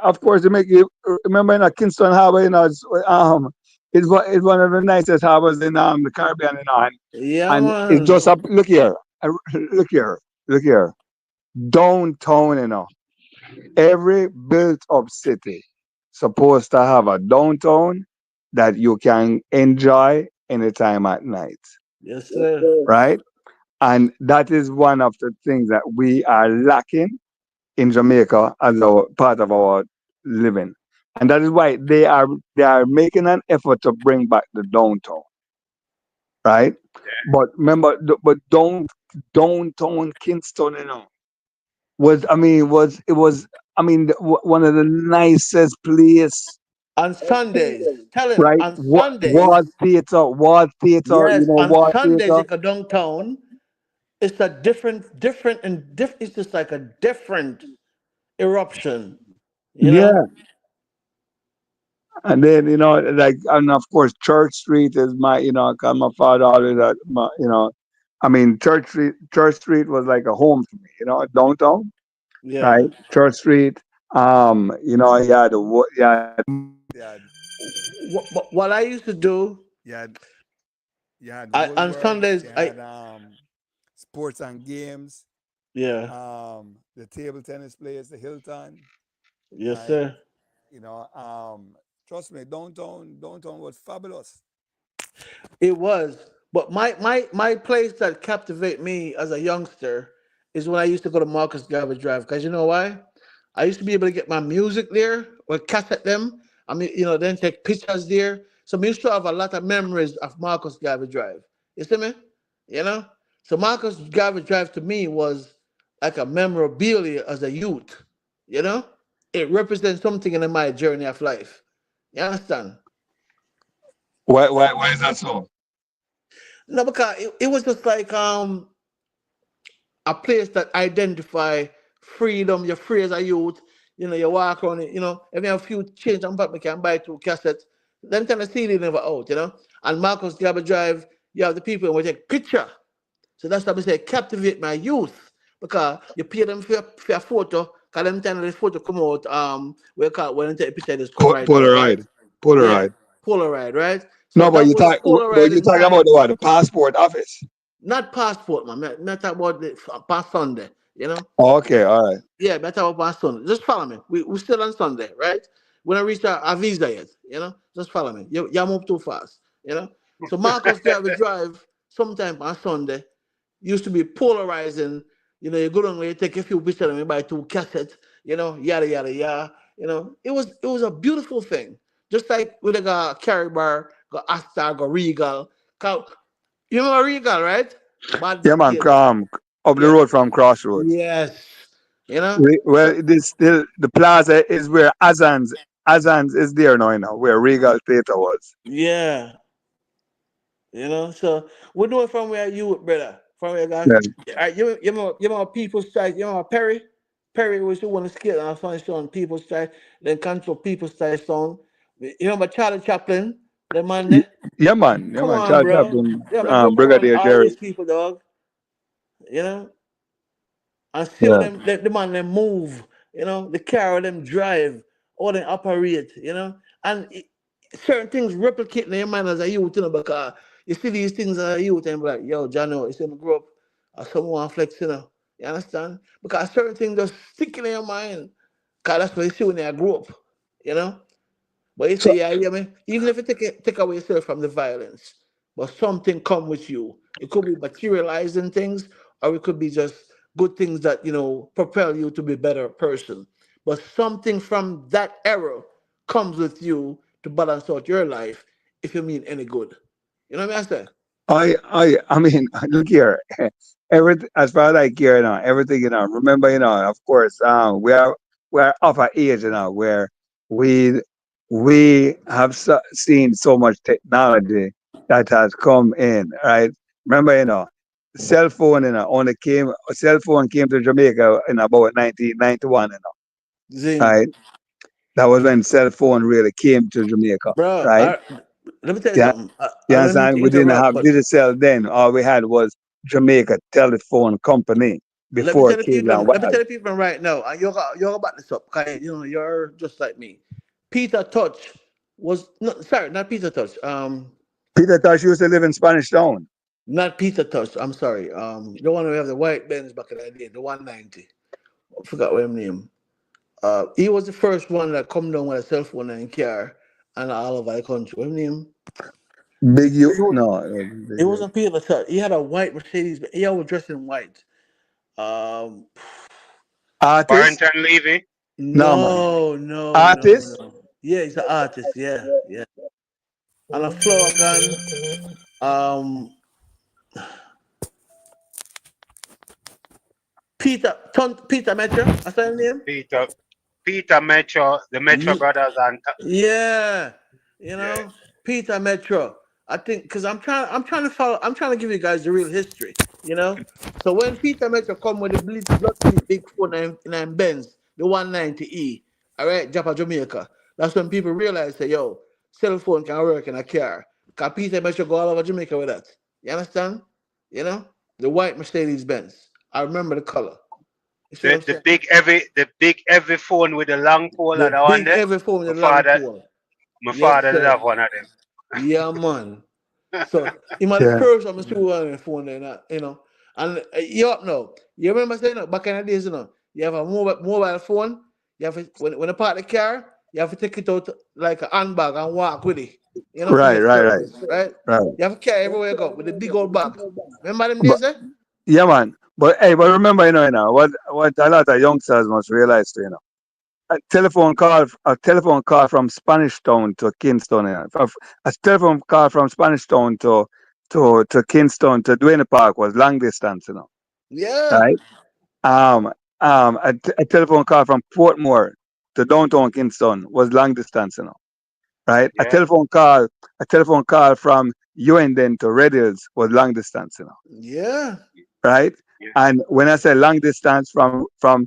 S3: Of course, they make you remember in Kingston Harbor. It's one of the nicest harbors in the Caribbean.
S21: Yeah,
S3: And it's
S21: man.
S3: just up. Look here, look here, look here. Downtown. Every built-up city supposed to have a downtown that you can enjoy anytime at night,
S21: Yes, sir.
S3: right? And that is one of the things that we are lacking in Jamaica as our part of our living. And that is why they are making an effort to bring back the downtown, right? But remember, but downtown Kingston, one of the nicest place,
S21: On Sundays, telling
S3: right?
S21: on Sundays,
S3: Wall theater,
S21: yes, on
S3: wall
S21: Sundays
S3: theater.
S21: in downtown, it's a different. It's just like a different eruption, you know.
S3: Yeah. And then, and of course, Church Street is cause my father always Church Street was like a home for me, downtown,
S21: Yeah.
S3: right? Church Street,
S21: What I used to do,
S3: you had
S21: on
S3: Woolworths,
S21: Sundays,
S3: you had sports and games,
S21: yeah,
S3: the table tennis place, the Hilton,
S21: yes,
S3: right?
S21: sir.
S3: You know, trust me, downtown was fabulous.
S21: It was. But my place that captivate me as a youngster is when I used to go to Marcus Garvey Drive. Because you know why? I used to be able to get my music there or cassette them. I mean, then take pictures there. So I used to have a lot of memories of Marcus Garvey Drive. You see me? You know? So Marcus Garvey Drive to me was like a memorabilia as a youth. You know? It represents something in my journey of life. You understand?
S3: Why is that so?
S21: No, because it was just like a place that identify freedom. You're free as a youth. You know, you walk around it. You know, if you have a few change and back, we can buy two cassettes. Them kind of CD never out. You know, and Marcus Garber Drive, you have the people who take picture. So that's why I say captivate my youth because you pay them for a photo. Cause them time the photo come out, we call it, when they take a picture, just come right out, right?
S3: Polaroid.
S21: Yeah,
S3: Polaroid.
S21: Polaroid, right? So
S3: No, but
S21: that
S3: you
S21: was a
S3: talk. But
S21: Polaroid
S3: you
S21: in
S3: talking about
S21: time.
S3: the what? The passport office.
S21: Not passport, man. Not talk about the past Sunday, you know?
S3: Oh, okay, all right.
S21: Yeah, but talk about past Sunday. Just follow me. We still on Sunday, right? We don't reach our visa yet, you know? Just follow me. You move too fast, you know? So Marcus Drive sometime on Sunday used to be polarizing. You know, you go down there, you take a few pictures and you buy two cassettes, you know, yada yada yada. You know, it was a beautiful thing. Just like with a Carry Bar, got Astar, got Regal. You remember Regal, right? Bad
S3: Yeah, man.
S21: deal.
S3: Up the
S21: Yeah.
S3: road from Crossroads.
S21: Yes. You know?
S3: Well,
S21: So
S3: this still the plaza is where Azan's is there now. You know where Regal Theater was.
S21: yeah. You know, so we do it from where you, brother. From where guys.
S3: Yeah.
S21: You know People's Strike, you know Perry? Perry was the one to skit on Sunday on People's Strike, then control People's Strike song. You remember Charlie Chaplin, the man there?
S3: Yeah, man. Yeah,
S21: Come
S3: man.
S21: on,
S3: Charles
S21: bro.
S3: Chaplin,
S21: Yeah, me grew up around
S3: Brigadier
S21: all
S3: Jerry.
S21: these people, dog. You know? And see how
S3: Yeah.
S21: the man them move, you know, the car them drive, or they operate, you know, and certain things replicate in your mind as a youth, you know, because you see these things as a youth and be like, yo, Jono, you see me grow up, or someone flex, you know, you understand? Because certain things just stick in your mind, because that's what you see when you grow up, you know. But you
S3: So
S21: say, yeah, me. Even if you take away yourself from the violence, but something come with you. It could be materializing things, or it could be just good things that propel you to be a better person. But something from that era comes with you to balance out your life if you mean any good. You know what I mean?
S3: I mean, look here. Everything as far as I care, everything, Remember, of course, we are of an age, where we we have seen so much technology that has come in, right? Remember, cell phone came to Jamaica in about 1991,
S21: Zing.
S3: right? That was when cell phone really came to Jamaica,
S21: Bro,
S3: right?
S21: let me tell you
S3: Yeah,
S21: something.
S3: you
S21: I don't mean to
S3: understand? We didn't
S21: interrupt,
S3: have
S21: but
S3: digital then. All we had was Jamaica Telephone Company
S21: let me
S3: before
S21: tell the
S3: cable
S21: people.
S3: and
S21: Let me
S3: wireless.
S21: tell the people right now. And you're about this up, okay? You're just like me. Peter Touch was not sorry, not Peter Touch.
S3: Peter Tosh used to live in Spanish Town.
S21: Not Peter Touch. I'm sorry. The one who have the white Benz back in the day, the 190. I forgot what his name. He was the first one that come down with a cell phone and car and all over the country. What his name?
S3: Big U.
S21: He was.
S3: No, it wasn't Big
S21: It
S3: U.
S21: wasn't Peter Touch. He had a white Mercedes. He always dressed in white. Um,
S3: Artist?
S8: Barrington Levy.
S3: No, man.
S21: no, no, no,
S3: Artist?
S21: no. Yeah, he's an artist. Yeah, yeah. And a flower gun. Um, Peter Metro. I said his name.
S8: Peter Peter Metro, the Metro
S21: Ye-
S8: Brothers, and
S21: Yeah, you
S8: yeah,
S21: know, Peter Metro. I think because I'm trying to follow. I'm trying to give you guys the real history. You know, so when Peter Metro come with the blood bleed big phone and Benz, the 190E, all right, Japa Jamaica. That's when people realize that yo, cell phone can work in a car. Cause Peter Metro go all over Jamaica with that. You understand? You know, the white Mercedes Benz. I remember the color. You see what I'm
S8: the
S21: saying?
S8: big heavy phone with the long pole
S21: The
S8: and the one
S21: big
S8: there.
S21: heavy phone with
S8: My
S21: the long
S8: father,
S21: pole.
S8: my
S21: Yes,
S8: father did
S21: sir.
S8: have one of
S21: Yeah, man. So he might the
S3: Yeah.
S21: first I'm see on the phone there, And you up now. You remember saying back in the days, you have a mobile phone. You have to, when you park the car, you have to take it out like a handbag and walk with it. For
S3: Right,
S21: your
S3: right, right,
S21: service, right?
S3: right.
S21: You have to carry everywhere you go with a big old bag. Remember them
S3: But
S21: days, eh?
S3: yeah, man. But hey, but remember, what a lot of youngsters must realize, a telephone call from Spanish Town to Kingston, a telephone call from Spanish Town to Kingston to Duane Park was long distance,
S21: Yeah.
S3: right? Um, a telephone call from Portmore to downtown Kingston was long distance, right? A
S8: Yeah,
S3: telephone call, a telephone call from Uenden to Red Hills was long distance,
S21: Yeah.
S3: right? And when I say long distance from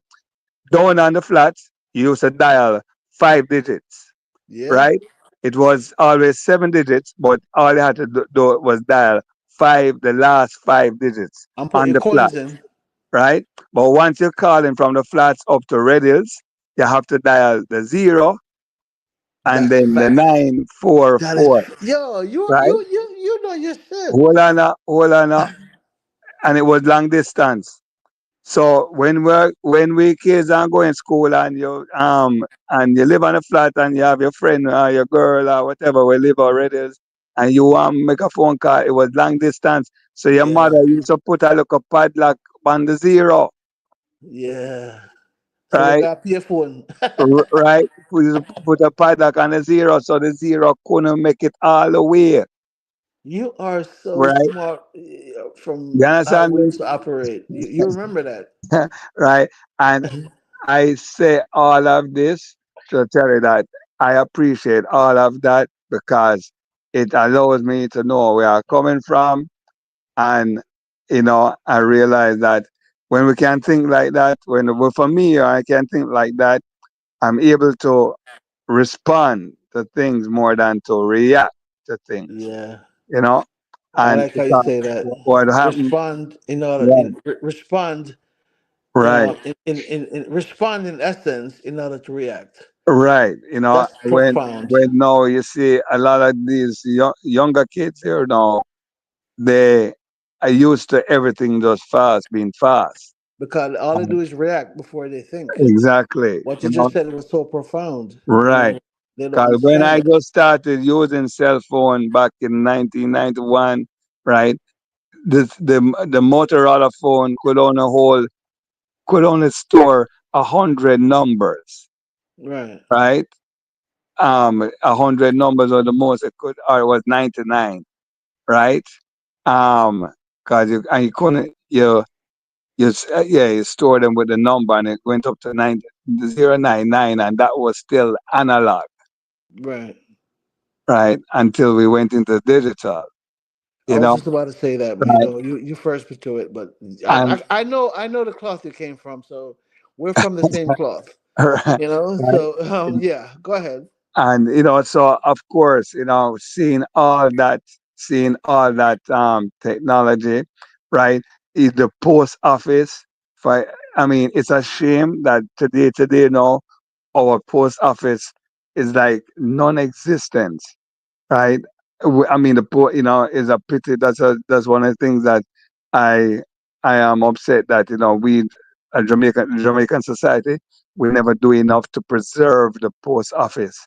S3: down on the flats, you used to dial 5 digits,
S2: Yeah.
S3: right? It was always 7 digits, but all you had to do was dial the last 5 digits
S2: I'm putting
S3: on
S2: your
S3: the
S2: coins
S3: flats,
S2: in.
S3: right? But once you're calling from the flats up to Red Hills, you have to dial the 0 and
S2: That's
S3: then the
S2: fact. That is
S3: 944,
S2: yo,
S3: right?
S2: you know your shit.
S3: Hold on, and it was long distance. So when we kids are going to school and you live on a flat and you have your friend or your girl or whatever we live already and you want to make a phone call, it was long distance. So your
S2: Yeah.
S3: mother used to put a little padlock on the 0,
S2: Yeah. So we
S3: right?
S2: got pay phone.
S3: Right? We used to put a padlock on the 0 so the 0 couldn't make it all the way,
S2: You are so
S3: right?
S2: smart
S3: You
S2: from how
S3: understand
S2: we
S3: me?
S2: used to operate. You remember that.
S3: Right? And I say all of this to tell you that I appreciate all of that because it allows me to know where I'm coming from. And, I realize that when we can think like that, for me, I can think like that, I'm able to respond to things more than to react to things,
S2: Yeah.
S3: you know?
S2: I
S3: And
S2: like how you
S3: because
S2: say that.
S3: what happened,
S2: Respond in order
S3: right,
S2: respond
S3: right.
S2: in respond in essence in order to react.
S3: Right,
S2: That's
S3: when
S2: profound
S3: now you see a lot of these younger kids here now, they are used to everything just fast, being fast.
S2: because all they
S3: Um,
S2: do is react before they think.
S3: exactly,
S2: What you just said was so profound.
S3: right.
S2: They don't
S3: Because when
S2: understand
S3: I
S2: that
S3: just started using cell phone back in 1991, right, the Motorola phone could only store 100 numbers,
S2: right.
S3: right? 100 numbers or the most it could, or it was 99, right? Cause you couldn't you store them with a number and it went up to 099 and that was still analog,
S2: Right.
S3: right? Until we went into digital,
S2: I
S3: you
S2: was
S3: know,
S2: just about to say that, but
S3: right?
S2: you first put to it. But
S3: And
S2: I know the cloth you came from, so we're from the same cloth.
S3: right, right?
S2: So yeah, go ahead.
S3: And so of course, seeing all that technology, right? Is the post office for I mean, it's a shame that today now our post office is like non-existent, right? I mean, the poor, is a pity. That's one of the things that I I am upset that we, a Jamaican society, we never do enough to preserve the post office,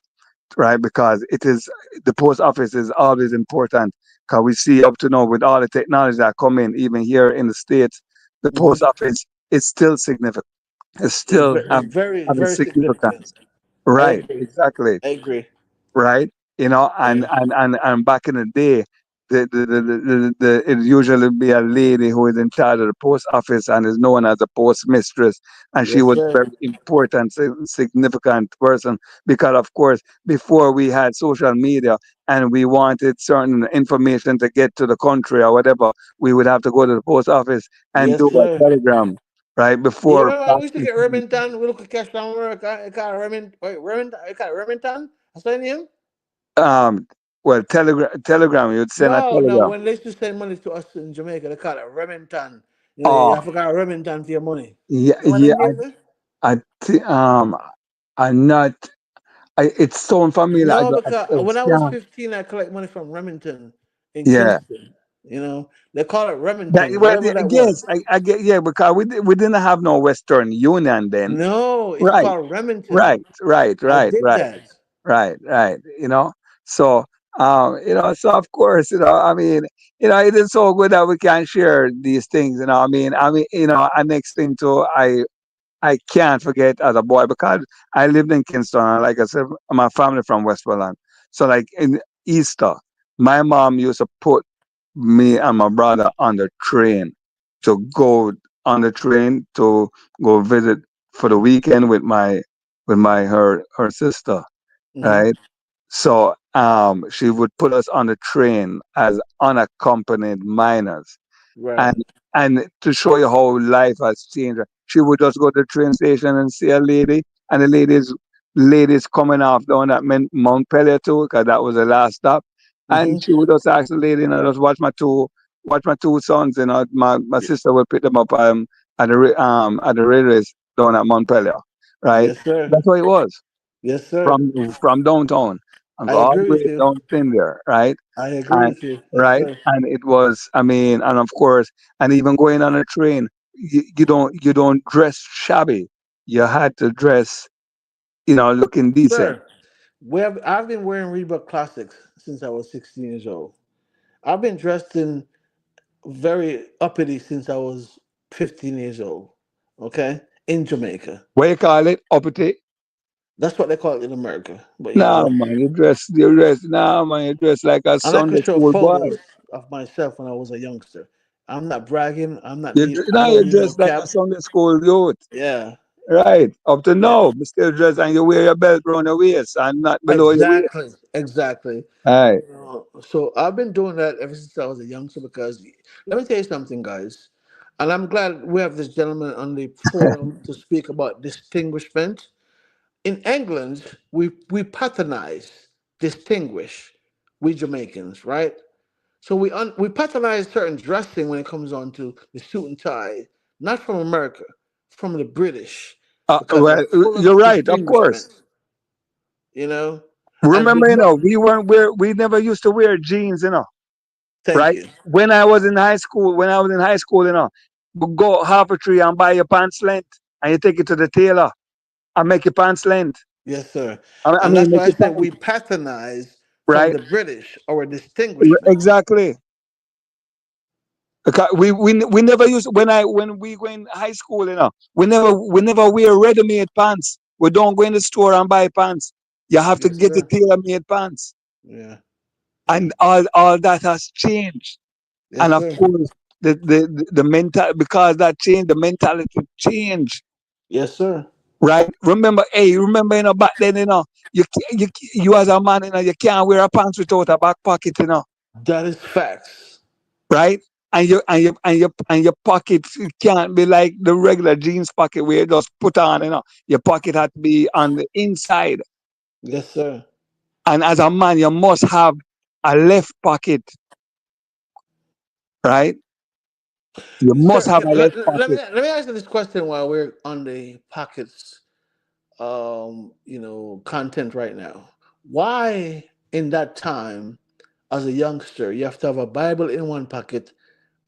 S3: right? Because the post office is always important. Because we see up to now with all the technology that come in, even here in the states, the
S2: Hmm.
S3: post office is still significant. It still
S2: It's very
S3: have a
S2: very significant.
S3: significance,
S2: I
S3: right?
S2: agree.
S3: Exactly,
S2: I agree.
S3: right? And
S2: Yeah.
S3: and back in the day, it usually be a lady who is in charge of the post office and is known as a postmistress, and she
S2: Yes,
S3: was a
S2: sir.
S3: very important, significant person because, of course, before we had social media and we wanted certain information to get to the country or whatever, we would have to go to the post office and
S2: Yes,
S3: do a
S2: sir.
S3: telegram, right?
S2: You
S3: Before
S2: remember we used to get Remington? We look at cash down work. I got Remington. Wait, Remington. I got Remington. That's the name.
S3: um, well, telegram, you'd send a
S2: No, no.
S3: telegram.
S2: When they used to send money to us in Jamaica, they call it Remington. You
S3: Oh,
S2: have to got Remington for your money.
S3: yeah,
S2: You know what I
S3: yeah.
S2: mean?
S3: I thi- I'm not. It's so familiar.
S2: No, because
S3: I
S2: when I was
S3: can't.
S2: 15, I collect money from Remington in
S3: Yeah.
S2: Kingston. They call it
S3: That,
S2: Remington,
S3: well,
S2: whatever that
S3: yes,
S2: was.
S3: I get. Yeah, because we didn't have no Western Union then.
S2: No, it's
S3: Right.
S2: called Remington.
S3: Right. Right.
S2: I
S3: Right.
S2: did
S3: Right.
S2: that.
S3: Right. Right. So so of course, I mean, it is so good that we can share these things. And next thing too, I can't forget as a boy because I lived in Kingston. And like I said, my family from Westmoreland. So like in Easter, my mom used to put me and my brother on the train to go on the train to go visit for the weekend with my her sister,
S2: Hmm.
S3: right? So she would put us on the train as unaccompanied minors. And
S2: Right.
S3: And to show you how life has changed, she would just go to the train station and see a lady, and the ladies coming off down at Mount Pelier too, because that was the last stop. And she would just ask the lady, just watch my two sons. My sister would pick them up at the railways down at Mount Pelier, right?
S21: Yes, sir.
S3: That's what it was
S21: Yes, sir.
S3: from downtown and
S21: I
S3: go all the
S21: agree
S3: way
S21: with you.
S3: down in there, right?
S21: I agree
S3: And
S21: with you. Yes,
S3: right,
S21: sir.
S3: and it was, I mean, and of course, and even going on a train, you don't dress shabby. You had to dress, looking decent.
S21: Sir, I've been wearing Reebok Classics since I was 16 years old. I've been dressed in very uppity since I was 15 years old. Okay? In Jamaica.
S3: What you call it? Uppity?
S21: That's what they call it in America. But
S3: No, man, you dress like a
S21: and I could
S3: Sunday
S21: show
S3: school boy.
S21: photos of myself when I was a youngster. I'm not bragging. I'm not need I
S3: Now
S21: don't
S3: you
S21: need no
S3: dress like a
S21: cap.
S3: Sunday school youth.
S21: Yeah.
S3: Right. Up to
S21: Yeah.
S3: now, you still dress and you wear your belt around your waist and not below your waist.
S21: Exactly. Exactly.
S3: Right.
S21: So I've been doing that ever since I was a youngster because let me tell you something, guys. And I'm glad we have this gentleman on the forum to speak about distinguishment. In England, we patronize, distinguish, we Jamaicans, right? So we patronize certain dressing when it comes on to the suit and tie, not from America, from the British, because they're
S3: Well,
S21: full
S3: you're
S21: of
S3: right, of course.
S21: distinguishment, you know. And
S3: Remember,
S21: with
S3: we never used to wear jeans,
S21: thank
S3: right?
S21: you.
S3: When I was in high school, we go half a tree and buy your pants length, and you take it to the tailor and make your pants length.
S21: Yes, sir.
S3: I
S21: And
S3: mean,
S21: that's
S3: make
S21: why I
S3: your
S21: said we
S3: pants,
S21: patronize from
S3: right?
S21: the British or distinguishment.
S3: Exactly. Because we never used when we go in high school, we never wear ready-made pants. We don't go in the store and buy pants. You have to
S21: Yes,
S3: get the
S21: sir.
S3: tailor-made pants,
S21: Yeah.
S3: and all that has changed. And
S21: Yes,
S3: of
S21: sir.
S3: course, the mental, because that changed, the mentality changed,
S21: Yes, sir.
S3: right? Remember, back then, you as a man, you can't wear a pants without a back pocket,
S21: That is facts.
S3: right? And your pocket can't be like the regular jeans pocket where you just put on, Your pocket had to be on the inside.
S21: Yes, sir.
S3: And as a man, you must have a left pocket, right? You must
S21: Sir,
S3: have a left pocket.
S21: let me ask you this question while we're on the pockets content right now. Why in that time as a youngster you have to have a Bible in one pocket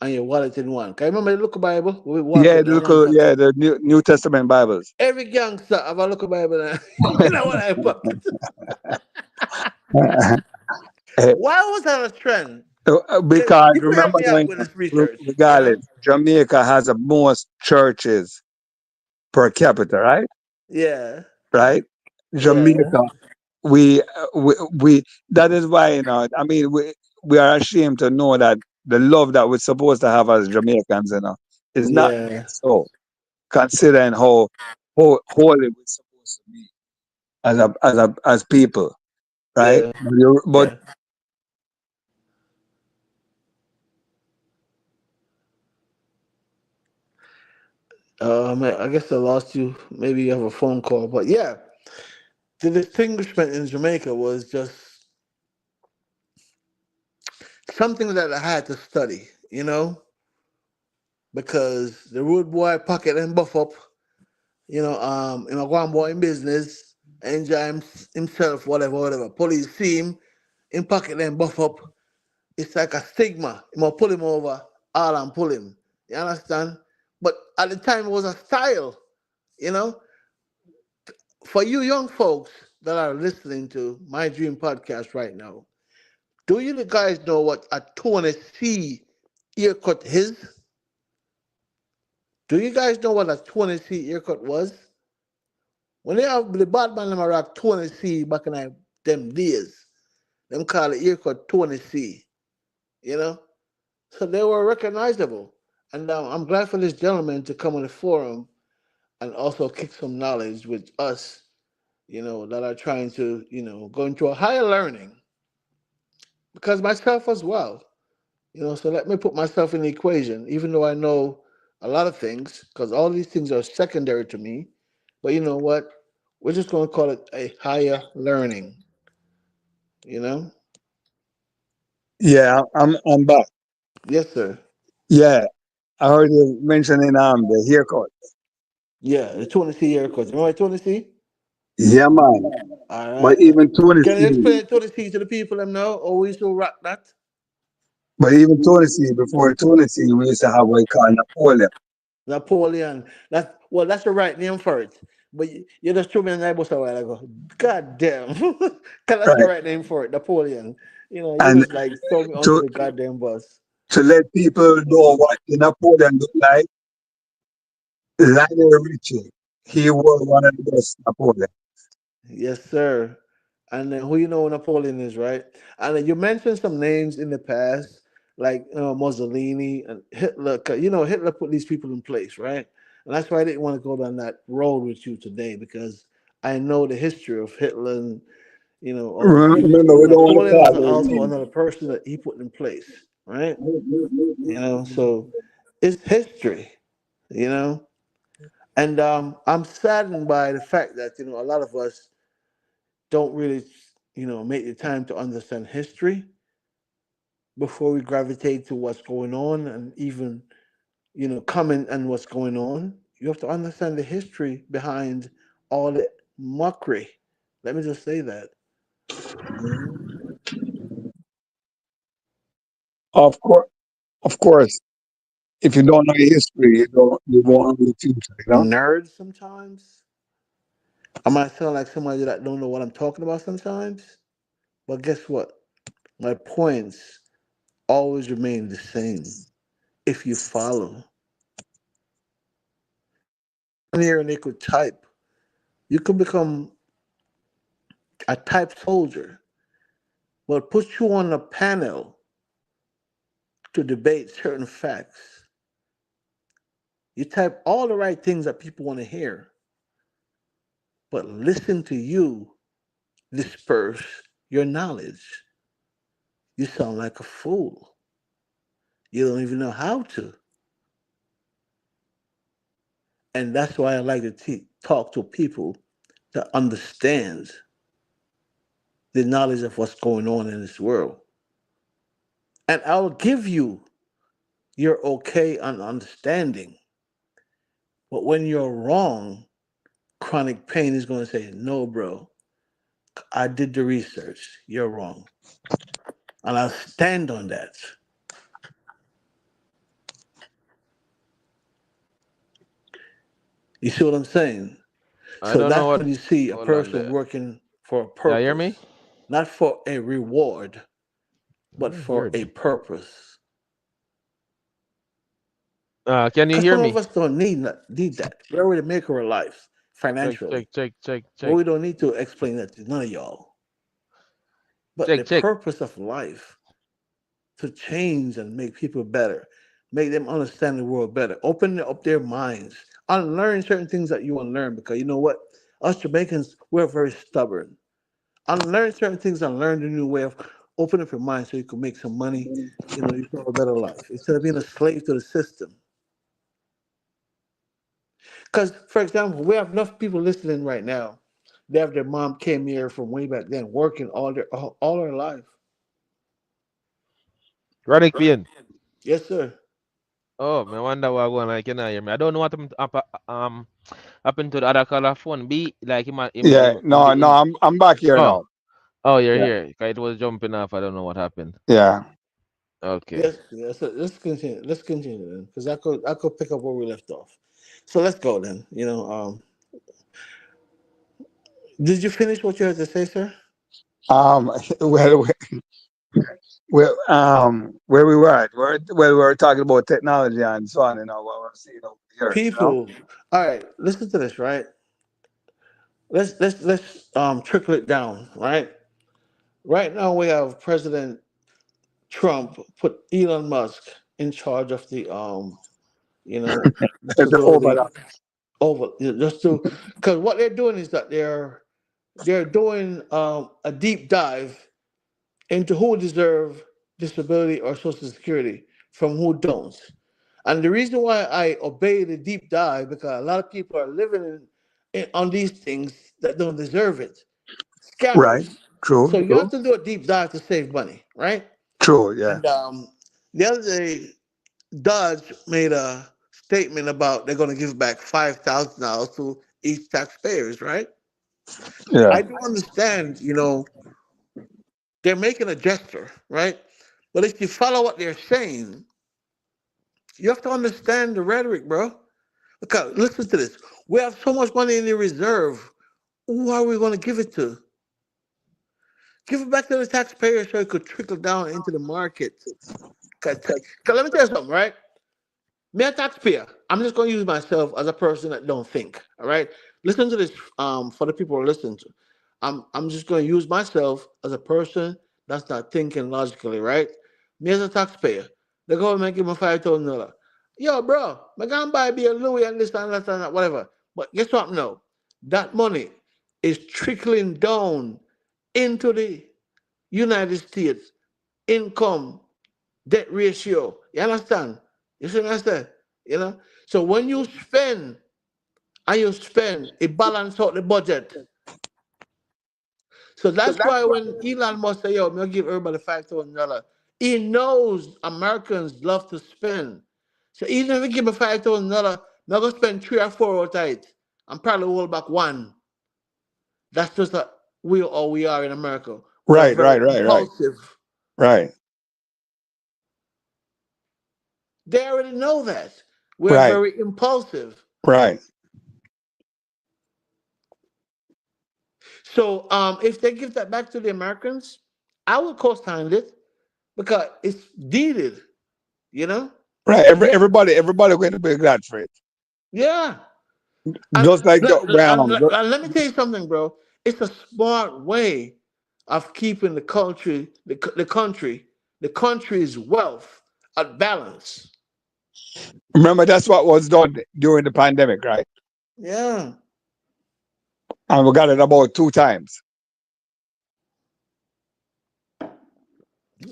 S21: and your wallet in one? Can you remember the look Bible? We walk
S3: Yeah,
S21: with in one pocket.
S3: the New Testament Bibles.
S21: Every gangster have a look Bible in one eye pocket.
S3: Eh,
S21: Why was that a trend?
S3: because
S21: You help
S3: remember,
S21: me out with this research,
S3: regardless, Jamaica has the most churches per capita, right?
S21: Yeah.
S3: Right?
S21: Yeah.
S3: Jamaica, we that is why, I mean, we are ashamed to know that the love that we're supposed to have as Jamaicans, is not
S21: Yeah.
S3: so, considering how holy we're supposed to be as people, right?
S21: Yeah.
S3: But
S21: Yeah. I guess I lost you. Maybe you have a phone call, but yeah, the distinguishment in Jamaica was just something that I had to study, because the rude boy pocket and buff up, in a one boy in business, enjoy himself, whatever, whatever. Police see him in pocket and buff up. It's like a stigma. You might pull him over, all and pull him. You understand? But at the time, it was a style, you know. For you young folks that are listening to My Dream podcast right now, do you guys know what a 20C earcut is? Do you guys know what a 20C earcut was? When they have the bad man them rock 20C back in them days, them call it earcut 20C, you know? So they were recognizable. And I'm glad for this gentleman to come on the forum and also kick some knowledge with us, that are trying to, go into a higher learning. Because myself as well. So let me put myself in the equation, even though I know a lot of things, because all these things are secondary to me. But you know what? We're just going to call it a higher learning. You know?
S3: Yeah, I'm back.
S21: Yes, sir.
S3: Yeah, I heard you mentioning the haircut.
S21: Yeah, the Tennessee haircuts. Remember Tennessee?
S3: Yeah, man.
S21: All
S3: But
S21: right.
S3: even
S21: Can you
S3: Tennessee,
S21: explain Tennessee to the people them know? Or we still rock that?
S3: before Tennessee, we used to have what we call Napoleon.
S21: Napoleon. That's the right name for it. But you just threw me in the bus a while ago. God damn. 'Cause that's the
S3: Right.
S21: right name for it, Napoleon. You
S3: And
S21: just like throw me onto
S3: to
S21: the goddamn bus.
S3: to let people know what the Napoleon looked like, Lionel Richie, he was one of the best Napoleon.
S21: Yes, sir. And then who you know Napoleon is, right? And then you mentioned some names in the past, like Mussolini and Hitler. 'Cause, Hitler put these people in place, right? And that's why I didn't want to go down that road with you today because I know the history of Hitler and all those people.
S3: Remember,
S21: But
S3: we don't want to
S21: Napoleon
S3: call
S21: was
S3: those
S21: also
S3: names.
S21: another person that he put in place, right? So it's history, you know. And I'm saddened by the fact that a lot of us don't really, make the time to understand history before we gravitate to what's going on and even, comment on what's going on. You have to understand the history behind all the mockery. Let me just say that. Mhm.
S3: Of course, of course. If you don't know your history, you won't know the future.
S21: Nerds sometimes. I might sound like somebody that don't know what I'm talking about sometimes, but guess what? My points always remain the same if you follow. In here and they could type. You could become a type soldier, but put you on a panel to debate certain facts. You type all the right things that people want to hear, but listen to you disperse your knowledge. You sound like a fool. You don't even know how to. And that's why I like to talk to people that understands the knowledge of what's going on in this world. And I'll give you your okay on understanding. But when you're wrong, chronic pain is going to say, no, bro, I did the research. You're wrong. And I'll stand on that. You see what I'm saying?
S1: I
S21: So
S1: don't know
S21: that's
S1: what.
S21: when you see a
S1: Hold on
S21: person
S1: there.
S21: working for a
S1: Yeah, hear me?
S21: purpose, not for a reward,
S1: I
S21: but
S1: don't
S21: for
S1: hear.
S21: a purpose.
S1: Can you
S21: Because
S1: hear
S21: some of
S1: me?
S21: us don't need that. We already make our life
S1: Check, check,
S21: financially.
S1: check, check,
S21: But
S1: check,
S21: we don't need to explain that to none of y'all. But the
S1: check, check.
S21: purpose of life to change and make people better, make them understand the world better, open up their minds, unlearn certain things that you unlearn. Because you know what? Us Jamaicans, we're very stubborn. Unlearn certain things and learn the new way of open up your mind so you can make some money. You can have a better life instead of being a slave to the system. Because, for example, we have enough people listening right now. They have their mom came here from way back then, working all their life.
S1: Chronic pain.
S21: Yes, sir.
S1: Oh, me wonder what going on. Can I hear me? I don't know what happened to the other caller phone. Be like
S3: Yeah, no, no, I'm back here
S1: Oh,
S3: now.
S1: oh, you're
S3: Yeah,
S1: here. 'Cause it was jumping off. I don't know what happened.
S3: yeah.
S1: Okay.
S21: Yes, yes. So let's continue. Let's continue then, because I could pick up where we left off. So let's go then. Did you finish what you had to say, sir?
S3: Well, where we were at, we were talking about technology and so on, what we're seeing over here.
S21: People. All right. Listen to this. Right. Let's trickle it down. Right. Right now we have President Trump put Elon Musk in charge of you know, the
S3: The
S21: facility
S3: overlap.
S21: over just to because what they're doing is that they're doing a deep dive into who deserve disability or Social Security from who don't. And the reason why I obey the deep dive because a lot of people are living on these things that don't deserve it.
S3: Right.
S21: Scammers.
S3: True.
S21: So you have
S3: True.
S21: to do a deep dive to save money, right?
S3: True. Yeah.
S21: And the other day, Dodge made a statement about they're going to give back $5,000 to each taxpayers, right?
S3: Yeah.
S21: I do understand, they're making a gesture, right? But if you follow what they're saying, you have to understand the rhetoric, bro. Because listen to this. We have so much money in the reserve. Who are we going to give it to? Give it back to the taxpayer so it could trickle down into the market. Cause let me tell you something, right? Me a taxpayer. I'm just gonna use myself as a person that don't think. All right. Listen to this. For the people who listen to, I'm just gonna use myself as a person that's not thinking logically. Right. Me as a taxpayer, the government give me $5,000. Yo, bro, I gonna buy be a Louis and this and that and that, whatever. But guess what? No, that money is trickling down into the United States income debt ratio. You understand? You see what I said? You know? So when you spend and you spend, it balance out the budget. So that's why when Elon Musk say, yo, I'm gonna give everybody $5,000, he knows Americans love to spend. So even if he give me $5,000, I'm gonna spend three or four out of it. I'm probably hold back one. That's just a we are in America. We are
S3: Right.
S21: very
S3: Right. Right. Right.
S21: impulsive.
S3: Right.
S21: They already know that. We're
S3: Right.
S21: very impulsive.
S3: Right.
S21: So if they give that back to the Americans, I would co-sign it because it's needed, you know?
S3: Right.
S21: Yeah,
S3: Everybody going to be glad for it.
S21: yeah. And
S3: Just like
S21: let me tell you something, bro. It's a smart way of keeping the country's wealth at balance.
S3: remember that's what was done during the pandemic, right?
S21: Yeah.
S3: And we got it about 2 times.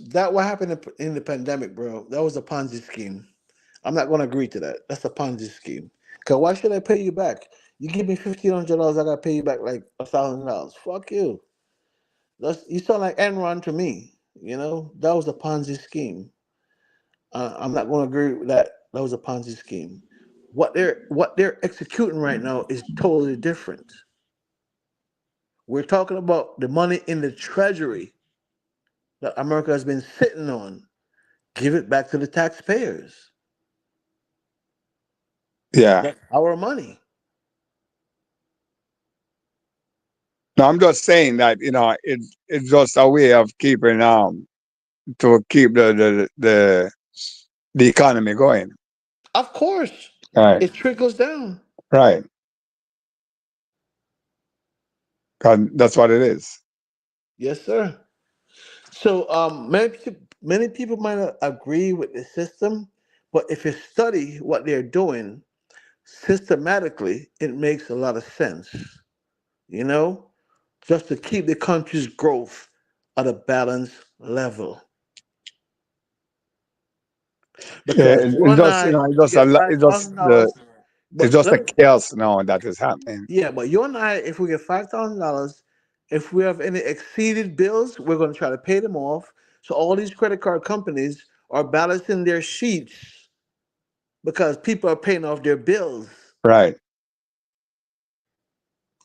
S21: That what happened in the pandemic, bro. That was a Ponzi scheme. I'm not going to agree to that. That's a Ponzi scheme. Cause why should I pay you back? You give me $1,500, I gotta pay you back like $1,000. Fuck you. You sound like Enron to me. That was a Ponzi scheme. I'm not going to agree with that. That was a Ponzi scheme. What they're executing right now is totally different. We're talking about the money in the treasury that America has been sitting on. Give it back to the taxpayers.
S3: Yeah.
S21: That's our money.
S3: No, I'm just saying that it's just a way of keeping to keep the economy going.
S21: Of course,
S3: Right.
S21: it trickles down.
S3: Right. 'Cause that's what it is.
S21: Yes, sir. So many people might not agree with the system, but if you study what they're doing systematically, it makes a lot of sense. You know, just to keep the country's growth at a balanced level.
S3: Yeah,
S21: Because you
S3: it's
S21: and
S3: just
S21: I, if we
S3: it's just
S21: get five
S3: it's just
S21: thousand dollars,
S3: it's
S21: but
S3: just
S21: let
S3: a
S21: me,
S3: chaos now that is happening.
S21: yeah, but you and I, if we get $5,000, if we have any exceeded bills, we're going to try to pay them off. So all these credit card companies are balancing their sheets because people are paying off their bills.
S3: Right.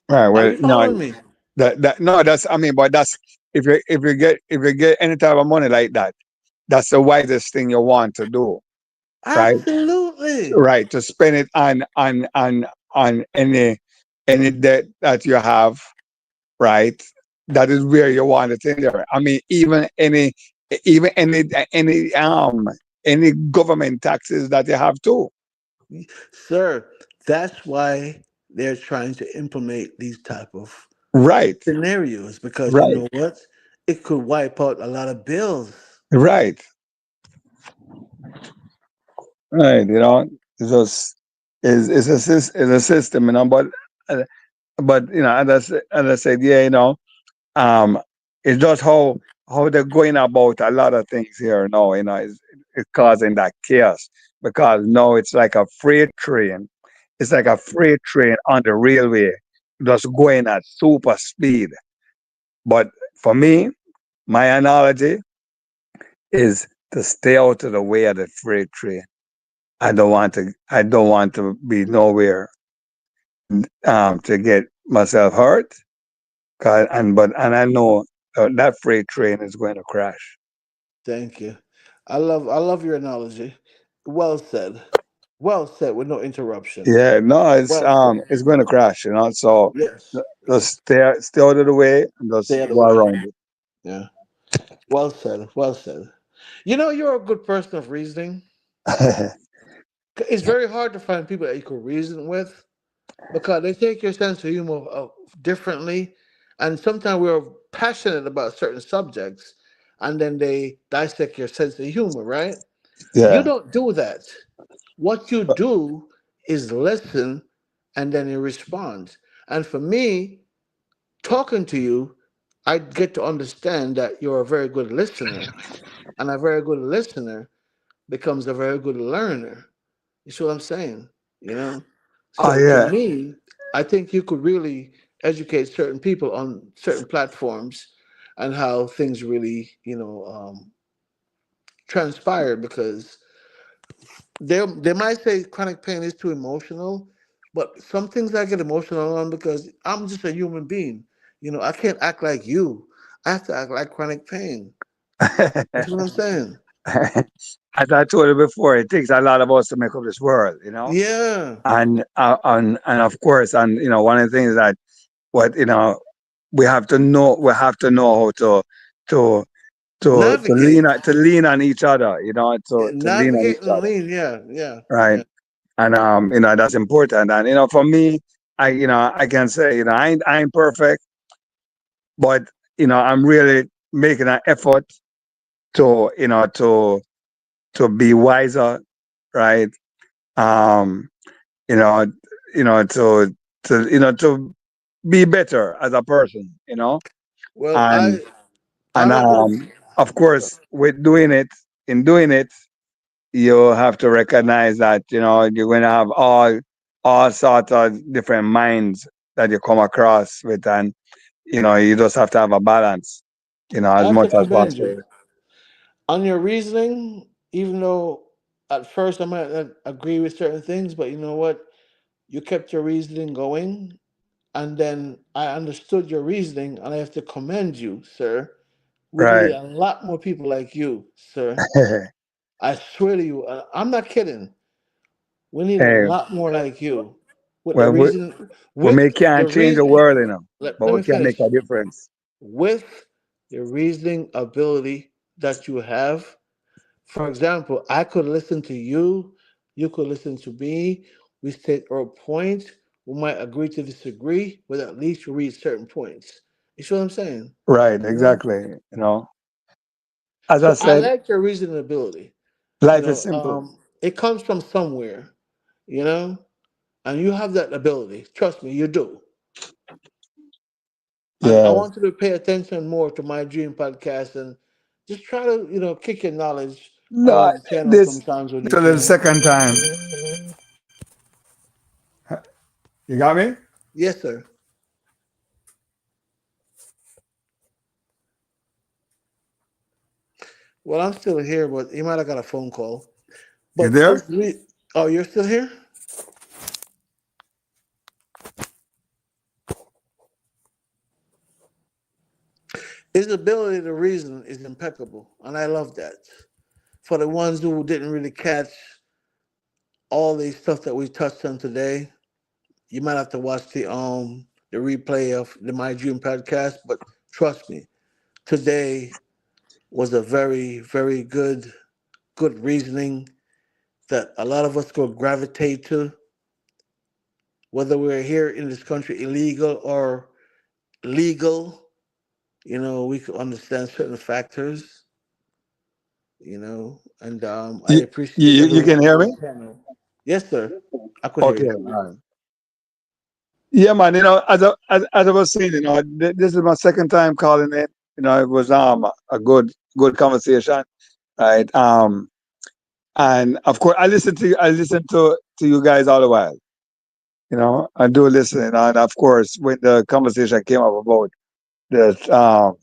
S3: Right.
S21: Are
S3: Well,
S21: you
S3: no,
S21: following me?
S3: that no, that's I mean, but that's if you get any type of money like that, that's the wisest thing you want to do, right?
S21: Absolutely.
S3: Right. To spend it on any debt that you have, right? That is where you want it in there. I mean, even any government taxes that you have too.
S21: Sir, that's why they're trying to implement these type of
S3: Right.
S21: scenarios because you
S3: Right.
S21: know what? It could wipe out a lot of bills.
S3: Right. Right. It's just it's a system, but as I said, yeah, um, it's just how how they're going about a lot of things here now, is causing that chaos because now it's like a freight train. It's like a freight train on the railway, just going at super speed. But for me, my analogy is to stay out of the way of the freight train. I don't want to be nowhere to get myself hurt. And I know that freight train is going to crash.
S21: Thank you. I love your analogy. Well said. Well said with no interruption.
S3: Yeah, no,
S21: Well said.
S3: it's going to crash. So
S21: Yes.
S3: just stay out of the way and just
S21: Stay out of
S3: go
S21: the way.
S3: around
S21: Yeah. Well said. Well said. You're a good person of reasoning.
S3: it.
S21: It's very hard to find people that you can reason with because they take your sense of humor differently, and sometimes we're passionate about certain subjects, and then they dissect your sense of humor. Right? You
S3: Yeah.
S21: don't do that. What you do is listen, and then you respond. And for me, talking to you, I get to understand that you're a very good listener, and a very good listener becomes a very good learner. You see what I'm saying? You know?
S3: Oh
S21: So to
S3: yeah.
S21: me, I think you could really educate certain people on certain platforms and how things really, transpire because they might say chronic pain is too emotional, but some things I get emotional on because I'm just a human being. I can't act like you. I have to act like chronic pain. You see what I'm saying?
S3: As I told you before, it takes a lot of us to make up this world.
S21: Yeah.
S3: And of course, and one of the things that what we have to know how to
S21: Navigate.
S3: to lean on each other, to lean on
S21: Navigate
S3: each
S21: and
S3: other,
S21: lean. Yeah, yeah,
S3: right?
S21: yeah.
S3: And that's important. And for me, I can say, I ain't perfect, but I'm really making an effort to to be wiser, right? Um, you know, to be better as a person.
S21: Well,
S3: And
S21: I
S3: and
S21: have to.
S3: of course, in doing it, you have to recognize that you're going to have all sorts of different minds that you come across with, and you just have to have a balance,
S21: I
S3: as
S21: have to
S3: much as
S21: commend you
S3: possible.
S21: on your reasoning. Even though at first I might not agree with certain things, but you know what? You kept your reasoning going, and then I understood your reasoning, and I have to commend you, sir. We need
S3: Right.
S21: a lot more people like you, sir. I swear to you, I'm not kidding. We need a
S3: Hey,
S21: lot more like you. With the
S3: well,
S21: reason,
S3: we
S21: with
S3: can't
S21: the
S3: change the
S21: reason.
S3: world,
S21: Let,
S3: but
S21: let
S3: we
S21: me
S3: can make
S21: finish.
S3: a difference.
S21: With the reasoning ability that you have, for example, I could listen to you, you could listen to me, we state our points, we might agree to disagree, but at least we reach certain points. You see what I'm saying?
S3: Right,
S21: You know?
S3: exactly. As I
S21: So I
S3: said,
S21: like your reasoning ability.
S3: life is simple.
S21: It comes from somewhere, you know, and you have that ability. Trust me, you do. And I
S3: Yes.
S21: want you to pay attention more to my dream podcast and just try to, kick your knowledge
S3: No,
S21: around the channel
S3: this
S21: sometimes when you
S3: to the
S21: can.
S3: second time. You got me?
S21: Yes, sir. Well, I'm still here, but you might have got a phone call.
S3: You
S21: But
S3: there?
S21: oh, you're still here? His ability to reason is impeccable, and I love that. For the ones who didn't really catch all the stuff that we touched on today, you might have to watch the replay of the My Dream podcast. But trust me, today was a very, very good reasoning that a lot of us could gravitate to, whether we're here in this country illegal or legal. We could understand certain factors. And I
S3: You,
S21: appreciate
S3: you
S21: everyone
S3: can hear
S21: on
S3: me?
S21: the panel. Yes, sir. I could hear
S3: Okay.
S21: you.
S3: All right. Yeah, man. As I was saying, this is my second time calling in. It was a good conversation, right? And of course, I listen to you guys all the while. I do listen, and of course, when the conversation came up about the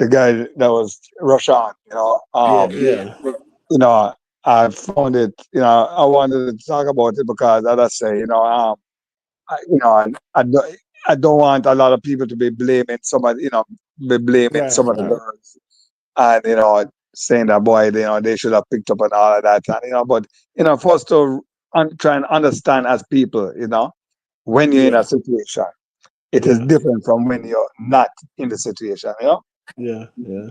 S3: guy that was Rushawn,
S2: Yeah, yeah,
S3: you know, I found it, I wanted to talk about it because, as I say, I don't want a lot of people to be blaming somebody, be blaming
S2: right,
S3: some of the
S2: right.
S3: girls, and saying that boy, they should have picked up on all of that, and but for us to try and understand as people, when you're in a
S2: Yeah,
S3: situation, it is
S2: yeah,
S3: different from when you're not in the situation.
S2: yeah, yeah.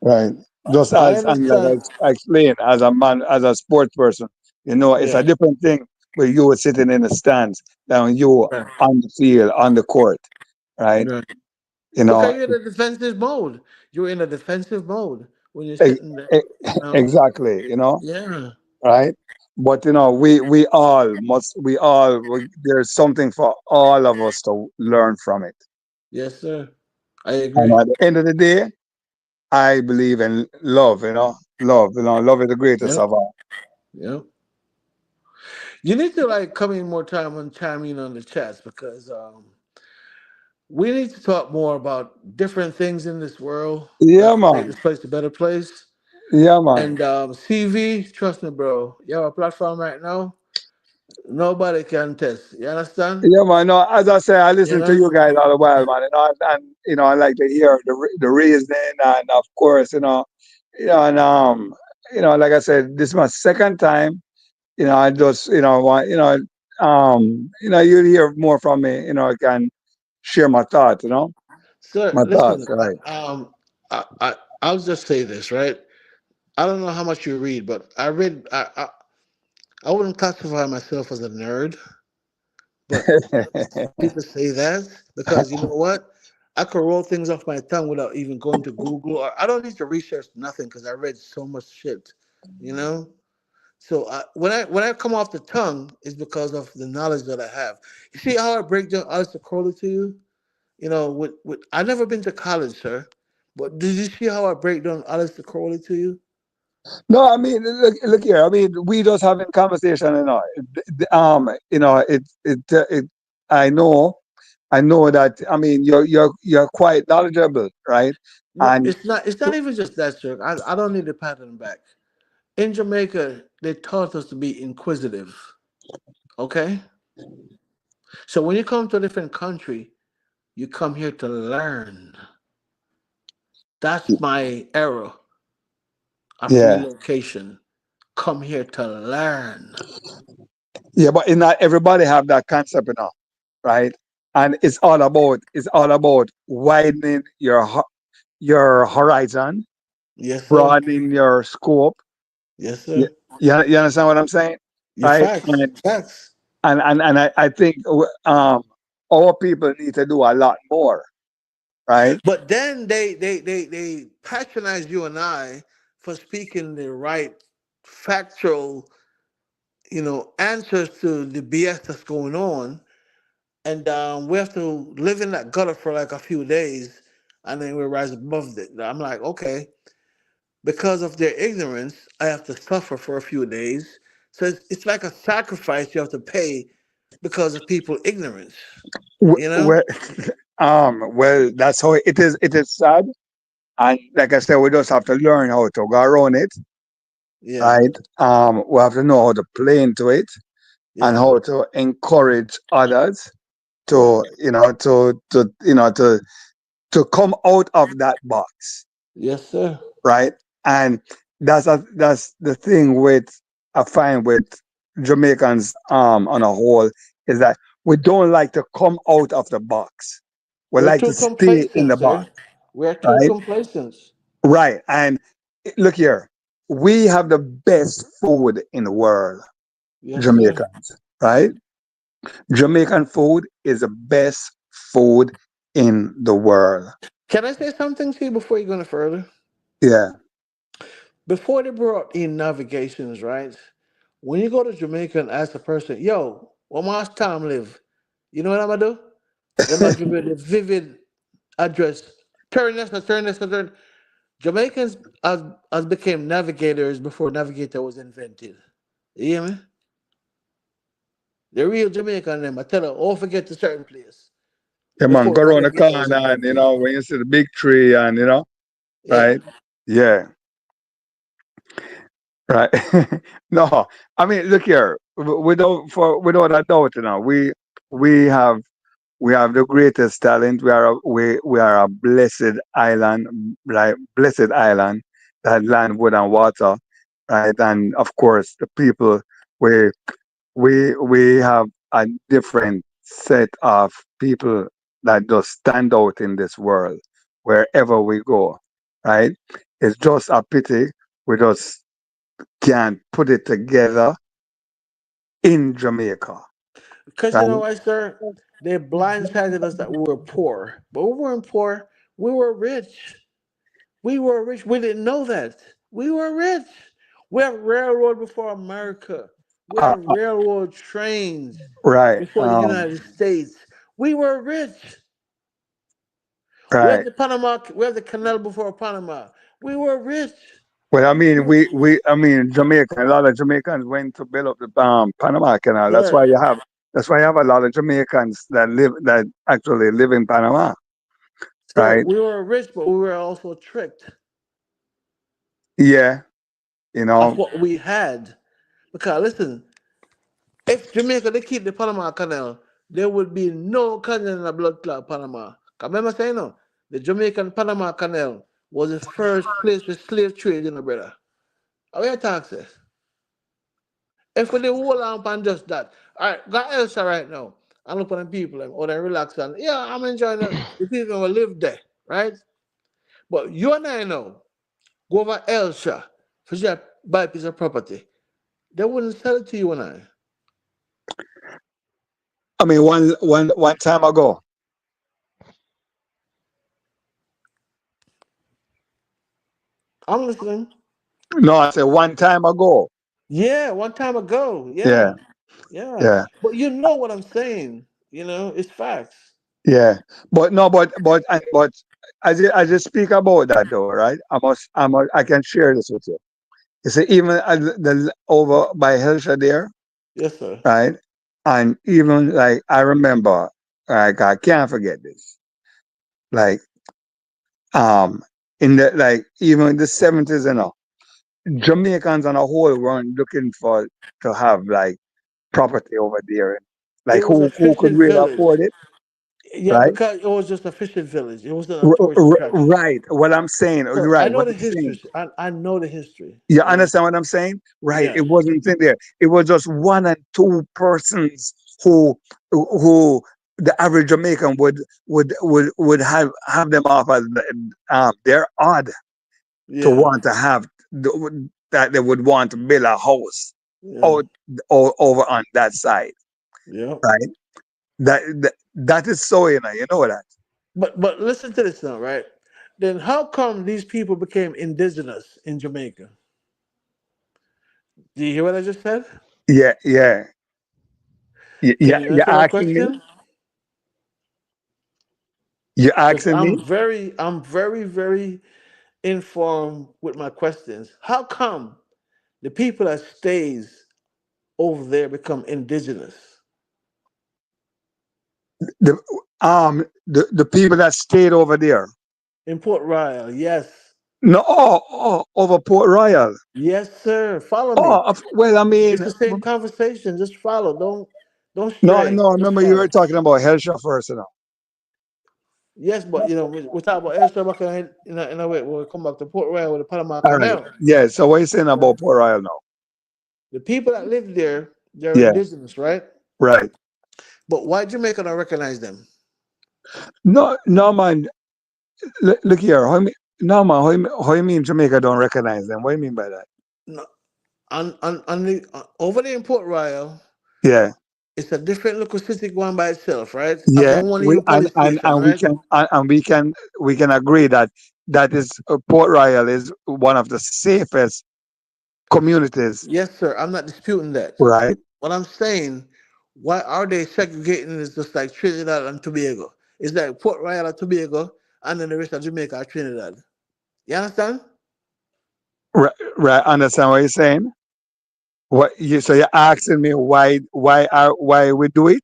S3: Right. Just
S2: I
S3: as and like
S2: understand.
S3: I explained, as a man, as a sports person, it's a
S2: Yeah,
S3: different thing where you were sitting in the stands than you
S2: right,
S3: on the field, on the court, right?
S2: right.
S3: You
S2: Because
S3: know,
S2: you're in a defensive mode. You're in a defensive mode when you're
S3: e-
S2: sitting there.
S3: exactly,
S2: Yeah.
S3: right? But there's something for all of us to learn from it.
S2: Yes, sir. I
S3: And
S2: agree.
S3: at the end of the day, I believe in love, love is the greatest
S2: Yep.
S3: of all.
S2: Yep. You need to like come in more time and chime in on the chats because we need to talk more about different things in this world that
S3: Yeah,
S2: can make
S3: man.
S2: this place a better place.
S3: Yeah, man.
S2: And CV, trust me, bro. You have a platform right now. Nobody can test. You understand?
S3: Yeah, man. No, as I say, I
S2: You
S3: listen to
S2: know?
S3: you guys all the while, man. And I like to hear the reasoning, and of course, and like I said, this is my second time. I just, want, you'll hear more from me. I can share my thoughts.
S2: Sir,
S3: My
S2: listen.
S3: thoughts, right?
S2: I'll just say this, right? I don't know how much you read, but I read. I wouldn't classify myself as a nerd, but people say that because you know what? I could roll things off my tongue without even going to Google, or I don't need to research nothing because I read so much shit, you know. So when I come off the tongue, is because of the knowledge that I have. You see how I break down Alistair Crowley to you? With I never been to college, sir, but did you see how I break down Alistair Crowley to you?
S3: No, I mean, look here. I mean, we just having conversation, it. I know that. I mean, you're quite knowledgeable, right?
S2: No,
S3: And
S2: it's not even just that, sir. I don't need to pat on the back. In Jamaica, they taught us to be inquisitive. Okay? So when you come to a different country, you come here to learn. That's my error of
S3: yeah,
S2: relocation. Come here to learn.
S3: yeah, but not everybody have that concept, right? And it's all about widening your horizon,
S2: Yes, sir.
S3: broadening your scope.
S2: Yes,
S3: You,
S2: sir.
S3: you understand what I'm saying,
S2: Your
S3: right?
S2: facts. Facts.
S3: And I think our people need to do a lot more, right?
S2: But then they patronize you and I for speaking the right factual, answers to the BS that's going on. And we have to live in that gutter for like a few days, and then we rise above it. I'm like, okay, because of their ignorance, I have to suffer for a few days. So it's like a sacrifice you have to pay because of people's ignorance. You know?
S3: Well, well, that's how it is. It is sad, and like I said, we just have to learn how to go around it,
S2: Yeah.
S3: right? We have to know how to play into it and
S2: Yeah.
S3: how to encourage others
S2: Yeah.
S3: to, to come out of that box,
S2: Yes, sir.
S3: right? And that's the thing with I find with Jamaicans on a whole is that we don't like to come out of the box. We
S2: We're
S3: like to
S2: too
S3: stay in
S2: complacent,
S3: the box,
S2: sir. We're too
S3: right?
S2: complacent.
S3: Right. And look here, we have the best food in the world,
S2: Yes, sir.
S3: Jamaicans, right? Jamaican food is the best food in the world.
S2: Can I say something to you before you go any further?
S3: Yeah.
S2: Before they brought in navigations, right? When you go to Jamaica and ask a person, yo, where my Tom live? You know what I'm gonna do? I'm gonna give you the vivid address
S21: Turn. Jamaicans as became navigators before navigator was invented. You hear me? The real Jamaican them, I tell them, all forget to certain place
S3: Yeah, man,
S21: before
S3: go around the
S21: navigator was
S3: corner and
S21: invented.
S3: when you see the big tree and
S21: Yeah.
S3: right? Yeah, right. No, I mean, look here. Without a doubt, we have we have the greatest talent. We are a blessed island, like blessed island that land, wood and water, right? And of course, the people we we have a different set of people that just stand out in this world wherever we go, right? It's just a pity we just can't put it together in Jamaica,
S21: Because you know
S3: right?
S21: why, sir? They blindsided us that we were poor. But we weren't poor. We were rich. We were rich. We didn't know that. We were rich. We have railroad before America. We
S3: Uh,
S21: have railroad trains
S3: right,
S21: before the United States. We were rich. We have
S3: right.
S21: the Panama. We have the canal before Panama. We were rich.
S3: Well, I mean, I mean, Jamaica. A lot of Jamaicans went to build up the Panama Canal.
S21: Sir,
S3: That's why you have a lot of Jamaicans that actually live in Panama,
S21: sir,
S3: right?
S21: we were rich, but we were also tricked.
S3: Yeah, you
S21: Of
S3: know,
S21: what we had. Because listen, if Jamaica they keep the Panama Canal, there would be no canal in the blood clot Panama. 'Cause remember saying no, the Jamaican Panama Canal was the first place with slave trade, brother. How you talk this? If we hold on upon just that, all right, got Elsa right now. I look at the people and they relax and yeah, I'm enjoying the people who live there, right? But you and I know, go over Elsa for you buy a piece of property. They wouldn't sell it to you and I.
S3: I mean, one time ago.
S21: I'm listening.
S3: No, I said one time ago.
S21: Yeah, one time ago.
S3: Yeah,
S21: Yeah. Yeah.
S3: yeah,
S21: But you know what I'm saying. It's facts.
S3: yeah. But no, but I just speak about that though, right? I can share this with you. You see, even over by Helsha there,
S21: Yes, sir.
S3: right? And even like I remember, like I can't forget this. Like um in the like even in the 70s and all, Jamaicans on a whole weren't looking for to have like property over there.
S21: It
S3: Like
S21: was a
S3: who could
S21: fishing
S3: really
S21: village.
S3: afford it,
S21: Yeah,
S3: right?
S21: because it was just a fishing village. It wasn't a tourist attraction.
S3: Right. What I'm saying,
S21: So I
S3: right?
S21: know
S3: What
S21: the
S3: I'm saying.
S21: history. I know the history.
S3: You understand what I'm saying? Right.
S21: Yeah.
S3: It wasn't in there. It was just one and two persons who the average Jamaican would have them off as they're odd to
S21: Yeah.
S3: want to have that they would want to build a house
S21: Yeah.
S3: out over on that side,
S21: Yeah.
S3: right? That is so you know that.
S21: But listen to this now, right? Then how come these people became indigenous in Jamaica? Do you hear what I just said?
S3: Yeah, yeah.
S21: Can you
S3: You're
S21: answer that
S3: asking me.
S21: question?
S3: You're
S21: Because
S3: asking
S21: I'm
S3: me.
S21: very informed with my questions. How come the people that stays over there become indigenous?
S3: The the people that stayed over there.
S21: In Port Royal, yes.
S3: No, over Port Royal.
S21: Yes, sir. Follow me.
S3: Well, I mean,
S21: It's the same conversation. Just follow. Don't
S3: no,
S21: stray.
S3: no.
S21: Just
S3: Remember, you were
S21: follow.
S3: talking about Helsha first, you know.
S21: Yes, but we talk about El Salvador in a way. We'll come back to Port Royal with the Panama
S3: All right.
S21: Canal.
S3: Yeah. So what you saying
S21: Right?
S3: about Port Royal now?
S21: The people that live there, they're
S3: Yeah.
S21: indigenous, right?
S3: Right.
S21: But why Jamaica don't recognize them?
S3: No, no, man. Look here. No, man. How you mean Jamaica don't recognize them? What do you mean by that?
S21: No, over there in Port Royal,
S3: Yeah.
S21: it's a different local city going by itself, right? As
S3: Yeah.
S21: a one
S3: We
S21: even police station,
S3: and we
S21: right?
S3: can we can agree that that is Port Royal is one of the safest communities.
S21: Yes, sir. I'm not disputing that.
S3: Right.
S21: What I'm saying, why are they segregating is just like Trinidad and Tobago? It's like Port Royal and Tobago and then the rest of Jamaica or Trinidad. You understand?
S3: Right. Understand what you're saying? So you're asking me why we do it?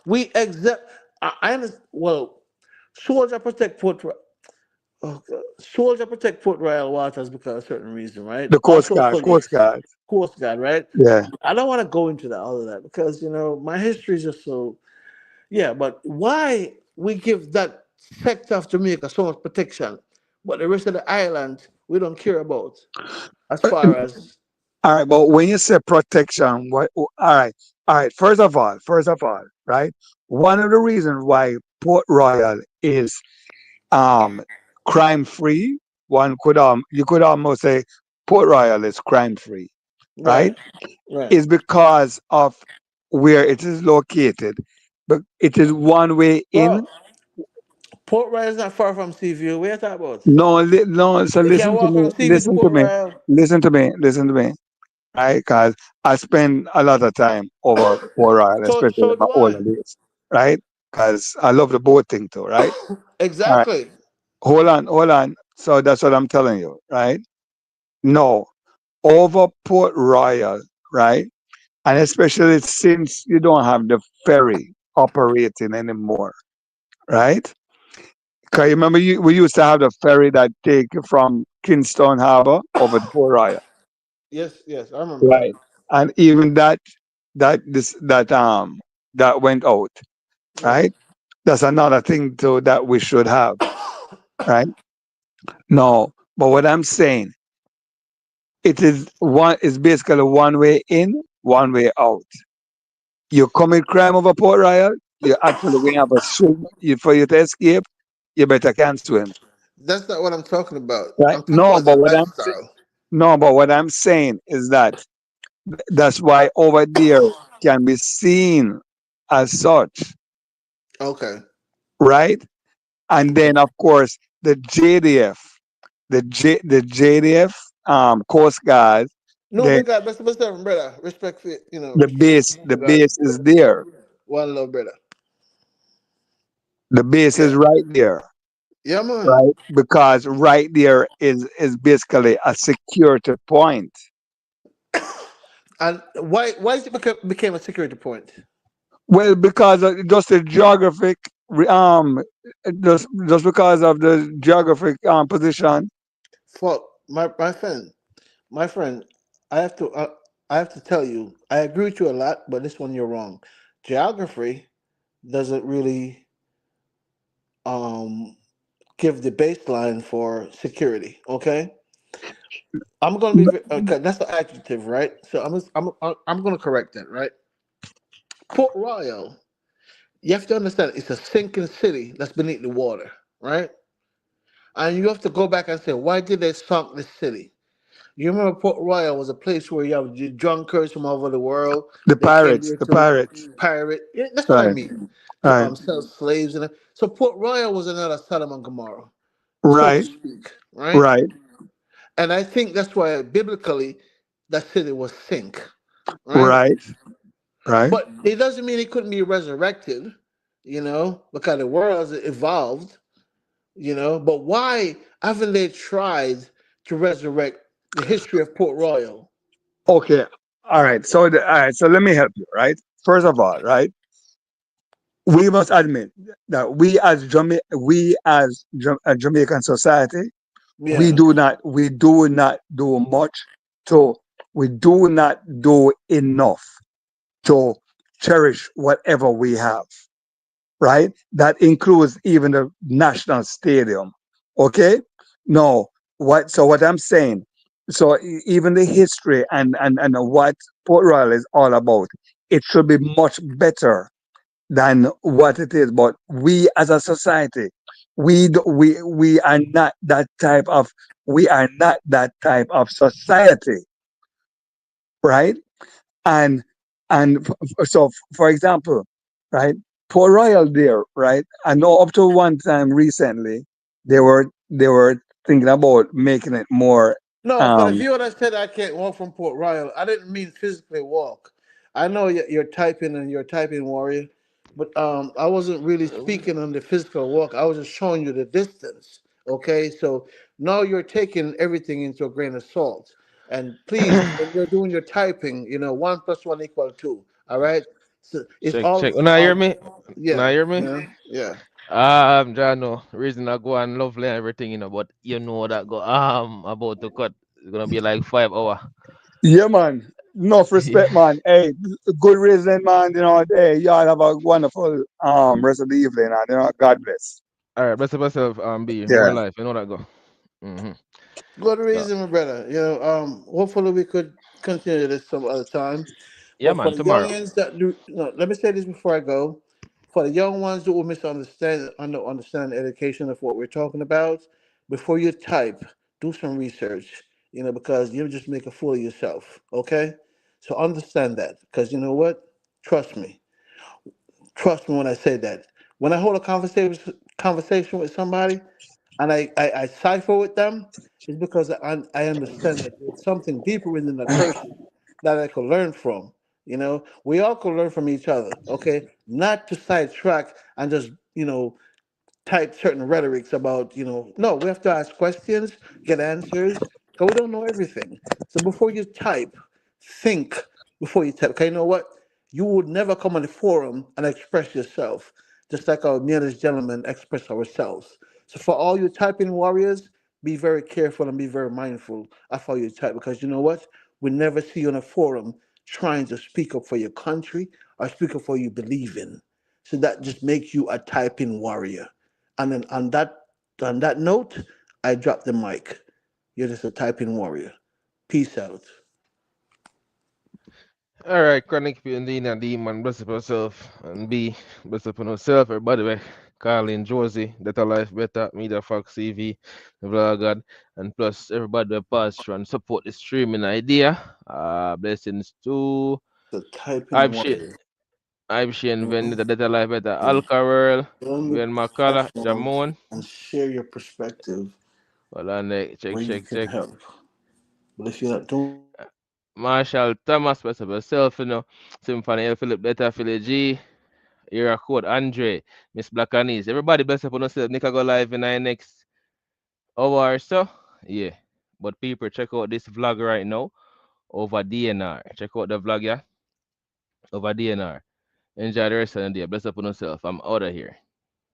S21: We exempt. I understand. Well, soldier protect Port. Oh, God. Soldier protect Port Royal waters because of a certain reason, right?
S3: The Coast
S21: Also,
S3: Guard,
S21: police,
S3: Coast Guard.
S21: Coast Guard, right?
S3: Yeah.
S21: I don't want to go into that all of that because my history is just so. Yeah, but why we give that sector of Jamaica so much protection, but the rest of the island we don't care about as far as.
S3: All right, but when you say protection, what? All right. First of all, right? One of the reasons why Port Royal is um crime free, you could almost say Port Royal is crime free, right?
S21: Right, right.
S3: Is because of where it is located, but it is one way in.
S21: Bro, Port Royal is not far from Seaview. What are you talking about?
S3: No. So
S21: You can
S3: listen to
S21: walk
S3: me.
S21: from Seaview to Port Royal.
S3: Listen to me. Right? Because I spend a lot of time over Port Royal, especially
S21: So
S3: in my
S21: do I.
S3: older days, right? Because I love the boating too, right? All right.
S21: Exactly.
S3: Hold on. So that's what I'm telling you, right? No, over Port Royal, right? And especially since you don't have the ferry operating anymore, right? Because you remember we used to have the ferry that take you from Kingston Harbor over to Port Royal,
S21: Yes, yes, I remember that.
S3: right? And even that went out,
S21: Right.
S3: right? That's another thing too that we should have, right? No, but what I'm saying, it's basically one way in, one way out. You commit crime over Port Royal, you actually going to have a swim for you to escape, you better can swim.
S21: That's not what I'm talking about.
S3: Right?
S21: I'm talking about the lifestyle.
S3: But what I'm saying is that that's why over there can be seen as such,
S21: Okay.
S3: right? And then of course the JDF, the JDF Coast Guard,
S21: No,
S3: the
S21: big God, best brother. Respect for
S3: the
S21: God.
S3: base is there.
S21: One love, brother.
S3: The base is
S21: Yeah.
S3: right there,
S21: Yeah, man.
S3: right? Because right there is basically a security point.
S21: And why is it became a security point?
S3: Well, because of just the geographic just because of the geographic position.
S21: For my friend, I have to uh, I have to tell you, I agree with you a lot, but this one you're wrong. Geography doesn't really um give the baseline for security. Okay, I'm gonna be okay. That's an adjective, right? So I'm gonna correct that, right? Port Royal, you have to understand, it's a sinking city that's beneath the water, right? And you have to go back and say, why did they sunk this city? You remember Port Royal was a place where you have the drunkards from all over the world.
S3: The
S21: They came
S3: pirates,
S21: here
S3: the
S21: to
S3: pirates.
S21: pirate. Yeah, that's what I
S3: Right,
S21: mean. To
S3: right,
S21: sell slaves and so Port Royal was another Sodom and Gomorrah, so to
S3: right,
S21: speak, right?
S3: right,
S21: And I think that's why biblically that city was sink, right?
S3: right, right.
S21: But it doesn't mean it couldn't be resurrected, because the world has evolved, But why haven't they tried to resurrect the history of Port Royal?
S3: Okay. All right. All right. So let me help you. Right. First of all, right, we must admit that we as a Jamaican society,
S21: Yeah.
S3: we do not do much. So we do not do enough to cherish whatever we have. Right. That includes even the national stadium. Okay. No. What I'm saying. So even the history and what Port Royal is all about, it should be much better than what it is. But we as a society, we are not that type of society, right? And so for example, right, Port Royal there, right? I know up to one time recently they were thinking about making it more
S21: No, for the
S3: um
S21: viewer that said I can't walk from Port Royal, I didn't mean physically walk. I know you're typing and you're typing warrior, but I wasn't really speaking on the physical walk. I was just showing you the distance. Okay, so now you're taking everything into a grain of salt. And please, when you're doing your typing, one plus one equal two. All right, so it's
S1: Check,
S21: all,
S1: check. Now hear me?
S21: yeah,
S1: Now hear me?
S21: yeah.
S1: Jano, reason I go and lovely and everything, but you know that go about to cut. It's gonna be like 5 hour.
S3: Yeah, man. Enough respect, man. Hey, good reason, man. Hey, y'all have a wonderful rest of the evening, and God bless.
S1: All right, best of yourself, be more
S3: Yeah.
S1: life. You know that go.
S21: Good
S1: So
S21: reason, my brother. Hopefully we could continue this some other time.
S1: yeah,
S21: But for
S1: man.
S21: the
S1: Tomorrow.
S21: youngins that do, no, let me say this before I go. For the young ones who will misunderstand, understand the education of what we're talking about, before you type, do some research. Because you just make a fool of yourself. Okay, so understand that. Because you know what? Trust me. Trust me when I say that. When I hold a conversation with somebody, and I cipher with them, is because I understand that there's something deeper within that person that I could learn from. We all could learn from each other, okay? Not to sidetrack and just, type certain rhetorics about, no, we have to ask questions, get answers, because we don't know everything. So before you type, think before you type. Okay, you know what? You would never come on the forum and express yourself, just like our nearest gentleman express ourselves. So for all you typing warriors, be very careful and be very mindful of how you type, because you know what? We never see you on a forum trying to speak up for your country or speak up for what you believe in. So that just makes you a typing warrior. And then on that note, I drop the mic. You're just a typing warrior. Peace out.
S1: All right, chronic P and D, man. Bless up yourself and be bless up on yourself. Everybody, way. Carlin, Josie, Data Life Better, Media Fox CV, the Vlogger, and plus everybody that pass through and support the streaming idea. Blessings to
S21: The typing
S1: Ibshi,
S21: warrior.
S1: Ibshi and
S21: Mhm.
S1: Vendetta, Data Life Better,
S21: Yeah.
S1: Alcaral,
S21: Get on the
S1: Ben Makala,
S21: platform
S1: Jamon.
S21: and share your perspective
S1: Well, on check,
S21: where you
S1: check,
S21: can
S1: check.
S21: help. But if you're not doing
S1: Marshall Thomas, bless up yourself, Symphony L. Philip, Better Philly G. Era Code, Andre, Miss Black Anis. Everybody bless up on yourself. Nick, I go live in the next hour or so. Yeah. But people, check out this vlog right now over DNR. Check out the vlog, yeah? Over DNR. Enjoy the rest of the day. Bless up on yourself. I'm out of here.